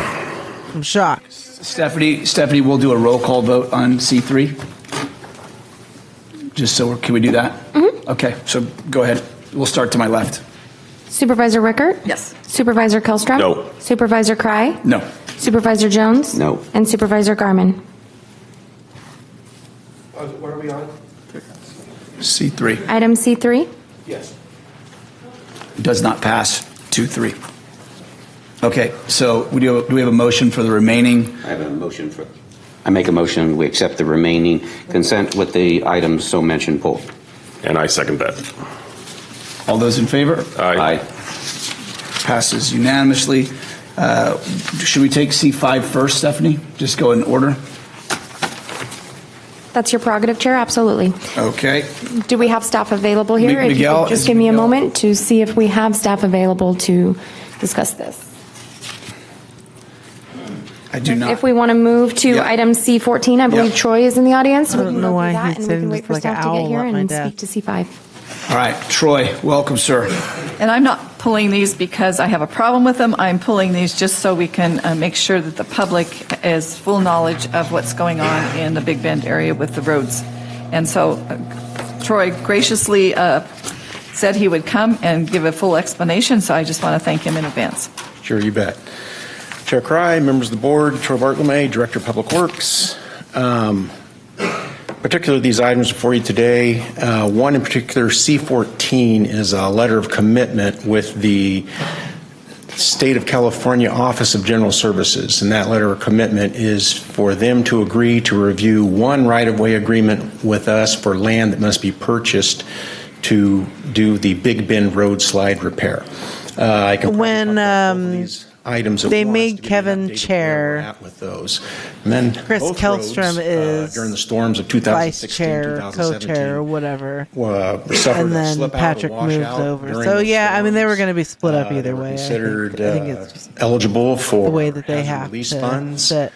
I'm shocked. Stephanie, we'll do a roll call vote on C3. Just so, can we do that? Mm-hmm. Okay, so go ahead. We'll start to my left. Supervisor Rickert? Yes. Supervisor Kellstrom? No. Supervisor Cry? No. Supervisor Jones? No. And Supervisor Garman? What are we on? C3. Item C3? Yes. Does not pass 2-3. Okay, so do we have a motion for the remaining? I have a motion for. I make a motion we accept the remaining consent with the items so mentioned pulled. And I second that. All those in favor? Aye. Passes unanimously. Should we take C5 first, Stephanie? Just go in order. That's your prerogative, Chair, absolutely. Okay. Do we have staff available here? If you Miguel, could just give me a moment to see if we have staff available to discuss this. I do not. If we want to move to Yeah. item C14, I believe Yeah. Troy is in the audience. We I don't can know go why through that, he's and we sitting can wait just for like an staff to get owl here at my and desk. speak to C5. All right, Troy, welcome, sir. And I'm not pulling these because I have a problem with them. I'm pulling these just so we can make sure that the public has full knowledge of what's going on in the Big Bend area with the roads. And so Troy graciously said he would come and give a full explanation, so I just want to thank him in advance. Sure, you bet. Chair Cry, members of the board, Troy Bartolome, Director of Public Works. Particularly these items before you today, one in particular, C14, is a letter of commitment with the State of California Office of General Services. And that letter of commitment is for them to agree to review one right-of-way agreement with us for land that must be purchased to do the Big Bend Road slide repair. I can When items at they once made to give you Kevin an update of where we're chair, at with those. And then Chris both Kellstrom roads, is during the storms of vice 2016, chair, 2017, co-chair, or whatever. suffered And a then slip out, a Patrick moved washout over. during So those yeah, I mean they were going to be split up They either were way. considered I think it's just eligible for the way that they hazard have release to funds. sit.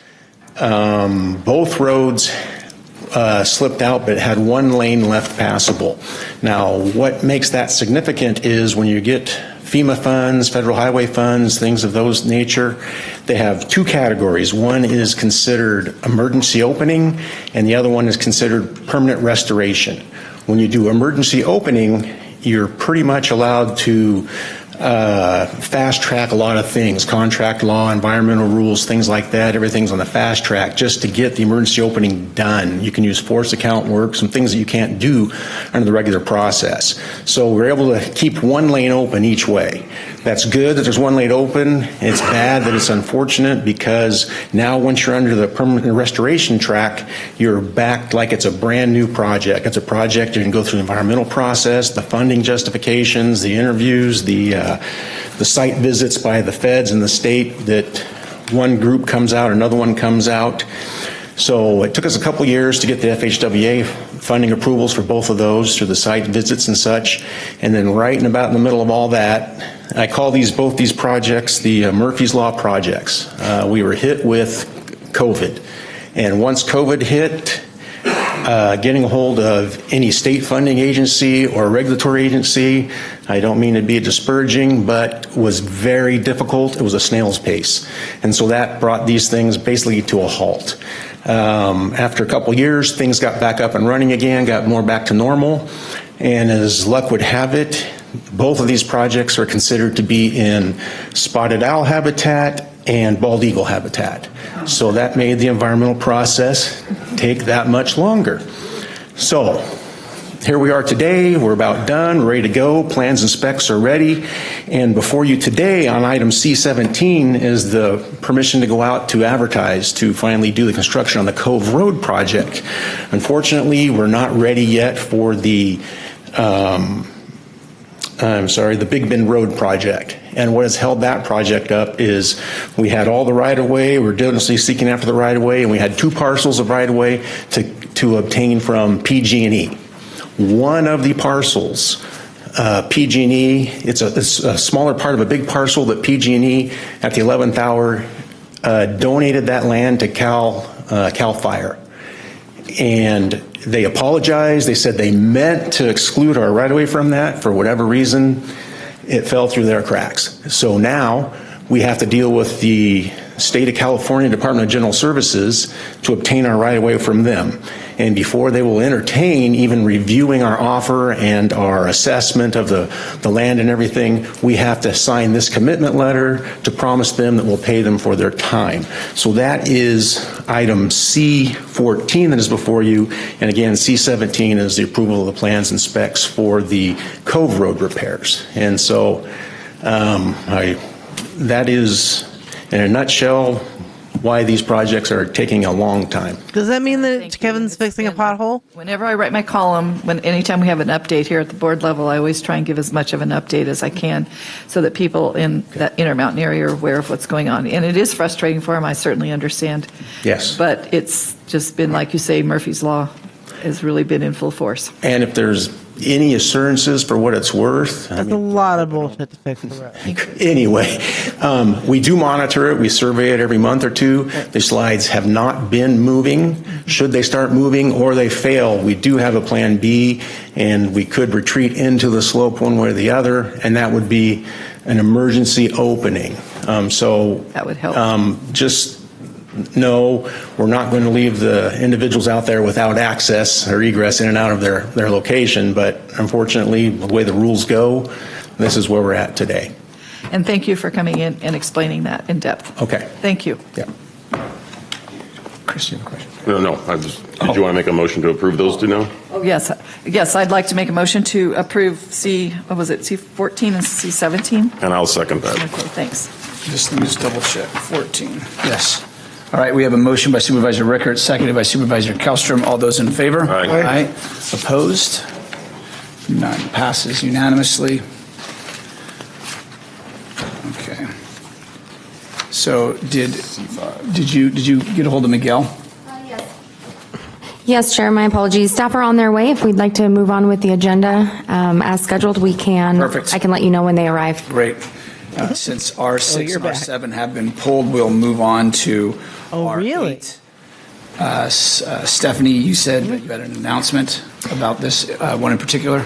Both roads slipped out, but had one lane left passable. Now, what makes that significant is when you get FEMA funds, federal highway funds, things of those nature, they have two categories. One is considered emergency opening, and the other one is considered permanent restoration. When you do emergency opening, you're pretty much allowed to fast track a lot of things, contract law, environmental rules, things like that. Everything's on the fast track just to get the emergency opening done. You can use force account work, some things that you can't do under the regular process. So we're able to keep one lane open each way. That's good that there's one lane open. It's bad that it's unfortunate because now once you're under the permanent restoration track, you're back like it's a brand new project. It's a project you can go through the environmental process, the funding justifications, the interviews, the site visits by the feds and the state, that one group comes out, another one comes out. So it took us a couple years to get the FHWA funding approvals for both of those through the site visits and such. And then right in about in the middle of all that, I call both these projects the Murphy's Law projects. We were hit with COVID. And once COVID hit, getting a hold of any state funding agency or regulatory agency, I don't mean to be disparaging, but was very difficult. It was a snail's pace. And so that brought these things basically to a halt. After a couple years, things got back up and running again, got more back to normal. And as luck would have it, both of these projects are considered to be in spotted owl habitat and bald eagle habitat. So that made the environmental process take that much longer. So here we are today, we're about done, ready to go, plans and specs are ready. And before you today on item C17 is the permission to go out to advertise to finally do the construction on the Cove Road project. Unfortunately, we're not ready yet for the the Big Bend Road project. And what has held that project up is we had all the right-of-way, we're diligently seeking after the right-of-way, and we had two parcels of right-of-way to obtain from PG&E. One of the parcels, PG&E, it's a smaller part of a big parcel that PG&E at the 11th hour donated that land to Cal Fire. And they apologized. They said they meant to exclude our right-of-way from that. For whatever reason, it fell through their cracks. So now we have to deal with the State of California Department of General Services to obtain our right-of-way from them. And before they will entertain even reviewing our offer and our assessment of the land and everything, we have to sign this commitment letter to promise them that we'll pay them for their time. So that is item C14 that is before you. And again, C17 is the approval of the plans and specs for the Cove Road repairs. And so that is, in a nutshell, why these projects are taking a long time. Does that mean that Kevin's fixing a pothole? Whenever I write my column, anytime we have an update here at the board level, I always try and give as much of an update as I can so that people in that Intermountain area are aware of what's going on. And it is frustrating for them, I certainly understand. Yes. But it's just been, like you say, Murphy's Law has really been in full force. And if there's any assurances for what it's worth, That's a lot of bullshit to fix the road. anyway, we do monitor it. We survey it every month or two. The slides have not been moving. Should they start moving or they fail, we do have a plan B, and we could retreat into the slope one way or the other, and that would be an emergency opening. So that would help. Just no, we're not going to leave the individuals out there without access or egress in and out of their location, but unfortunately, the way the rules go, this is where we're at today. And thank you for coming in and explaining that in depth. Okay. Thank you. Yeah. Christian, question? No. Did you want to make a motion to approve those two now? Oh, yes. Yes, I'd like to make a motion to approve C14 and C17. And I'll second that. Okay, thanks. Let me just double check. 14. Yes. All right, we have a motion by Supervisor Rickert, seconded by Supervisor Kellstrom. All those in favor? Aye. Opposed? None. Passes unanimously. Okay. So did you get a hold of Miguel? Yes, Chair, my apologies. Staff are on their way. If we'd like to move on with the agenda as scheduled, we can. Perfect. I can let you know when they arrive. Great. Since R6 and R7 have been pulled, we'll move on to R8. Stephanie, you said that you had an announcement about this one in particular.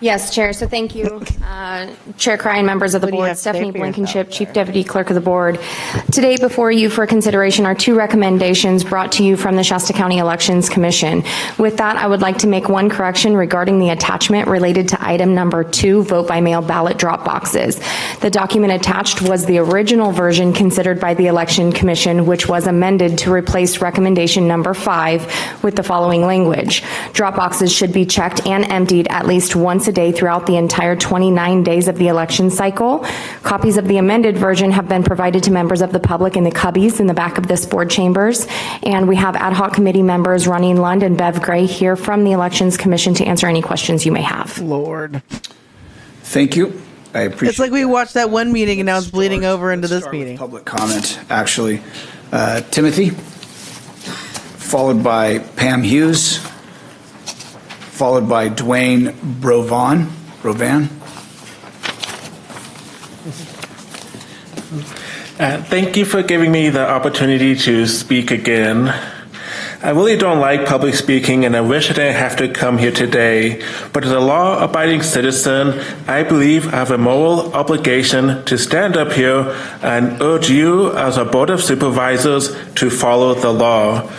Yes, Chair. So thank you, Chair Cry and members of the board. Stephanie Blankenship, Chief Deputy Clerk of the Board. Today before you for consideration are two recommendations brought to you from the Shasta County Elections Commission. With that, I would like to make one correction regarding the attachment related to item number 2, vote by mail ballot drop boxes. The document attached was the original version considered by the Election Commission, which was amended to replace recommendation number 5 with the following language. Drop boxes should be checked and emptied at least once a day throughout the entire 29 days of the election cycle. Copies of the amended version have been provided to members of the public in the cubbies in the back of this board chambers. And we have ad hoc committee members Ronnie Lund and Bev Gray here from the Elections Commission to answer any questions you may have. Lord. Thank you. I appreciate It's like we watched that one meeting and now it's bleeding over into this meeting. Public comment, actually. Timothy, followed by Pam Hughes, followed by Dwayne Brovan. Thank you for giving me the opportunity to speak again. I really don't like public speaking, and I wish I didn't have to come here today. But as a law-abiding citizen, I believe I have a moral obligation to stand up here and urge you as a Board of Supervisors to follow the law.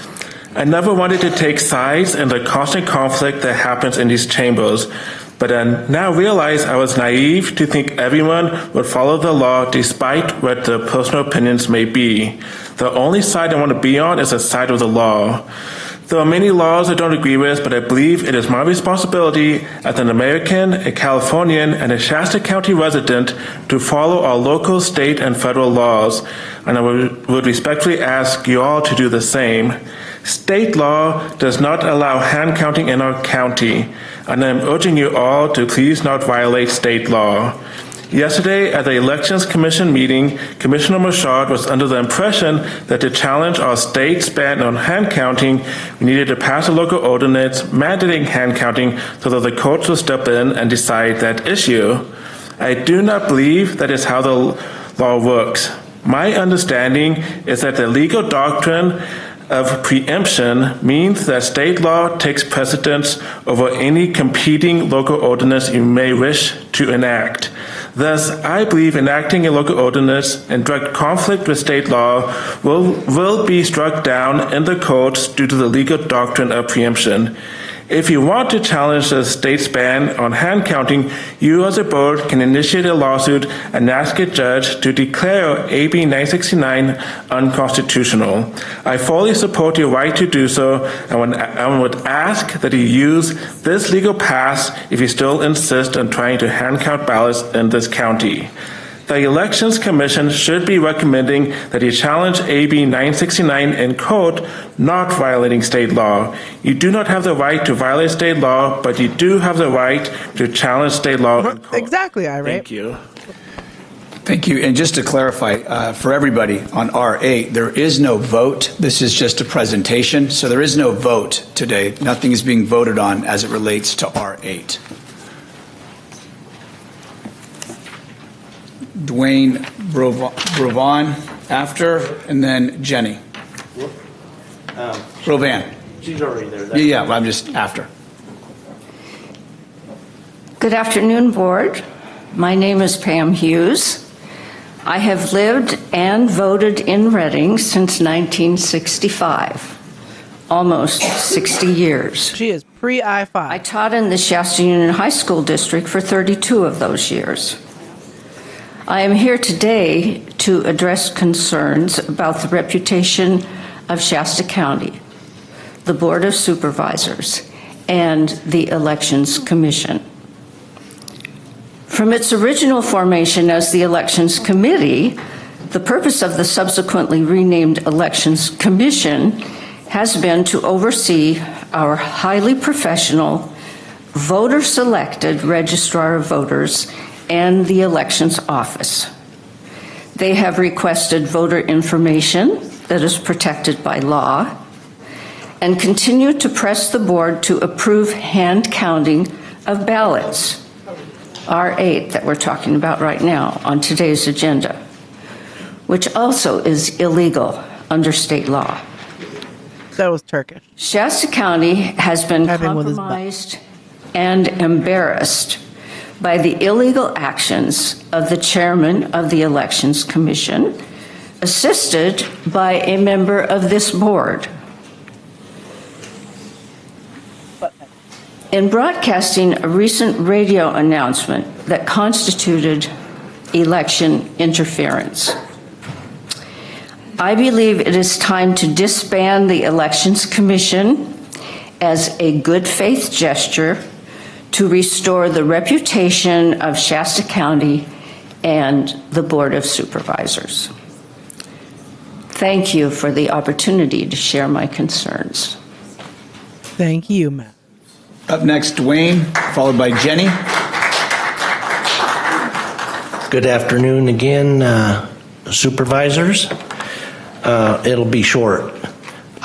I never wanted to take sides in the constant conflict that happens in these chambers, but I now realize I was naive to think everyone would follow the law despite what their personal opinions may be. The only side I want to be on is the side of the law. There are many laws I don't agree with, but I believe it is my responsibility as an American, a Californian, and a Shasta County resident to follow our local, state, and federal laws, and I would respectfully ask you all to do the same. State law does not allow hand counting in our county, and I'm urging you all to please not violate state law. Yesterday, at the Elections Commission meeting, Commissioner Machad was under the impression that to challenge our state's ban on hand counting, we needed to pass a local ordinance mandating hand counting so that the courts will step in and decide that issue. I do not believe that is how the law works. My understanding is that the legal doctrine of preemption means that state law takes precedence over any competing local ordinance you may wish to enact. Thus, I believe enacting a local ordinance in direct conflict with state law will be struck down in the courts due to the legal doctrine of preemption. If you want to challenge the state's ban on hand counting, you as a board can initiate a lawsuit and ask a judge to declare AB 969 unconstitutional. I fully support your right to do so and would ask that you use this legal pass if you still insist on trying to hand count ballots in this county. The Elections Commission should be recommending that you challenge AB 969 in court, not violating state law. You do not have the right to violate state law, but you do have the right to challenge state law in court. Exactly, Ira. Thank you. Thank you. And just to clarify, for everybody, on R8, there is no vote. This is just a presentation, so there is no vote today. Nothing is being voted on as it relates to R8. Dwayne Brovan after, and then Jenny. Brovan. She's already there. Yeah, I'm just after. Good afternoon, Board. My name is Pam Hughes. I have lived and voted in Reading since 1965, almost 60 years. She is pre-I-5. I taught in the Shasta Union High School District for 32 of those years. I am here today to address concerns about the reputation of Shasta County, the Board of Supervisors, and the Elections Commission. From its original formation as the Elections Committee, the purpose of the subsequently renamed Elections Commission has been to oversee our highly professional, voter-selected Registrar of Voters and the Elections Office. They have requested voter information that is protected by law and continue to press the board to approve hand counting of ballots, R8 that we're talking about right now on today's agenda, which also is illegal under state law. That was Turkish. Shasta County has been compromised and embarrassed by the illegal actions of the chairman of the Elections Commission, assisted by a member of this board. In broadcasting a recent radio announcement that constituted election interference, I believe it is time to disband the Elections Commission as a good faith gesture to restore the reputation of Shasta County and the Board of Supervisors. Thank you for the opportunity to share my concerns. Thank you, Matt. Up next, Dwayne, followed by Jenny. Good afternoon again, supervisors. It'll be short.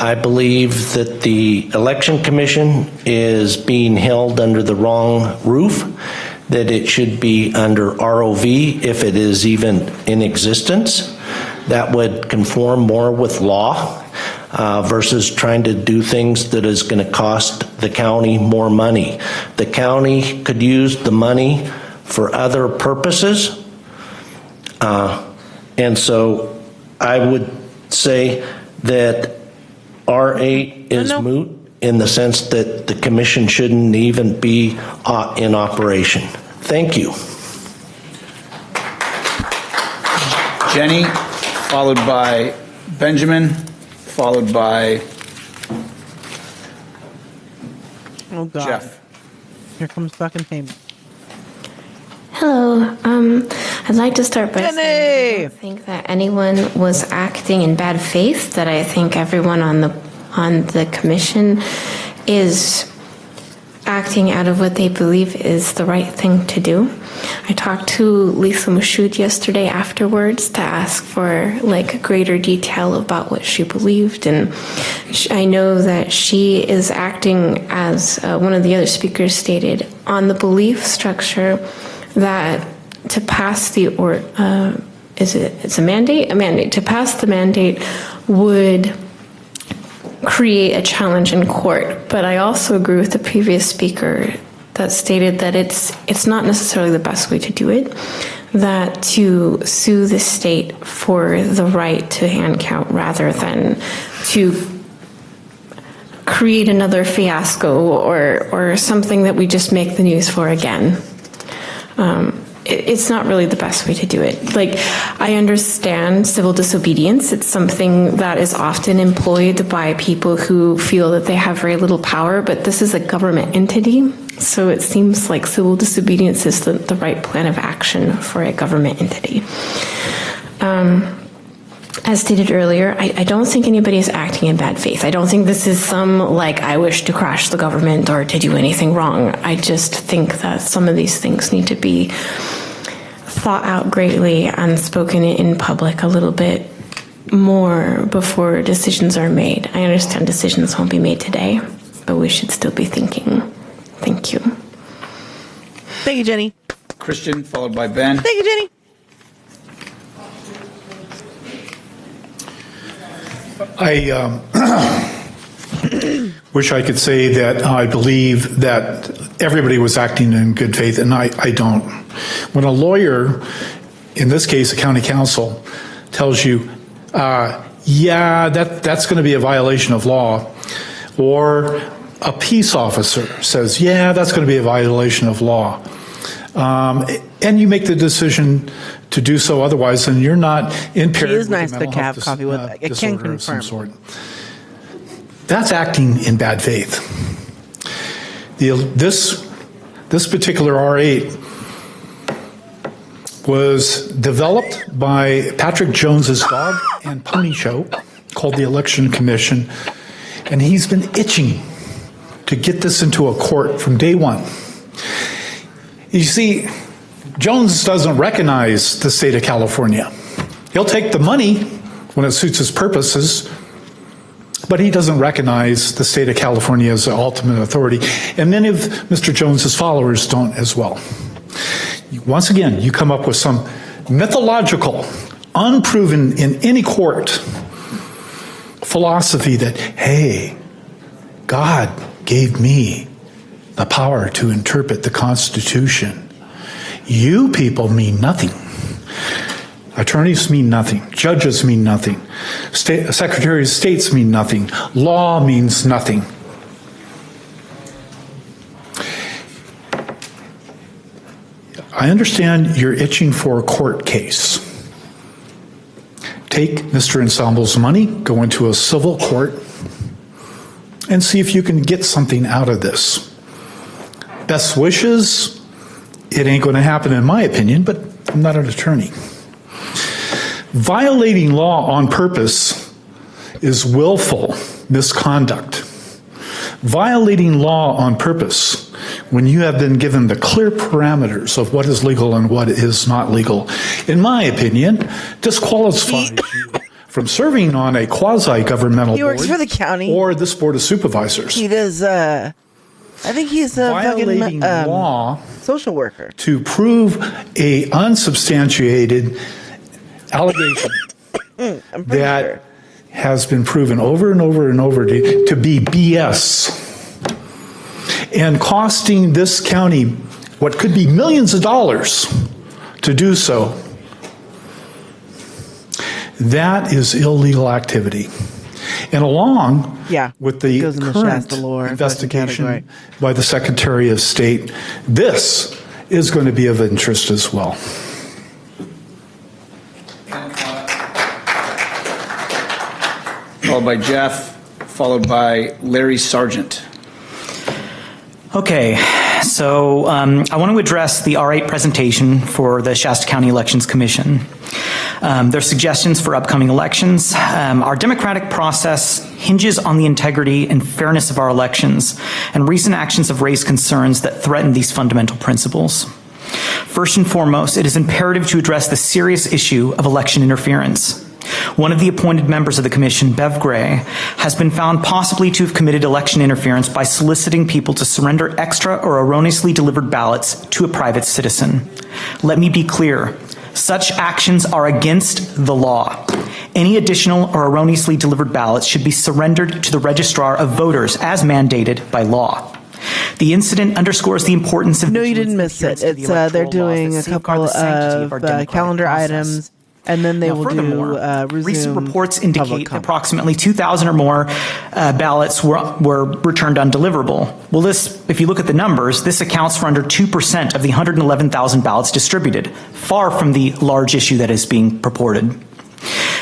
I believe that the Election Commission is being held under the wrong roof, that it should be under ROV if it is even in existence. That would conform more with law versus trying to do things that is going to cost the county more money. The county could use the money for other purposes. And so I would say that R8 is moot in the sense that the commission shouldn't even be in operation. Thank you. Jenny, followed by Benjamin, followed by Oh, God. Jeff. Here comes fucking payment. Hello. I'd like to start by saying I don't think that anyone was acting in bad faith. That I think everyone on the commission is acting out of what they believe is the right thing to do. I talked to Lisa Mashud yesterday afterwards to ask for greater detail about what she believed, and I know that she is acting, as one of the other speakers stated, on the belief structure that to pass the it's a mandate to pass the mandate would create a challenge in court. But I also agree with the previous speaker that stated that it's not necessarily the best way to do it, that to sue the state for the right to hand count rather than to create another fiasco or something that we just make the news for again. It's not really the best way to do it. I understand civil disobedience. It's something that is often employed by people who feel that they have very little power, but this is a government entity, so it seems like civil disobedience is the right plan of action for a government entity. As stated earlier, I don't think anybody is acting in bad faith. I don't think this is some, I wish to crash the government or to do anything wrong. I just think that some of these things need to be thought out greatly and spoken in public a little bit more before decisions are made. I understand decisions won't be made today, but we should still be thinking. Thank you. Thank you, Jenny. Christian, followed by Ben. Thank you, Jenny. I wish I could say that I believe that everybody was acting in good faith, and I don't. When a lawyer, in this case a county council, tells you, yeah, that's going to be a violation of law, or a peace officer says, yeah, that's going to be a violation of law, and you make the decision to do so otherwise, then you're not impaired. It is with nice a to mental have health coffee with. I can disorder of some confirm. sort. That's acting in bad faith. This particular R8 was developed by Patrick Jones's dog and pony show called the Election Commission, and he's been itching to get this into a court from day one. You see, Jones doesn't recognize the state of California. He'll take the money when it suits his purposes, but he doesn't recognize the state of California as the ultimate authority, and many of Mr. Jones's followers don't as well. Once again, you come up with some mythological, unproven in any court philosophy that, hey, God gave me the power to interpret the Constitution. You people mean nothing. Attorneys mean nothing. Judges mean nothing. Secretary of States mean nothing. Law means nothing. I understand you're itching for a court case. Take Mr. Ensemble's money, go into a civil court, and see if you can get something out of this. Best wishes, it ain't going to happen in my opinion, but I'm not an attorney. Violating law on purpose is willful misconduct. Violating law on purpose, when you have been given the clear parameters of what is legal and what is not legal, in my opinion, disqualifies you from serving on a quasi-governmental board. He works for the county. Or this Board of Supervisors. He does, I think he's a violating law social worker. To prove a unsubstantiated allegation that has been proven over and over and over to be BS and costing this county what could be millions of dollars to do so. That is illegal activity. And along with the current investigation by the Secretary of State, this is going to be of interest as well. Followed by Jeff, followed by Larry Sargent. Okay, so I want to address the R8 presentation for the Shasta County Elections Commission. Their suggestions for upcoming elections. Our democratic process hinges on the integrity and fairness of our elections, and recent actions have raised concerns that threaten these fundamental principles. First and foremost, it is imperative to address the serious issue of election interference. One of the appointed members of the commission, Bev Gray, has been found possibly to have committed election interference by soliciting people to surrender extra or erroneously delivered ballots to a private citizen. Let me be clear. Such actions are against the law. Any additional or erroneously delivered ballots should be surrendered to the registrar of voters as mandated by law. The incident underscores the importance of... No, you didn't miss it. It's they're doing a couple of calendar items, and then they will do recent reports indicate that approximately 2,000 or more ballots were returned undeliverable. Well, if you look at the numbers, this accounts for under 2% of the 111,000 ballots distributed, far from the large issue that is being purported.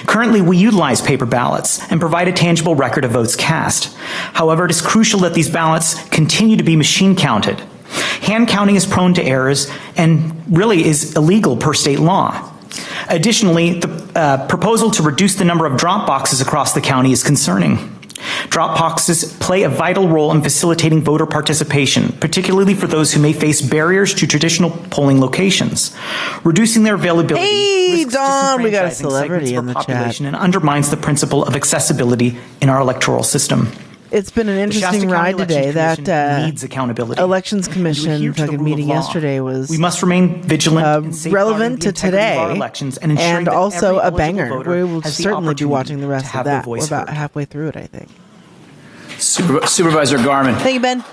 Currently, we utilize paper ballots and provide a tangible record of votes cast. However, it is crucial that these ballots continue to be machine counted. Hand counting is prone to errors and really is illegal per state law. Additionally, the proposal to reduce the number of drop boxes across the county is concerning. Drop boxes play a vital role in facilitating voter participation, particularly for those who may face barriers to traditional polling locations. Reducing their availability Hey, risks Dawn, we got a disenfranchising celebrity segments in the of our chat. population and undermines the principle of accessibility in our electoral system. It's been an interesting ride today. That needs accountability. Elections Commission fucking meeting yesterday was We must remain vigilant in relevant to safeguarding the integrity of our today, elections and ensuring that also every a banger. eligible voter We will has the certainly be opportunity watching the to rest have of their that. We're voice about heard. halfway through it, I think. Supervisor Garmin. Thank you, Ben.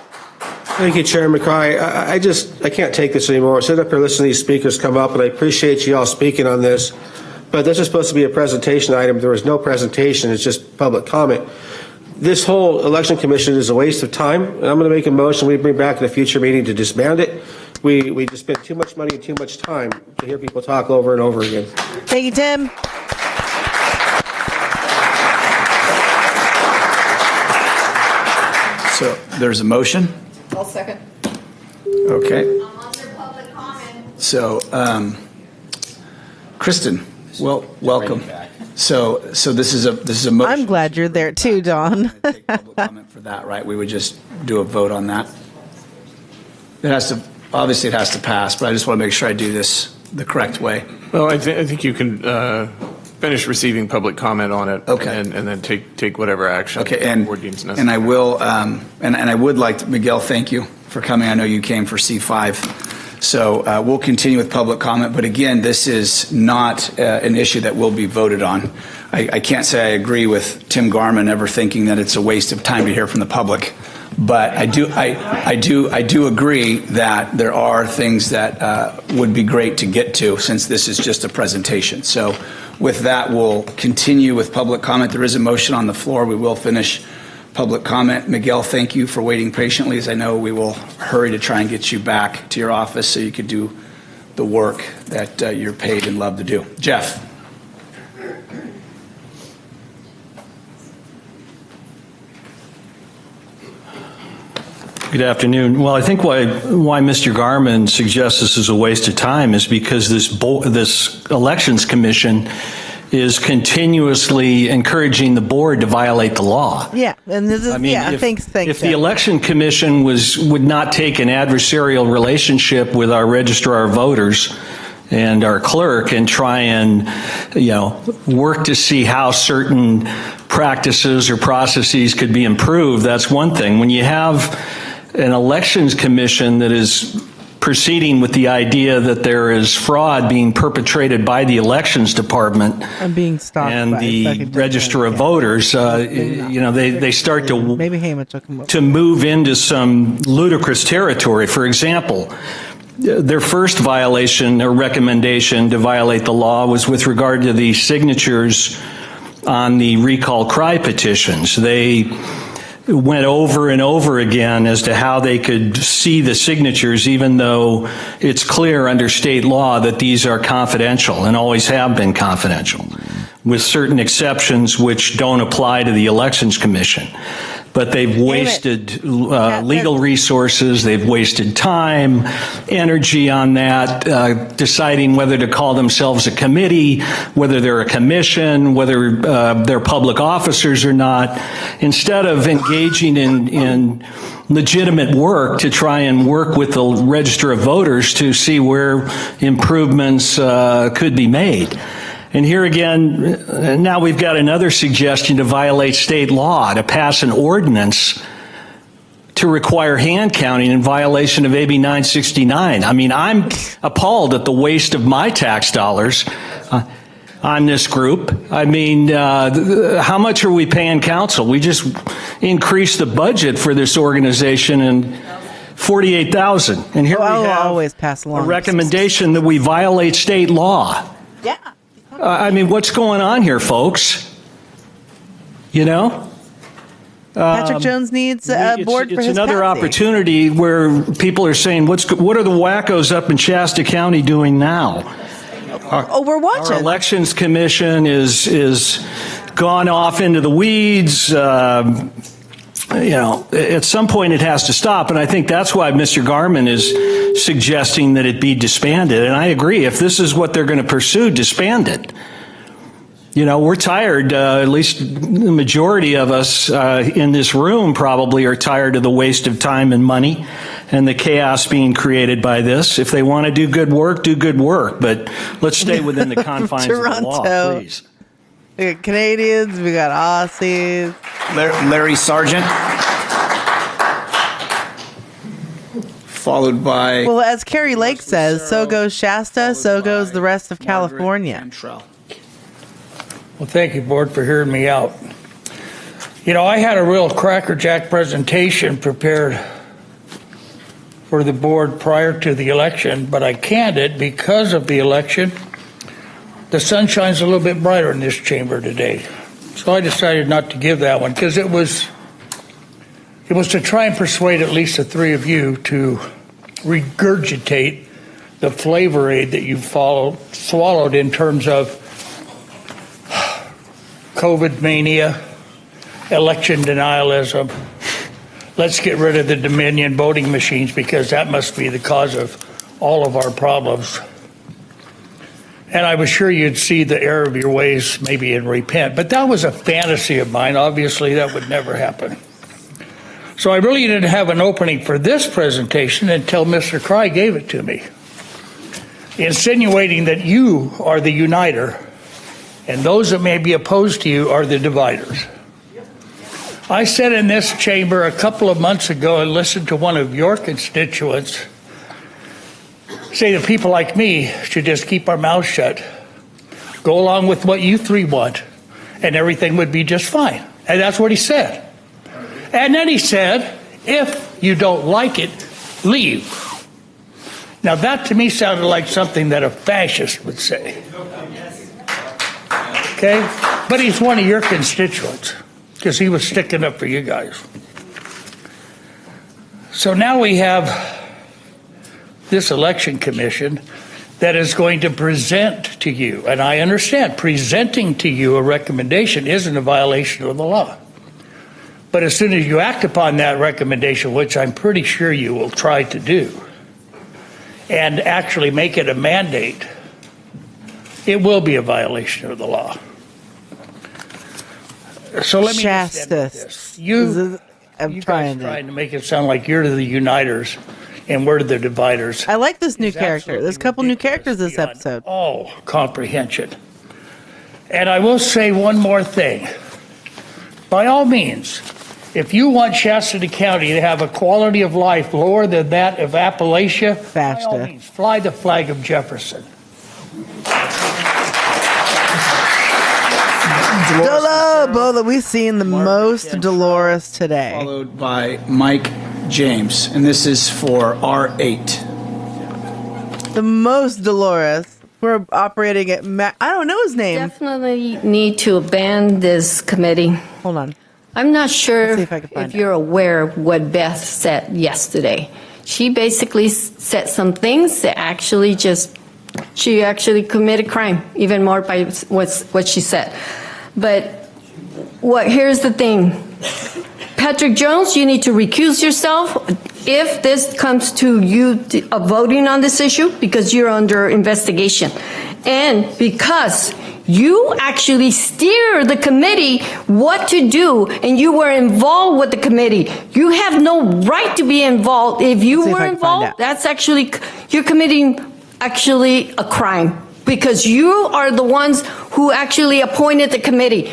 Thank you, Chair McCray. I can't take this anymore. I sit up here listening to these speakers come up, and I appreciate you all speaking on this. But this is supposed to be a presentation item. There was no presentation. It's just public comment. This whole election commission is a waste of time, and I'm going to make a motion we bring back in a future meeting to disband it. We just spent too much money and too much time to hear people talk over and over again. Thank you, Tim. So there's a motion. I'll second. Okay. So, Kristen, welcome. So this is a motion. I'm glad you're there too, Dawn. For that, right? We would just do a vote on that. It has to, obviously it has to pass, but I just want to make sure I do this the correct way. Well, I think you can finish receiving public comment on it. Okay. And then take whatever action. Okay, the board deems necessary. and I will, and I would like to, Miguel, thank you for coming. I know you came for C5. So we'll continue with public comment, but again, this is not an issue that will be voted on. I can't say I agree with Tim Garmin ever thinking that it's a waste of time to hear from the public, but I do agree that there are things that would be great to get to since this is just a presentation. So with that, we'll continue with public comment. There is a motion on the floor. We will finish public comment. Miguel, thank you for waiting patiently, as I know we will hurry to try and get you back to your office so you could do the work that you're paid and love to do. Jeff. Good afternoon. Well, I think why Mr. Garmin suggests this is a waste of time is because this Elections Commission is continuously encouraging the board to violate the law. Yeah, and this is, thanks. If the Election Commission would not take an adversarial relationship with our registrar of voters and our clerk and try and, work to see how certain practices or processes could be improved, that's one thing. When you have an Elections Commission that is proceeding with the idea that there is fraud being perpetrated by the Elections Department I'm being stopped and by the Register of Voters, they start to maybe Hema took him to move into some ludicrous territory. For example, their first violation or recommendation to violate the law was with regard to the signatures on the recall cry petitions. They went over and over again as to how they could see the signatures, even though it's clear under state law that these are confidential and always have been confidential, with certain exceptions which don't apply to the Elections Commission. But they've wasted legal resources, they've wasted time, energy on that, deciding whether to call themselves a committee, whether they're a commission, whether they're public officers or not, instead of engaging in legitimate work to try and work with the Register of Voters to see where improvements could be made. And here again, now we've got another suggestion to violate state law, to pass an ordinance to require hand counting in violation of AB 969. I mean, I'm appalled at the waste of my tax dollars on this group. I mean, how much are we paying council? We just increased the budget for this organization and $48,000. And here we have always pass along a recommendation that we violate state law. Yeah. I mean, what's going on here, folks? Patrick Jones needs a board for his It's another passing. opportunity where people are saying, what are the wackos up in Shasta County doing now? We're watching. Our Elections Commission is gone off into the weeds. At some point it has to stop, and I think that's why Mr. Garmin is suggesting that it be disbanded. And I agree, if this is what they're going to pursue, disband it. We're tired, at least the majority of us in this room probably are tired of the waste of time and money and the chaos being created by this. If they want to do good work, but let's stay within the confines of the law, please. We got Canadians, we got Aussies. Larry Sargent. Followed by... Well, as Carrie Lake says, so goes Shasta, so goes the rest of California. Well, thank you, Board, for hearing me out. I had a real crackerjack presentation prepared for the Board prior to the election, but I canned it because of the election. The sun shines a little bit brighter in this chamber today. So I decided not to give that one because it was to try and persuade at least the three of you to regurgitate the flavor aid that you swallowed in terms of COVID mania, election denialism. Let's get rid of the Dominion voting machines because that must be the cause of all of our problems. And I was sure you'd see the error of your ways maybe and repent. But that was a fantasy of mine. Obviously, that would never happen. So I really didn't have an opening for this presentation until Mr. Cry gave it to me, insinuating that you are the uniter and those that may be opposed to you are the dividers. I said in this chamber a couple of months ago and listened to one of your constituents say that people like me should just keep our mouths shut, go along with what you three want, and everything would be just fine. And that's what he said. And then he said, if you don't like it, leave. Now that to me sounded like something that a fascist would say. Okay? But he's one of your constituents because he was sticking up for you guys. So now we have this election commission that is going to present to you, and I understand presenting to you a recommendation isn't a violation of the law. But as soon as you act upon that recommendation, which I'm pretty sure you will try to do, and actually make it a mandate, it will be a violation of the law. So let me just end with this. You guys trying to make it sound like you're the uniters and we're the dividers. I like this new character. There's a couple new characters this episode. Oh, comprehension. And I will say one more thing. By all means, if you want Shasta County to have a quality of life lower than that of Appalachia, by all means, fly the flag of Jefferson. Bola, we've seen the most Dolores today. Followed by Mike James, and this is for R8. The most Dolores. We're operating at, I don't know his name. Definitely need to ban this committee. Hold on. I'm not sure if you're aware of what Beth said yesterday. She basically said some things that she actually committed crime, even more by what she said. But here's the thing. Patrick Jones, you need to recuse yourself if this comes to you voting on this issue because you're under investigation. And because you actually steer the committee what to do and you were involved with the committee. You have no right to be involved. If you were involved, that's actually, you're committing actually a crime because you are the ones who actually appointed the committee.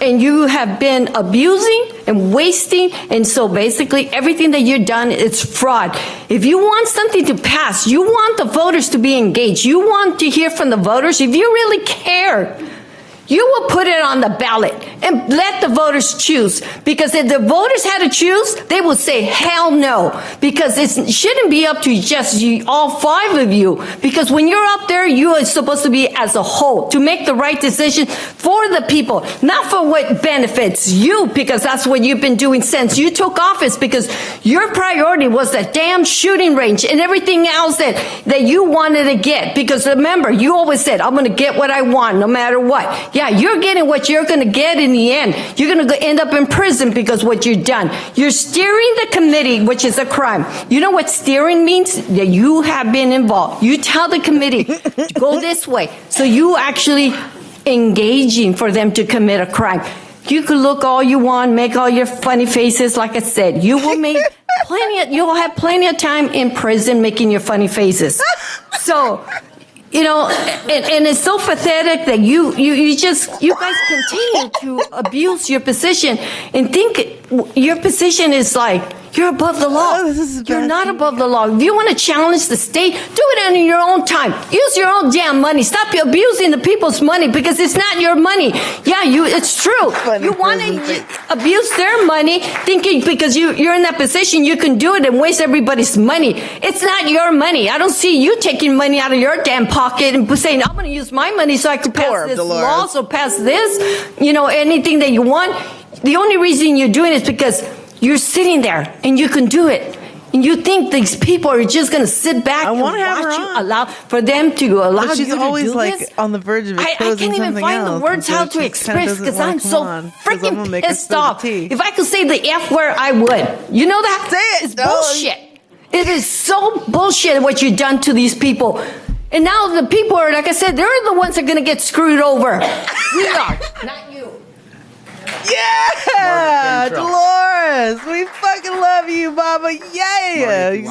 And you have been abusing and wasting, and so basically everything that you've done is fraud. If you want something to pass, you want the voters to be engaged, you want to hear from the voters, if you really care, you will put it on the ballot and let the voters choose. Because if the voters had to choose, they would say, hell no. Because it shouldn't be up to just all five of you. Because when you're up there, you are supposed to be as a whole to make the right decision for the people, not for what benefits you, because that's what you've been doing since you took office, because your priority was that damn shooting range and everything else that you wanted to get. Because remember, you always said, I'm going to get what I want no matter what. Yeah, you're getting what you're going to get in the end. You're going to end up in prison because what you've done. You're steering the committee, which is a crime. You know what steering means? That you have been involved. You tell the committee to go this way. So you actually engaging for them to commit a crime. You could look all you want, make all your funny faces. Like I said, you will make you'll have plenty of time in prison making your funny faces. So, you know, and it's so pathetic that you guys continue to abuse your position and think your position is like you're above the law. You're not above the law. If you want to challenge the state, do it in your own time. Use your own damn money. Stop abusing the people's money because it's not your money. Yeah, it's true. You want to abuse their money thinking because you're in that position you can do it and waste everybody's money. It's not your money. I don't see you taking money out of your damn pocket and saying, I'm going to use my money so I can pass this law, so pass this, you know, anything that you want. The only reason you're doing it is because you're sitting there and you can do it. And you think these people are just going to sit back and watch you, allow for them to allow you to do this? She's always like on the verge of exposing something else. I can't even find the words how to express because I'm so freaking pissed off. If I could say the F word, I would. You know that? Say it. It's bullshit. It is so bullshit what you've done to these people. And now the people are, like I said, they're the ones that are going to get screwed over. We are, not you. Yeah, Dolores, we fucking love you, Baba. Yeah, you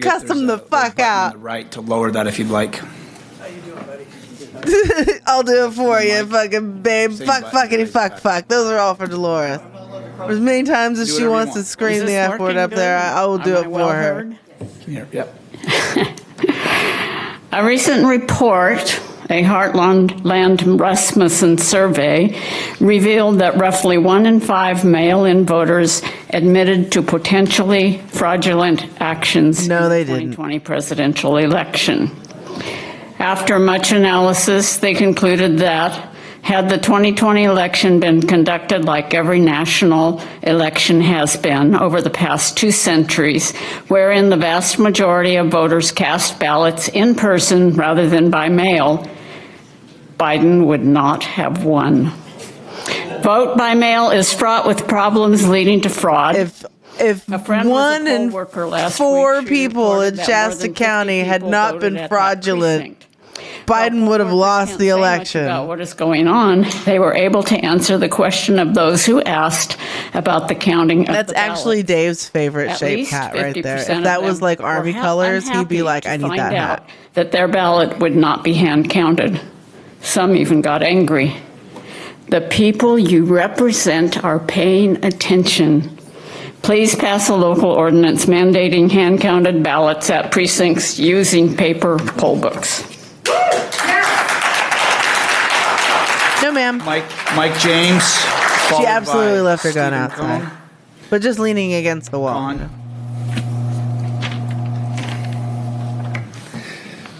cuss them the fuck out. Right to lower that if you'd like. I'll do it for you, fucking babe. Fuck, fuckity, fuck. Those are all for Dolores. As many times as she wants to scream the F word up there, I will do it for her. Yep. A recent report, a Heartland Rasmussen survey, revealed that roughly 1 in 5 mail-in voters admitted to potentially fraudulent actions in the 2020 presidential election. After much analysis, they concluded that had the 2020 election been conducted like every national election has been over the past 2 centuries, wherein the vast majority of voters cast ballots in person rather than by mail, Biden would not have won. Vote by mail is fraught with problems leading to fraud. If 1 in 4 people in Shasta County had not been fraudulent, Biden would have lost the election. About what is going on, they were able to answer the question of those who asked about the counting of That's the ballots. actually Dave's favorite shaped hat right there. If that was like army colors, he'd be like, I need that hat. That their ballot would not be hand counted. Some even got angry. The people you represent are paying attention. Please pass a local ordinance mandating hand-counted ballots at precincts using paper poll books. No, ma'am. Mike James. She absolutely left her gun outside, but just leaning against the wall.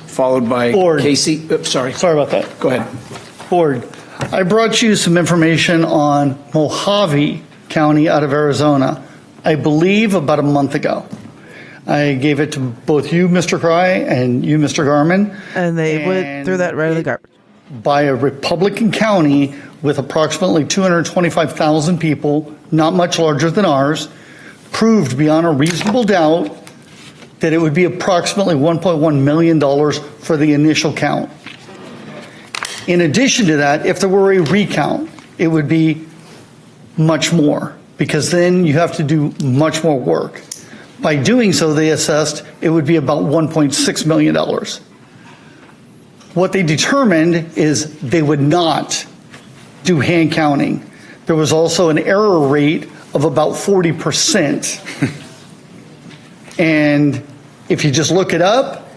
Followed by Casey. Oops, sorry about that. Go ahead. Board, I brought you some information on Mojave County out of Arizona, I believe about a month ago. I gave it to both you, Mr. Cry, and you, Mr. Garman. And they went through that right in the garbage. By a Republican county with approximately 225,000 people, not much larger than ours, proved beyond a reasonable doubt that it would be approximately $1.1 million for the initial count. In addition to that, if there were a recount, it would be much more, because then you have to do much more work. By doing so, they assessed it would be about $1.6 million. What they determined is they would not do hand counting. There was also an error rate of about 40%. And if you just look it up,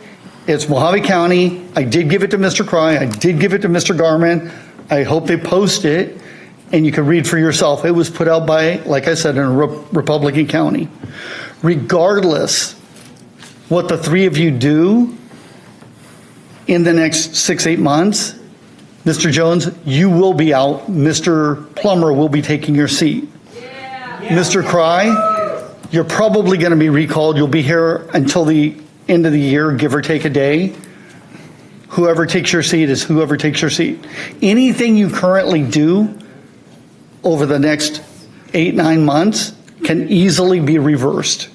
it's Mojave County. I did give it to Mr. Cry. I did give it to Mr. Garman. I hope they post it, and you can read for yourself. It was put out by, like I said, in a Republican county. Regardless what the three of you do in the next 6-8 months, Mr. Jones, you will be out. Mr. Plummer will be taking your seat. Mr. Cry, you're probably going to be recalled. You'll be here until the end of the year, give or take a day. Whoever takes your seat is whoever takes your seat. Anything you currently do over the next 8-9 months can easily be reversed.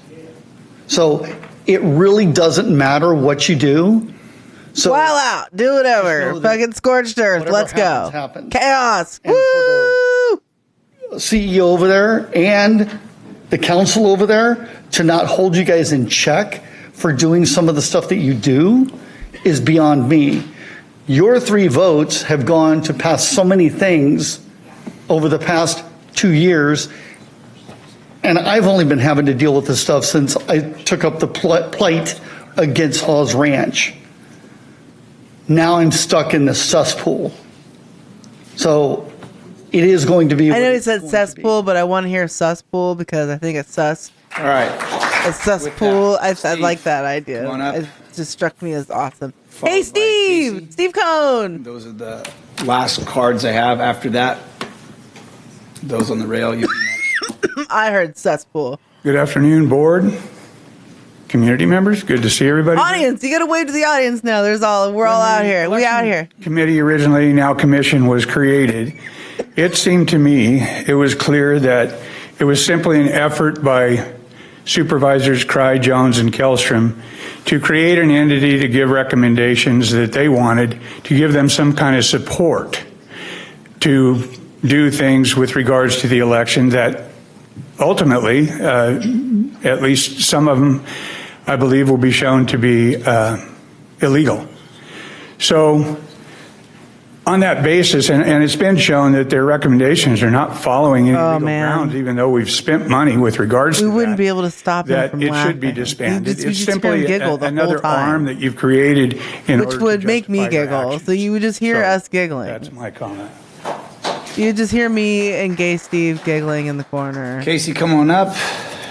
So it really doesn't matter what you do. So Wild out, do whatever. Fucking scorched earth. Let's go. Happens. Chaos. And Woo! CEO over there and the council over there to not hold you guys in check for doing some of the stuff that you do is beyond me. Your 3 votes have gone to pass so many things over the past 2 years, and I've only been having to deal with this stuff since I took up the plight against Hawes Ranch. Now I'm stuck in the cesspool. So it is going to be. I know he said cesspool, but I want to hear susspool because I think it's sus. All right. A cesspool. I like that idea. Come on up. It just struck me as awesome. Hey, Steve! Steve Cohn! Those are the last cards I have. After that, those on the rail. I heard cesspool. Good afternoon, board, community members. Good to see everybody. Audience, you gotta wave to the audience now. We're all out here. We out here. Committee, originally now commission, was created. It seemed to me it was clear that it was simply an effort by Supervisors Cry, Jones, and Kellstrom to create an entity to give recommendations that they wanted to give them some kind of support to do things with regards to the election that ultimately, at least some of them, I believe, will be shown to be illegal. So on that basis, and it's been shown that their recommendations are not following any legal grounds, even though we've spent money with regards to We wouldn't be able to stop him that, from it laughing. should be disbanded. We It's just simply giggle the another whole time. arm that you've created in Which order would to make me justify your giggle. actions. So you would just hear So, us giggling. That's my comment. You just hear me and Gay Steve giggling in the corner. Casey, come on up,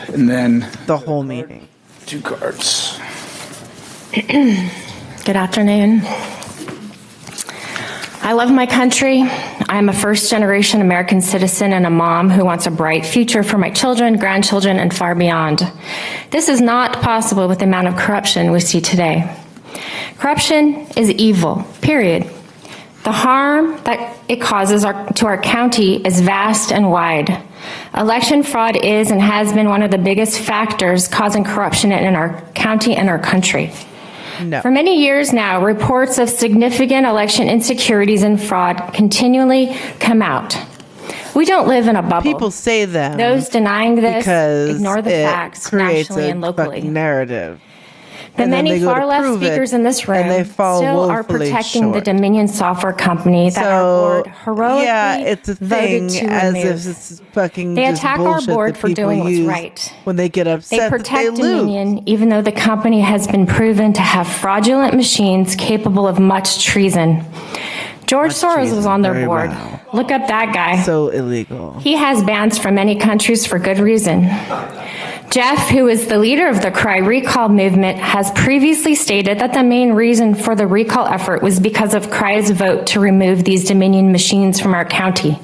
and then the whole meeting. 2 cards. Good afternoon. I love my country. I am a first-generation American citizen and a mom who wants a bright future for my children, grandchildren, and far beyond. This is not possible with the amount of corruption we see today. Corruption is evil, period. The harm that it causes to our county is vast and wide. Election fraud is and has been one of the biggest factors causing corruption in our county and our country. No. For many years now, reports of significant election insecurities and fraud continually come out. We don't live in a bubble. People say them. Those denying this because ignore the it facts creates nationally a and locally. fucking narrative. The And then many they go to far-left prove it, speakers in this room and they fall still are woefully protecting the short. Dominion software company that our board heroically yeah, it's a voted thing to as remove. if it's fucking They just attack our bullshit board that for people doing what's use right. when they get upset They that protect they lose. Dominion even though the company has been proven to have fraudulent machines capable of much treason. George Soros was on their very board. wow. Look up that guy. So illegal. He has bans from many countries for good reason. Jeff, who is the leader of the Cry Recall movement, has previously stated that the main reason for the recall effort was because of Cry's vote to remove these Dominion machines from our county.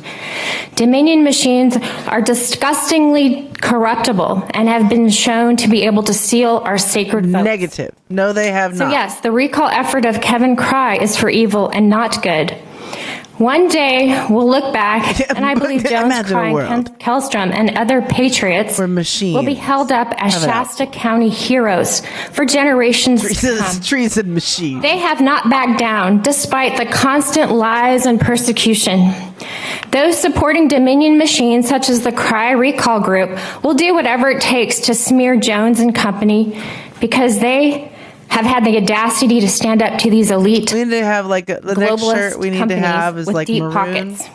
Dominion machines are disgustingly corruptible and have been shown to be able to seal our sacred votes. Negative. No, they have So not. yes, the recall effort of Kevin Cry is for evil and not good. One day we'll look back, and I believe Jones, Imagine a Cry, world. and Kellstrom, and other patriots will be held up as Have it out. Shasta County heroes for generations to come. Treason machine. They have not backed down despite the constant lies and persecution. Those supporting Dominion machines, such as the Cry Recall Group, will do whatever it takes to smear Jones and company because they have had the audacity to stand up to these elite We need to have like the next globalist shirt we need to companies have is with like deep maroon. pockets.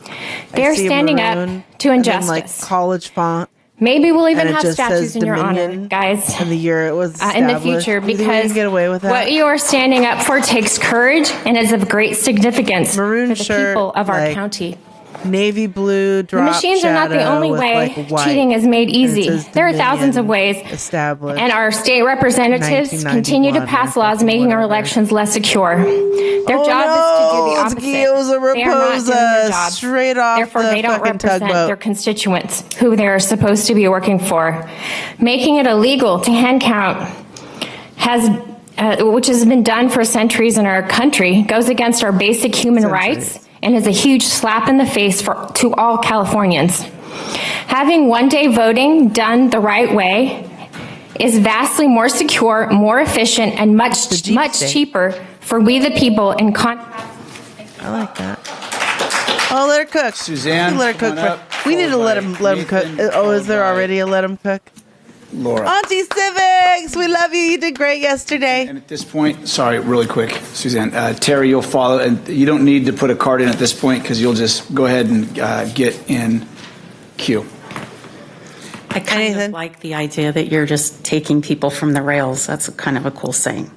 I They're see a standing maroon, up to and then, injustice. like college font. Maybe we'll even and it have just statues says in your honor, Dominion guys, and the year it was in the established. future, You think we because can get away with that? what you are standing up for takes courage and is of great significance Maroon for the shirt, people of our like, county. Navy blue The drop machines are not the shadow only with, way like, white. cheating is made And it easy. says There are thousands of ways, Dominion established. and our state representatives 1991 continue to pass laws making our elections less secure. Their job is to do the opposite. They are not doing their job. Straight off Therefore, the they don't fucking represent tugboat. their constituents, who they are supposed to be working for. Making it illegal to hand count which has been done for centuries in our country, goes against our basic human rights and is a huge slap in the face to all Californians. Having one-day voting done the right way is vastly more secure, more efficient, and much cheaper for we the people in I like that. Oh, let her cook. Suzanne, let her cook. come on up. We need to let him cook. Oh, is there already a let him cook? Laura. Auntie Civics, we love you. You did great yesterday. And at this point, sorry, really quick, Suzanne. Terry, you'll follow, and you don't need to put a card in at this point because you'll just go ahead and get in queue. I kind of like the idea that you're just taking people from the rails. That's kind of a cool saying.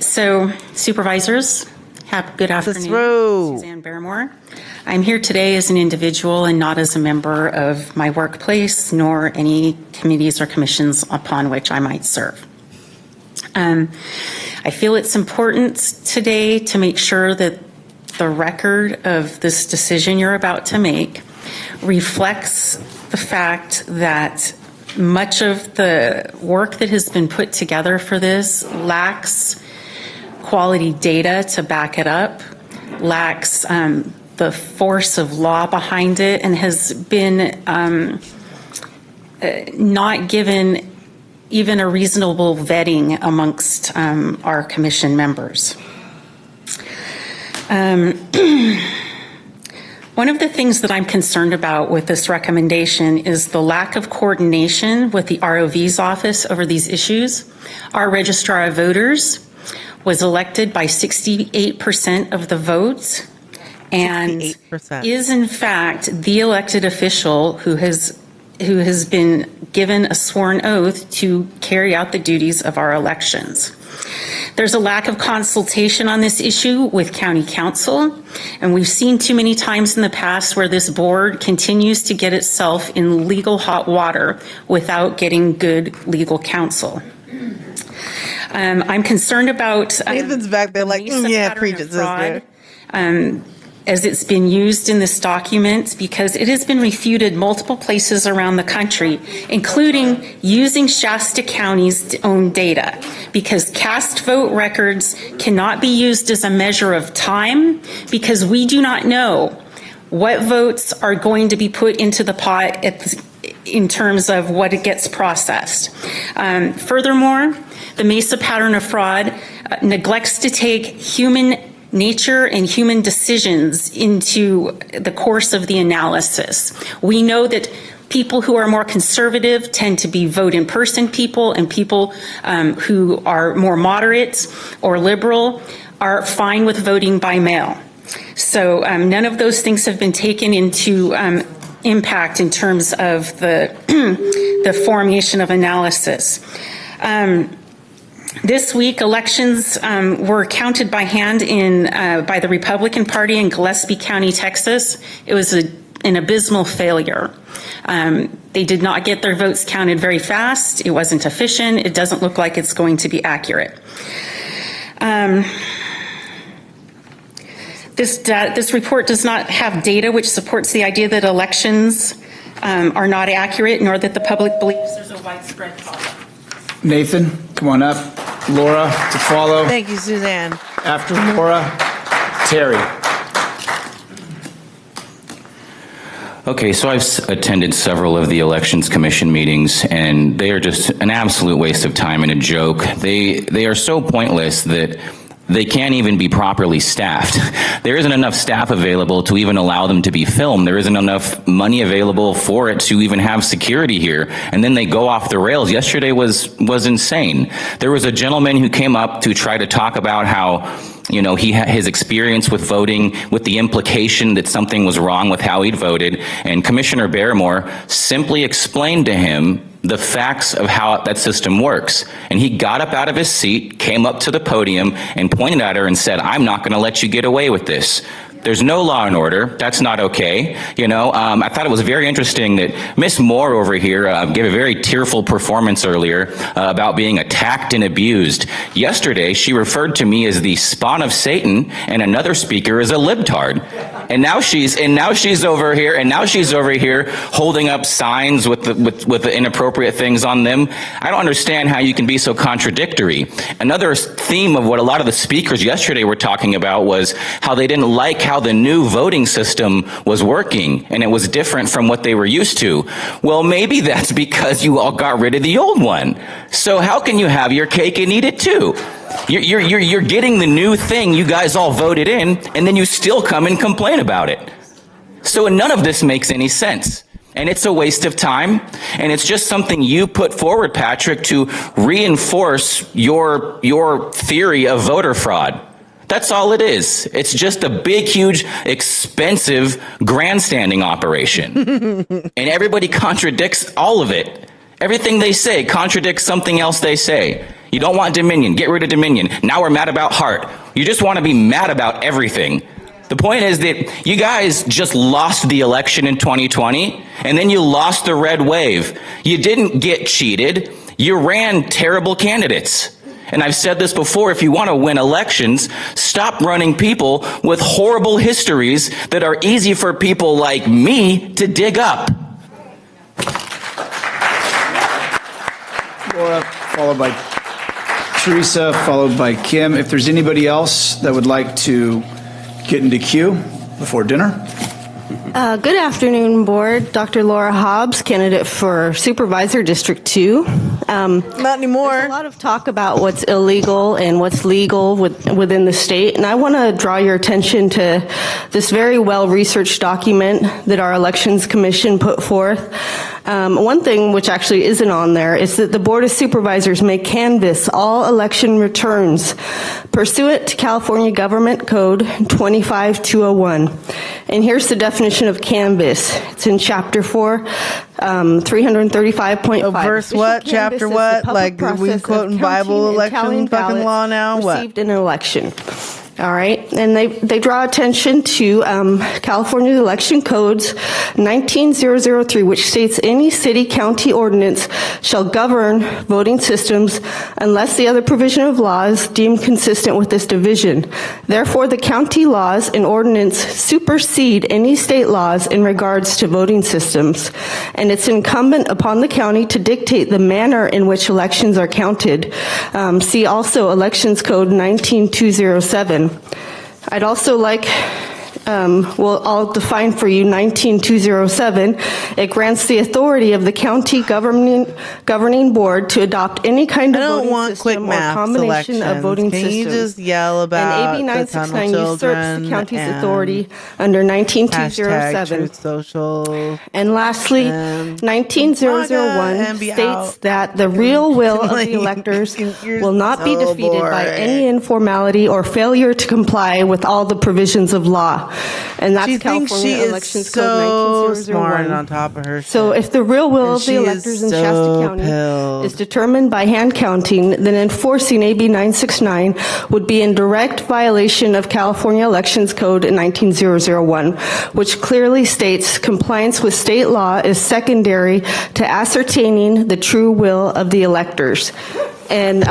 So, supervisors, good afternoon. Suzanne Barrymore. I'm here today as an individual and not as a member of my workplace, nor any committees or commissions upon which I might serve. I feel it's important today to make sure that the record of this decision you're about to make reflects the fact that much of the work that has been put together for this lacks quality data to back it up, lacks the force of law behind it, and has been not given even a reasonable vetting amongst our commission members. One of the things that I'm concerned about with this recommendation is the lack of coordination with the ROV's office over these issues. Our registrar of voters was elected by 68% of the votes and 68%. Is in fact the elected official who has been given a sworn oath to carry out the duties of our elections. There's a lack of consultation on this issue with county council, and we've seen too many times in the past where this board continues to get itself in legal hot water without getting good legal counsel. I'm concerned about Nathan's back there like, yeah, preach it, sister. As it's been used in this document, because it has been refuted multiple places around the country, including using Shasta County's own data, because cast vote records cannot be used as a measure of time, because we do not know what votes are going to be put into the pot in terms of what it gets processed. Furthermore, the Mesa pattern of fraud neglects to take human nature and human decisions into the course of the analysis. We know that people who are more conservative tend to be vote in person people, and people who are more moderate or liberal are fine with voting by mail. So none of those things have been taken into impact in terms of the formation of analysis. This week, elections were counted by hand by the Republican Party in Gillespie County, Texas. It was an abysmal failure. They did not get their votes counted very fast. It wasn't efficient. It doesn't look like it's going to be accurate. This report does not have data which supports the idea that elections are not accurate, nor that the public believes there's a widespread problem. Nathan, come on up. Laura, to follow. Thank you, Suzanne. After Laura, Terry. Okay, so I've attended several of the Elections Commission meetings, and they are just an absolute waste of time and a joke. They are so pointless that they can't even be properly staffed. There isn't enough staff available to even allow them to be filmed. There isn't enough money available for it to even have security here. And then they go off the rails. Yesterday was insane. There was a gentleman who came up to try to talk about how, you know, his experience with voting, with the implication that something was wrong with how he'd voted. And Commissioner Barrymore simply explained to him the facts of how that system works. And he got up out of his seat, came up to the podium, and pointed at her and said, "I'm not going to let you get away with this. There's no law and order. That's not okay." You know, I thought it was very interesting that Miss Moore over here gave a very tearful performance earlier about being attacked and abused. Yesterday, she referred to me as the spawn of Satan, and another speaker as a libtard. And now she's over here holding up signs with the inappropriate things on them. I don't understand how you can be so contradictory. Another theme of what a lot of the speakers yesterday were talking about was how they didn't like how how the new voting system was working and it was different from what they were used to. Well, maybe that's because you all got rid of the old one. So how can you have your cake and eat it too? You're getting the new thing you guys all voted in, and then you still come and complain about it. So none of this makes any sense. And it's a waste of time, and it's just something you put forward, Patrick, to reinforce your theory of voter fraud. That's all it is. It's just a big, huge, expensive grandstanding operation. And everybody contradicts all of it. Everything they say contradicts something else they say. You don't want Dominion. Get rid of Dominion. Now we're mad about Hart. You just want to be mad about everything. The point is that you guys just lost the election in 2020, and then you lost the red wave. You didn't get cheated. You ran terrible candidates. And I've said this before, if you want to win elections, stop running people with horrible histories that are easy for people like me to dig up. Laura, followed by Teresa, followed by Kim. If there's anybody else that would like to get into queue before dinner. Good afternoon, Board. Dr. Laura Hobbs, candidate for Supervisor District 2. Not anymore. There's a lot of talk about what's illegal and what's legal within the state, and I want to draw your attention to this very well-researched document that our Elections Commission put forth. One thing which actually isn't on there is that the Board of Supervisors may canvass all election returns pursuant to California Government Code 25201. And here's the definition of canvass. It's in Chapter 4, 335.5. Verse what? Chapter what? Like we quoting Bible election fucking law now? What? Received in an election. All right, and they draw attention to California Election Codes 19003, which states any city county ordinance shall govern voting systems unless the other provision of law is deemed consistent with this division. Therefore, the county laws and ordinance supersede any state laws in regards to voting systems, and it's incumbent upon the county to dictate the manner in which elections are counted. See also Elections Code 19207. I'd also like, I'll define for you 19207. It grants the authority of the county governing board to adopt any kind of voting system or combination of voting systems. Can you just yell about and AB 969 the usurps the county's authority under 19207. Truth Social. And lastly, 19001 states that the real will of the electors will not be defeated by any informality or failure to comply with all the provisions of law. And that's She thinks California she is Elections so Code 19001. smart and on top of her So shit. if the real will And of the she is electors in so Shasta County pilled. is determined by hand counting, then enforcing AB 969 would be in direct violation of California Elections Code 19001, which clearly states compliance with state law is secondary to ascertaining the true will of the electors. And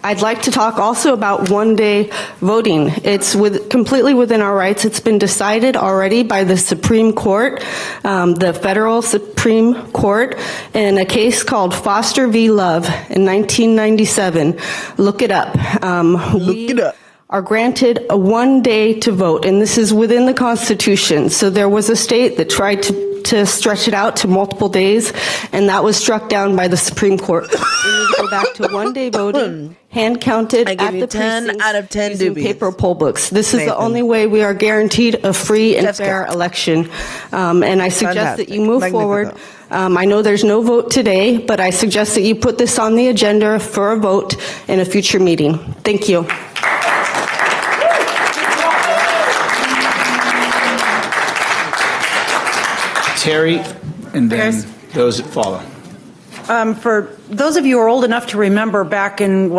I'd like to talk also about one-day voting. It's completely within our rights. It's been decided already by the Supreme Court, the federal Supreme Court, in a case called Foster v. Love in 1997. Look it up. Look it up. Are granted a one day to vote, and this is within the Constitution. So there was a state that tried to stretch it out to multiple days, and that was struck down by the Supreme Court. We need to go back to one day voting, hand counted at the 10 out of 10 using doobies. paper poll books. This is the Nathan. only way we are guaranteed a free and Jessica. fair election. And I suggest Fantastic. that you move Magnifico. forward. I know there's no vote today, but I suggest that you put this on the agenda for a vote in a future meeting. Thank you. Terry, and then those that follow. For those of you who are old enough to remember back in,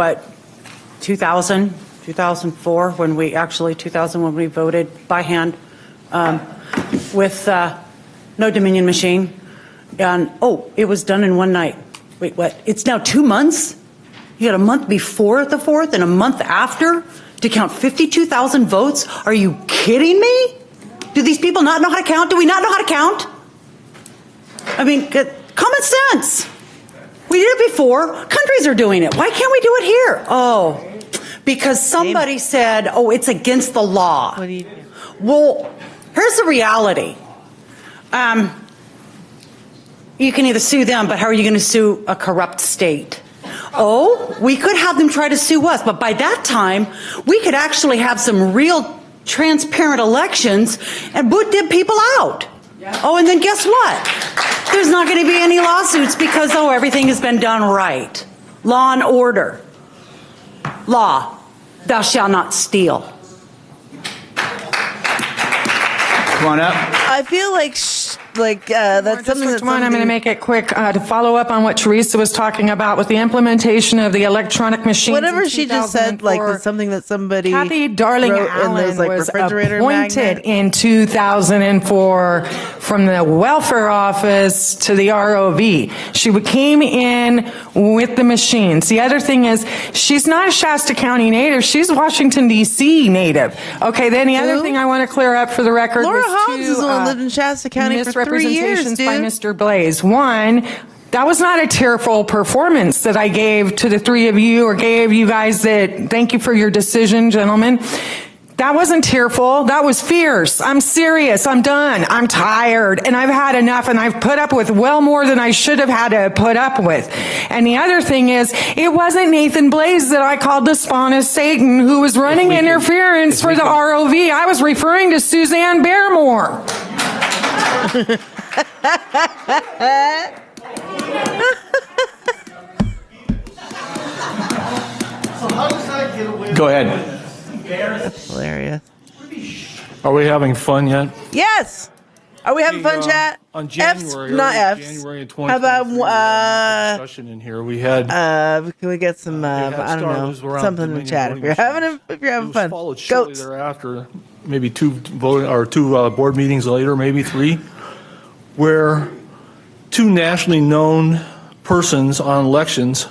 2000, 2004, when we voted by hand with no Dominion machine. And, it was done in one night. Wait, what? It's now 2 months? You got a month before the 4th and a month after to count 52,000 votes? Are you kidding me? Do these people not know how to count? Do we not know how to count? I mean, common sense. We did it before. Countries are doing it. Why can't we do it here? because somebody said, oh, it's against the law. What do you do? Well, here's the reality. You can either sue them, but how are you going to sue a corrupt state? Oh, we could have them try to sue us, but by that time, we could actually have some real transparent elections and boot them people out. Oh, and then guess what? There's not going to be any lawsuits because, oh, everything has been done right. Law and order. Law, thou shalt not steal. Come on up. I feel like that's something that's I'm going to make it quick to follow up on what Teresa was talking about with the implementation of the electronic machines. Whatever she just said, like was something that somebody Kathy Darling wrote Allen in those, like, was refrigerator appointed magnet. in 2004 from the welfare office to the ROV. She came in with the machines. The other thing is she's not a Shasta County native. She's Washington, D.C. native. Okay, then the other thing I want to clear up for the record Laura was Hobbs is the one who lived in Shasta County for 3 years, misrepresentations dude. by Mr. Blaze. One, that was not a tearful performance that I gave to the three of you or gave you guys that, thank you for your decision, gentlemen. That wasn't tearful. That was fierce. I'm serious. I'm done. I'm tired. And I've had enough, and I've put up with well more than I should have had to put up with. And the other thing is, it wasn't Nathan Blaze that I called the spawn of Satan who was running interference for the ROV. I was referring to Suzanne Barrymore. Go ahead. That's hilarious. Are we having fun yet? Yes. Are we having fun, chat? On January, Not F's. January of How about discussion in here. We had can we get some I don't know, something in chat if you're having fun. followed shortly thereafter, maybe two board meetings later, maybe three, where two nationally known persons on elections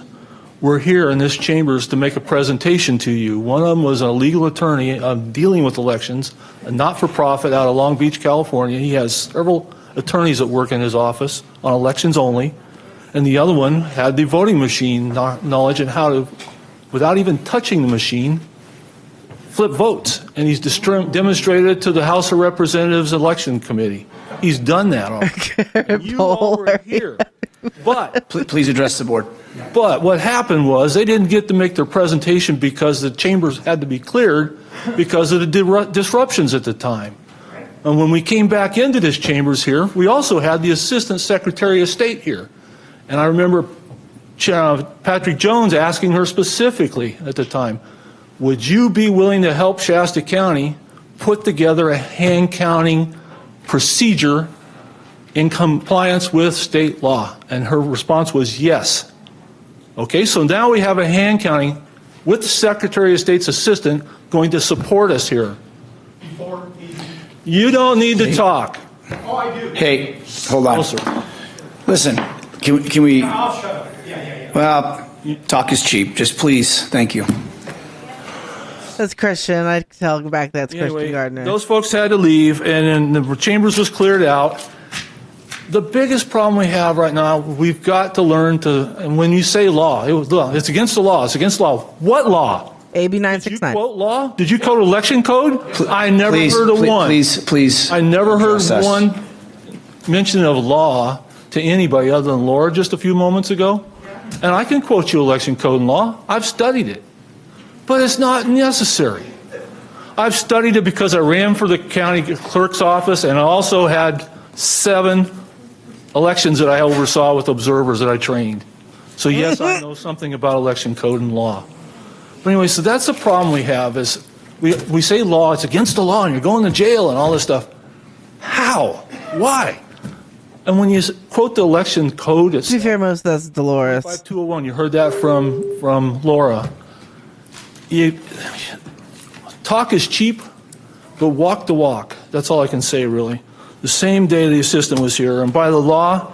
were here in this chambers to make a presentation to you. One of them was a legal attorney dealing with elections, a not-for-profit out of Long Beach, California. He has several attorneys that work in his office on elections only. And the other one had the voting machine knowledge and how to, without even touching the machine, flip votes. And he's demonstrated it to the House of Representatives Election Committee. He's done that already. You all were here. But please address the board. But what happened was they didn't get to make their presentation because the chambers had to be cleared because of the disruptions at the time. And when we came back into this chambers here, we also had the Assistant Secretary of State here. And I remember Patrick Jones asking her specifically at the time, would you be willing to help Shasta County put together a hand counting procedure in compliance with state law? And her response was yes. Okay, so now we have a hand counting with the Secretary of State's assistant going to support us here. You don't need to talk. Oh, I do. Hey, hold on. No, sir. Listen, can we? I'll shut up. Yeah. Well, talk is cheap. Just please, thank you. That's Christian. I tell back that's Christian Gardner. Those folks had to leave, and then the chambers was cleared out. The biggest problem we have right now, we've got to learn to, and when you say law, it's against the law. It's against law. What law? AB 969. Did you quote law? Did you quote election code? I never heard of one. Please. I never heard one mention of law to anybody other than Laura just a few moments ago. And I can quote you election code and law. I've studied it. But it's not necessary. I've studied it because I ran for the county clerk's office, and I also had 7 elections that I oversaw with observers that I trained. So yes, I know something about election code and law. But anyway, so that's the problem we have is we say law, it's against the law and you're going to jail and all this stuff. How? Why? And when you quote the election code, it's... To be fair, most of that's Dolores. 5201, you heard that from Laura. Talk is cheap, but walk the walk. That's all I can say, really. The same day the assistant was here, and by the law,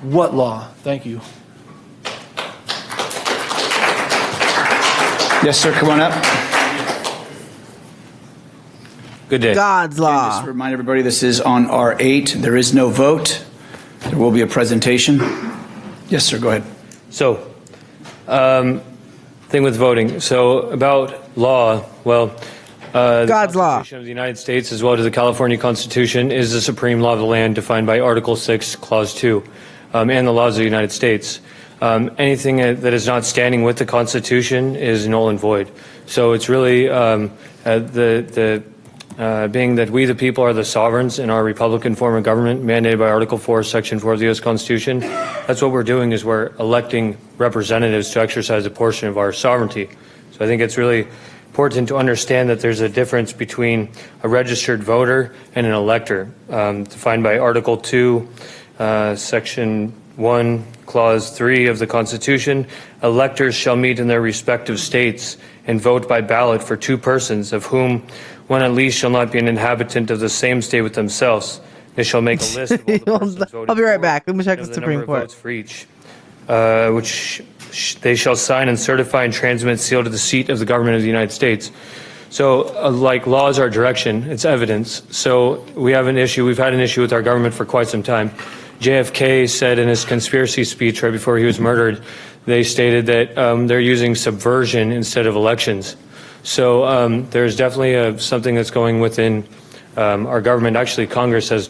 what law? Thank you. Yes, sir, come on up. Good day. God's law. Just to remind everybody, this is on R8. There is no vote. There will be a presentation. Yes, sir, go ahead. So, thing with voting. So about law, well, God's the Constitution of the United States, as well as the California Constitution, is the supreme law of the land defined by Article 6, Clause 2, and the laws of the United States. Anything that is not standing with the Constitution is null and void. So it's really being that we the people are the sovereigns in our Republican form of government mandated by Article 4, Section 4 of the U.S. Constitution. That's what we're doing, is we're electing representatives to exercise a portion of our sovereignty. So I think it's really important to understand that there's a difference between a registered voter and an elector, defined by Article 2, Section 1, Clause 3 of the Constitution. Electors shall meet in their respective states and vote by ballot for two persons, of whom one at least shall not be an inhabitant of the same state with themselves. They shall make a list of all the persons voted I'll be right back. Let me check and the of the number Supreme of Court. votes for each, which they shall sign and certify and transmit sealed to the seat of the government of the United States. So, like laws are direction, it's evidence. So we've had an issue with our government for quite some time. JFK said in his conspiracy speech right before he was murdered, they stated that they're using subversion instead of elections. So there's definitely something that's going within our government. Actually, Congress has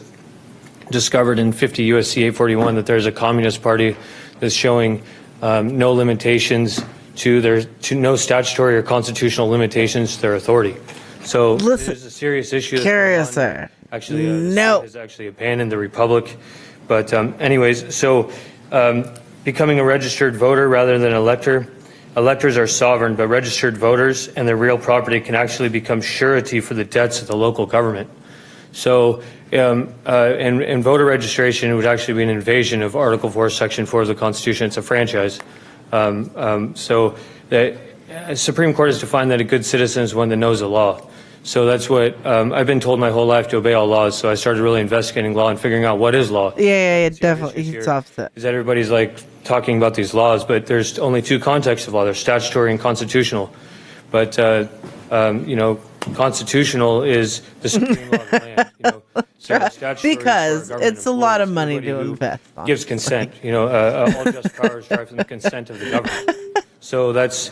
discovered in 50 U.S.C. 841 that there's a communist party that's showing no limitations to no statutory or constitutional limitations to their authority. So Listen, it is a serious issue. Curious, sir. Actually, the state has actually abandoned the republic. But anyways, so becoming a registered voter rather than an elector, electors are sovereign, but registered voters and their real property can actually become surety for the debts of the local government. So in voter registration, it would actually be an invasion of Article 4, Section 4 of the Constitution. It's a franchise. So the Supreme Court has defined that a good citizen is one that knows the law. So that's what I've been told my whole life, to obey all laws. So I started really investigating law and figuring out what is law. Yeah, definitely. It's offset. Is that everybody's like talking about these laws, but there's only two contexts of law. There's statutory and constitutional. But, constitutional is the supreme law of the land. So the statutory Because it's a lot of money to invest on. gives consent. All just powers drive from the consent of the government. So that's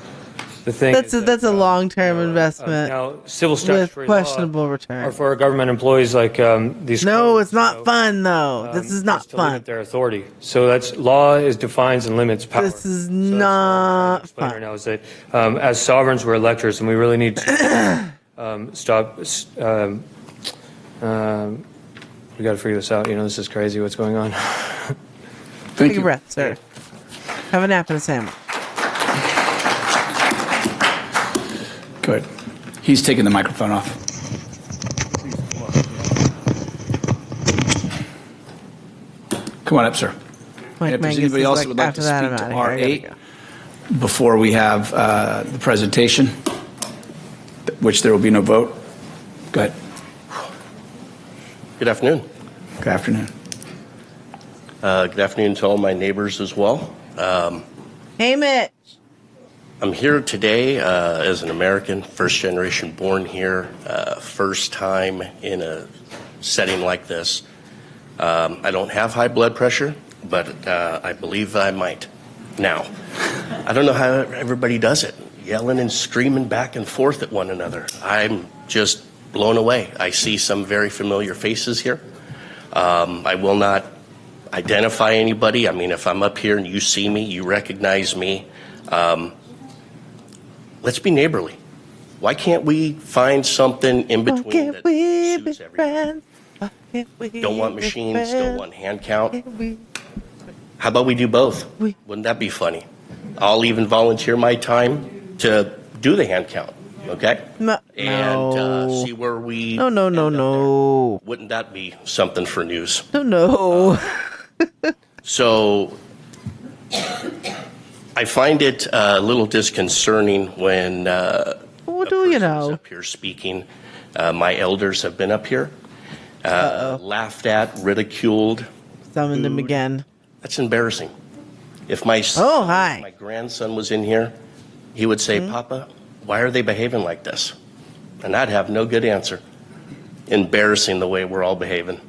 the thing. That's a long-term investment. Now, civil with statutory questionable law return. are for our government employees like these. No, it's not fun though. This is not to fun. limit their authority. So that's law defines and limits power. This is not Explain right now is that as sovereigns we're electors, and we really need to stop. We got to figure this out. This is crazy. What's going on? Take a breath, sir. Have a nap and a sandwich. Good. He's taking the microphone off. Come on up, sir. Mike If there's Mangus anybody is else like, that would like after to that, speak I'm to outta here. I gotta R8 before we have the presentation, which there will be no vote. Go ahead. Good afternoon. Good afternoon. Good afternoon to all my neighbors as well. Hey, Mitch. I'm here today as an American, first generation born here, first time in a setting like this. I don't have high blood pressure, but I believe I might now. I don't know how everybody does it, yelling and screaming back and forth at one another. I'm just blown away. I see some very familiar faces here. I will not identify anybody. I mean, if I'm up here and you see me, you recognize me. Let's be neighborly. Why can't we find something in between that suits everyone? Don't want machines, don't want hand count. How about we do both? Wouldn't that be funny? I'll even volunteer my time to do the hand count, okay? And see where we No. Wouldn't that be something for news? No. So I find it a little disconcerting when What do you know? up here speaking. My elders have been up here, laughed at, ridiculed. Summoned him again. That's embarrassing. If my my grandson was in here, he would say, "Papa, why are they behaving like this?" And I'd have no good answer. Embarrassing the way we're all behaving.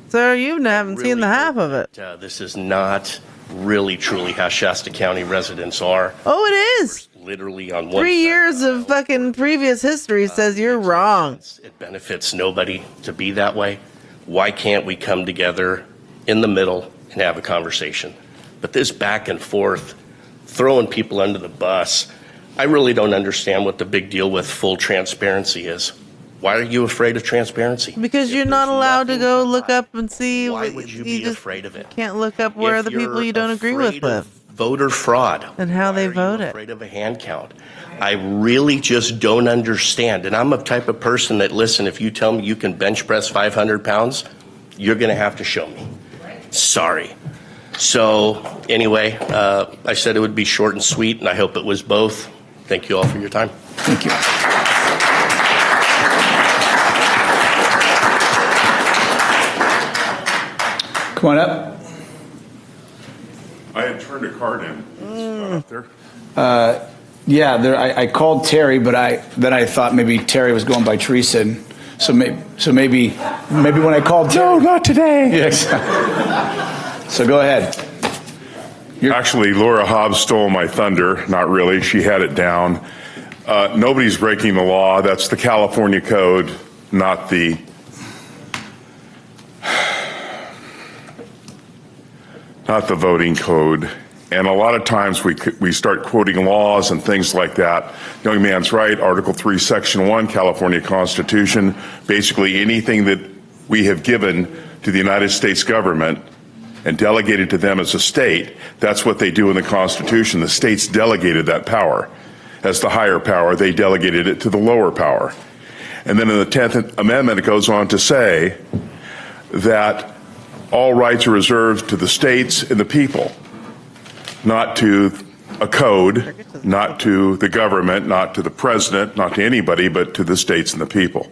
So you haven't seen the half of it. This is not really truly how Shasta County residents are. Oh, it is. Literally on one 3 side. years of fucking previous history says you're wrong. It benefits nobody to be that way. Why can't we come together in the middle and have a conversation? But this back and forth, throwing people under the bus, I really don't understand what the big deal with full transparency is. Why are you afraid of transparency? Because you're not allowed to go look up and see. Why would you be afraid of it? Can't look up where If the people you're you don't agree with afraid of voter fraud and how they voted. afraid of a hand count. I really just don't understand. And I'm a type of person that, listen, if you tell me you can bench press 500 pounds, you're going to have to show me. Sorry. So anyway, I said it would be short and sweet, and I hope it was both. Thank you all for your time. Thank you. Come on up. I had turned a card in. It's not up there. Yeah, I called Terry, but then I thought maybe Terry was going by Teresa. And so maybe when I called Terry. No, not today. Yes. So go ahead. Actually, Laura Hobbs stole my thunder. Not really. She had it down. Nobody's breaking the law. That's the California code, not the voting code. And a lot of times we start quoting laws and things like that. Young man's right, Article 3, Section 1, California Constitution. Basically anything that we have given to the United States government and delegated to them as a state, that's what they do in the Constitution. The states delegated that power. As the higher power, they delegated it to the lower power. And then in the 10th Amendment, it goes on to say that all rights are reserved to the states and the people, not to a code, not to the government, not to the president, not to anybody, but to the states and the people.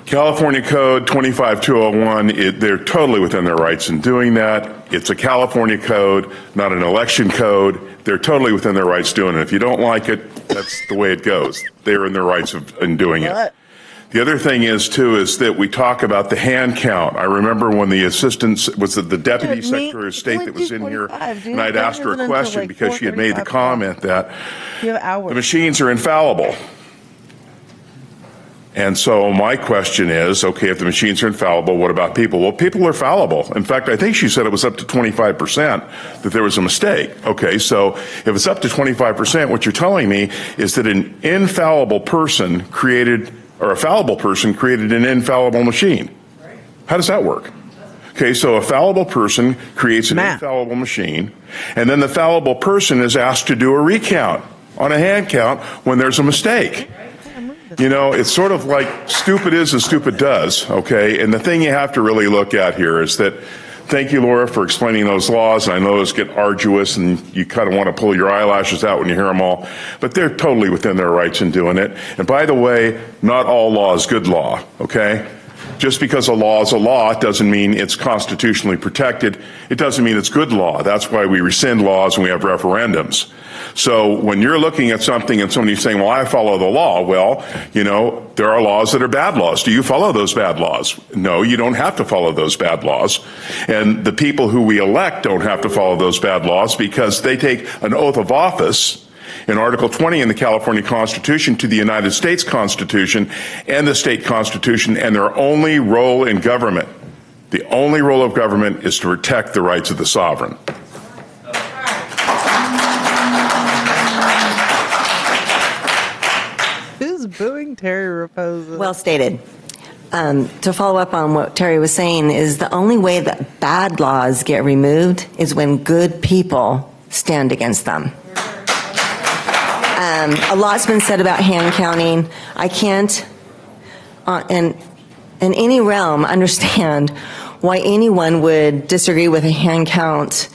California Code 25201, they're totally within their rights in doing that. It's a California code, not an election code. They're totally within their rights doing it. If you don't like it, that's the way it goes. They're in their rights in doing it. The other thing is, too, is that we talk about the hand count. I remember when the assistant, was it the deputy secretary of state that was in here, and I'd asked her a question because she had made the comment that the machines are infallible. And so my question is, okay, if the machines are infallible, what about people? Well, people are fallible. In fact, I think she said it was up to 25% that there was a mistake. Okay, so if it's up to 25%, what you're telling me is that an infallible person created, or a fallible person created an infallible machine. How does that work? Okay, so a fallible person creates an infallible machine, and then the fallible person is asked to do a recount on a hand count when there's a mistake. You know, it's sort of like stupid is and stupid does, okay? And the thing you have to really look at here is that, thank you, Laura, for explaining those laws. And I know those get arduous and you kind of want to pull your eyelashes out when you hear them all, but they're totally within their rights in doing it. And by the way, not all law is good law, okay? Just because a law is a law doesn't mean it's constitutionally protected. It doesn't mean it's good law. That's why we rescind laws and we have referendums. So when you're looking at something and somebody's saying, well, I follow the law, well, you know, there are laws that are bad laws. Do you follow those bad laws? No, you don't have to follow those bad laws. And the people who we elect don't have to follow those bad laws because they take an oath of office in Article 20 in the California Constitution to the United States Constitution and the state constitution, and their only role in government, the only role of government is to protect the rights of the sovereign. Who's booing Terry Raposa? Well stated. To follow up on what Terry was saying is the only way that bad laws get removed is when good people stand against them. A lot's been said about hand counting. I can't, in any realm, understand why anyone would disagree with a hand count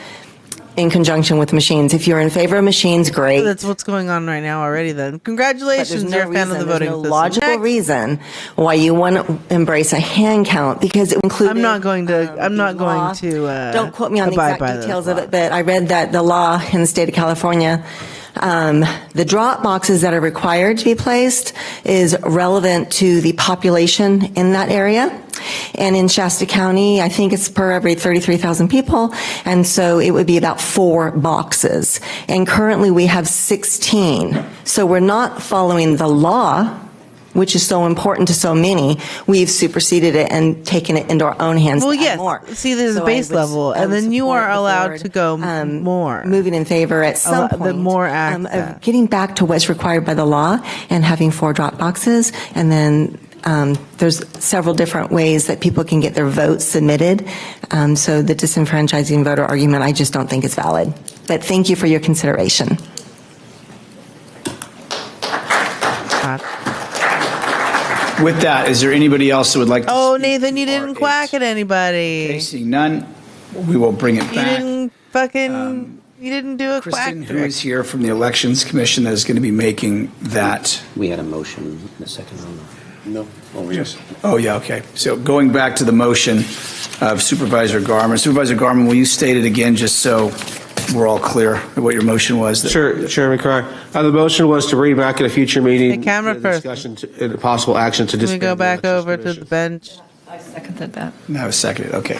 in conjunction with machines. If you're in favor of machines, great. That's what's going on right now already then. Congratulations, you're a fan of the voting system. There's no logical reason why you want to embrace a hand count because it includes. I'm not going to don't quote me on the exact details of it, but I read that the law in the state of California The drop boxes that are required to be placed is relevant to the population in that area. And in Shasta County, I think it's per every 33,000 people, and so it would be about 4 boxes. And currently we have 16. So we're not following the law, which is so important to so many. We've superseded it and taken it into our own hands. Well, to add yes. more. See, there's a base level, and then you are allowed to go more. Moving in favor at some point the more access. of getting back to what's required by the law and having 4 drop boxes, and then there's several different ways that people can get their votes submitted. So the disenfranchising voter argument, I just don't think is valid. But thank you for your consideration. With that, is there anybody else who would like to Oh, Nathan, you didn't quack at anybody. Okay, seeing none, we will bring it You back. didn't fucking, you didn't do a quack. Kristen, who is here from the Elections Commission that is going to be making that. We had a motion in a second on that. No. Oh, yes. Oh, yeah, okay. So going back to the motion of Supervisor Garman. Supervisor Garman, will you state it again just so we're all clear what your motion was? Sure, Chairman Carr. The motion was to bring back at a future meeting. Hey, camera person. Discussion and possible action to Can we disband go the back Elections over to Commission. the bench? I seconded that. No, seconded, okay.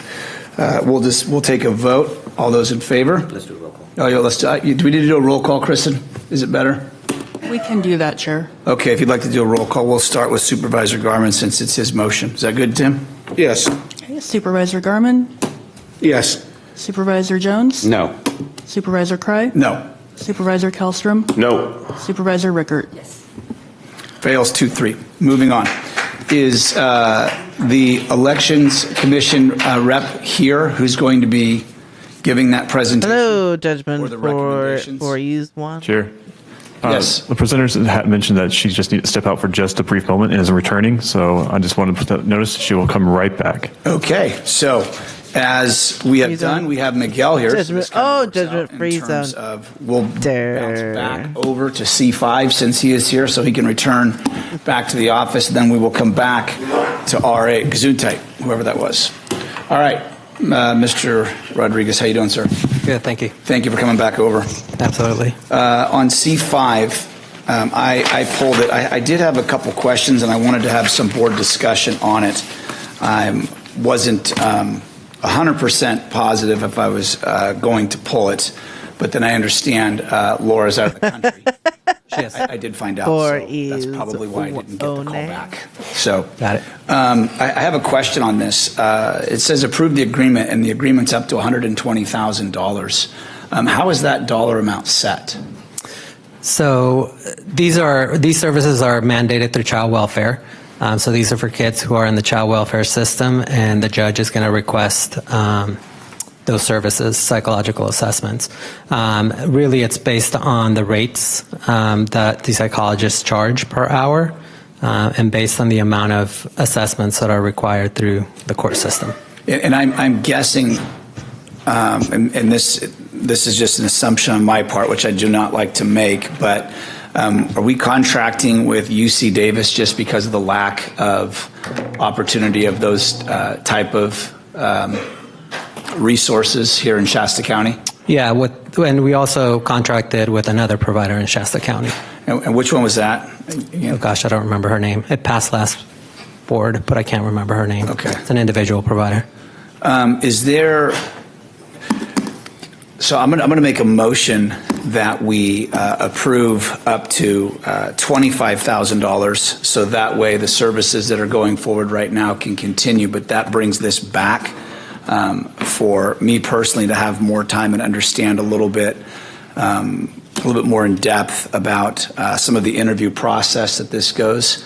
We'll take a vote. All those in favor? Let's do a roll call. Oh, yeah, do we need to do a roll call, Kristen? Is it better? We can do that, Chair. Okay, if you'd like to do a roll call, we'll start with Supervisor Garman since it's his motion. Is that good, Tim? Yes. Supervisor Garman? Yes. Supervisor Jones? No. Supervisor Cry? No. Supervisor Kellstrom? No. Supervisor Rickert? Yes. Fails 2-3. Moving on. Is the Elections Commission rep here who's going to be giving that presentation? Hello, judgment the recommendations? for used one. Chair. Yes. The presenters had mentioned that she just needs to step out for just a brief moment and is returning. So I just wanted to put that notice. She will come right back. Okay. So as we have done, we have Miguel here. Judgment, judgment free zone. We'll bounce back over to C5 since he is here so he can return back to the office. Then we will come back to RA, Gesundheit, whoever that was. All right. Mr. Rodriguez, how you doing, sir? Good, thank you. Thank you for coming back over. Absolutely. On C5, I pulled it. I did have a couple questions, and I wanted to have some board discussion on it. I wasn't 100% positive if I was going to pull it, but then I understand Laura's out of the country. Yes. I did find out, so that's probably why I didn't get the call back. So, got it. I have a question on this. It says approve the agreement, and the agreement's up to $120,000. How is that dollar amount set? So these services are mandated through child welfare. So these are for kids who are in the child welfare system, and the judge is going to request those services, psychological assessments. Really, it's based on the rates that the psychologists charge per hour, and based on the amount of assessments that are required through the court system. And I'm guessing, and this is just an assumption on my part, which I do not like to make, but are we contracting with UC Davis just because of the lack of opportunity of those type of resources here in Shasta County? Yeah, and we also contracted with another provider in Shasta County. And which one was that? Oh gosh, I don't remember her name. It passed last board, but I can't remember her name. Okay. It's an individual provider. Is there? So I'm going to make a motion that we approve up to $25,000, so that way the services that are going forward right now can continue. But that brings this back for me personally to have more time and understand a little bit more in depth about some of the interview process that this goes.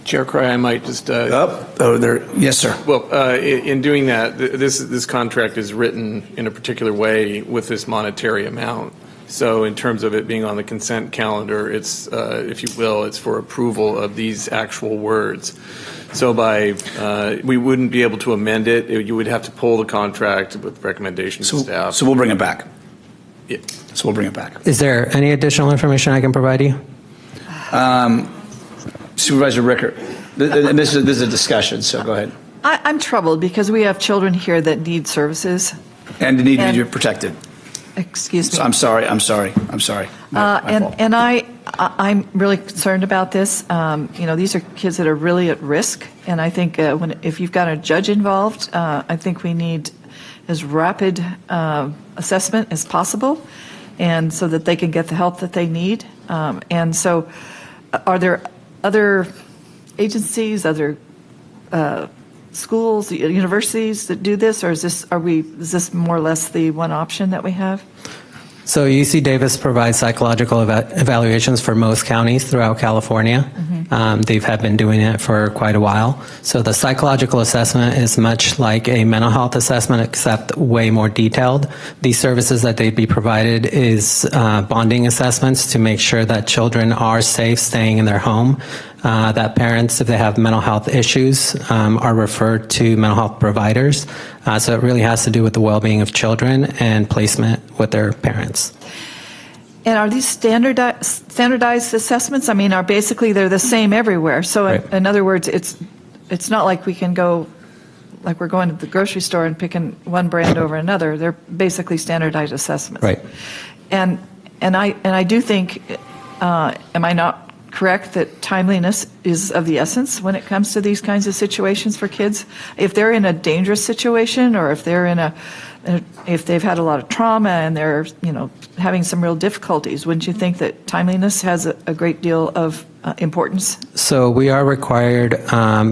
Chair Cry, I might just. Yes, sir. Well, in doing that, this contract is written in a particular way with this monetary amount. So, in terms of it being on the consent calendar, it's, if you will, it's for approval of these actual words. So, we wouldn't be able to amend it. You would have to pull the contract with recommendations to staff. So we'll bring it back. Yeah. So we'll bring it back. Is there any additional information I can provide you? Supervisor Rickert, this is a discussion, so go ahead. I'm troubled because we have children here that need services. And need to be protected. Excuse me. So I'm sorry. My fault. And I'm really concerned about this. These are kids that are really at risk, and I think if you've got a judge involved, I think we need as rapid assessment as possible, and so that they can get the help that they need. And so, are there other agencies, other schools, universities that do this, or is this more or less the one option that we have? So UC Davis provides psychological evaluations for most counties throughout California. They have been doing it for quite a while. So the psychological assessment is much like a mental health assessment, except way more detailed. These services that they'd be provided is bonding assessments to make sure that children are safe staying in their home. That parents, if they have mental health issues, are referred to mental health providers. So it really has to do with the well-being of children and placement with their parents. And are these standardized assessments? I mean, they're the same everywhere. So in other words, it's not like we can go, like we're going to the grocery store and picking one brand over another. They're basically standardized assessments. Right. And I do think, am I not correct that timeliness is of the essence when it comes to these kinds of situations for kids? If they're in a dangerous situation, or if they're if they've had a lot of trauma and they're having some real difficulties, wouldn't you think that timeliness has a great deal of importance? So we are required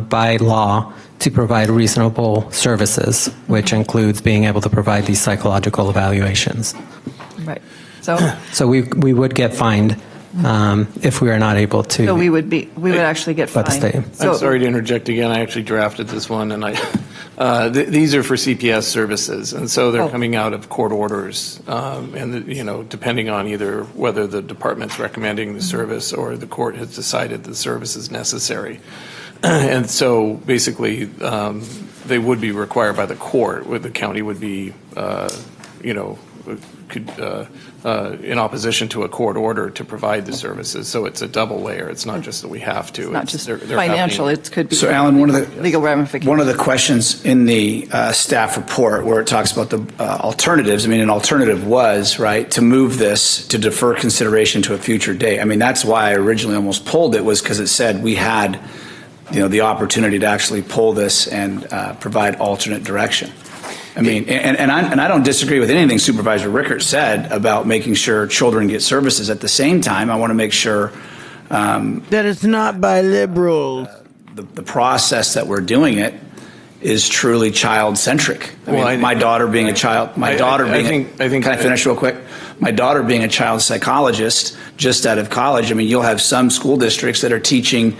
by law to provide reasonable services, which includes being able to provide these psychological evaluations. Right. So we would get fined if we are not able to. So we would actually get fined. I'm sorry to interject again. I actually drafted this one, and these are for CPS services, and so they're coming out of court orders, and depending on either whether the department's recommending the service or the court has decided the service is necessary, and so basically they would be required by the court, where the county would be, in opposition to a court order to provide the services. So it's a double layer. It's not just that we have to. It's not just financial. It could be. So, Alan, one of the legal ramifications. One of the questions in the staff report where it talks about the alternatives. I mean, an alternative was to move this to defer consideration to a future date. I mean, that's why I originally almost pulled it, was because it said we had, the opportunity to actually pull this and provide alternate direction. I mean, and I don't disagree with anything Supervisor Rickert said about making sure children get services. At the same time, I want to make sure that it's not by liberals. The process that we're doing it is truly child-centric. My daughter being a child, can I finish real quick? My daughter being a child psychologist just out of college, I mean, you'll have some school districts that are teaching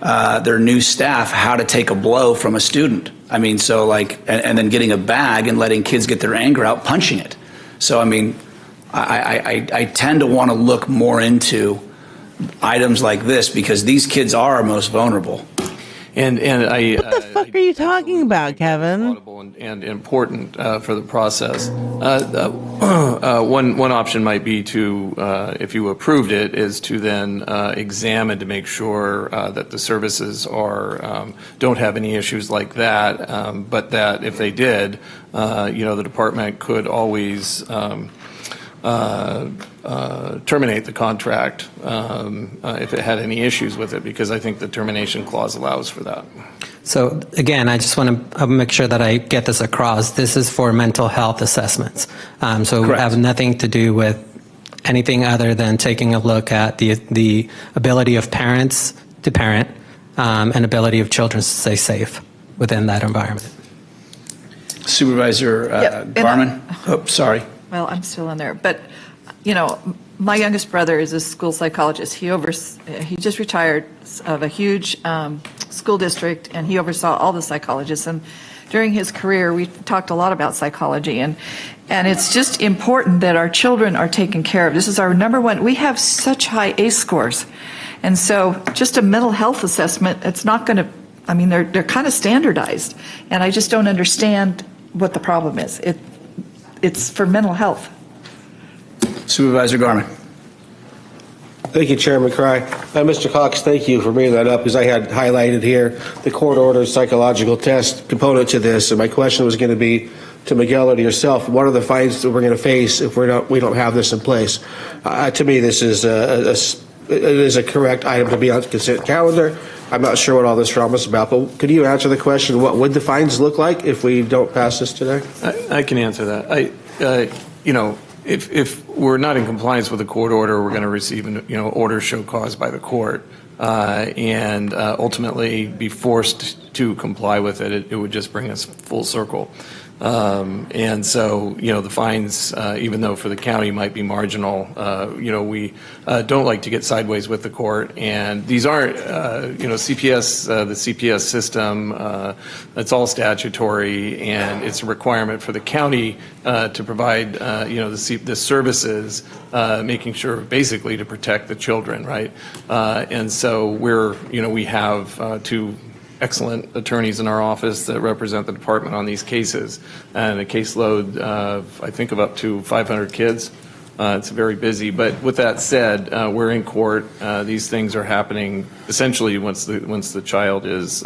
their new staff how to take a blow from a student. I mean, so and then getting a bag and letting kids get their anger out, punching it. So, I mean, I tend to want to look more into items like this because these kids are our most vulnerable. What the fuck are you talking about, Kevin? And important for the process. One option might be to, if you approved it, is to then examine to make sure that the services don't have any issues like that, but that if they did, the department could always terminate the contract if it had any issues with it, because I think the termination clause allows for that. So again, I just want to make sure that I get this across. This is for mental health assessments. So we have nothing to do with anything other than taking a look at the ability of parents to parent and ability of children to stay safe within that environment. Supervisor Garman? Sorry. Well, I'm still in there. But, my youngest brother is a school psychologist. He just retired of a huge school district, and he oversaw all the psychologists. And during his career, we talked a lot about psychology. And it's just important that our children are taken care of. This is our number one. We have such high ACE scores. And so just a mental health assessment, it's not going to, they're kind of standardized. And I just don't understand what the problem is. It's for mental health. Supervisor Garman. Thank you, Chairman Cry. Mr. Cox, thank you for bringing that up, because I had highlighted here the court order psychological test component to this, and my question was going to be, to Miguel or to yourself, what are the fines that we're going to face if we don't have this in place? To me, this is it is a correct item to be on the consent calendar. I'm not sure what all this drama is about, but could you answer the question, what would the fines look like if we don't pass this today? I can answer that. If we're not in compliance with a court order, we're going to receive an order show cause by the court, and ultimately be forced to comply with it. It would just bring us full circle. And so, the fines, even though for the county might be marginal, we don't like to get sideways with the court. And these aren't, CPS, the CPS system, it's all statutory, and it's a requirement for the county to provide, the services, making sure basically to protect the children, right? And so we have two excellent attorneys in our office that represent the department on these cases, and a caseload of, I think, of up to 500 kids. It's very busy. But with that said, we're in court. These things are happening essentially once the child is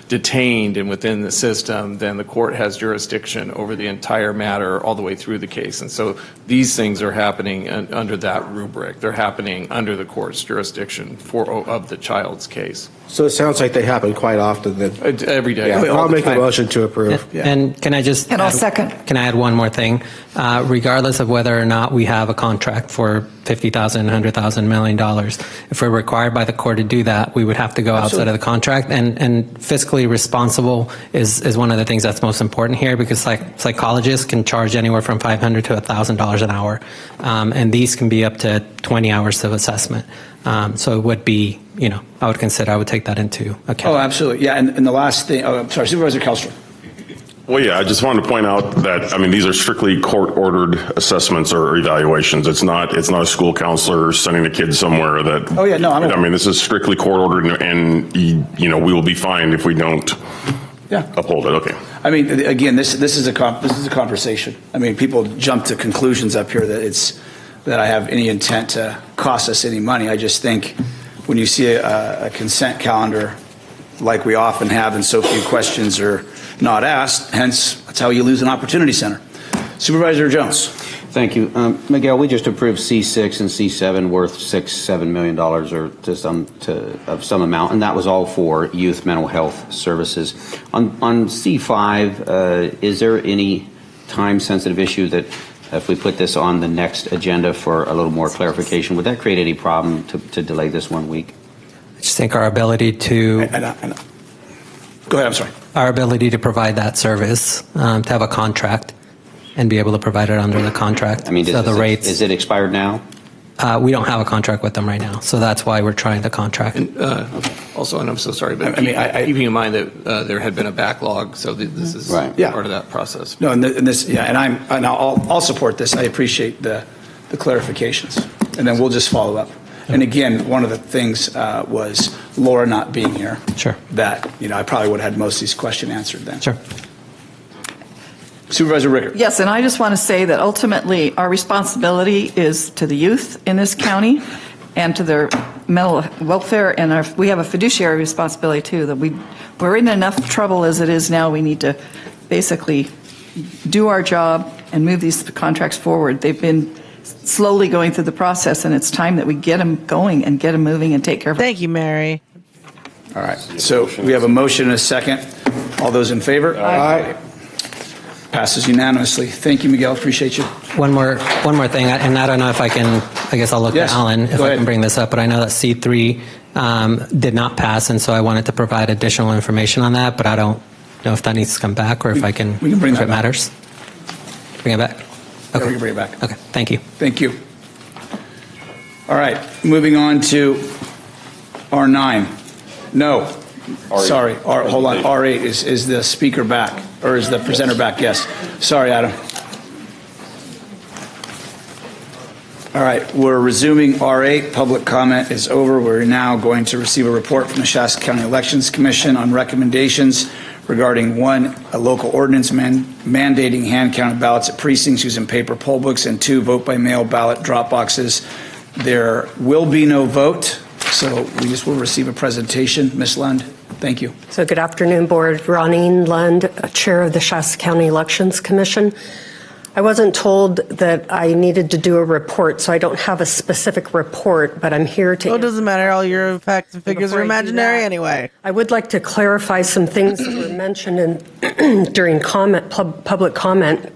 detained and within the system, then the court has jurisdiction over the entire matter all the way through the case. And so these things are happening under that rubric. They're happening under the court's jurisdiction of the child's case. So it sounds like they happen quite often then. Every day. Yeah, I'll make a motion to approve. And can I just And I'll second. Can I add one more thing? Regardless of whether or not we have a contract for $50,000, $100,000, $1 million, if we're required by the court to do that, we would have to go outside of the contract. And fiscally responsible is one of the things that's most important here, because psychologists can charge anywhere from $500 to $1,000 an hour, and these can be up to 20 hours of assessment. So it would be, I would take that into account. Oh, absolutely. Yeah. And the last thing, Supervisor Kellstrom. Well, yeah, I just wanted to point out that, these are strictly court-ordered assessments or evaluations. It's not a school counselor sending a kid somewhere that. Oh, yeah, no, this is strictly court-ordered, and we will be fined if we don't uphold it. Okay. Again, this is a conversation. People jump to conclusions up here that I have any intent to cost us any money. I just think when you see a consent calendar like we often have, and so few questions are not asked, hence that's how you lose an opportunity center. Supervisor Jones. Thank you. Miguel, we just approved C6 and C7 worth $6-7 million or of some amount, and that was all for youth mental health services. On C5, is there any time-sensitive issue that if we put this on the next agenda for a little more clarification, would that create any problem to delay this 1 week? I just think our ability to... Go ahead, I'm sorry. Our ability to provide that service, to have a contract and be able to provide it under the contract. Is it expired now? We don't have a contract with them right now, so that's why we're trying the contract. And also, and I'm so sorry, but keeping in mind that there had been a backlog, so this is part of that process. No, and I'll support this. I appreciate the clarifications, and then we'll just follow up. And again, one of the things was Laura not being here. Sure. That I probably would have had most of these questions answered then. Sure. Supervisor Rickert. Yes, and I just want to say that ultimately our responsibility is to the youth in this county and to their mental welfare, and we have a fiduciary responsibility too, that we're in enough trouble as it is now. We need to basically do our job and move these contracts forward. They've been slowly going through the process, and it's time that we get them going and get them moving and take care of them. Thank you, Mary. All right, so we have a motion and a second. All those in favor? Aye. Passes unanimously. Thank you, Miguel. Appreciate you. One more thing, and I don't know if I can. I guess I'll look at Alan if I can bring this up. But I know that C3 did not pass, and so I wanted to provide additional information on that. But I don't know if that needs to come back or if I can. We can bring if that it back. matters. Bring it back. Okay. Yeah, we can bring it back. Okay. Thank you. Thank you. All right. Moving on to R9. No. R8. Sorry. Hold on. R8 is the speaker back, or is the presenter back? Yes. Sorry, Adam. All right. We're resuming R8. Public comment is over. We're now going to receive a report from the Shasta County Elections Commission on recommendations regarding 1, a local ordinance mandating hand-counted ballots at precincts using paper poll books, and 2, vote-by-mail ballot drop boxes. There will be no vote, so we just will receive a presentation. Ms. Lund. Thank you. So good afternoon, Board. Roneen Lund, Chair of the Shasta County Elections Commission. I wasn't told that I needed to do a report, so I don't have a specific report, but I'm here to... Oh, it doesn't matter. All your facts and figures are imaginary anyway. I would like to clarify some things that were mentioned during public comment.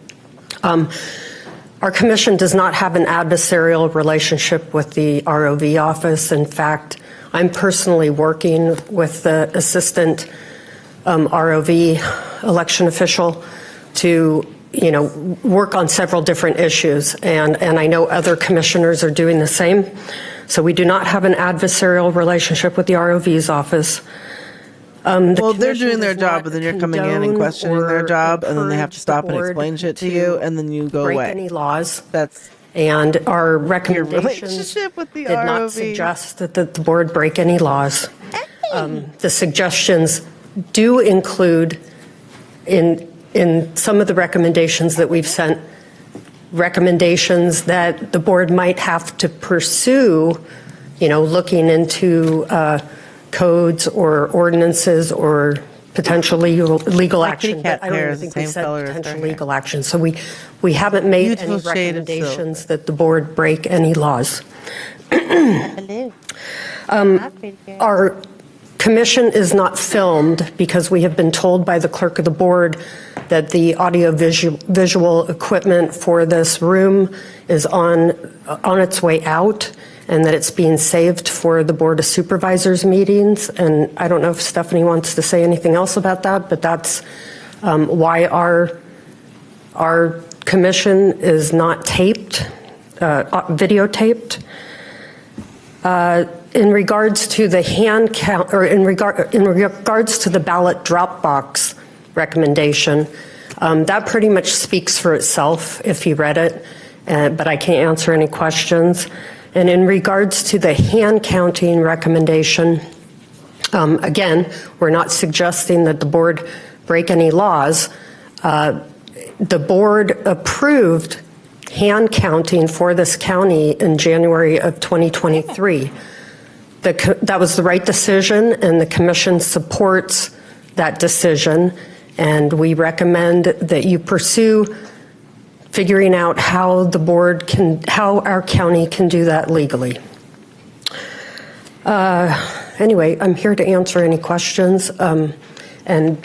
Our commission does not have an adversarial relationship with the ROV office. In fact, I'm personally working with the assistant ROV election official to work on several different issues, and I know other commissioners are doing the same. So we do not have an adversarial relationship with the ROV's office. Well, they're doing their job, but then you're coming in and questioning their job, and then they have to stop and explain shit to you, and then you go break away. Any laws. That's and our recommendations relationship with the did not ROV. suggest that the board break any laws. The suggestions do include in some of the recommendations that we've sent, recommendations that the board might have to pursue, looking into codes or ordinances or potentially legal action. But I don't even think we said potential legal action. So we haven't made any recommendations that the board break any laws. Our commission is not filmed because we have been told by the clerk of the board that the audio visual equipment for this room is on its way out, and that it's being saved for the Board of Supervisors meetings. And I don't know if Stephanie wants to say anything else about that, but that's why our commission is not taped, videotaped. In regards to the hand count, or in regards to the ballot drop box recommendation, that pretty much speaks for itself if you read it, but I can't answer any questions. And in regards to the hand counting recommendation, again, we're not suggesting that the board break any laws. The board approved hand counting for this county in January of 2023. That was the right decision, and the commission supports that decision, and we recommend that you pursue figuring out how how our county can do that legally. Anyway, I'm here to answer any questions, and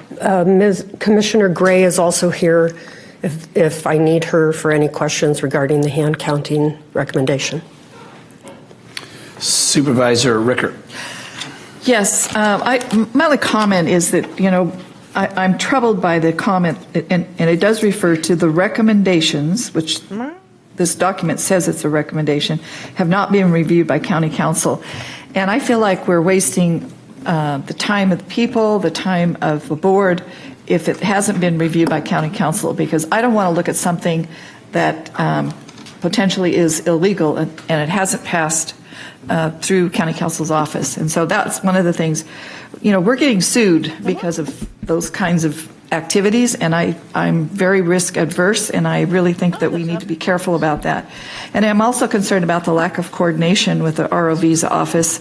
Commissioner Gray is also here if I need her for any questions regarding the hand counting recommendation. Supervisor Rickert. Yes, my only comment is that, I'm troubled by the comment, and it does refer to the recommendations, which this document says it's a recommendation, have not been reviewed by county council. And I feel like we're wasting the time of the people, the time of the board, if it hasn't been reviewed by county council, because I don't want to look at something that potentially is illegal and it hasn't passed through county council's office. And so that's one of the things, we're getting sued because of those kinds of activities, and I'm very risk adverse, and I really think that we need to be careful about that. And I'm also concerned about the lack of coordination with the ROV's office.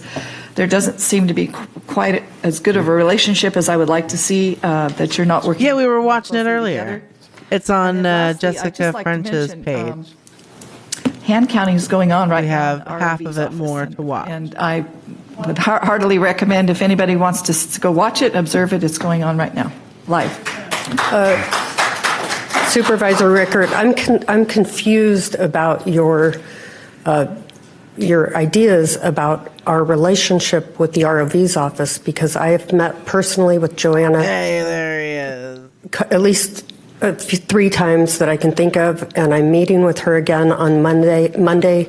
There doesn't seem to be quite as good of a relationship as I would like to see, that you're not working. Yeah, we were watching it earlier. It's on Jessica French's page. Hand counting is going on right now. We have half of it more to watch. And I would heartily recommend if anybody wants to go watch it, observe it, it's going on right now, live. Supervisor Rickert, I'm confused about your ideas about our relationship with the ROV's office, because I have met personally with Joanna. Hey, there he is. At least 3 times that I can think of, and I'm meeting with her again on Monday.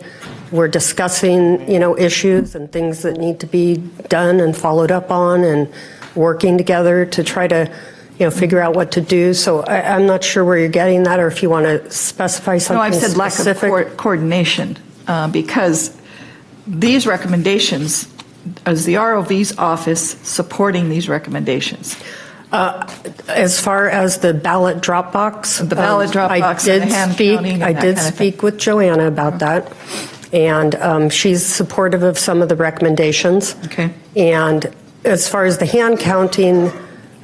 We're discussing, issues and things that need to be done and followed up on, and working together to try to, figure out what to do. So I'm not sure where you're getting that, or if you want to specify something. No, I've said specific. lack of coordination, because these recommendations, is the ROV's office supporting these recommendations? As far as the ballot drop box, the ballot drop box, I did speak with Joanna about that, and she's supportive of some of the recommendations. Okay. And as far as the hand counting,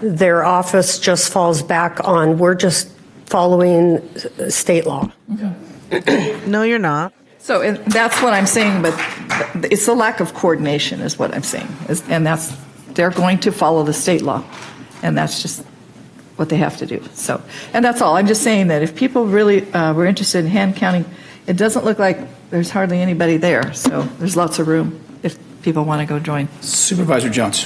their office just falls back on, we're just following state law. No, you're not. So and that's what I'm saying, but it's the lack of coordination is what I'm saying. And they're going to follow the state law. And that's just what they have to do. So, and that's all. I'm just saying that if people really were interested in hand counting, it doesn't look like there's hardly anybody there. So there's lots of room if people want to go join. Supervisor Jones.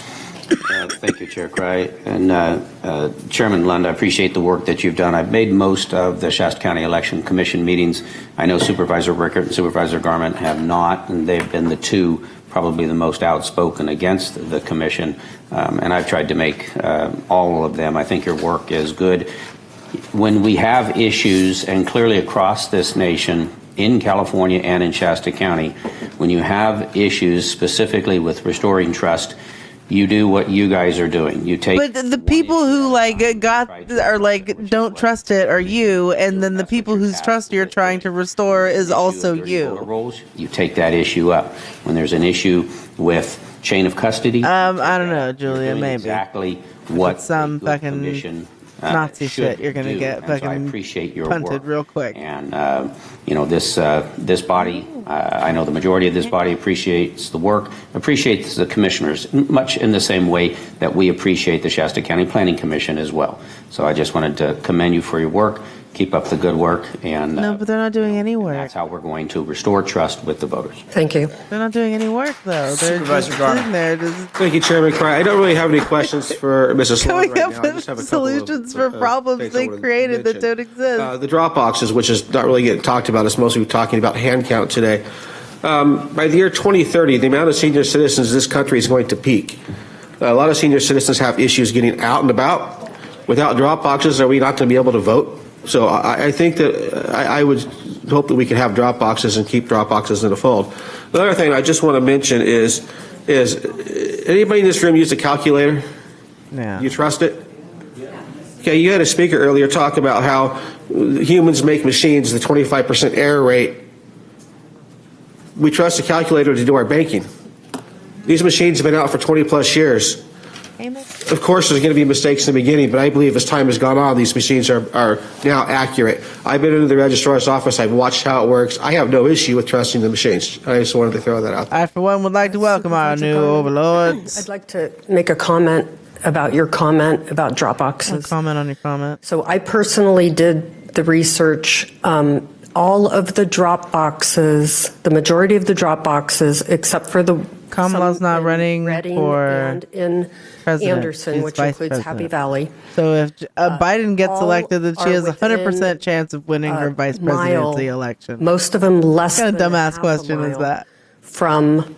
Thank you, Chair Cry. And Chairman Lund, I appreciate the work that you've done. I've made most of the Shasta County Election Commission meetings. I know Supervisor Rickert and Supervisor Garment have not, and they've been the two probably the most outspoken against the commission. And I've tried to make all of them. I think your work is good. When we have issues, and clearly across this nation, in California and in Shasta County, when you have issues specifically with restoring trust, you do what you guys are doing. You take. But the people who don't trust it are you, and then the people whose trust you're trying to restore is also you. You take that issue up. When there's an issue with chain of custody. I don't know, Julia. Maybe exactly what some fucking Nazi shit you're gonna get fucking I appreciate your punted work. real quick. And this body, I know the majority of this body appreciates the work, appreciates the commissioners, much in the same way that we appreciate the Shasta County Planning Commission as well. So I just wanted to commend you for your work. Keep up the good work. And no, but they're not doing any work. That's how we're going to restore trust with the voters. Thank you. They're not doing any work though. They're Supervisor just Garner. sitting there. Thank you, Chairman Cry. I don't really have any questions for Mrs. Sloan Coming right up now. I just have with a couple solutions of, for problems things I they wanted to created that mention. don't exist. The drop boxes, which is not really getting talked about, it's mostly talking about hand count today. By the year 2030, the amount of senior citizens in this country is going to peak. A lot of senior citizens have issues getting out and about. Without drop boxes, are we not going to be able to vote? So I think that I would hope that we can have drop boxes and keep drop boxes in the fold. The other thing I just want to mention is anybody in this room use a calculator? Yeah. You trust it? Okay, you had a speaker earlier talk about how humans make machines, the 25% error rate. We trust a calculator to do our banking. These machines have been out for 20 plus years. Of course, there's going to be mistakes in the beginning, but I believe as time has gone on, these machines are now accurate. I've been into the registrar's office. I've watched how it works. I have no issue with trusting the machines. I just wanted to throw that out there. I, for one, would like to welcome our new overlords. I'd like to make a comment about your comment about drop boxes. Comment on your comment. So I personally did the research. All of the drop boxes, the majority of the drop boxes, except for the Kamala's not running Reading for and in president. Anderson, She's which vice includes president. Happy Valley. So if Biden gets all elected, then she are has a 100% within, chance of winning her vice mile, presidency election. Most of them less What than kind of dumbass half a question is mile that? from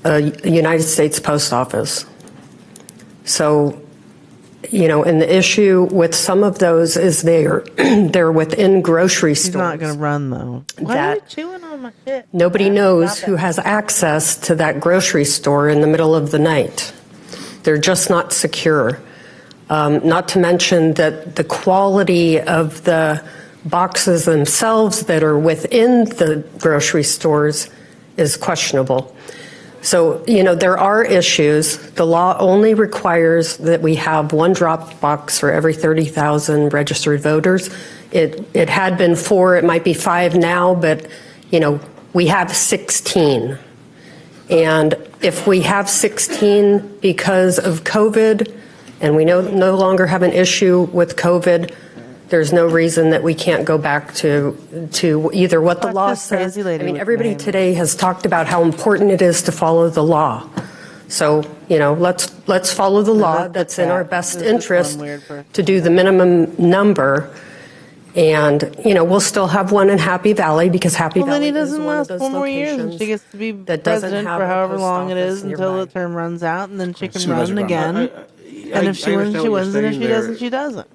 a United States post office. So, and the issue with some of those is they're within grocery stores. She's not going to run, though. Why are you chewing on my shit? Nobody knows who has access to that grocery store in the middle of the night. They're just not secure. Not to mention that the quality of the boxes themselves that are within the grocery stores is questionable. So, there are issues. The law only requires that we have one drop box for every 30,000 registered voters. It had been 4, it might be 5 now, but, we have 16. And if we have 16 because of COVID, and we no longer have an issue with COVID, there's no reason that we can't go back to either what the law says. Everybody today has talked about how important it is to follow the law. So, let's follow the law. That's in our best interest to do the minimum number. And, we'll still have one in Happy Valley because Happy Well, then Valley he is doesn't one last of 4 those more years, and locations she gets to be that doesn't president have for a however post long it office is until nearby. the term runs out, and then she can Supervisor run again. And if she wins, she wins, and if she doesn't, she doesn't.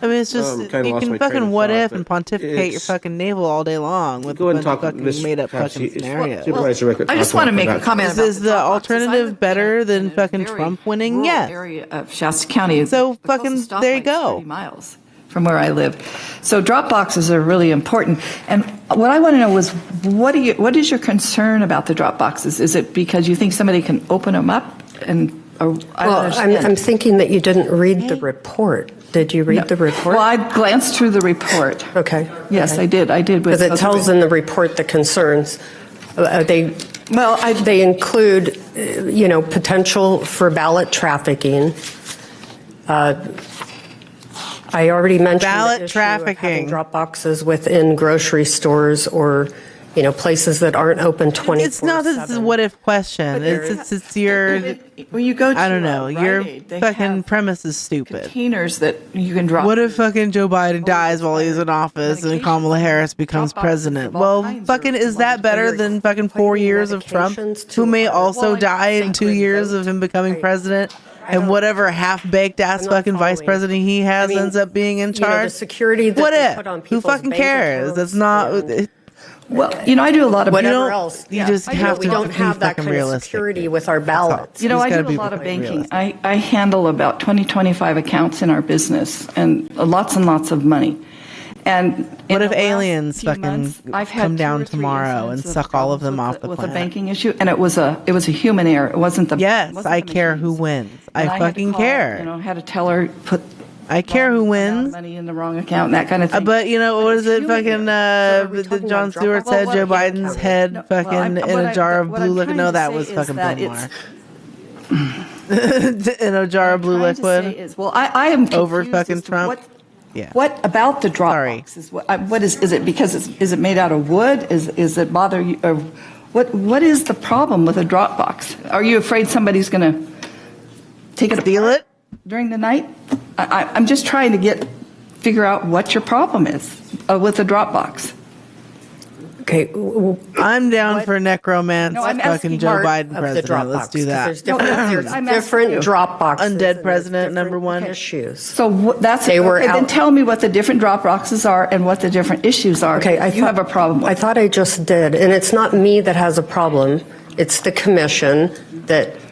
I mean, it's just, kinda you lost can my train fucking of what thought, if and but pontificate your it's- fucking navel all day long with Go ahead and a bunch talk, of fucking Ms. made up Pepsi. fucking scenarios. Supervisor Rickert, I just talk want to about make a that. comment about Is the alternative better than fucking Trump winning? rural Yes. area of Shasta County. So The fucking, closest there you stoplight's go. 30 miles from where I live. So drop boxes are really important. And what I want to know was, what is your concern about the drop boxes? Is it because you think somebody can open them up and I don't Well, understand. I'm thinking that you didn't read the report. Did you read the report? Well, I glanced through the report. Okay. Yes, I did. Because it tells in the report the concerns. They include, potential for ballot trafficking. I already mentioned Ballot the issue of having trafficking. drop boxes within grocery stores or, places that aren't open 24/7. It's not this is a what if question. It's your. When you go to I don't know. Rite Your Aid, they fucking have premise is stupid. containers that you can drop. What if fucking Joe Biden dies while he's in office and Kamala Harris becomes president? Well, fucking is that better than fucking 4 years of Trump, who may also die in 2 years of him becoming president? And whatever half-baked ass fucking vice president he has ends up being in charge. The security that what they if? put on Who people's fucking bank cares? accounts That's not. Well, I do a lot of whatever else. You just have we to don't be have that fucking kind realistic. of security with our ballots. I do a lot of banking. I handle about 25 accounts in our business and lots of money. And what if aliens fucking come down tomorrow and suck all of them off the with planet? a banking issue, and it was a human error. It wasn't the. Yes, I care who wins. I fucking care. Had to tell her put. I care who wins. Money in the wrong account, and that kind of thing. But what is it? Fucking John Stewart said Joe Biden's head fucking in a jar of blue liquid. No, that was fucking Bill Maher. In a jar of blue liquid. I am over fucking Trump. What about the drop box? What is it? Because is it made out of wood? Is it bother you? Or what is the problem with a drop box? Are you afraid somebody's going to take it steal it during the night? I'm just trying to figure out what your problem is with the drop box. Okay, I'm down for necromancy. No, I'm fucking asking Joe part Biden of the president. drop Let's box, do that. There's different drop boxes. Undead president number one. Issues. So that's They were then out- tell me what the different drop boxes are and what the different issues are. Okay, you have a problem. I thought I just did, and it's not me that has a problem. It's the commission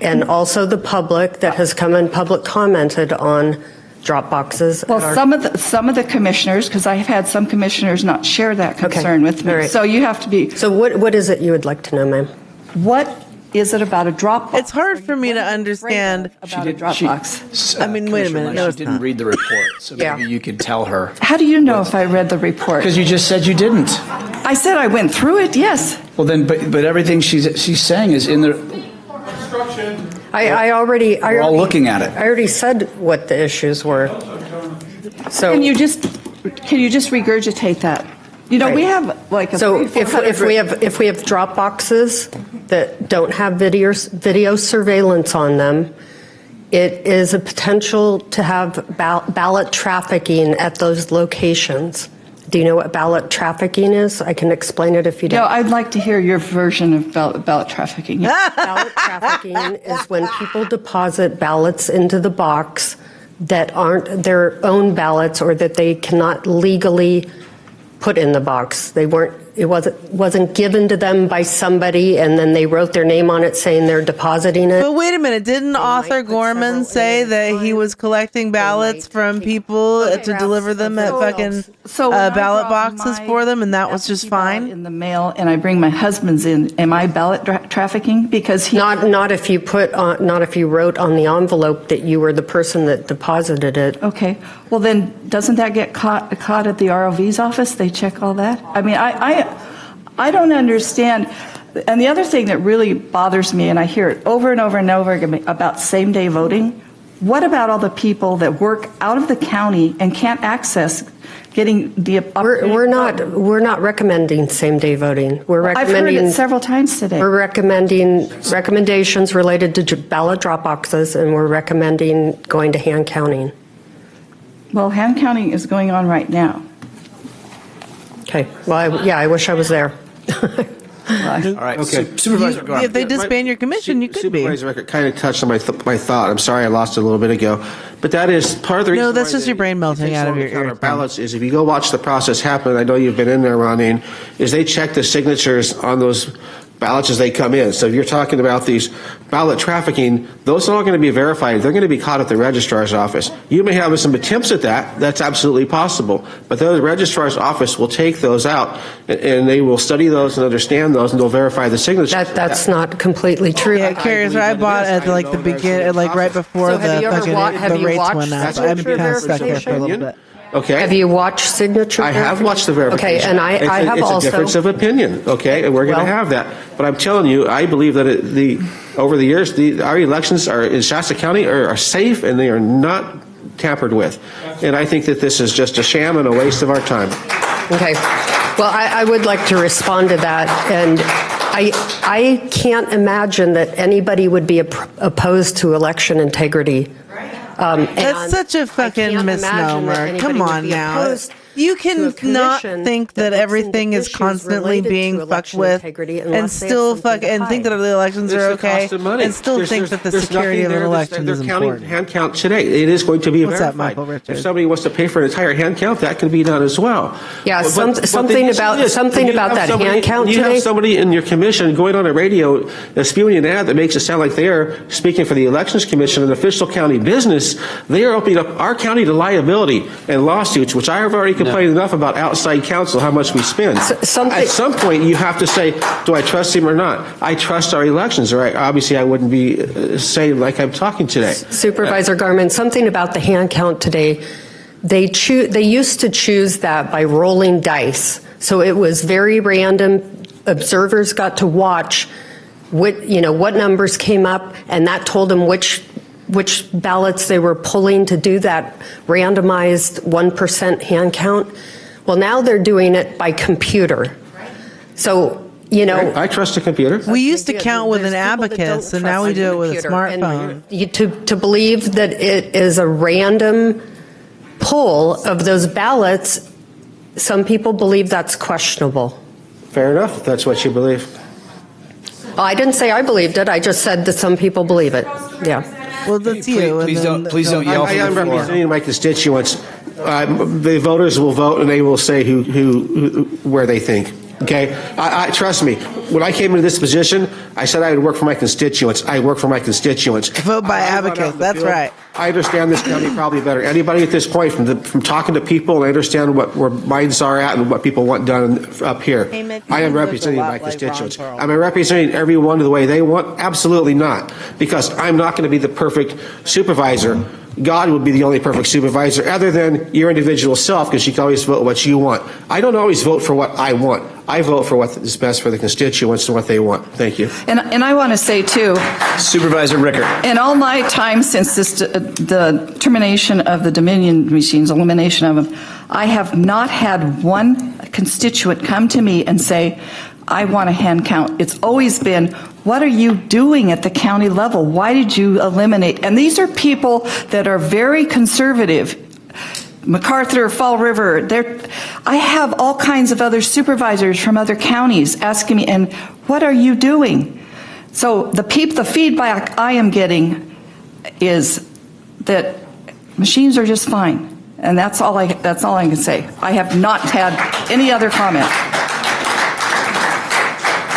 and also the public that has come and public commented on drop boxes. Well, some of the commissioners, because I've had some commissioners not share that concern with me. All right. So you have to be. So what is it you would like to know, ma'am? What is it about a drop box? It's hard for me to understand. About a drop box. I mean, wait a minute. No, she it's didn't not. read the report, so maybe you could tell her. How do you know if I read the report? Because you just said you didn't. I said I went through it. Yes. Well, then, but everything she's saying is in the. I already. We're all looking at it. I already said what the issues were. So Can you just regurgitate that? We have like a So if we have drop boxes that don't have video surveillance on them, it is a potential to have ballot trafficking at those locations. Do you know what ballot trafficking is? I can explain it if you don't. No, I'd like to hear your version of ballot trafficking. Ballot trafficking is when people deposit ballots into the box that aren't their own ballots or that they cannot legally put in the box. It wasn't given to them by somebody and then they wrote their name on it saying they're depositing it. But wait a minute, didn't Arthur Gorman say that he was collecting ballots from people to deliver them at fucking ballot boxes for them, and that was just fine? In the mail, and I bring my husband's in. Am I ballot trafficking? Because he not if you wrote on the envelope that you were the person that deposited it. Okay. Well, then doesn't that get caught at the ROV's office? They check all that. I mean, I don't understand. And the other thing that really bothers me, and I hear it over and over and over again about same-day voting. What about all the people that work out of the county and can't access getting the? We're not recommending same-day voting. We're recommending. I've heard it several times today. We're recommending recommendations related to ballot drop boxes, and we're recommending going to hand counting. Well, hand counting is going on right now. Okay. Well, I wish I was there. All right. Okay. Supervisor, go on. If they disband your commission, you could be. Supervisor Record kind of touched on my thought. I'm sorry I lost it a little bit ago. But that is part of the reason. No, that's why just your brain melting out of your ear. Ballots is if you go watch the process happen, I know you've been in there, Ronnie, is they check the signatures on those ballots as they come in. So if you're talking about these ballot trafficking, those are all going to be verified. They're going to be caught at the registrar's office. You may have some attempts at that. That's absolutely possible. But the registrar's office will take those out, and they will study those and understand those, and they'll verify the signatures. That's not completely true. Yeah, Carrie, so I bought at like the beginning, like right before the rates went up. I'm kind of stuck there for a little bit. Okay. Have you watched signature? I have watched the verification. Okay, and I have it's also. It's a difference of opinion, okay, and we're going to have that. But I'm telling you, I believe that over the years, our elections in Shasta County are safe, and they are not tampered with. And I think that this is just a sham and a waste of our time. Okay. Well, I would like to respond to that, and I can't imagine that anybody would be opposed to election integrity. That's such a fucking misnomer. Come on now. You can not think that everything is constantly being fucked with and still and think that the elections are okay and still think that the security of an election is important. Hand count today. It is going to be What's that, verified. Michael Richards? If somebody wants to pay for an entire hand count, that can be done as well. Yeah, But something about that hand count you today. have somebody in your commission going on a radio spewing an ad that makes it sound like they're speaking for the Elections Commission, an official county business. They are opening up our county to liability and lawsuits, which I have already complained enough about outside counsel, how much we spend. At some point, you have to say, do I trust him or not? I trust our elections, or obviously I wouldn't be saying like I'm talking today. Supervisor Garman, something about the hand count today. They used to choose that by rolling dice. So it was very random. Observers got to watch what numbers came up, and that told them which ballots they were pulling to do that randomized 1% hand count. Well, now they're doing it by computer. So, I trust a computer. We used to count with an abacus, and now we do it with a smartphone. To believe that it is a random pull of those ballots, some people believe that's questionable. Fair enough, if that's what you believe. I didn't say I believed it. I just said that some people believe it. Yeah. Well, that's you. Please don't yell from the I'm floor. representing my constituents. The voters will vote, and they will say where they think. Okay, I trust me. When I came into this position, I said I would work for my constituents. I work for my constituents. Vote by abacus. That's right. I understand this county probably better. Anybody at this point, from talking to people, I understand where minds are at and what people want done up here. I am representing my constituents. Am I representing everyone the way they want? Absolutely not, because I'm not going to be the perfect supervisor. God would be the only perfect supervisor other than your individual self, because you can always vote what you want. I don't always vote for what I want. I vote for what is best for the constituents and what they want. Thank you. And I want to say, too, Supervisor Rickert. in all my time since the termination of the Dominion machines, elimination of them, I have not had one constituent come to me and say, I want a hand count. It's always been, what are you doing at the county level? Why did you eliminate? And these are people that are very conservative. MacArthur, Fall River, I have all kinds of other supervisors from other counties asking me, and what are you doing? So the feedback I am getting is that machines are just fine. And that's all I can say. I have not had any other comment.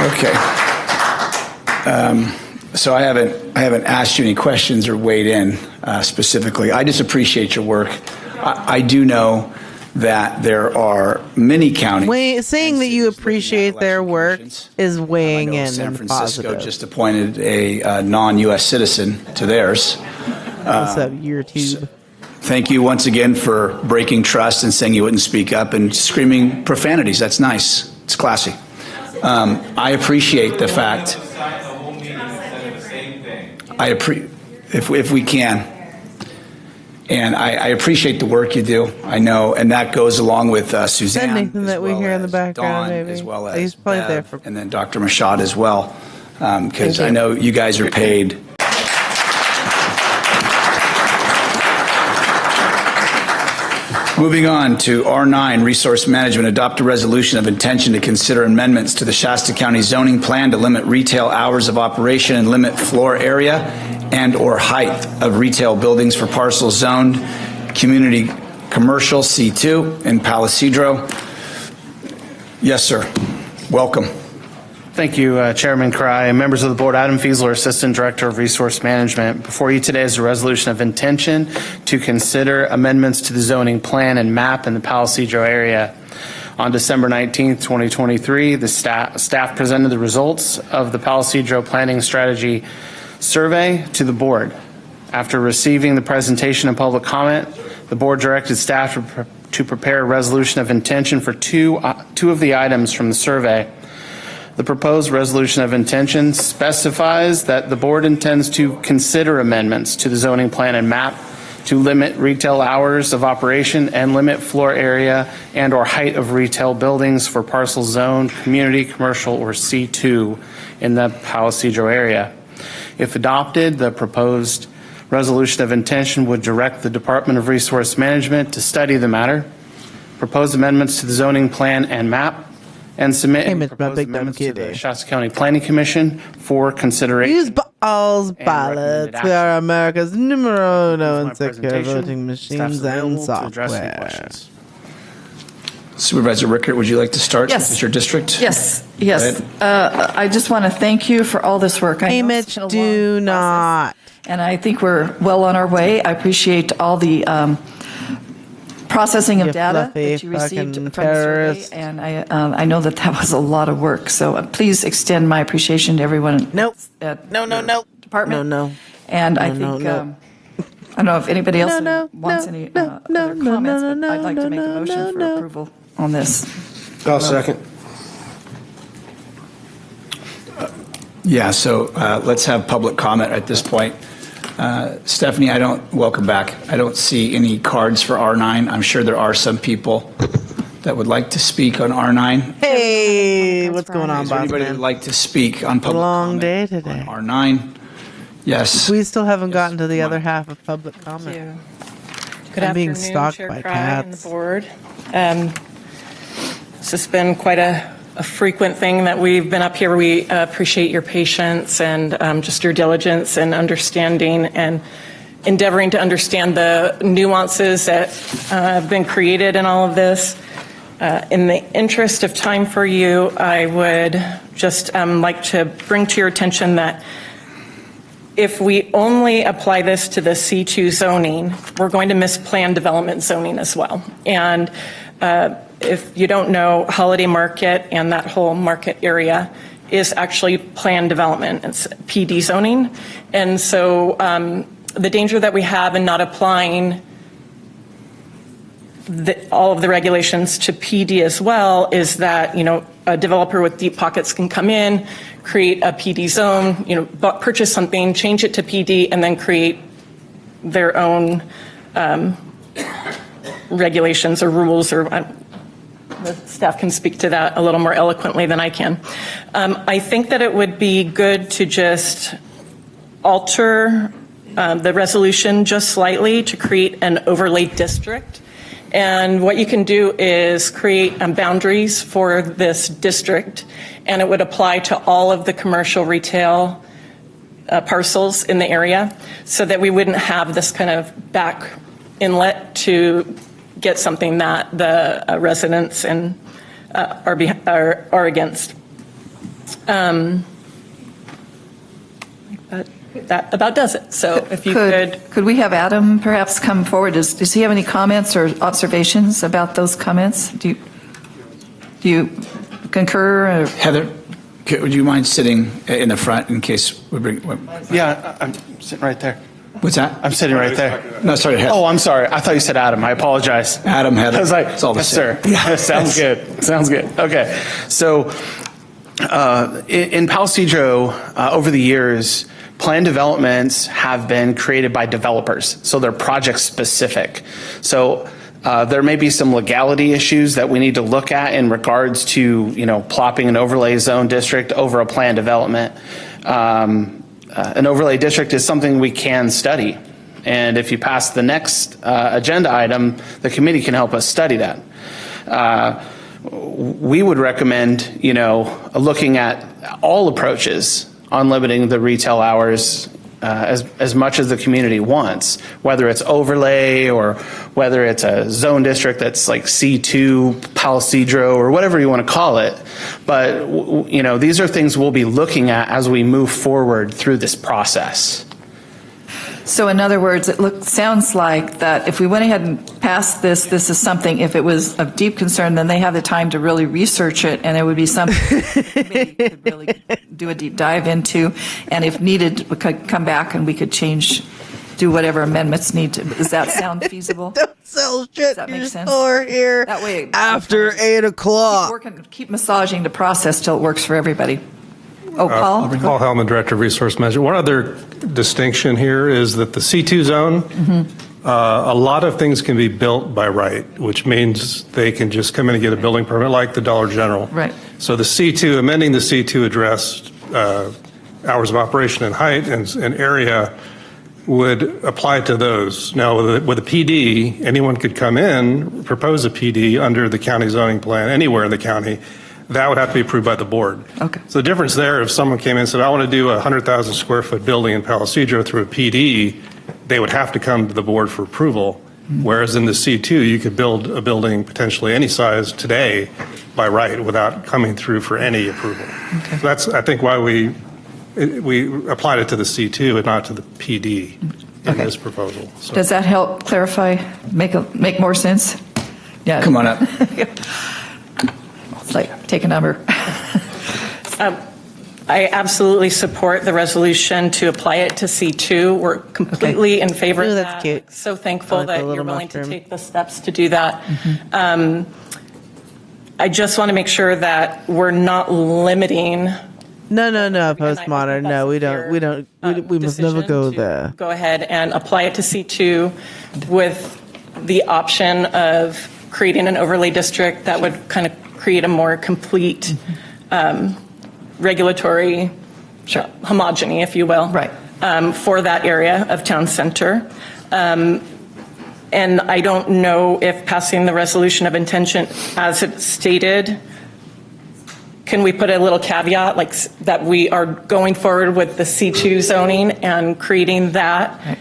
Okay. So I haven't asked you any questions or weighed in specifically. I just appreciate your work. I do know that there are many counties. Saying that you appreciate their work is weighing in San Francisco positive. just appointed a non-U.S. citizen to theirs. What's up, YouTube? Thank you once again for breaking trust and saying you wouldn't speak up and screaming profanities. That's nice. It's classy. I appreciate the fact. If we can. And I appreciate the work you do. I know, and that goes along with Suzanne, Anything that we hear in the background, Dawn, maybe. as well He's as played Bev, there for. and then Dr. Mashad as well, because I know you guys are paid. Moving on to R9, Resource Management, adopt a resolution of intention to consider amendments to the Shasta County zoning plan to limit retail hours of operation and limit floor area and or height of retail buildings for parcels zoned community commercial C2 in Palo Cedro. Yes, sir. Welcome. Thank you, Chairman Cry. Members of the board, Adam Fiesler, Assistant Director of Resource Management. Before you today is a resolution of intention to consider amendments to the zoning plan and map in the Palo Cedro area. On December 19th, 2023, the staff presented the results of the Palo Cedro Planning Strategy Survey to the board. After receiving the presentation and public comment, the board directed staff to prepare a resolution of intention for two of the items from the survey. The proposed resolution of intention specifies that the board intends to consider amendments to the zoning plan and map to limit retail hours of operation and limit floor area and or height of retail buildings for parcel zone, community, commercial, or C2 in the Palo Cedro area. If adopted, the proposed resolution of intention would direct the Department of Resource Management to study the matter, propose amendments to the zoning plan and map, and submit proposed amendments to the Shasta County Planning Commission for consideration. Use balls, ballots. We are America's numero uno and secure voting machines and software. Supervisor Rickert, would you like to start? Yes. It's your district. Yes. I just want to thank you for all this work. I know it's been a do long not. process, and I think we're well on our way. I appreciate all the processing of data that you received from the survey, and I know that was a lot of work. So please extend my appreciation to everyone at No. department. No. And I think I don't know if anybody else wants any other comments, but I'd like to make a motion for approval on this. I'll second. Yeah, so let's have public comment at this point. Stephanie, welcome back. I don't see any cards for R9. I'm sure there are some people that would like to speak on R9. Hey, what's going on, Is there boss anybody man? who'd like to speak on public Long comment day today. on R9? Yes. We still haven't gotten to the other half of public comment. Good I'm being afternoon, stalked Chair by Cry and cats. the board. This has been quite a frequent thing that we've been up here. We appreciate your patience and just your diligence and understanding and endeavoring to understand the nuances that have been created in all of this. In the interest of time for you, I would just like to bring to your attention that if we only apply this to the C2 zoning, we're going to miss planned development zoning as well. And if you don't know, Holiday Market and that whole market area is actually planned development. It's PD zoning. And so the danger that we have in not applying all of the regulations to PD as well is that, a developer with deep pockets can come in, create a PD zone, purchase something, change it to PD, and then create their own regulations or rules, or the staff can speak to that a little more eloquently than I can. I think that it would be good to just alter the resolution just slightly to create an overlay district. And what you can do is create boundaries for this district, and it would apply to all of the commercial retail parcels in the area, so that we wouldn't have this kind of back inlet to get something that the residents and are against. That about does it. So if you could we have Adam perhaps come forward? Does he have any comments or observations about those comments? Do you concur? Or? Heather, would you mind sitting in the front in case we bring? Yeah, I'm sitting right there. What's that? I'm sitting right there. No, sorry, Heather. Oh, I'm sorry. I thought you said Adam. I apologize. Adam, Heather. I was like, it's all the yes, same. sir. Yeah, sounds good. Sounds good. Okay. So in Palo Cedro, over the years, planned developments have been created by developers, so they're project specific. So there may be some legality issues that we need to look at in regards to, plopping an overlay zone district over a planned development. An overlay district is something we can study. And if you pass the next agenda item, the committee can help us study that. We would recommend, looking at all approaches on limiting the retail hours as much as the community wants, whether it's overlay or whether it's a zone district that's like C2, Palisadro, or whatever you want to call it. But, these are things we'll be looking at as we move forward through this process. So in other words, sounds like that if we went ahead and passed this is something, if it was of deep concern, then they have the time to really research it, and it would be something the committee could really do a deep dive into, and if needed, we could come back and we could do whatever amendments need to. Does that sound feasible? Don't sell shit. Does that make sense? Here that way, after 8 o'clock. Keep massaging the process till it works for everybody. Oh, Paul? Paul Hellman, Director of Resource Management. One other distinction here is that the C2 zone, a lot of things can be built by right, which means they can just come in and get a building permit like the Dollar General. Right. So the C2, amending the C2 addressed hours of operation and height and area would apply to those. Now, with a PD, anyone could come in, propose a PD under the county zoning plan anywhere in the county. That would have to be approved by the board. Okay. So the difference there, if someone came in and said, I want to do a 100,000 square foot building in Palisadro through a PD, they would have to come to the board for approval. Whereas in the C2, you could build a building potentially any size today by right without coming through for any approval. Okay. So that's, I think, why we applied it to the C2 and not to the PD in this proposal. So. Does that help clarify, make more sense? Yeah. Come on up. It's like, take a number. I absolutely support the resolution to apply it to C2. We're completely in favor of that. Cute. So thankful like that the little you're willing mushroom. to take the steps to do that. I just want to make sure that we're not limiting. No, postmodern. No, we don't. We must never go there. Go ahead and apply it to C2 with the option of creating an overlay district that would kind of create a more complete regulatory homogeny, if you will, right. For that area of town center. And I don't know if passing the resolution of intention as it's stated, can we put a little caveat like that we are going forward with the C2 zoning and creating that? Right.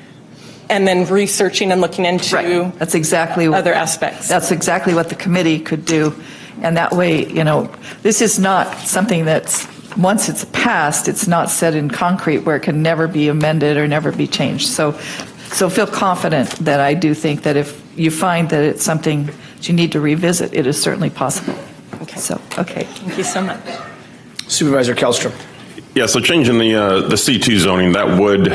And then researching and looking into That's exactly other aspects. That's exactly what the committee could do. And that way, this is not something that's, once it's passed, it's not set in concrete where it can never be amended or never be changed. So feel confident that I do think that if you find that it's something that you need to revisit, it is certainly possible. Okay. Okay. Thank you so much. Supervisor Kellstrom. Yeah, so changing the C2 zoning, that would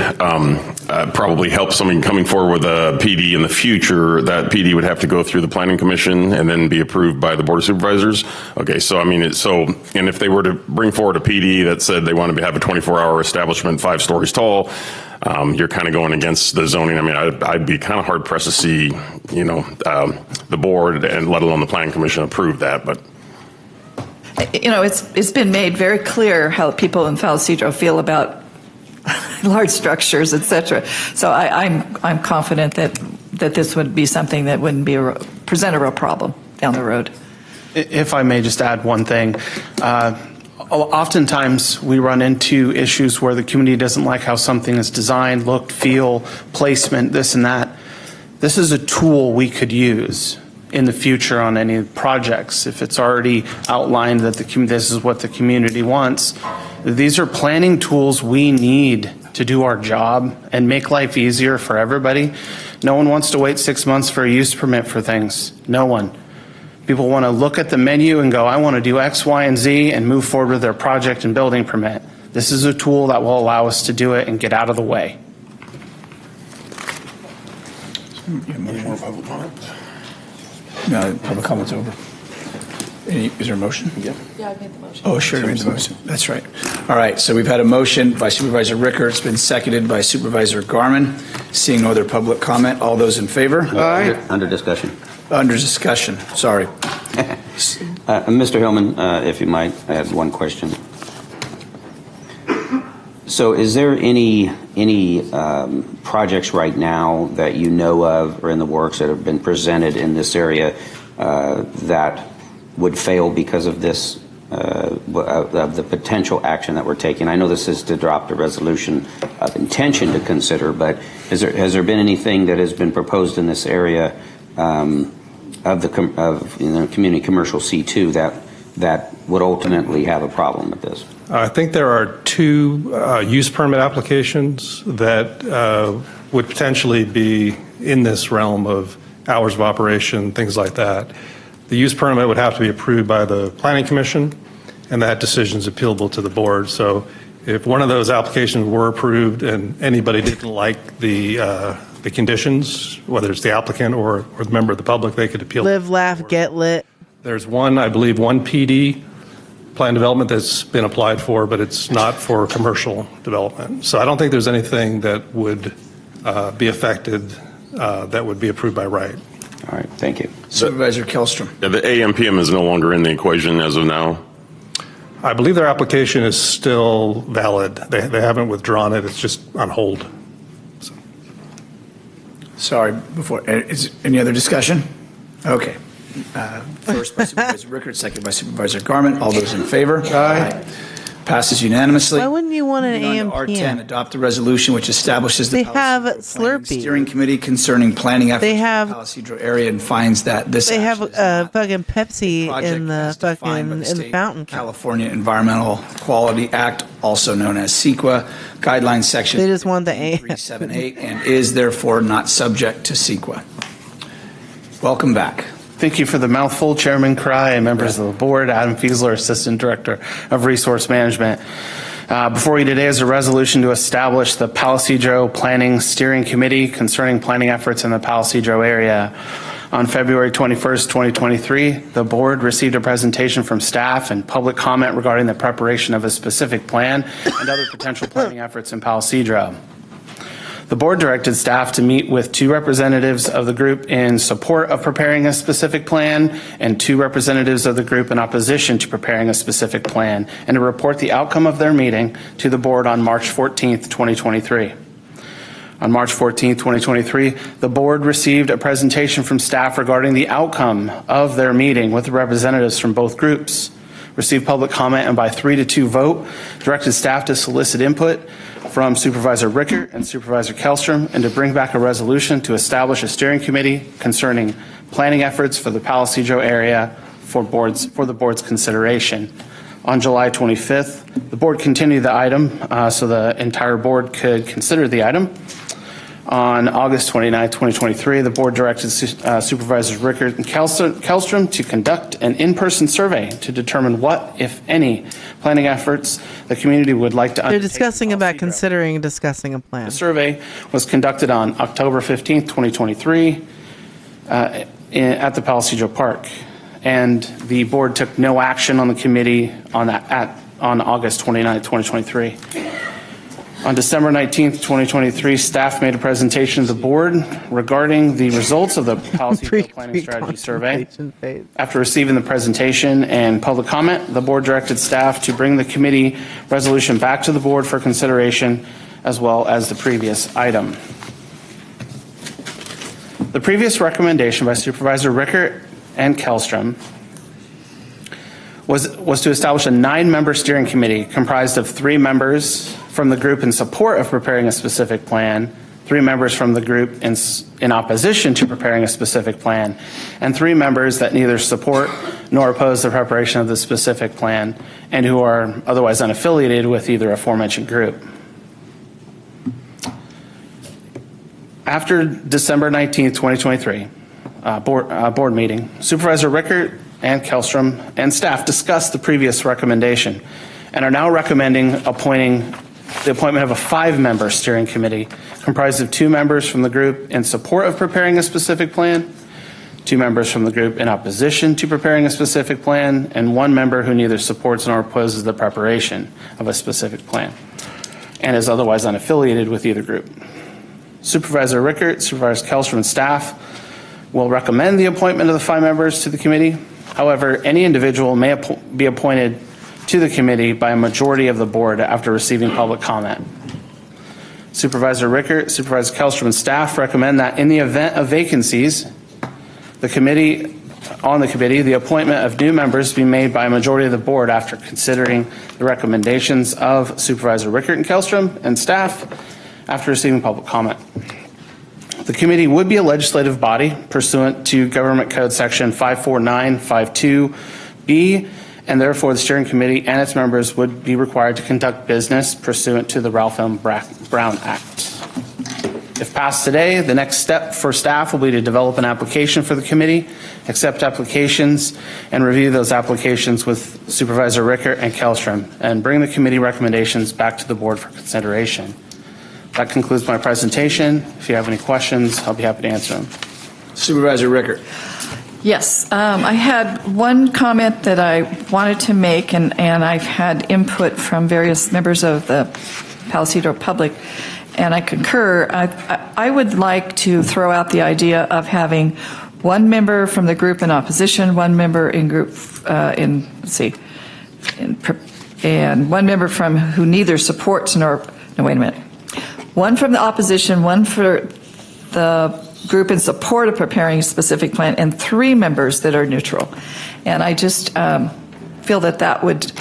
probably help someone coming forward with a PD in the future. That PD would have to go through the Planning Commission and then be approved by the Board of Supervisors. Okay, so I mean, and if they were to bring forward a PD that said they wanted to have a 24-hour establishment 5 stories tall, you're kind of going against the zoning. I mean, I'd be kind of hard pressed to see, the board and let alone the Planning Commission approve that, but. It's been made very clear how people in Palisadro feel about large structures, et cetera. So I'm confident that this would be something that wouldn't present a real problem down the road. If I may just add one thing. Oftentimes we run into issues where the community doesn't like how something is designed, look, feel, placement, this and that. This is a tool we could use in the future on any projects. If it's already outlined that this is what the community wants, these are planning tools we need to do our job and make life easier for everybody. No one wants to wait 6 months for a use permit for things. No one. People want to look at the menu and go, I want to do X, Y, and Z and move forward with their project and building permit. This is a tool that will allow us to do it and get out of the way. More public comment? No, public comment's over. Is there a motion? Yeah, I made the motion. Oh, sure, you made the motion. That's right. All right, so we've had a motion by Supervisor Ricker. It's been seconded by Supervisor Garman. Seeing no other public comment, all those in favor? Aye. Under discussion. Under discussion, sorry. Mr. Hillman, if you might, I have one question. So is there any projects right now that you know of or in the works that have been presented in this area that would fail because of this of the potential action that we're taking. I know this is to adopt a resolution of intention to consider, but has there been anything that has been proposed in this area of community commercial C2 that would ultimately have a problem with this? I think there are two use permit applications that would potentially be in this realm of hours of operation, things like that. The use permit would have to be approved by the Planning Commission, and that decision is appealable to the board. So if one of those applications were approved and anybody didn't like the conditions, whether it's the applicant or the member of the public, they could appeal. Live, laugh, get lit. There's one, I believe, one PD plan development that's been applied for, but it's not for commercial development. So I don't think there's anything that would be affected that would be approved by right. All right, thank you. Supervisor Kellstrom. Yeah, the AMPM is no longer in the equation as of now. I believe their application is still valid. They haven't withdrawn it. It's just on hold. Sorry, is any other discussion? Okay. First by Supervisor Rickert, second by Supervisor Garment. All those in favor? Aye. Passes unanimously. Why wouldn't you want an Moving on to R10, AMPM? adopt a resolution which establishes the They have Slurpee. Steering Committee concerning planning efforts They have- for the Palisadro area and finds that this They have action is not fucking Pepsi in the defined by the fucking in the state fountain. California Environmental Quality Act, also known as CEQA, guidelines section They just want the 378, and is therefore not subject to CEQA. Welcome back. Thank you for the mouthful, Chairman Cry and members of the board. Adam Fiesler, Assistant Director of Resource Management. Before you today is a resolution to establish the Palisadro Planning Steering Committee concerning planning efforts in the Palisadro area. On February 21st, 2023, the board received a presentation from staff and public comment regarding the preparation of a specific plan and other potential planning efforts in Palisadro. The board directed staff to meet with 2 representatives of the group in support of preparing a specific plan and 2 representatives of the group in opposition to preparing a specific plan, and to report the outcome of their meeting to the board on March 14th, 2023. On March 14th, 2023, the board received a presentation from staff regarding the outcome of their meeting with the representatives from both groups, received public comment, and by 3-2 vote, directed staff to solicit input from Supervisor Rickert and Supervisor Kellstrom and to bring back a resolution to establish a steering committee concerning planning efforts for the Palisadro area for the board's consideration. On July 25th, the board continued the item so the entire board could consider the item. On August 29, 2023, the board directed Supervisors Rickert and Kellstrom to conduct an in-person survey to determine what, if any, planning efforts the community would like to They're undertake. discussing about discussing a plan. The survey was conducted on October 15, 2023 at the Palisadro Park, and the board took no action on the committee on August 29, 2023. On December 19th, 2023, staff made a presentation to the board regarding the results of the Palisadro Planning Strategy Survey. After receiving the presentation and public comment, the board directed staff to bring the committee resolution back to the board for consideration, as well as the previous item. The previous recommendation by Supervisor Rickert and Kellstrom was to establish a 9-member steering committee comprised of 3 members from the group in support of preparing a specific plan, 3 members from the group in opposition to preparing a specific plan, and 3 members that neither support nor oppose the preparation of the specific plan and who are otherwise unaffiliated with either aforementioned group. After December 19th, 2023, board meeting, Supervisor Rickert and Kellstrom and staff discussed the previous recommendation and are now recommending the appointment of a 5-member steering committee comprised of 2 members from the group in support of preparing a specific plan, 2 members from the group in opposition to preparing a specific plan, and 1 member who neither supports nor opposes the preparation of a specific plan and is otherwise unaffiliated with either group. Supervisor Rickert, Supervisor Kellstrom, and staff will recommend the appointment of the 5 members to the committee. However, any individual may be appointed to the committee by a majority of the board after receiving public comment. Supervisor Rickert, Supervisor Kellstrom, and staff recommend that in the event of vacancies, the committee on the committee, the appointment of new members be made by a majority of the board after considering the recommendations of Supervisor Rickert and Kellstrom and staff after receiving public comment. The committee would be a legislative body pursuant to Government Code Section 54952B, and therefore the steering committee and its members would be required to conduct business pursuant to the Ralph M. Brown Act. If passed today, the next step for staff will be to develop an application for the committee, accept applications, and review those applications with Supervisor Rickert and Kellstrom, and bring the committee recommendations back to the board for consideration. That concludes my presentation. If you have any questions, I'll be happy to answer them. Supervisor Rickert. Yes, I had one comment that I wanted to make, and I've had input from various members of the Palo Cedro public, and I concur. I would like to throw out the idea of having one member from the group in opposition, one member in group and one member from who neither supports nor, no, wait a minute. One from the opposition, one for the group in support of preparing a specific plan, and 3 members that are neutral. And I just feel that that would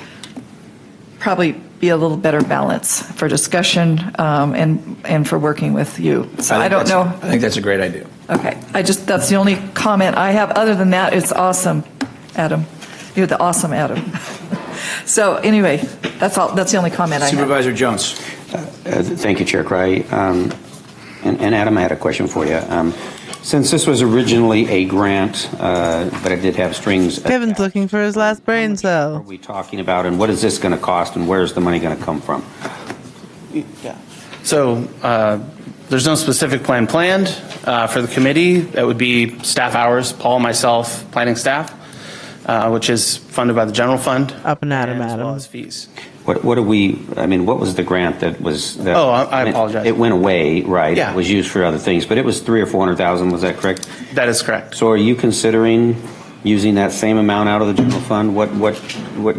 probably be a little better balance for discussion and for working with you. So I don't know. I think that's a great idea. Okay. That's the only comment I have. Other than that, it's awesome, Adam. You're the awesome Adam. So anyway, that's all. That's the only comment I have. Supervisor Jones. Thank you, Chair Cry. And Adam, I had a question for you. Since this was originally a grant, but it did have strings. Kevin's looking for his last brain cell. What are we talking about, and what is this going to cost, and where's the money going to come from? Yeah. So there's no specific plan planned for the committee. That would be staff hours, Paul, myself, planning staff, which is funded by the general fund. Up and Adam, as well as fees. What do we, I mean, what was the grant that was? That, I apologize. It went away, right? Yeah. It was used for other things, but it was $300,000 or $400,000, was that correct? That is correct. So are you considering using that same amount out of the general fund? What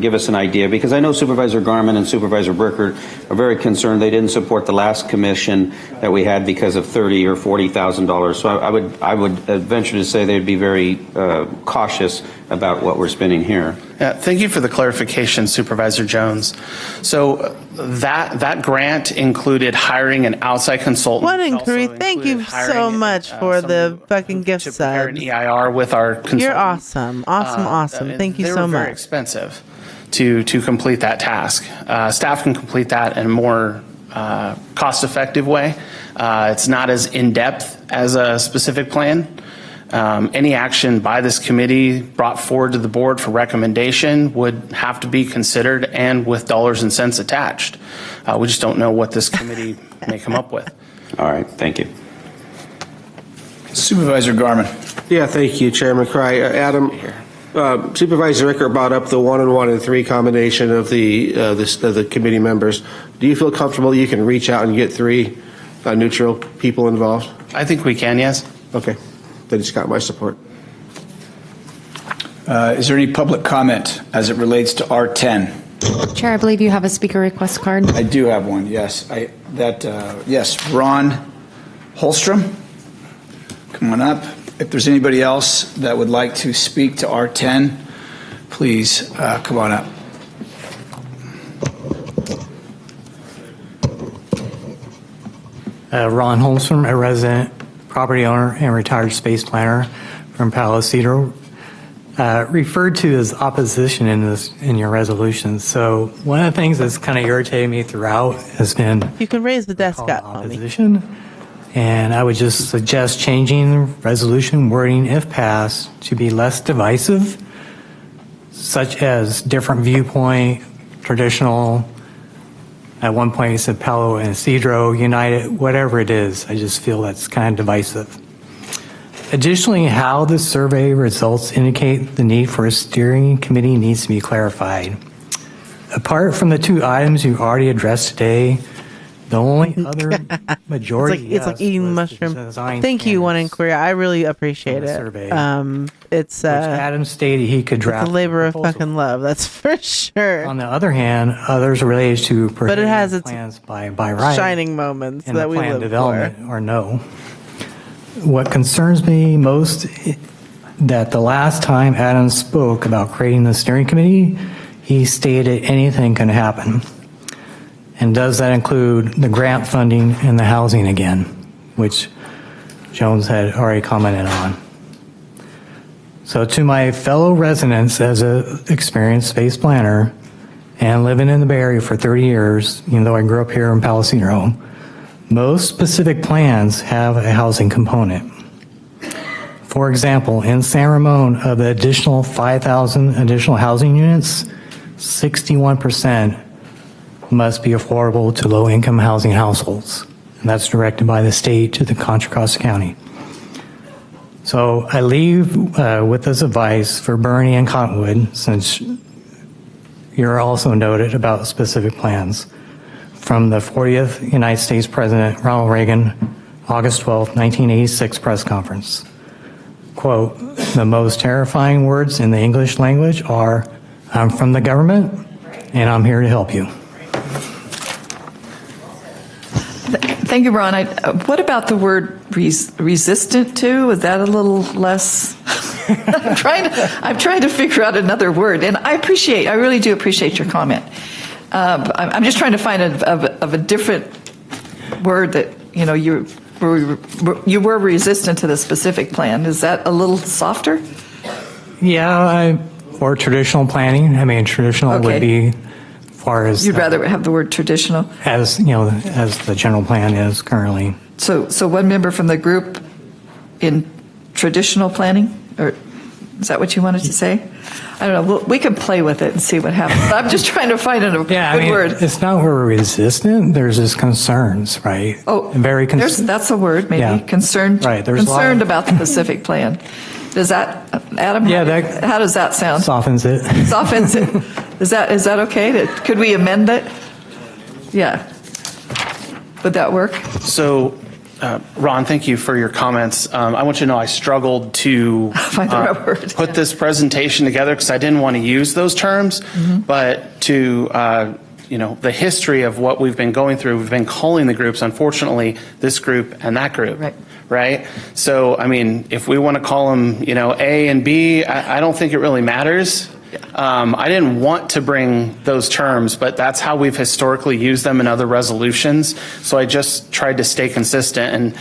give us an idea? Because I know Supervisor Garman and Supervisor Brickert are very concerned. They didn't support the last commission that we had because of $30,000 or $40,000. So I would venture to say they'd be very cautious about what we're spending here. Yeah, thank you for the clarification, Supervisor Jones. So that grant included hiring an outside consultant. One inquiry. Thank you so much for the fucking gift to prepare an side. EIR with our consultant. You're awesome. Awesome. Thank you so They were very much. expensive to complete that task. Staff can complete that in a more cost-effective way. It's not as in-depth as a specific plan. Any action by this committee brought forward to the board for recommendation would have to be considered and with dollars and cents attached. We just don't know what this committee may come up with. All right, thank you. Supervisor Garman. Yeah, thank you, Chairman Cry. Adam, Supervisor Rickert brought up the 1 and 1 and 3 combination of the committee members. Do you feel comfortable you can reach out and get 3 neutral people involved? I think we can, yes. Okay. Then it's got my support. Is there any public comment as it relates to R10? Chair, I believe you have a speaker request card. I do have one, yes. Yes, Ron Holstrom, come on up. If there's anybody else that would like to speak to R10, please come on up. Ron Holstrom, a resident, property owner, and retired space planner from Palo Cedro. Referred to as opposition in your resolution. So one of the things that's kind of irritated me throughout has been You can raise the desk up, homie. opposition. And I would just suggest changing the resolution wording, if passed, to be less divisive, such as different viewpoint, traditional. At one point, you said Palo and Cedro, United, whatever it is. I just feel that's kind of divisive. Additionally, how the survey results indicate the need for a steering committee needs to be clarified. Apart from the 2 items you already addressed today, the only other majority it's like eating mushroom. Thank you, one inquiry. I really appreciate it. survey, It's which Adam stated he could it's draft. a labor of fucking love. That's for sure. On the other hand, others related to But it has its plans by right shining moments in that the we plan live development or no. What concerns me most that the last time Adam spoke about creating the steering committee, he stated anything can happen. And does that include the grant funding and the housing again, which Jones had already commented on? So to my fellow residents, as an experienced space planner and living in the Bay Area for 30 years, even though I grew up here in Palo, most specific plans have a housing component. For example, in San Ramon, of the additional 5,000 additional housing units, 61% must be affordable to low-income housing households. And that's directed by the state to the Contra Costa County. So I leave with this advice for Bernie and Cottonwood, since you're also noted about specific plans, from the 40th United States President Ronald Reagan, August 12, 1986 press conference. Quote, the most terrifying words in the English language are, I'm from the government and I'm here to help you. Thank you, Ron. What about the word resistant to? Is that a little less? I'm trying to figure out another word, and I really do appreciate your comment. I'm just trying to find a different word that you were resistant to the specific plan. Is that a little softer? Yeah, or traditional planning. I mean, traditional would be far as you'd rather have the word traditional, as as the general plan is currently. So one member from the group in traditional planning, or is that what you wanted to say? I don't know. We can play with it and see what happens. But I'm just trying to find a good word. It's not we're resistant. There's just concerns, right? Oh, very that's a word, maybe. Yeah. Concerned. Right. There's concerned about the Pacific Plan. Does that, Adam? Yeah. How does that sound? Softens it. Softens it. Is that okay? Could we amend it? Yeah. Would that work? So, Ron, thank you for your comments. I want you to know I struggled to put this presentation together because I didn't want to use those terms, but to the history of what we've been going through, we've been calling the groups, unfortunately, this group and that group. Right? So, I mean, if we want to call them, A and B, I don't think it really matters. I didn't want to bring those terms, but that's how we've historically used them in other resolutions. So I just tried to stay consistent, and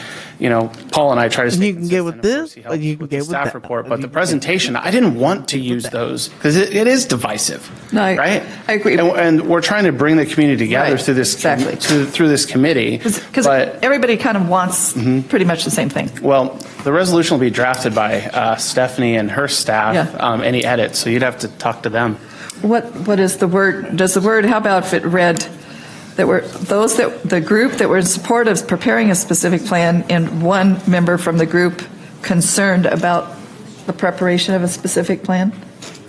Paul and I try to stay consistent. You can get with this, or you can get with staff that. report. But the presentation, I didn't want to use those because it is divisive. No, right? I agree. And we're trying to bring the community together through this through this committee. Because everybody kind of wants pretty much the same thing. Well, the resolution will be drafted by Stephanie and her staff. Any edits, so you'd have to talk to them. What is the word? Does the word? How about if it read that were the group that were in support of preparing a specific plan, and one member from the group concerned about the preparation of a specific plan?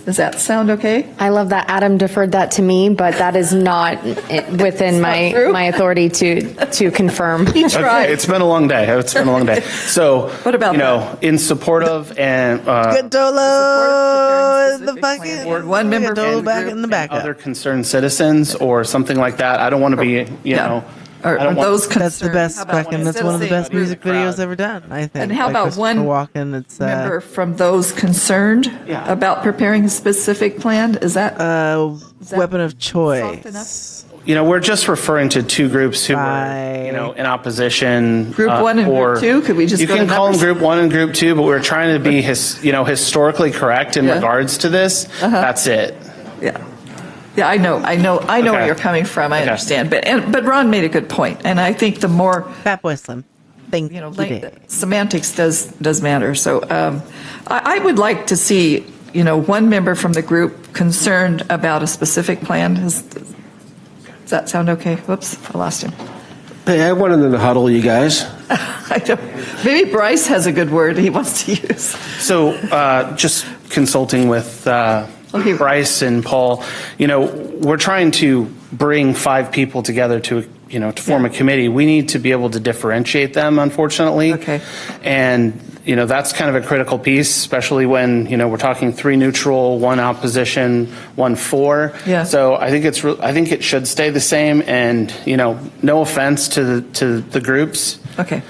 Does that sound okay? I love that Adam deferred that to me, but that is not within my authority to confirm. Okay, it's been a long day. So, what about in support of and Good Dolo in the bucket. One member Dolo back in the back. other concerned citizens or something like that. I don't want to be, That's the best fucking. That's one of the best music videos ever done, I think. And how about one member from those concerned about preparing a specific plan? Is that weapon of choice? We're just referring to two groups who were, in opposition. Group 1 and Group 2? Could we just You go can to call them numbers? Group 1 and Group 2, but we're trying to be historically correct in regards to this. That's it. Yeah, I know where you're coming from. I understand, but Ron made a good point, and I think the more Fat Boy Slim, semantics does matter. So I would like to see one member from the group concerned about a specific plan. Does that sound okay? Whoops, I lost him. Hey, I wanted in the huddle, you guys. I don't. Maybe Bryce has a good word he wants to use. So just consulting with Bryce and Paul, we're trying to bring 5 people together to form a committee. We need to be able to differentiate them, unfortunately. Okay. And that's kind of a critical piece, especially when we're talking 3 neutral, 1 opposition, 1 for. Yeah. So I think I think it should stay the same. And no offense to the groups. Okay.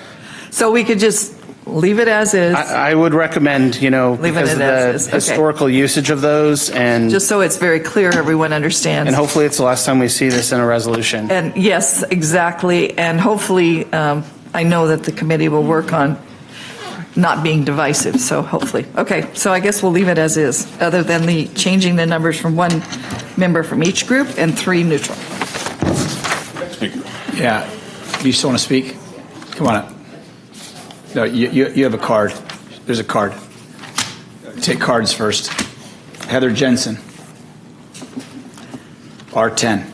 So we could just leave it as is. I would recommend, because Leaving of it the as is. Okay. historical usage of those, and Just so it's very clear, everyone understands. and hopefully it's the last time we see this in a resolution. And yes, exactly. And hopefully, I know that the committee will work on not being divisive, so hopefully. Okay, so I guess we'll leave it as is, other than the changing the numbers from 1 member from each group and 3 neutral. Yeah. Do you still want to speak? Come on up. No, you have a card. There's a card. Take cards first. Heather Jensen. R10.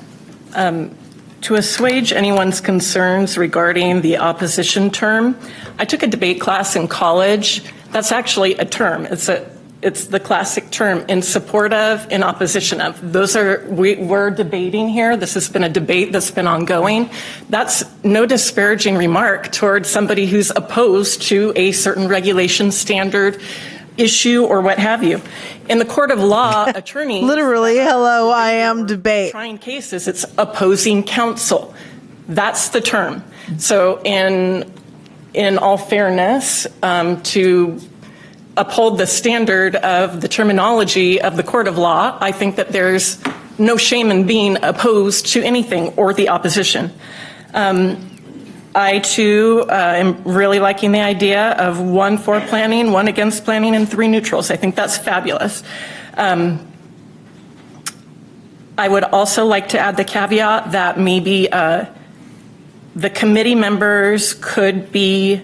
To assuage anyone's concerns regarding the opposition term, I took a debate class in college. That's actually a term. It's the classic term, in support of, in opposition of. We're debating here. This has been a debate that's been ongoing. That's no disparaging remark towards somebody who's opposed to a certain regulation, standard, issue, or what have you. In the court of law, attorneys... Literally, hello, I am debate. Trying cases, it's opposing counsel. That's the term. So in all fairness, to uphold the standard of the terminology of the court of law, I think that there's no shame in being opposed to anything or the opposition. I, too, am really liking the idea of 1 for planning, 1 against planning, and 3 neutrals. I think that's fabulous. I would also like to add the caveat that maybe the committee members could be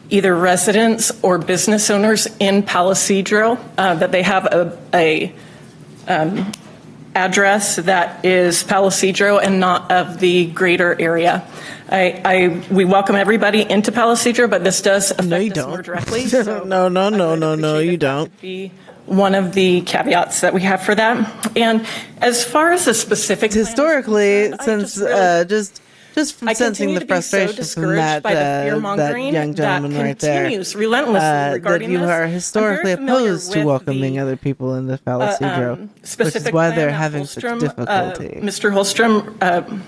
either residents or business owners in Palo Cedro, that they have a address that is Palo Cedro and not of the greater area. We welcome everybody into Palo Cedro, but this does affect us more directly. So no, you don't. Be one of the caveats that we have for that. And as far as the specific historically, since just from sensing the frustration from that young gentleman right there, that you are historically opposed to welcoming other people into Palo Cedro, which is why they're having such difficulty. Mr. Holstrom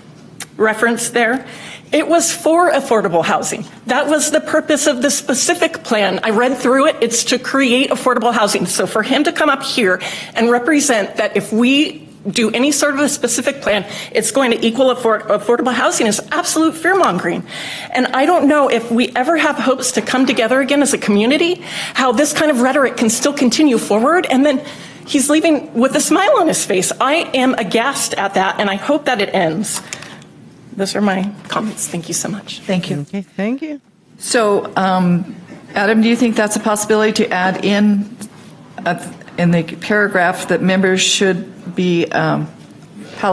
referenced there. It was for affordable housing. That was the purpose of the specific plan. I read through it. It's to create affordable housing. So for him to come up here and represent that if we do any sort of a specific plan, it's going to equal affordable housing is absolute fear-mongering. And I don't know if we ever have hopes to come together again as a community, how this kind of rhetoric can still continue forward, and then he's leaving with a smile on his face. I am aghast at that, and I hope that it ends. Those are my comments. Thank you so much. Thank you. Okay, thank you. So, Adam, do you think that's a possibility to add in the paragraph that members should be Palo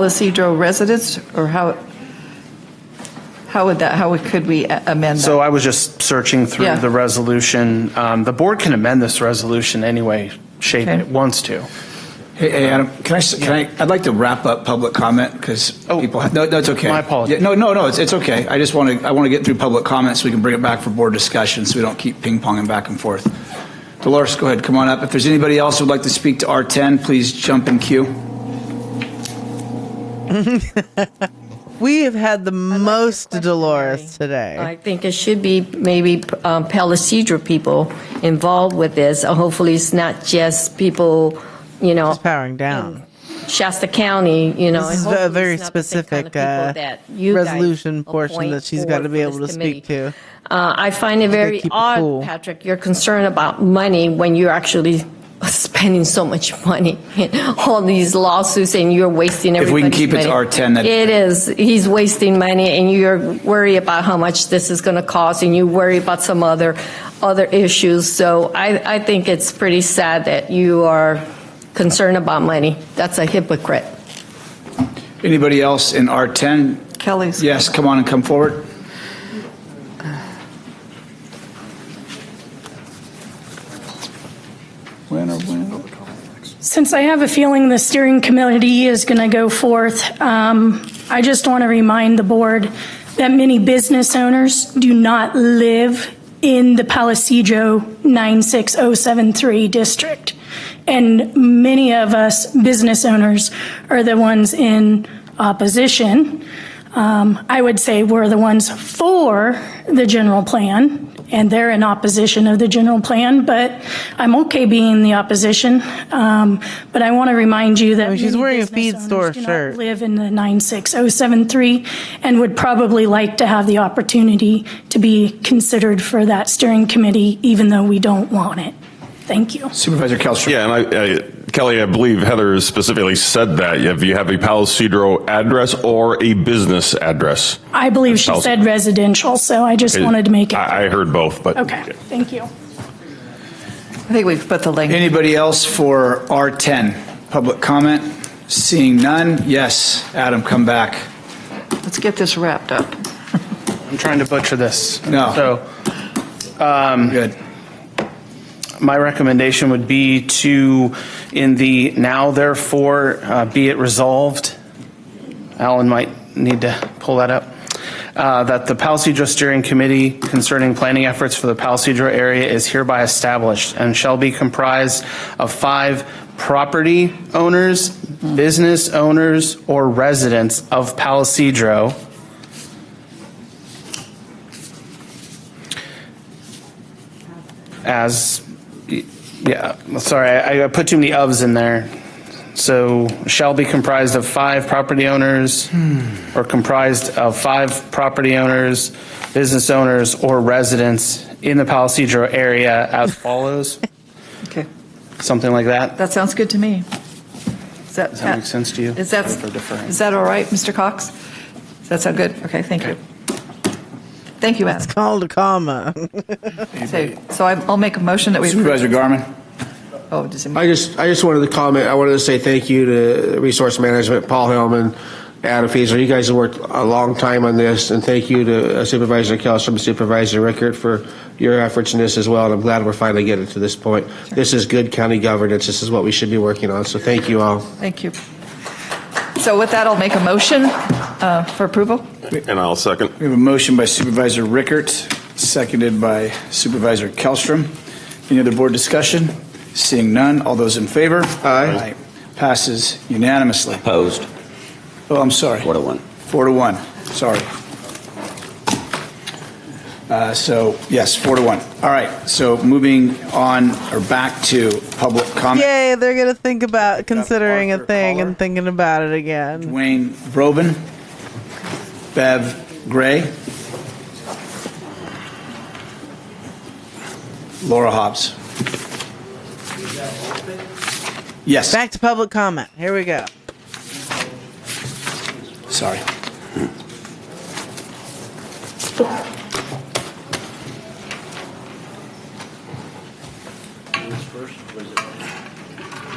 Cedro residents, or how could we amend that? So I was just searching through the resolution. The board can amend this resolution any way, shape it wants to. Hey, Adam, I'd like to wrap up public comment because people have, no, it's okay. My apologies. Yeah, no, it's okay. I want to get through public comments so we can bring it back for board discussion so we don't keep ping-ponging back and forth. Dolores, go ahead, come on up. If there's anybody else who would like to speak to R10, please jump in queue. We have had the most Dolores today. I think it should be maybe Palo Cedro people involved with this. Hopefully it's not just people, just powering down. Shasta County, This is a very specific resolution portion that she's got to be able to speak to. I find it very odd, Patrick, you're concerned about money when you're actually spending so much money in all these lawsuits and you're wasting everybody's money. If we can keep it to R10. It is. He's wasting money and you're worried about how much this is going to cost and you worry about some other issues. So I think it's pretty sad that you are concerned about money. That's a hypocrite. Anybody else in R10? Kelly's. Yes, come on and come forward. Since I have a feeling the steering committee is going to go forth, I just want to remind the board that many business owners do not live in the Palo Cedro 96073 district. And many of us business owners are the ones in opposition. I would say we're the ones for the general plan and they're in opposition of the general plan, but I'm okay being in the opposition. But I want to remind you that she's many wearing a business feed owners store do not shirt. live in the 96073 and would probably like to have the opportunity to be considered for that steering committee, even though we don't want it. Thank you. Supervisor Kellstrom. Yeah, and Kelly, I believe Heather specifically said that if you have a Palo Cedro address or a business address. I believe she said residential, so I just wanted to make it. I heard both, but. Okay, thank you. I think we've put the link. Anybody else for R10? Public comment? Seeing none? Yes. Adam, come back. Let's get this wrapped up. I'm trying to butcher this. No. So, good. My recommendation would be to, in the now therefore, be it resolved, Alan might need to pull that up, that the Palo Cedro Steering Committee concerning planning efforts for the Palo Cedro area is hereby established and shall be comprised of 5 property owners, business owners, or residents of Palo Cedro as, yeah, sorry, I put too many ofs in there. So shall be comprised of 5 property owners or comprised of 5 property owners, business owners, or residents in the Palo Cedro area as follows. Okay. Something like that. That sounds good to me. Does that make sense to you? Is that all right, Mr. Cox? Does that sound good? Okay, thank you. Thank you, Adam. It's called a comma. So I'll make a motion that we. Supervisor Garmin. Oh, does it? I just wanted to comment. I wanted to say thank you to Resource Management, Paul Hellman, Adam Fiesler. You guys have worked a long time on this, and thank you to Supervisor Kellstrom, Supervisor Rickert for your efforts in this as well. And I'm glad we're finally getting to this point. Sure. This is good county governance. This is what we should be working on. So thank you all. Thank you. So with that, I'll make a motion for approval. And I'll second. We have a motion by Supervisor Rickert, seconded by Supervisor Kellstrom. Any other board discussion? Seeing none, all those in favor? Aye. Passes unanimously. Opposed. Oh, I'm sorry. 4 to 1. 4 to 1. Sorry. So yes, 4 to 1. All right. So moving on or back to public comment. Yay, they're going to think about considering a thing and thinking about it again. Dwayne Robin, Bev Gray, Laura Hobbs. Yes. Back to public comment. Here we go. Sorry.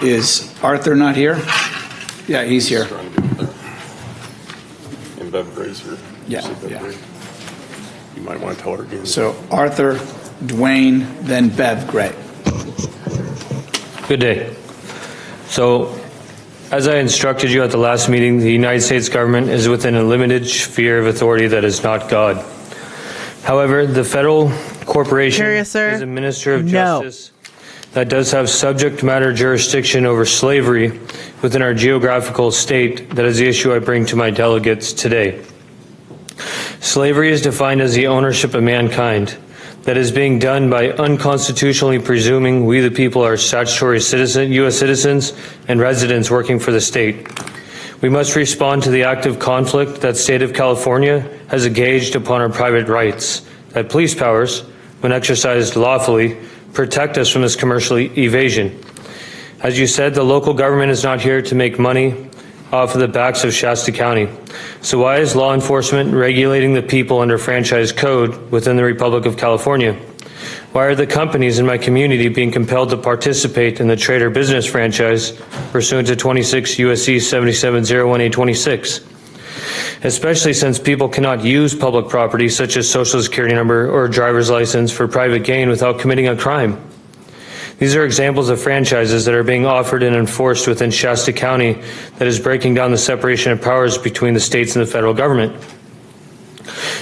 Is Arthur not here? Yeah, he's here. And Bev Gray's here. Yeah. You might want to tell her again. So Arthur, Dwayne, then Bev Gray. Good day. So, as I instructed you at the last meeting, the United States government is within a limited sphere of authority that is not God. However, the federal corporation is a minister of justice that does have subject matter jurisdiction over slavery within our geographical state. That is the issue I bring to my delegates today. Slavery is defined as the ownership of mankind that is being done by unconstitutionally presuming we the people are statutory U.S. citizens and residents working for the state. We must respond to the active conflict that state of California has engaged upon our private rights, that police powers, when exercised lawfully, protect us from this commercial evasion. As you said, the local government is not here to make money off of the backs of Shasta County. So why is law enforcement regulating the people under franchise code within the Republic of California? Why are the companies in my community being compelled to participate in the trade or business franchise pursuant to 26 U.S.C. 7701A26? Especially since people cannot use public property such as social security number or driver's license for private gain without committing a crime. These are examples of franchises that are being offered and enforced within Shasta County that is breaking down the separation of powers between the states and the federal government.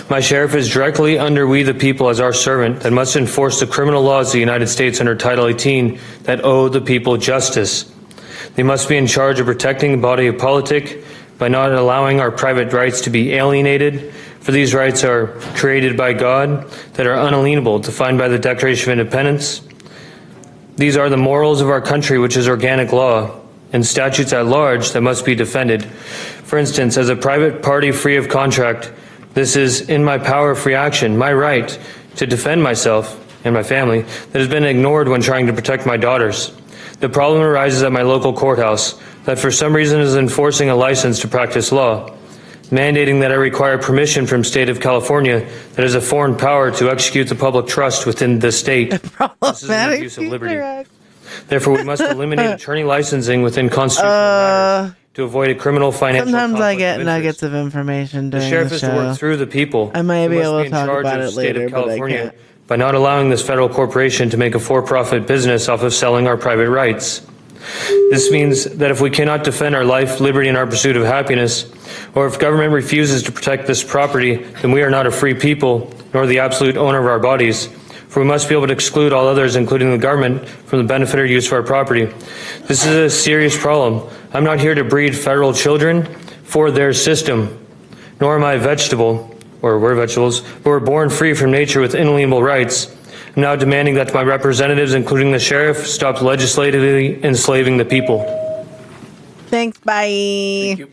My sheriff is directly under we the people as our servant that must enforce the criminal laws of the United States under Title 18 that owe the people justice. They must be in charge of protecting the body of politic by not allowing our private rights to be alienated, For these rights are created by God that are unalienable, defined by the Declaration of Independence. These are the morals of our country, which is organic law, and statutes at large that must be defended. For instance, as a private party free of contract, this is in my power free action, my right to defend myself and my family that has been ignored when trying to protect my daughters. The problem arises at my local courthouse that for some reason is enforcing a license to practice law, mandating that I require permission from state of California that is a foreign power to execute the public trust within the state. This is an abuse of liberty. Therefore, we must eliminate attorney licensing within constitutional matters to avoid a criminal financial Sometimes I conflict get of nuggets interest. of information The during sheriff the is to work show. through the people. I might who be must able to in talk charge about of it the state later, of but I California can't. by not allowing this federal corporation to make a for-profit business off of selling our private rights. This means that if we cannot defend our life, liberty, and our pursuit of happiness, or if government refuses to protect this property, then we are not a free people, nor the absolute owner of our bodies. For we must be able to exclude all others, including the government, from the benefit or use of our property. This is a serious problem. I'm not here to breed federal children for their system, nor am I a vegetable, or we're vegetables, but we're born free from nature with inalienable rights. I'm now demanding that my representatives, including the sheriff, stop legislatively enslaving the people. Thanks, bye. Thank you.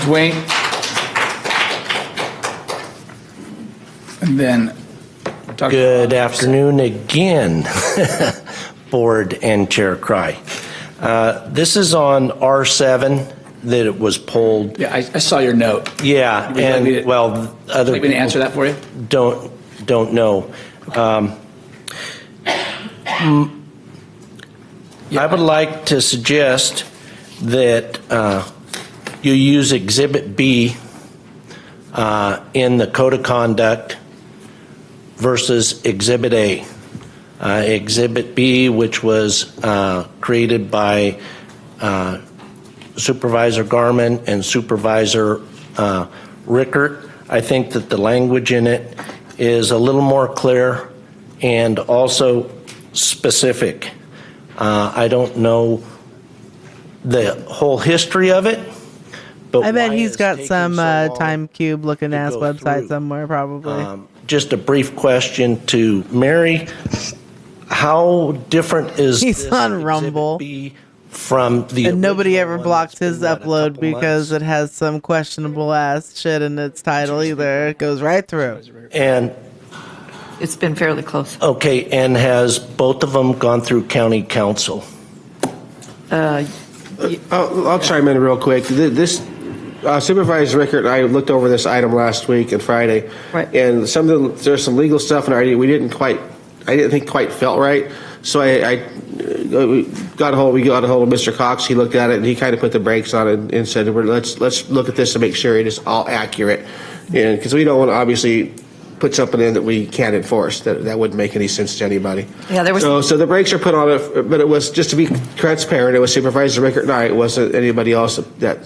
Dwayne. And then Dr. Good afternoon again, Board and Chair Cry. This is on R7 that it was pulled. Yeah, I saw your note. Yeah, and well, other people to answer that for you? Don't know. I would like to suggest that you use Exhibit B in the Code of Conduct versus Exhibit A. Exhibit B, which was created by Supervisor Garman and Supervisor Rickert. I think that the language in it is a little more clear and also specific. I don't know the whole history of it, but I bet why he's it's got taking some so long time cube looking ass go website through. somewhere, probably. Just a brief question to Mary. How different is He's this on Exhibit Rumble. B from the And nobody original ever one blocks that's his been, what, a upload couple because months? it has some questionable ass shit in its title either. It goes right through. And It's been fairly close. okay, and has both of them gone through county council? I'll chime in real quick. This Supervisor Rickert and I looked over this item last week and Friday, Right. and there's some legal stuff in our we didn't think quite felt right. So we got a hold of Mr. Cox. He looked at it and he kind of put the brakes on it and said, let's look at this to make sure it is all accurate, and because we don't want to obviously put something in that we can't enforce. That wouldn't make any sense to anybody. Yeah, there was. So the brakes are put on it, but it was just to be transparent. It was Supervisor Rickert and I. It wasn't anybody else that.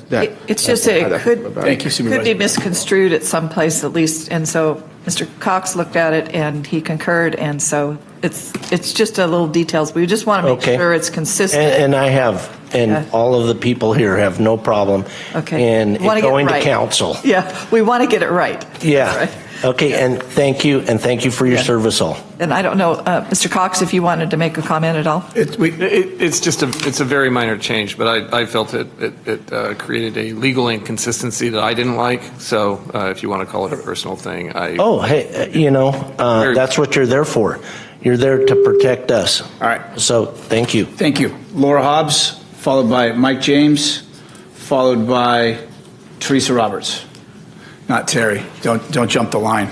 It's just that it could Thank you, be Supervisor. misconstrued at some place at least, and so Mr. Cox looked at it and he concurred, and so it's just a little details. We just want to make Okay. sure it's consistent. And I have, and all of the people here have no problem in We wanna it get it going to right. council. Yeah, we want to get it right. Yeah. Right. Okay, and thank you for your service all. And I don't know, Mr. Cox, if you wanted to make a comment at all? It's a very minor change, but I felt it created a legal inconsistency that I didn't like. So if you want to call it a personal thing, Oh, hey, that's what you're there for. You're there to protect us. All right. So thank you. Thank you. Laura Hobbs, followed by Mike James, followed by Teresa Roberts. Not Terry. Don't jump the line.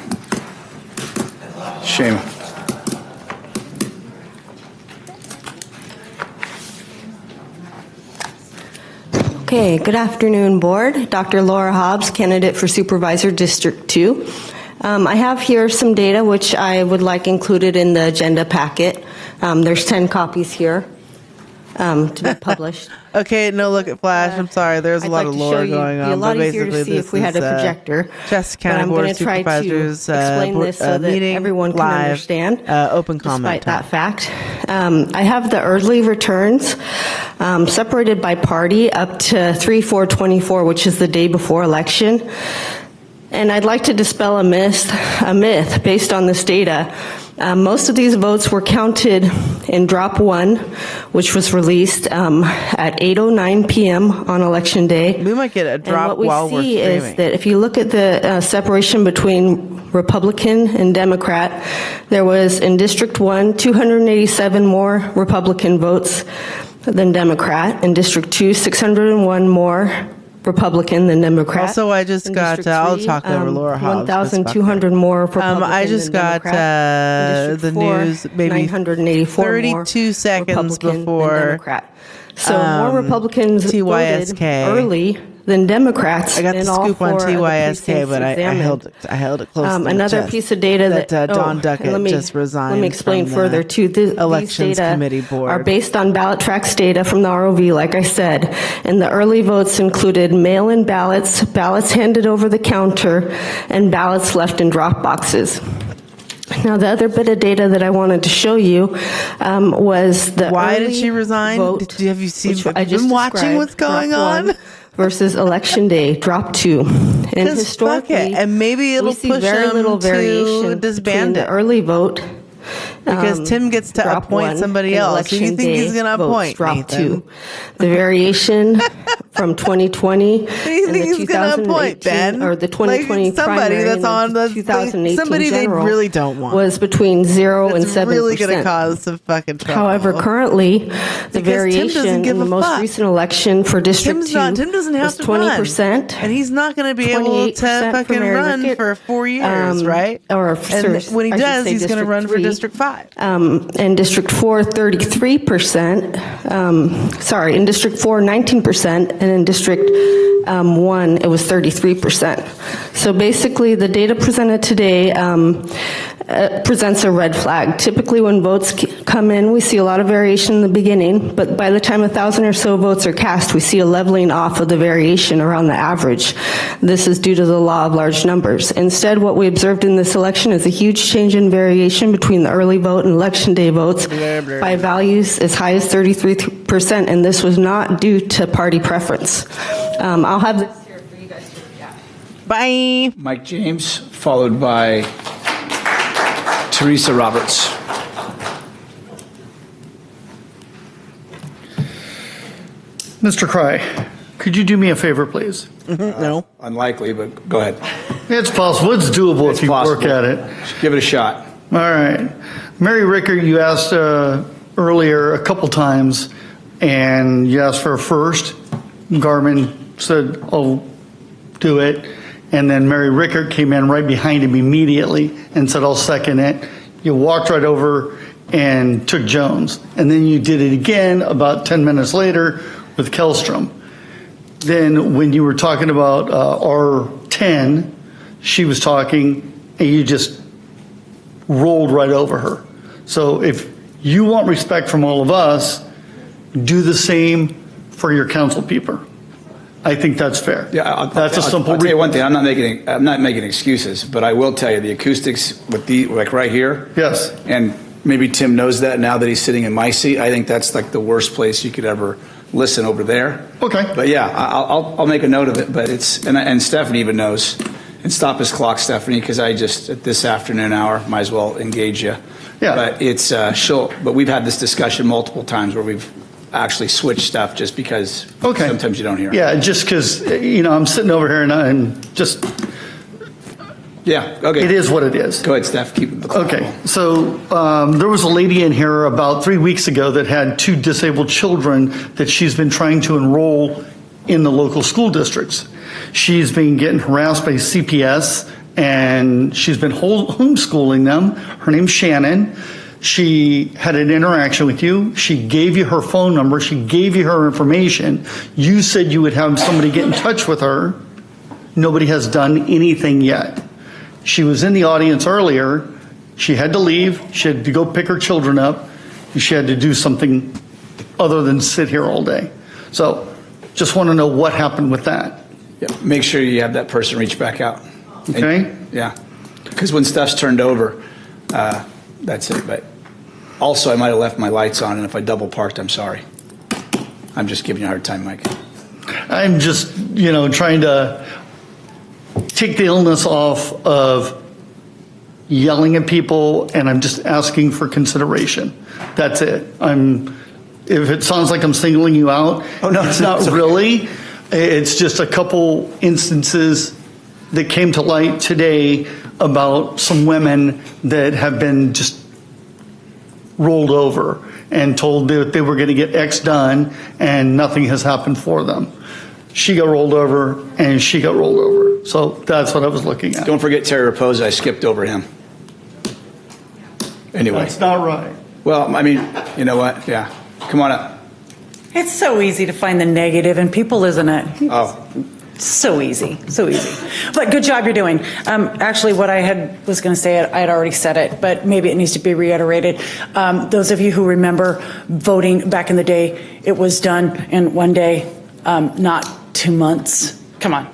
Shame. Okay, good afternoon, Board. Dr. Laura Hobbs, candidate for Supervisor District 2. I have here some data which I would like included in the agenda packet. There's 10 copies here to be published. Okay, no look at Flash. I'm sorry. There's a I'd lot like of to lore show you. going It'd be a on. lot but easier to basically see this if we had is, a projector. Shasta But County I'm Board going of to try to Supervisors explain this so that meeting everyone can live, understand. Open comment Despite that fact, I have the early returns separated by party up to 3/4/24, which is the day before election. And I'd like to dispel a myth based on this data. Most of these votes were counted in drop 1, which was released at 8:09 p.m. on election day. We might get a drop while we're What we see streaming. is that if you look at the separation between Republican and Democrat, there was in District 1 287 more Republican votes than Democrat. In District 2, 601 more Republican than Democrat. Also, I just got, I'll talk over Laura Hobbs. 1,200 more Republican I just than got Democrat. the news maybe 984 32 seconds Republican than before Democrat. So more Republicans voted TYSK. early than Democrats. I got the in all scoop on 4 of the TYSK, precincts but I examined. held it close to the Another chest. piece of data that Don Duckett just resigned. Let me explain from the further too. These Elections data Committee Board. are based on ballot tracks data from the ROV, like I said, and the early votes included mail-in ballots, ballots handed over the counter, and ballots left in drop boxes. Now, the other bit of data that I wanted to show you was the Why did early she resign? vote, Have you seen? which Have I you just been watching described, what's going drop on? 1 versus election day, drop 2. And 'Cause historically, fuck it, and maybe it'll we see push very them little to variation between disband the it. early vote. Because Tim gets to drop appoint 1 somebody and else. Who do you election think he's day going to votes, appoint? drop Nathan? 2. The variation from 2020 Who do you and think the he's going to appoint, 2018 Ben? or the 2020 Like somebody primary that's and the on the 2018 somebody they general really don't want. was between 0 and It's 7%. really going to cause some fucking trouble. However, currently, the Because Tim variation doesn't give in the a most fuck. recent election for District 2 Tim doesn't have was to 20%. run, and he's not going to be able to 28% for fucking Mary run Rickett, for 4 years, right? Or And when he I should does, say he's going to run for 3. District 5. In District 4, 33%. In District 4, 19%, and in District 1, it was 33%. So basically, the data presented today presents a red flag. Typically, when votes come in, we see a lot of variation in the beginning, but by the time 1,000 or so votes are cast, we see a leveling off of the variation around the average. This is due to the law of large numbers. Instead, what we observed in this election is a huge change in variation between the early vote and election day votes by values as high as 33%, and this was not due to party preference. I'll have this here for you guys to look at. Bye. Mike James, followed by Teresa Roberts. Mr. Cry, could you do me a favor, please? No. Unlikely, but go ahead. It's possible. It's doable if you work at it. Give it a shot. All right. Mary Rickert, you asked earlier a couple times, and you asked for a first. Garmin said, "Oh, do it." And then Mary Rickert came in right behind him immediately and said, "I'll second it." You walked right over and took Jones. And then you did it again about 10 minutes later with Kellstrom. Then when you were talking about R10, she was talking and you just rolled right over her. So if you want respect from all of us, do the same for your council people. I think that's fair. Yeah, that's a simple. I'll tell you one thing. I'm not making excuses, but I will tell you the acoustics with like right here. Yes. And maybe Tim knows that now that he's sitting in my seat. I think that's like the worst place you could ever listen over there. Okay. But yeah, I'll make a note of it. But it's and Stephanie even knows. And stop his clock, Stephanie, because I just at this afternoon hour might as well engage you. Yeah. But it's But we've had this discussion multiple times where we've actually switch stuff just because sometimes you don't hear it. Yeah, just because, I'm sitting over here and I'm just. Yeah, okay. It is what it is. Go ahead, Steph. Keep the clock. Okay, so there was a lady in here about 3 weeks ago that had 2 disabled children that she's been trying to enroll in the local school districts. She's been getting harassed by CPS and she's been homeschooling them. Her name's Shannon. She had an interaction with you. She gave you her phone number. She gave you her information. You said you would have somebody get in touch with her. Nobody has done anything yet. She was in the audience earlier. She had to leave. She had to go pick her children up. She had to do something other than sit here all day. So just want to know what happened with that. Yeah, make sure you have that person reach back out. Okay. Yeah, because when stuff's turned over, that's it. But also, I might have left my lights on, and if I double parked, I'm sorry. I'm just giving you a hard time, Mike. I'm just, trying to take the illness off of yelling at people, and I'm just asking for consideration. That's it. If it sounds like I'm singling you out, it's not really. It's just a couple instances that came to light today about some women that have been just rolled over and told that they were going to get X done, and nothing has happened for them. She got rolled over, and she got rolled over. So that's what I was looking at. Don't forget Terry Raposa. I skipped over him. Anyway. That's not right. Well, I mean, you know what? Yeah. Come on up. It's so easy to find the negative in people, isn't it? Oh. So easy, so easy. But good job you're doing. Actually, what I was going to say, I had already said it, but maybe it needs to be reiterated. Those of you who remember voting back in the day, it was done in one day, not 2 months. Come on,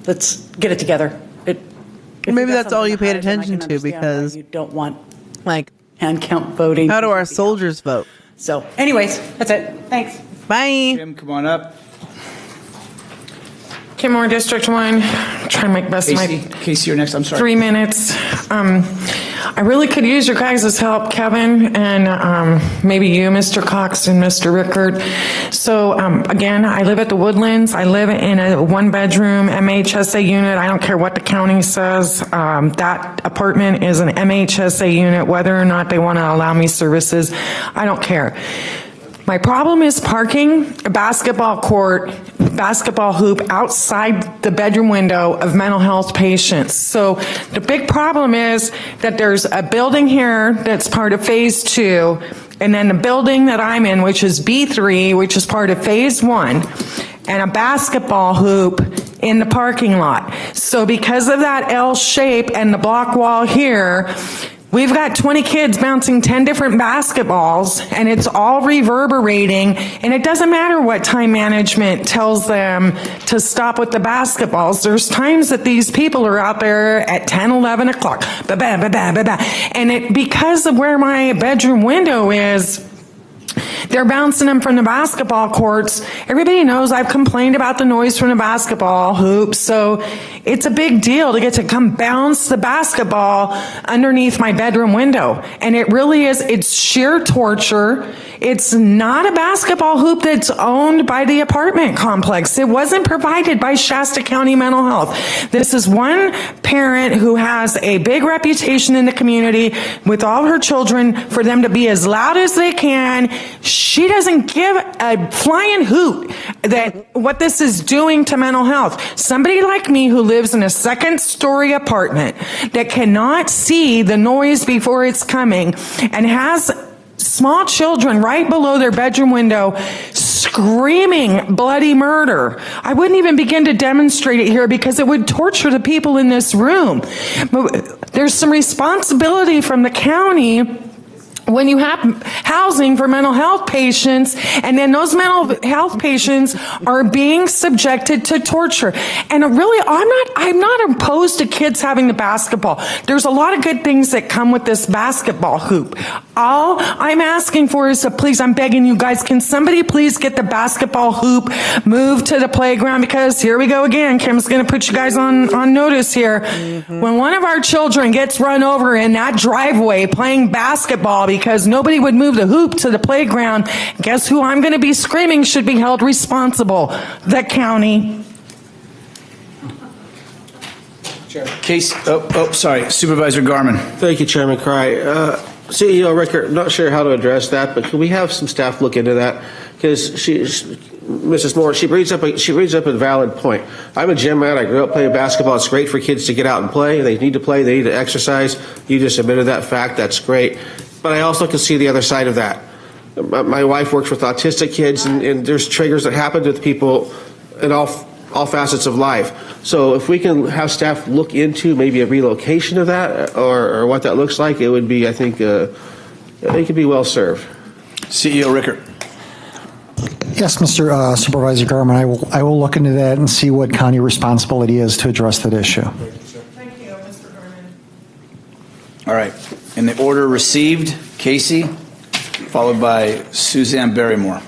let's get it together. Maybe that's all you paid attention to, because you don't want like hand count voting. How do our soldiers vote? So, anyways, that's it. Thanks. Bye. Jim, come on up. Kim Moore, District 1. Try to make best of my Casey, you're next. I'm sorry. 3 minutes. I really could use your guys' help, Kevin, and maybe you, Mr. Cox and Mr. Rickard. So again, I live at the Woodlands. I live in a 1-bedroom MHSA unit. I don't care what the county says. That apartment is an MHSA unit, whether or not they want to allow me services. I don't care. My problem is parking a basketball court, basketball hoop outside the bedroom window of mental health patients. So the big problem is that there's a building here that's part of phase 2, and then the building that I'm in, which is B3, which is part of phase 1, and a basketball hoop in the parking lot. So because of that L shape and the block wall here, we've got 20 kids bouncing 10 different basketballs, and it's all reverberating, and it doesn't matter what time management tells them to stop with the basketballs. There's times that these people are out there at 10, 11 o'clock, and because of where my bedroom window is, they're bouncing them from the basketball courts. Everybody knows I've complained about the noise from the basketball hoops, so it's a big deal to get to come bounce the basketball underneath my bedroom window. And it really is, it's sheer torture. It's not a basketball hoop that's owned by the apartment complex. It wasn't provided by Shasta County Mental Health. This is one parent who has a big reputation in the community with all her children for them to be as loud as they can. She doesn't give a flying hoot that what this is doing to mental health. Somebody like me who lives in a 2nd-story apartment that cannot see the noise before it's coming and has small children right below their bedroom window screaming bloody murder. I wouldn't even begin to demonstrate it here because it would torture the people in this room. But there's some responsibility from the county when you have housing for mental health patients, and then those mental health patients are being subjected to torture. And really, I'm not opposed to kids having the basketball. There's a lot of good things that come with this basketball hoop. All I'm asking for is please, I'm begging you guys, can somebody please get the basketball hoop moved to the playground? Because here we go again. Kim's going to put you guys on notice here. When one of our children gets run over in that driveway playing basketball because nobody would move the hoop to the playground, guess who I'm going to be screaming should be held responsible? The county. Case, sorry, Supervisor Garman. Thank you, Chairman Cry. CEO Rickert, not sure how to address that, but can we have some staff look into that? Because Mrs. Moore, she brings up a valid point. I'm a gym rat. I grew up playing basketball. It's great for kids to get out and play. They need to play. They need to exercise. You just admitted that fact. That's great. But I also can see the other side of that. My wife works with autistic kids, and there's triggers that happen with people in all facets of life. So if we can have staff look into maybe a relocation of that or what that looks like, it would be, I think, it could be well served. CEO Rickert. Yes, Mr. Supervisor Garman, I will look into that and see what county responsibility is to address that issue. Thank you, Mr. Garman. All right. In the order received, Casey, followed by Suzanne Barrymore.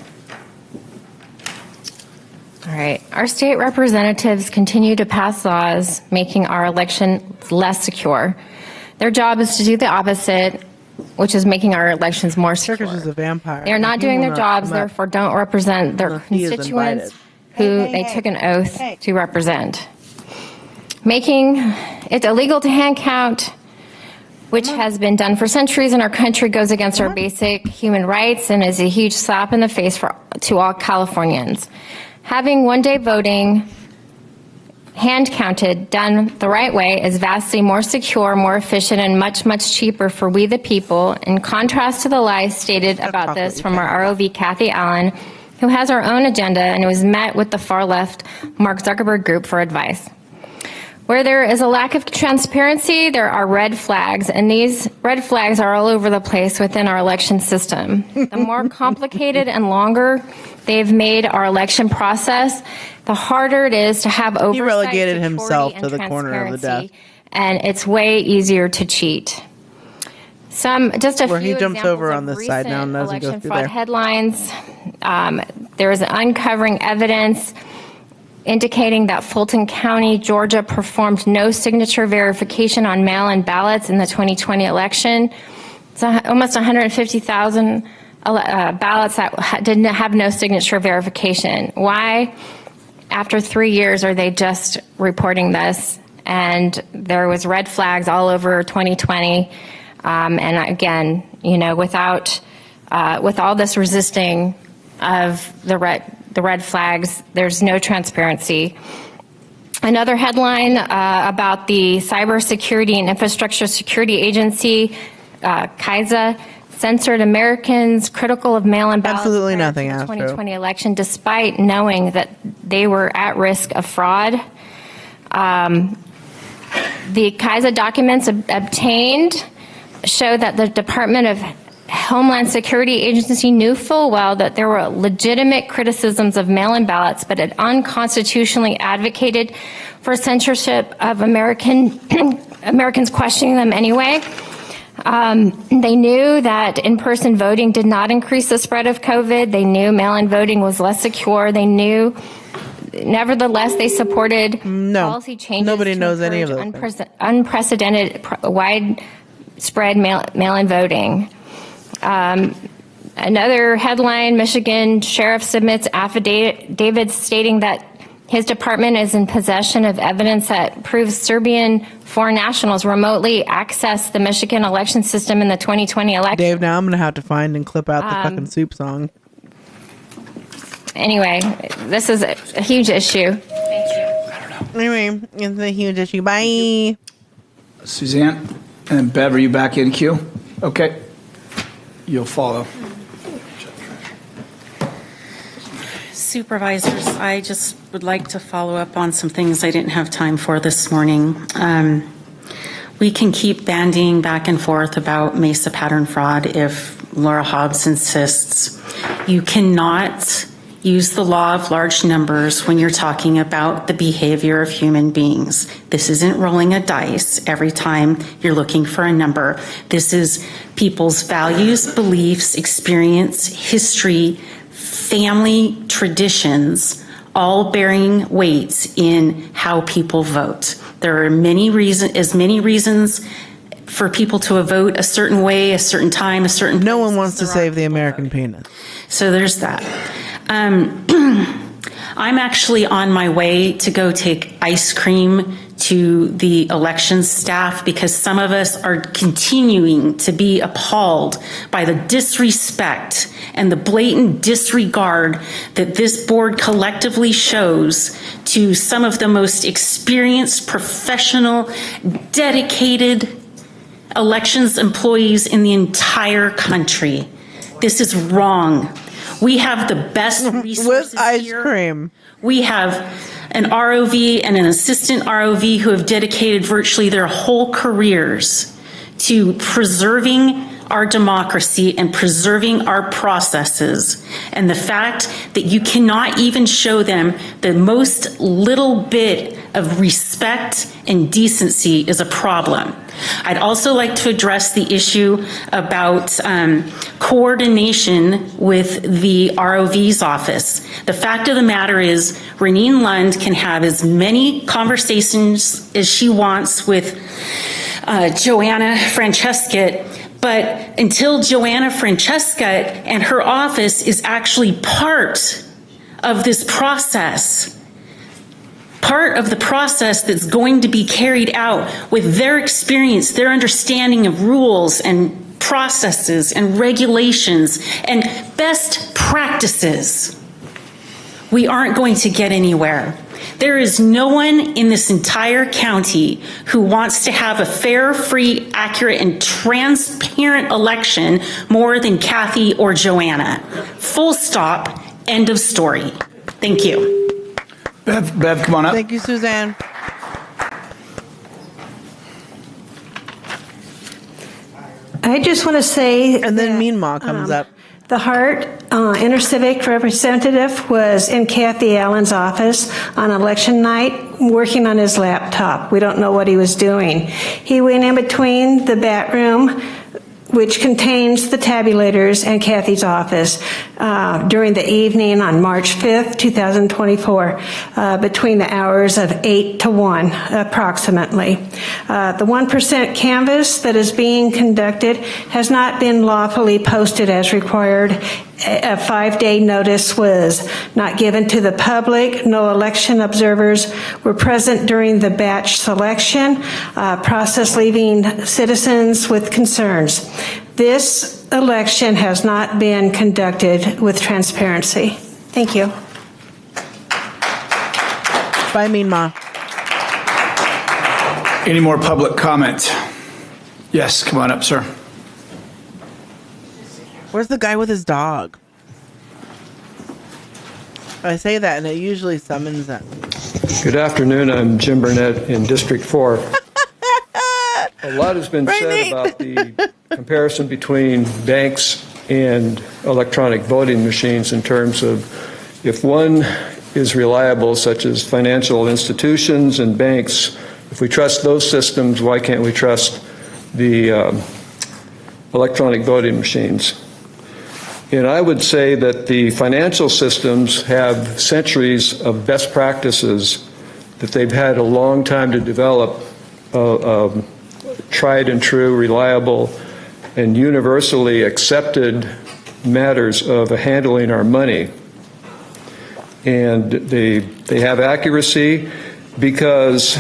All right. Our state representatives continue to pass laws making our election less secure. Their job is to do the opposite, which is making our elections more secure. Circus is a vampire. They are not doing their jobs, therefore don't represent their constituents who they took an oath to represent. Making it illegal to hand count, which has been done for centuries in our country, goes against our basic human rights and is a huge slap in the face to all Californians. Having one-day voting hand counted done the right way is vastly more secure, more efficient, and much, much cheaper for we the people, in contrast to the lies stated about this from our ROV, Kathy Allen, who has our own agenda and was met with the far left Mark Zuckerberg group for advice. Where there is a lack of transparency, there are red flags, and these red flags are all over the place within our election system. The more complicated and longer they've made our election process, the harder it is to have oversight, He relegated security, himself and to the corner of the desk. and it's way easier to cheat. Just a Where few he jumps examples over of on this side now and doesn't go election through fraud there. headlines. There is uncovering evidence indicating that Fulton County, Georgia, performed no signature verification on mail-in ballots in the 2020 election. It's almost 150,000 ballots that didn't have no signature verification. Why? After 3 years, are they just reporting this? And there was red flags all over 2020. And again, with all this resisting of the red flags, there's no transparency. Another headline about the Cybersecurity and Infrastructure Security Agency, CISA, censored Americans critical of mail-in ballots Absolutely nothing, in the Astro. 2020 election, despite knowing that they were at risk of fraud. The CISA documents obtained show that the Department of Homeland Security Agency knew full well that there were legitimate criticisms of mail-in ballots, but it unconstitutionally advocated for censorship of Americans questioning them anyway. They knew that in-person voting did not increase the spread of COVID. They knew mail-in voting was less secure. They knew, nevertheless, they supported policy changes. Nobody to knows any of encourage those. unprecedented widespread mail-in voting. Another headline, Michigan sheriff submits affidavit stating that his department is in possession of evidence that proves Serbian foreign nationals remotely accessed the Michigan election system in the 2020 election. Dave, now I'm going to have to find and clip out the fucking soup song. Anyway, this is a huge issue. Anyway, it's a huge issue. Bye. Suzanne and Bev, are you back in queue? Okay. You'll follow. Supervisors, I just would like to follow up on some things I didn't have time for this morning. We can keep bandying back and forth about Mesa pattern fraud if Laura Hobbs insists. You cannot use the law of large numbers when you're talking about the behavior of human beings. This isn't rolling a dice every time you're looking for a number. This is people's values, beliefs, experience, history, family traditions, all bearing weight in how people vote. There are many reasons for people to vote a certain way, a certain time, a certain place. No one wants to save the American penis. So there's that. I'm actually on my way to go take ice cream to the elections staff because some of us are continuing to be appalled by the disrespect and the blatant disregard that this board collectively shows to some of the most experienced, professional, dedicated elections employees in the entire country. This is wrong. We have the best resources with ice here. Cream. We have an ROV and an assistant ROV who have dedicated virtually their whole careers to preserving our democracy and preserving our processes. And the fact that you cannot even show them the most little bit of respect and decency is a problem. I'd also like to address the issue about coordination with the ROV's office. The fact of the matter is, Reneen Lund can have as many conversations as she wants with Joanna Francesca, but until Joanna Francesca and her office is actually part of this process, part of the process that's going to be carried out with their experience, their understanding of rules and processes and regulations and best practices, we aren't going to get anywhere. There is no one in this entire county who wants to have a fair, free, accurate, and transparent election more than Kathy or Joanna. Full stop. End of story. Thank you. Bev, come on up. Thank you, Suzanne. I just want to say, and then Mean Ma comes up. The Hart intercivic representative was in Kathy Allen's office on election night working on his laptop. We don't know what he was doing. He went in between the bat room, which contains the tabulators, and Kathy's office during the evening on March 5th, 2024, between the hours of 8 to 1, approximately. The 1% canvass that is being conducted has not been lawfully posted as required. A 5-day notice was not given to the public. No election observers were present during the batch selection process, leaving citizens with concerns. This election has not been conducted with transparency. Thank you. Bye, Mean Ma. Any more public comment? Yes, come on up, sir. Where's the guy with his dog? I say that and it usually summons them. Good afternoon. I'm Jim Burnett in District 4. A lot has been said about the comparison between banks and electronic voting machines in terms of if one is reliable, such as financial institutions and banks, if we trust those systems, why can't we trust the electronic voting machines? And I would say that the financial systems have centuries of best practices that they've had a long time to develop, tried and true, reliable, and universally accepted matters of handling our money. And they have accuracy because,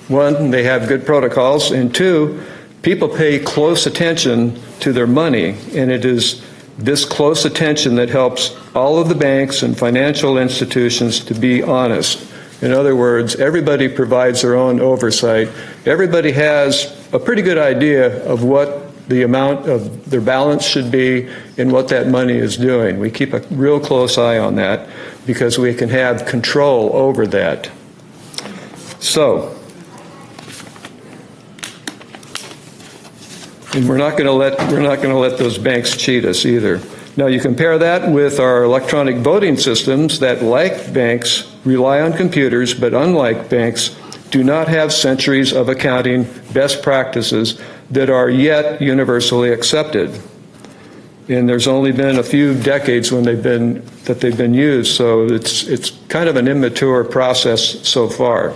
one, they have good protocols, and two, people pay close attention to their money, and it is this close attention that helps all of the banks and financial institutions to be honest. In other words, everybody provides their own oversight. Everybody has a pretty good idea of what the amount of their balance should be and what that money is doing. We keep a real close eye on that because we can have control over that. So, and we're not going to let those banks cheat us either. Now you compare that with our electronic voting systems that, like banks, rely on computers, but unlike banks, do not have centuries of accounting best practices that are yet universally accepted. And there's only been a few decades when they've been used, so it's kind of an immature process so far.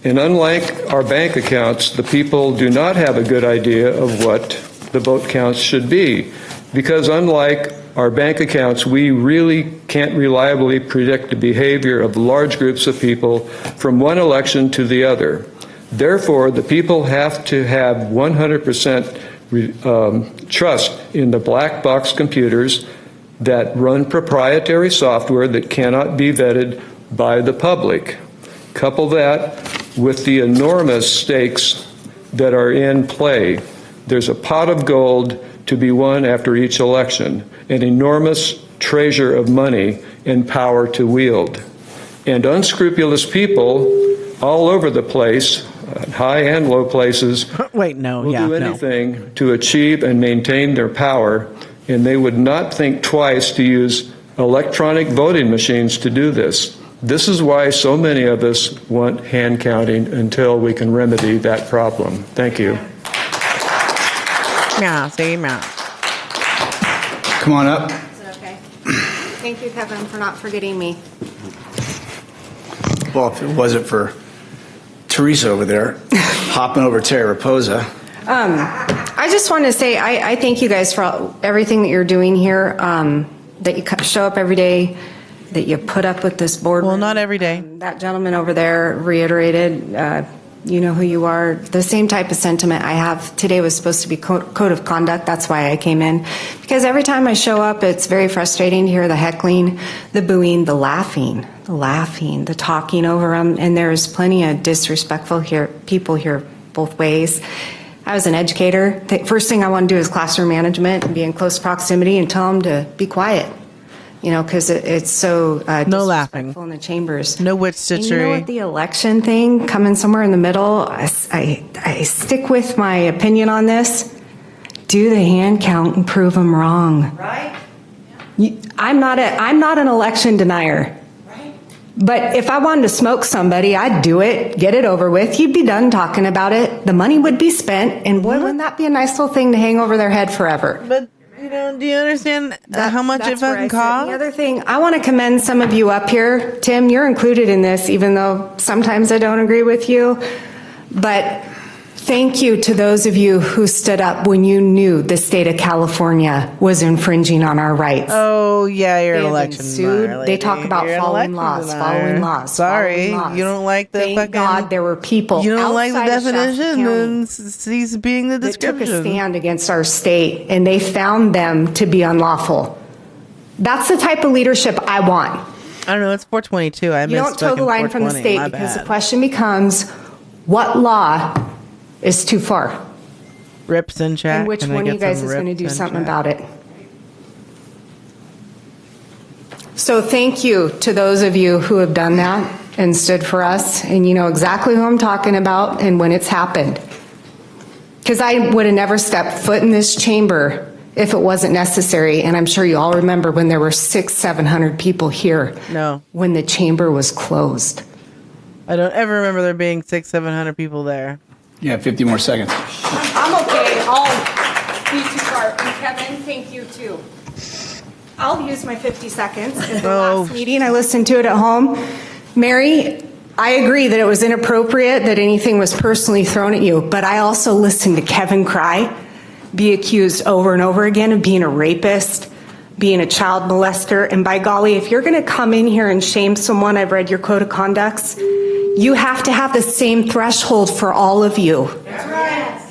And unlike our bank accounts, the people do not have a good idea of what the vote counts should be. Because unlike our bank accounts, we really can't reliably predict the behavior of large groups of people from one election to the other. Therefore, the people have to have 100% trust in the black box computers that run proprietary software that cannot be vetted by the public. Couple that with the enormous stakes that are in play. There's a pot of gold to be won after each election, an enormous treasure of money and power to wield. And unscrupulous people all over the place, high and low places, will do anything to achieve and maintain their power, and they would not think twice to use electronic voting machines to do this. This is why so many of us want hand counting until we can remedy that problem. Thank you. Meow, say meow. Come on up. Is it okay? Thank you, Kevin, for not forgetting me. Well, if it wasn't for Teresa over there hopping over Terry Raposa. I just want to say I thank you guys for everything that you're doing here, that you show up every day, that you put up with this board. Well, not every day. That gentleman over there reiterated, you know who you are. The same type of sentiment I have. Today was supposed to be code of conduct. That's why I came in. Because every time I show up, it's very frustrating to hear the heckling, the booing, the laughing, the talking over them. And there's plenty of disrespectful people here both ways. I was an educator. The first thing I want to do is classroom management and be in close proximity and tell them to be quiet. You know, because it's so no laughing in the chambers. No witch stitchery. And you know what, the election thing coming somewhere in the middle, I stick with my opinion on this. Do the hand count and prove them wrong. Right. I'm not an election denier. But if I wanted to smoke somebody, I'd do it, get it over with. You'd be done talking about it. The money would be spent, and boy, wouldn't that be a nice little thing to hang over their head forever? But you know, do you understand how much it fucking costs? The other thing, I want to commend some of you up here. Tim, you're included in this, even though sometimes I don't agree with you. But thank you to those of you who stood up when you knew the state of California was infringing on our rights. Oh, yeah, you're an They have been election sued. denier, They lady. talk about You're an following election laws, denier. following laws. Sorry, following laws. you don't like the Thank fucking... God there were people You don't like the outside of Shasta definition County and cease being the that took description. a stand against our state, and they found them to be unlawful. That's the type of leadership I want. I don't know, it's 422. I You don't toe the line from the state because the question becomes, what law is too far? Rips in chat. And which Can I one of get you guys some is going to rips do in something chat? about it? So thank you to those of you who have done that and stood for us, and you know exactly who I'm talking about and when it's happened. Because I would have never stepped foot in this chamber if it wasn't necessary, and I'm sure you all remember when there were 600-700 people here. No. When the chamber was closed. I don't ever remember there being 600-700 people there. Yeah, 50 more seconds. I'm okay. I'll be too far. And Kevin, thank you too. I'll use my 50 seconds. In the last meeting, I listened to it at home. Mary, I agree that it was inappropriate that anything was personally thrown at you, but I also listened to Kevin Cry be accused over and over again of being a rapist, being a child molester, and by golly, if you're going to come in here and shame someone, I've read your code of conducts, you have to have the same threshold for all of you.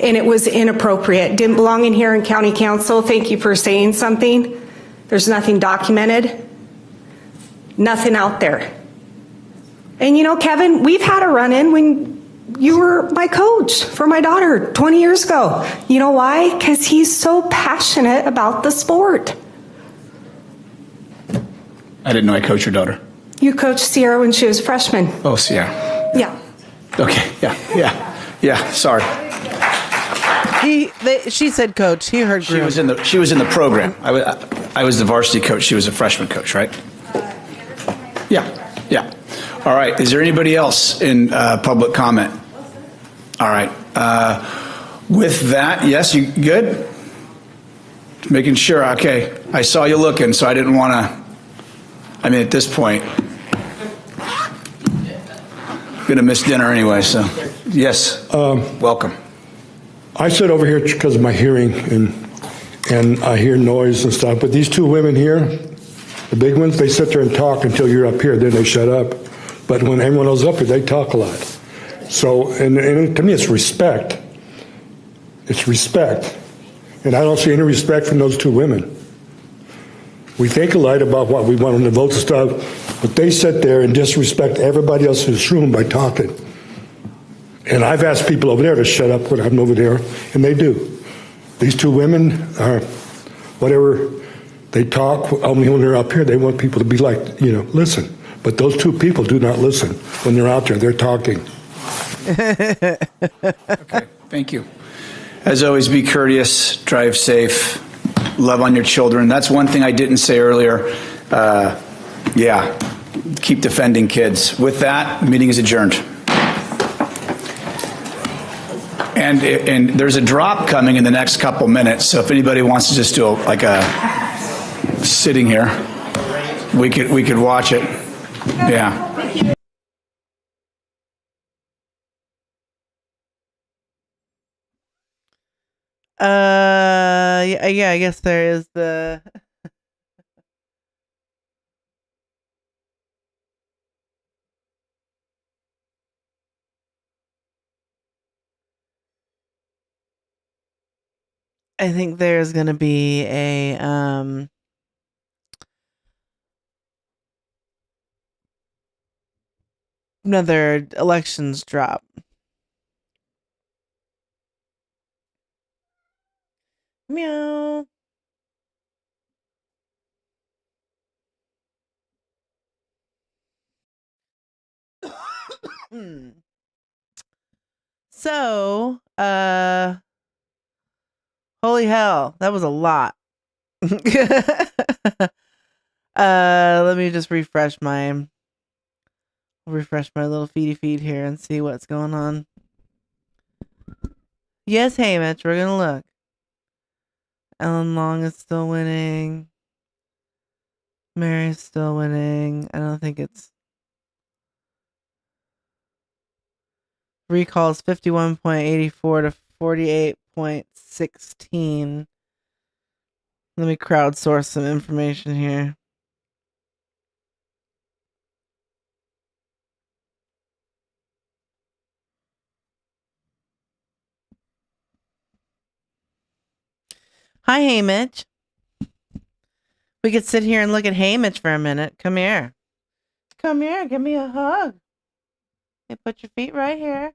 And it was inappropriate. Didn't belong in here in county council. Thank you for saying something. There's nothing documented. Nothing out there. And you know, Kevin, we've had a run-in when you were my coach for my daughter 20 years ago. You know why? Because he's so passionate about the sport. I didn't know I coached your daughter. You coached Sierra when she was a freshman. Oh, Sierra. Yeah. Okay, yeah, sorry. She said coach. He heard groom. She was in the program. I was the varsity coach. She was a freshman coach, right? Yeah. All right. Is there anybody else in public comment? All right. With that, yes, you good? Making sure. Okay. I saw you looking, so I didn't want to. I mean, at this point, gonna miss dinner anyway. So, yes. Welcome. I sit over here because of my hearing, and I hear noise and stuff. But these two women here, the big ones, they sit there and talk until you're up here. Then they shut up. But when everyone else is up here, they talk a lot. So, and to me, it's respect. It's respect. And I don't see any respect from those two women. We think a lot about what we want on the votes and stuff, but they sit there and disrespect everybody else in this room by talking. And I've asked people over there to shut up when I'm over there, and they do. These two women are, whatever they talk, only when they're up here, they want people to be like, listen. But those two people do not listen when they're out there. They're talking. Okay, thank you. As always, be courteous, drive safe, love on your children. That's one thing I didn't say earlier. keep defending kids. With that, the meeting is adjourned. And there's a drop coming in the next couple minutes, so if anybody wants to just do a sitting here, we could watch it. Yeah. Yeah, I guess there is the. I think there's gonna be a another elections drop. Meow. So, holy hell, that was a lot. Let me just refresh my little feed here and see what's going on. Yes, hey Mitch, we're gonna look. Ellen Long is still winning. Mary's still winning. I don't think it's recalls 51.84 to 48.16. Let me crowdsource some information here. Hi, Haymitch. We could sit here and look at Haymitch for a minute. Come here. Come here. Give me a hug. Hey, put your feet right here.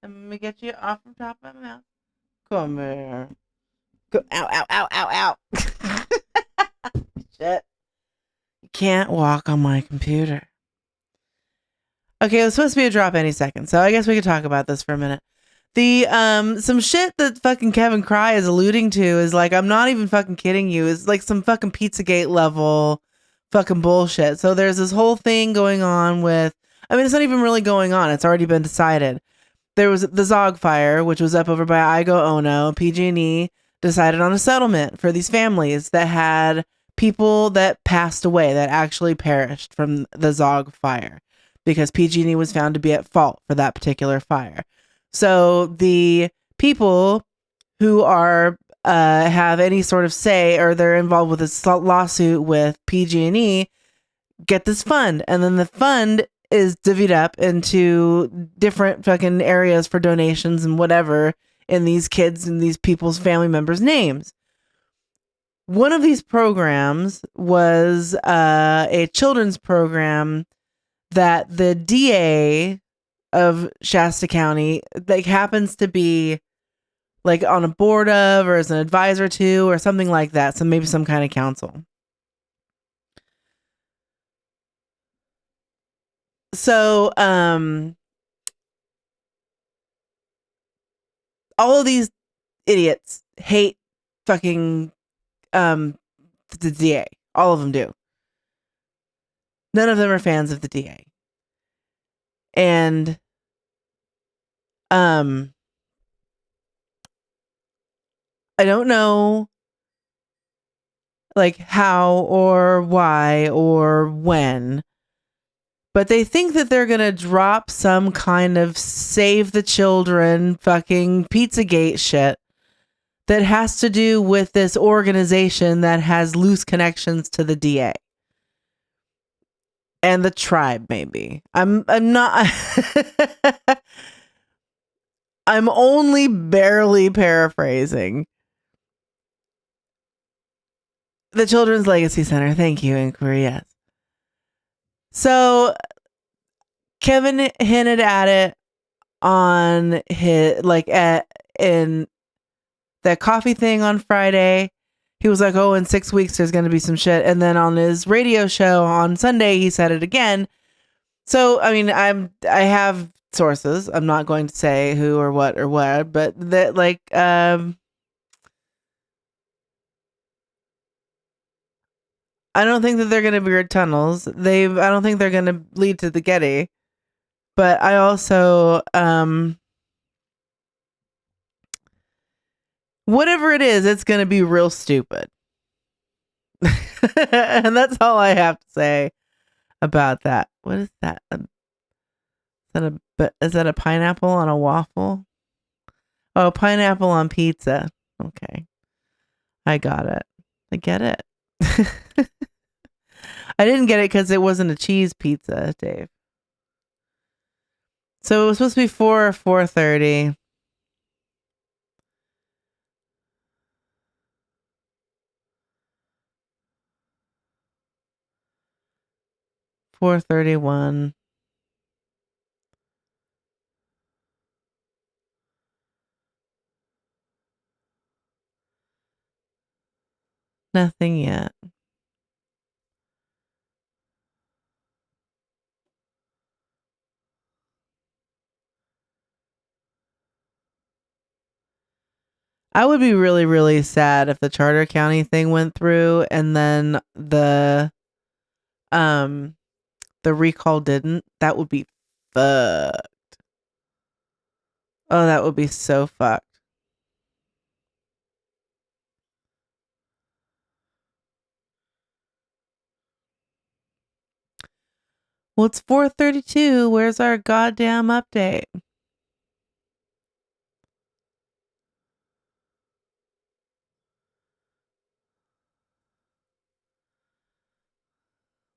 And let me get you off from top of my mouth. Come here. Go. Ow, ow, ow, ow, ow. Shit. You can't walk on my computer. Okay, it was supposed to be a drop any second, so I guess we could talk about this for a minute. The some shit that fucking Kevin Cry is alluding to is like, I'm not even fucking kidding you, is like some fucking Pizzagate level fucking bullshit. So there's this whole thing going on with, I mean, it's not even really going on, it's already been decided. There was the Zog fire, which was up over by Igo Ono. PG&E decided on a settlement for these families that had people that passed away, that actually perished from the Zog fire, because PG&E was found to be at fault for that particular fire. So the people who are have any sort of say, or they're involved with this lawsuit with PG&E, get this fund, and then the fund is divvied up into different fucking areas for donations and whatever in these kids and these people's family members' names. One of these programs was a children's program that the DA of Shasta County like happens to be like on a board of, or as an advisor to, or something like that. So maybe some kind of council. So all of these idiots hate fucking the DA. All of them do. None of them are fans of the DA. And I don't know like how or why or when, but they think that they're going to drop some kind of save the children fucking Pizzagate shit that has to do with this organization that has loose connections to the DA and the tribe. Maybe I'm not I'm only barely paraphrasing. The Children's Legacy Center. Thank you, Inquiry. Yes. So Kevin hinted at it on his in that coffee thing on Friday. He was like, "Oh, in 6 weeks there's going to be some shit," and then on his radio show on Sunday he said it again. So I mean, I have sources. I'm not going to say who or what, but that I don't think that they're going to be weird tunnels. I don't think they're going to lead to the Getty. But I also, whatever it is, it's going to be real stupid. And that's all I have to say about that. What is that? Is that a pineapple on a waffle? Oh, pineapple on pizza. Okay. I got it. I get it. I didn't get it because it wasn't a cheese pizza, Dave. So it was supposed to be 4 or 4:30. $4:31. Nothing yet. I would be really, really sad if the Charter County thing went through and then the recall didn't. That would be fucked. Oh, that would be so fucked. Well, it's 4:32. Where's our goddamn update?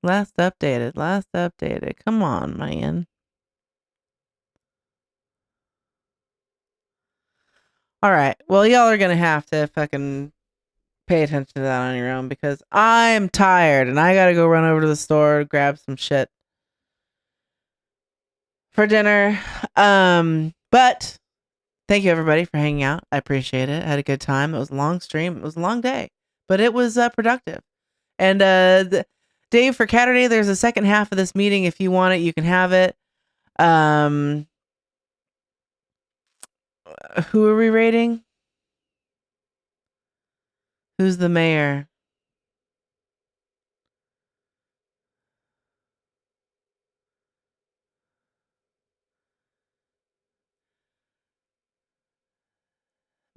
Last updated. Come on, man. All right. Well, y'all are going to have to fucking pay attention to that on your own because I'm tired and I got to go run over to the store, grab some shit for dinner. But thank you everybody for hanging out. I appreciate it. I had a good time. It was a long stream. It was a long day, but it was productive. And Dave, for Saturday, there's a second half of this meeting. If you want it, you can have it. Who are we rating? Who's the mayor?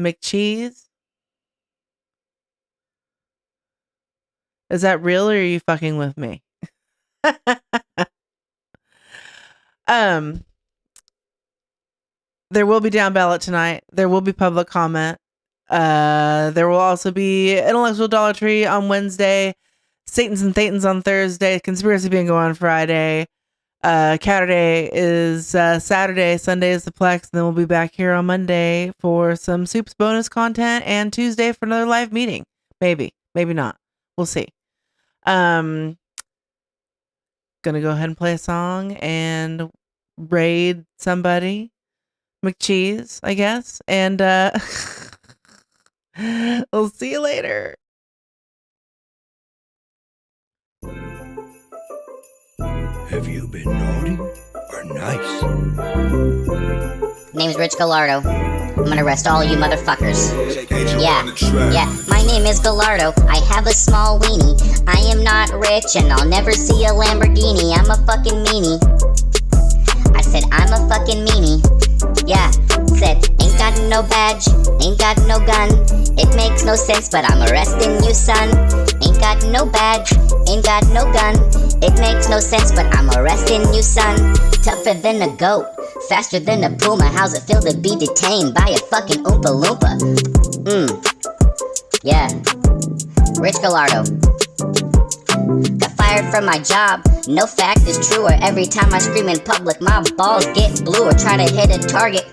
McCheese? Is that real or are you fucking with me? There will be down ballot tonight. There will be public comment. There will also be Intellectual Dollar Tree on Wednesday, Satans and Thetans on Thursday, Conspiracy Bingo on Friday. Saturday is Saturday, Sunday is the Plex, and then we'll be back here on Monday for some SUPES bonus content and Tuesday for another live meeting. Maybe not. We'll see. Gonna go ahead and play a song and raid somebody. McCheese, I guess. And we'll see you later. Have you been naughty or nice? Name's Rich Gallardo. I'm gonna arrest all you motherfuckers. Yeah, my name is Gallardo. I have a small weenie. I am not rich and I'll never see a Lamborghini. I'm a fucking meanie. I said I'm a fucking meanie. Yeah, said ain't got no badge, ain't got no gun. It makes no sense, but I'm arresting you, son. Ain't got no badge, ain't got no gun. It makes no sense, but I'm arresting you, son. Tougher than a goat, faster than a puma. How's it feel to be detained by a fucking Oompa Loompa? Yeah, Rich Gallardo. Got fired from my job, no fact is true. Or every time I scream in public, my balls get blue. Or try to hit a target,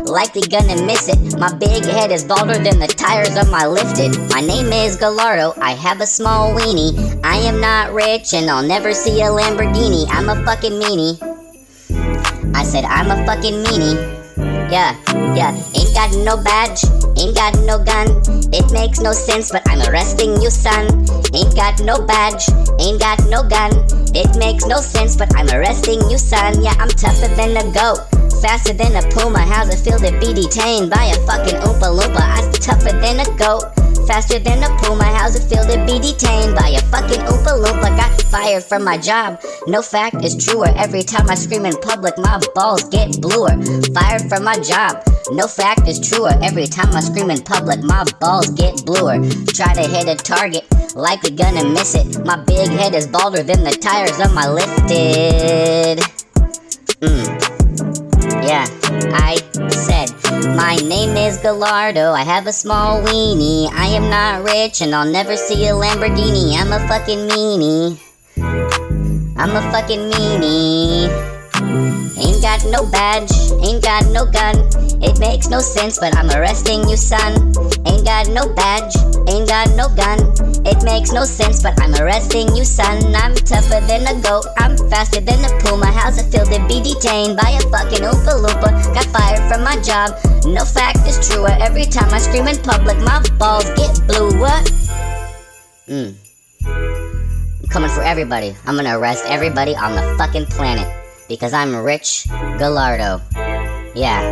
likely gonna miss it. My big head is balder than the tires of my lifted. My name is Gallardo, I have a small weenie. I am not rich and I'll never see a Lamborghini. I'm a fucking meanie. I said I'm a fucking meanie. Yeah, ain't got no badge, ain't got no gun. It makes no sense, but I'm arresting you, son. Ain't got no badge, ain't got no gun. It makes no sense, but I'm arresting you, son. Yeah, I'm tougher than a goat, faster than a puma. How's it feel to be detained by a fucking Oompa Loompa? I'm tougher than a goat, faster than a puma. How's it feel to be detained by a fucking Oompa Loompa. Got fired from my job, no fact is truer. Every time I scream in public, my balls get bluer. Fired from my job, no fact is truer. Every time I scream in public, my balls get bluer. Try to hit a target, likely gonna miss it. My big head is balder than the tires on my lifted. Yeah, I said, my name is Gallardo, I have a small weenie. I am not rich and I'll never see a Lamborghini. I'm a fucking meanie. I'm a fucking meanie. Ain't got no badge, ain't got no gun. It makes no sense, but I'm arresting you, son. Ain't got no badge, ain't got no gun. It makes no sense, but I'm arresting you, son. I'm tougher than a goat, I'm faster than a puma. How's it feel to be detained by a fucking Oompa Loompa? Got fired from my job, no fact is truer. Every time I scream in public, my balls get bluer. I'm coming for everybody. I'm gonna arrest everybody on the fucking planet. Because I'm Rich Gallardo. Yeah.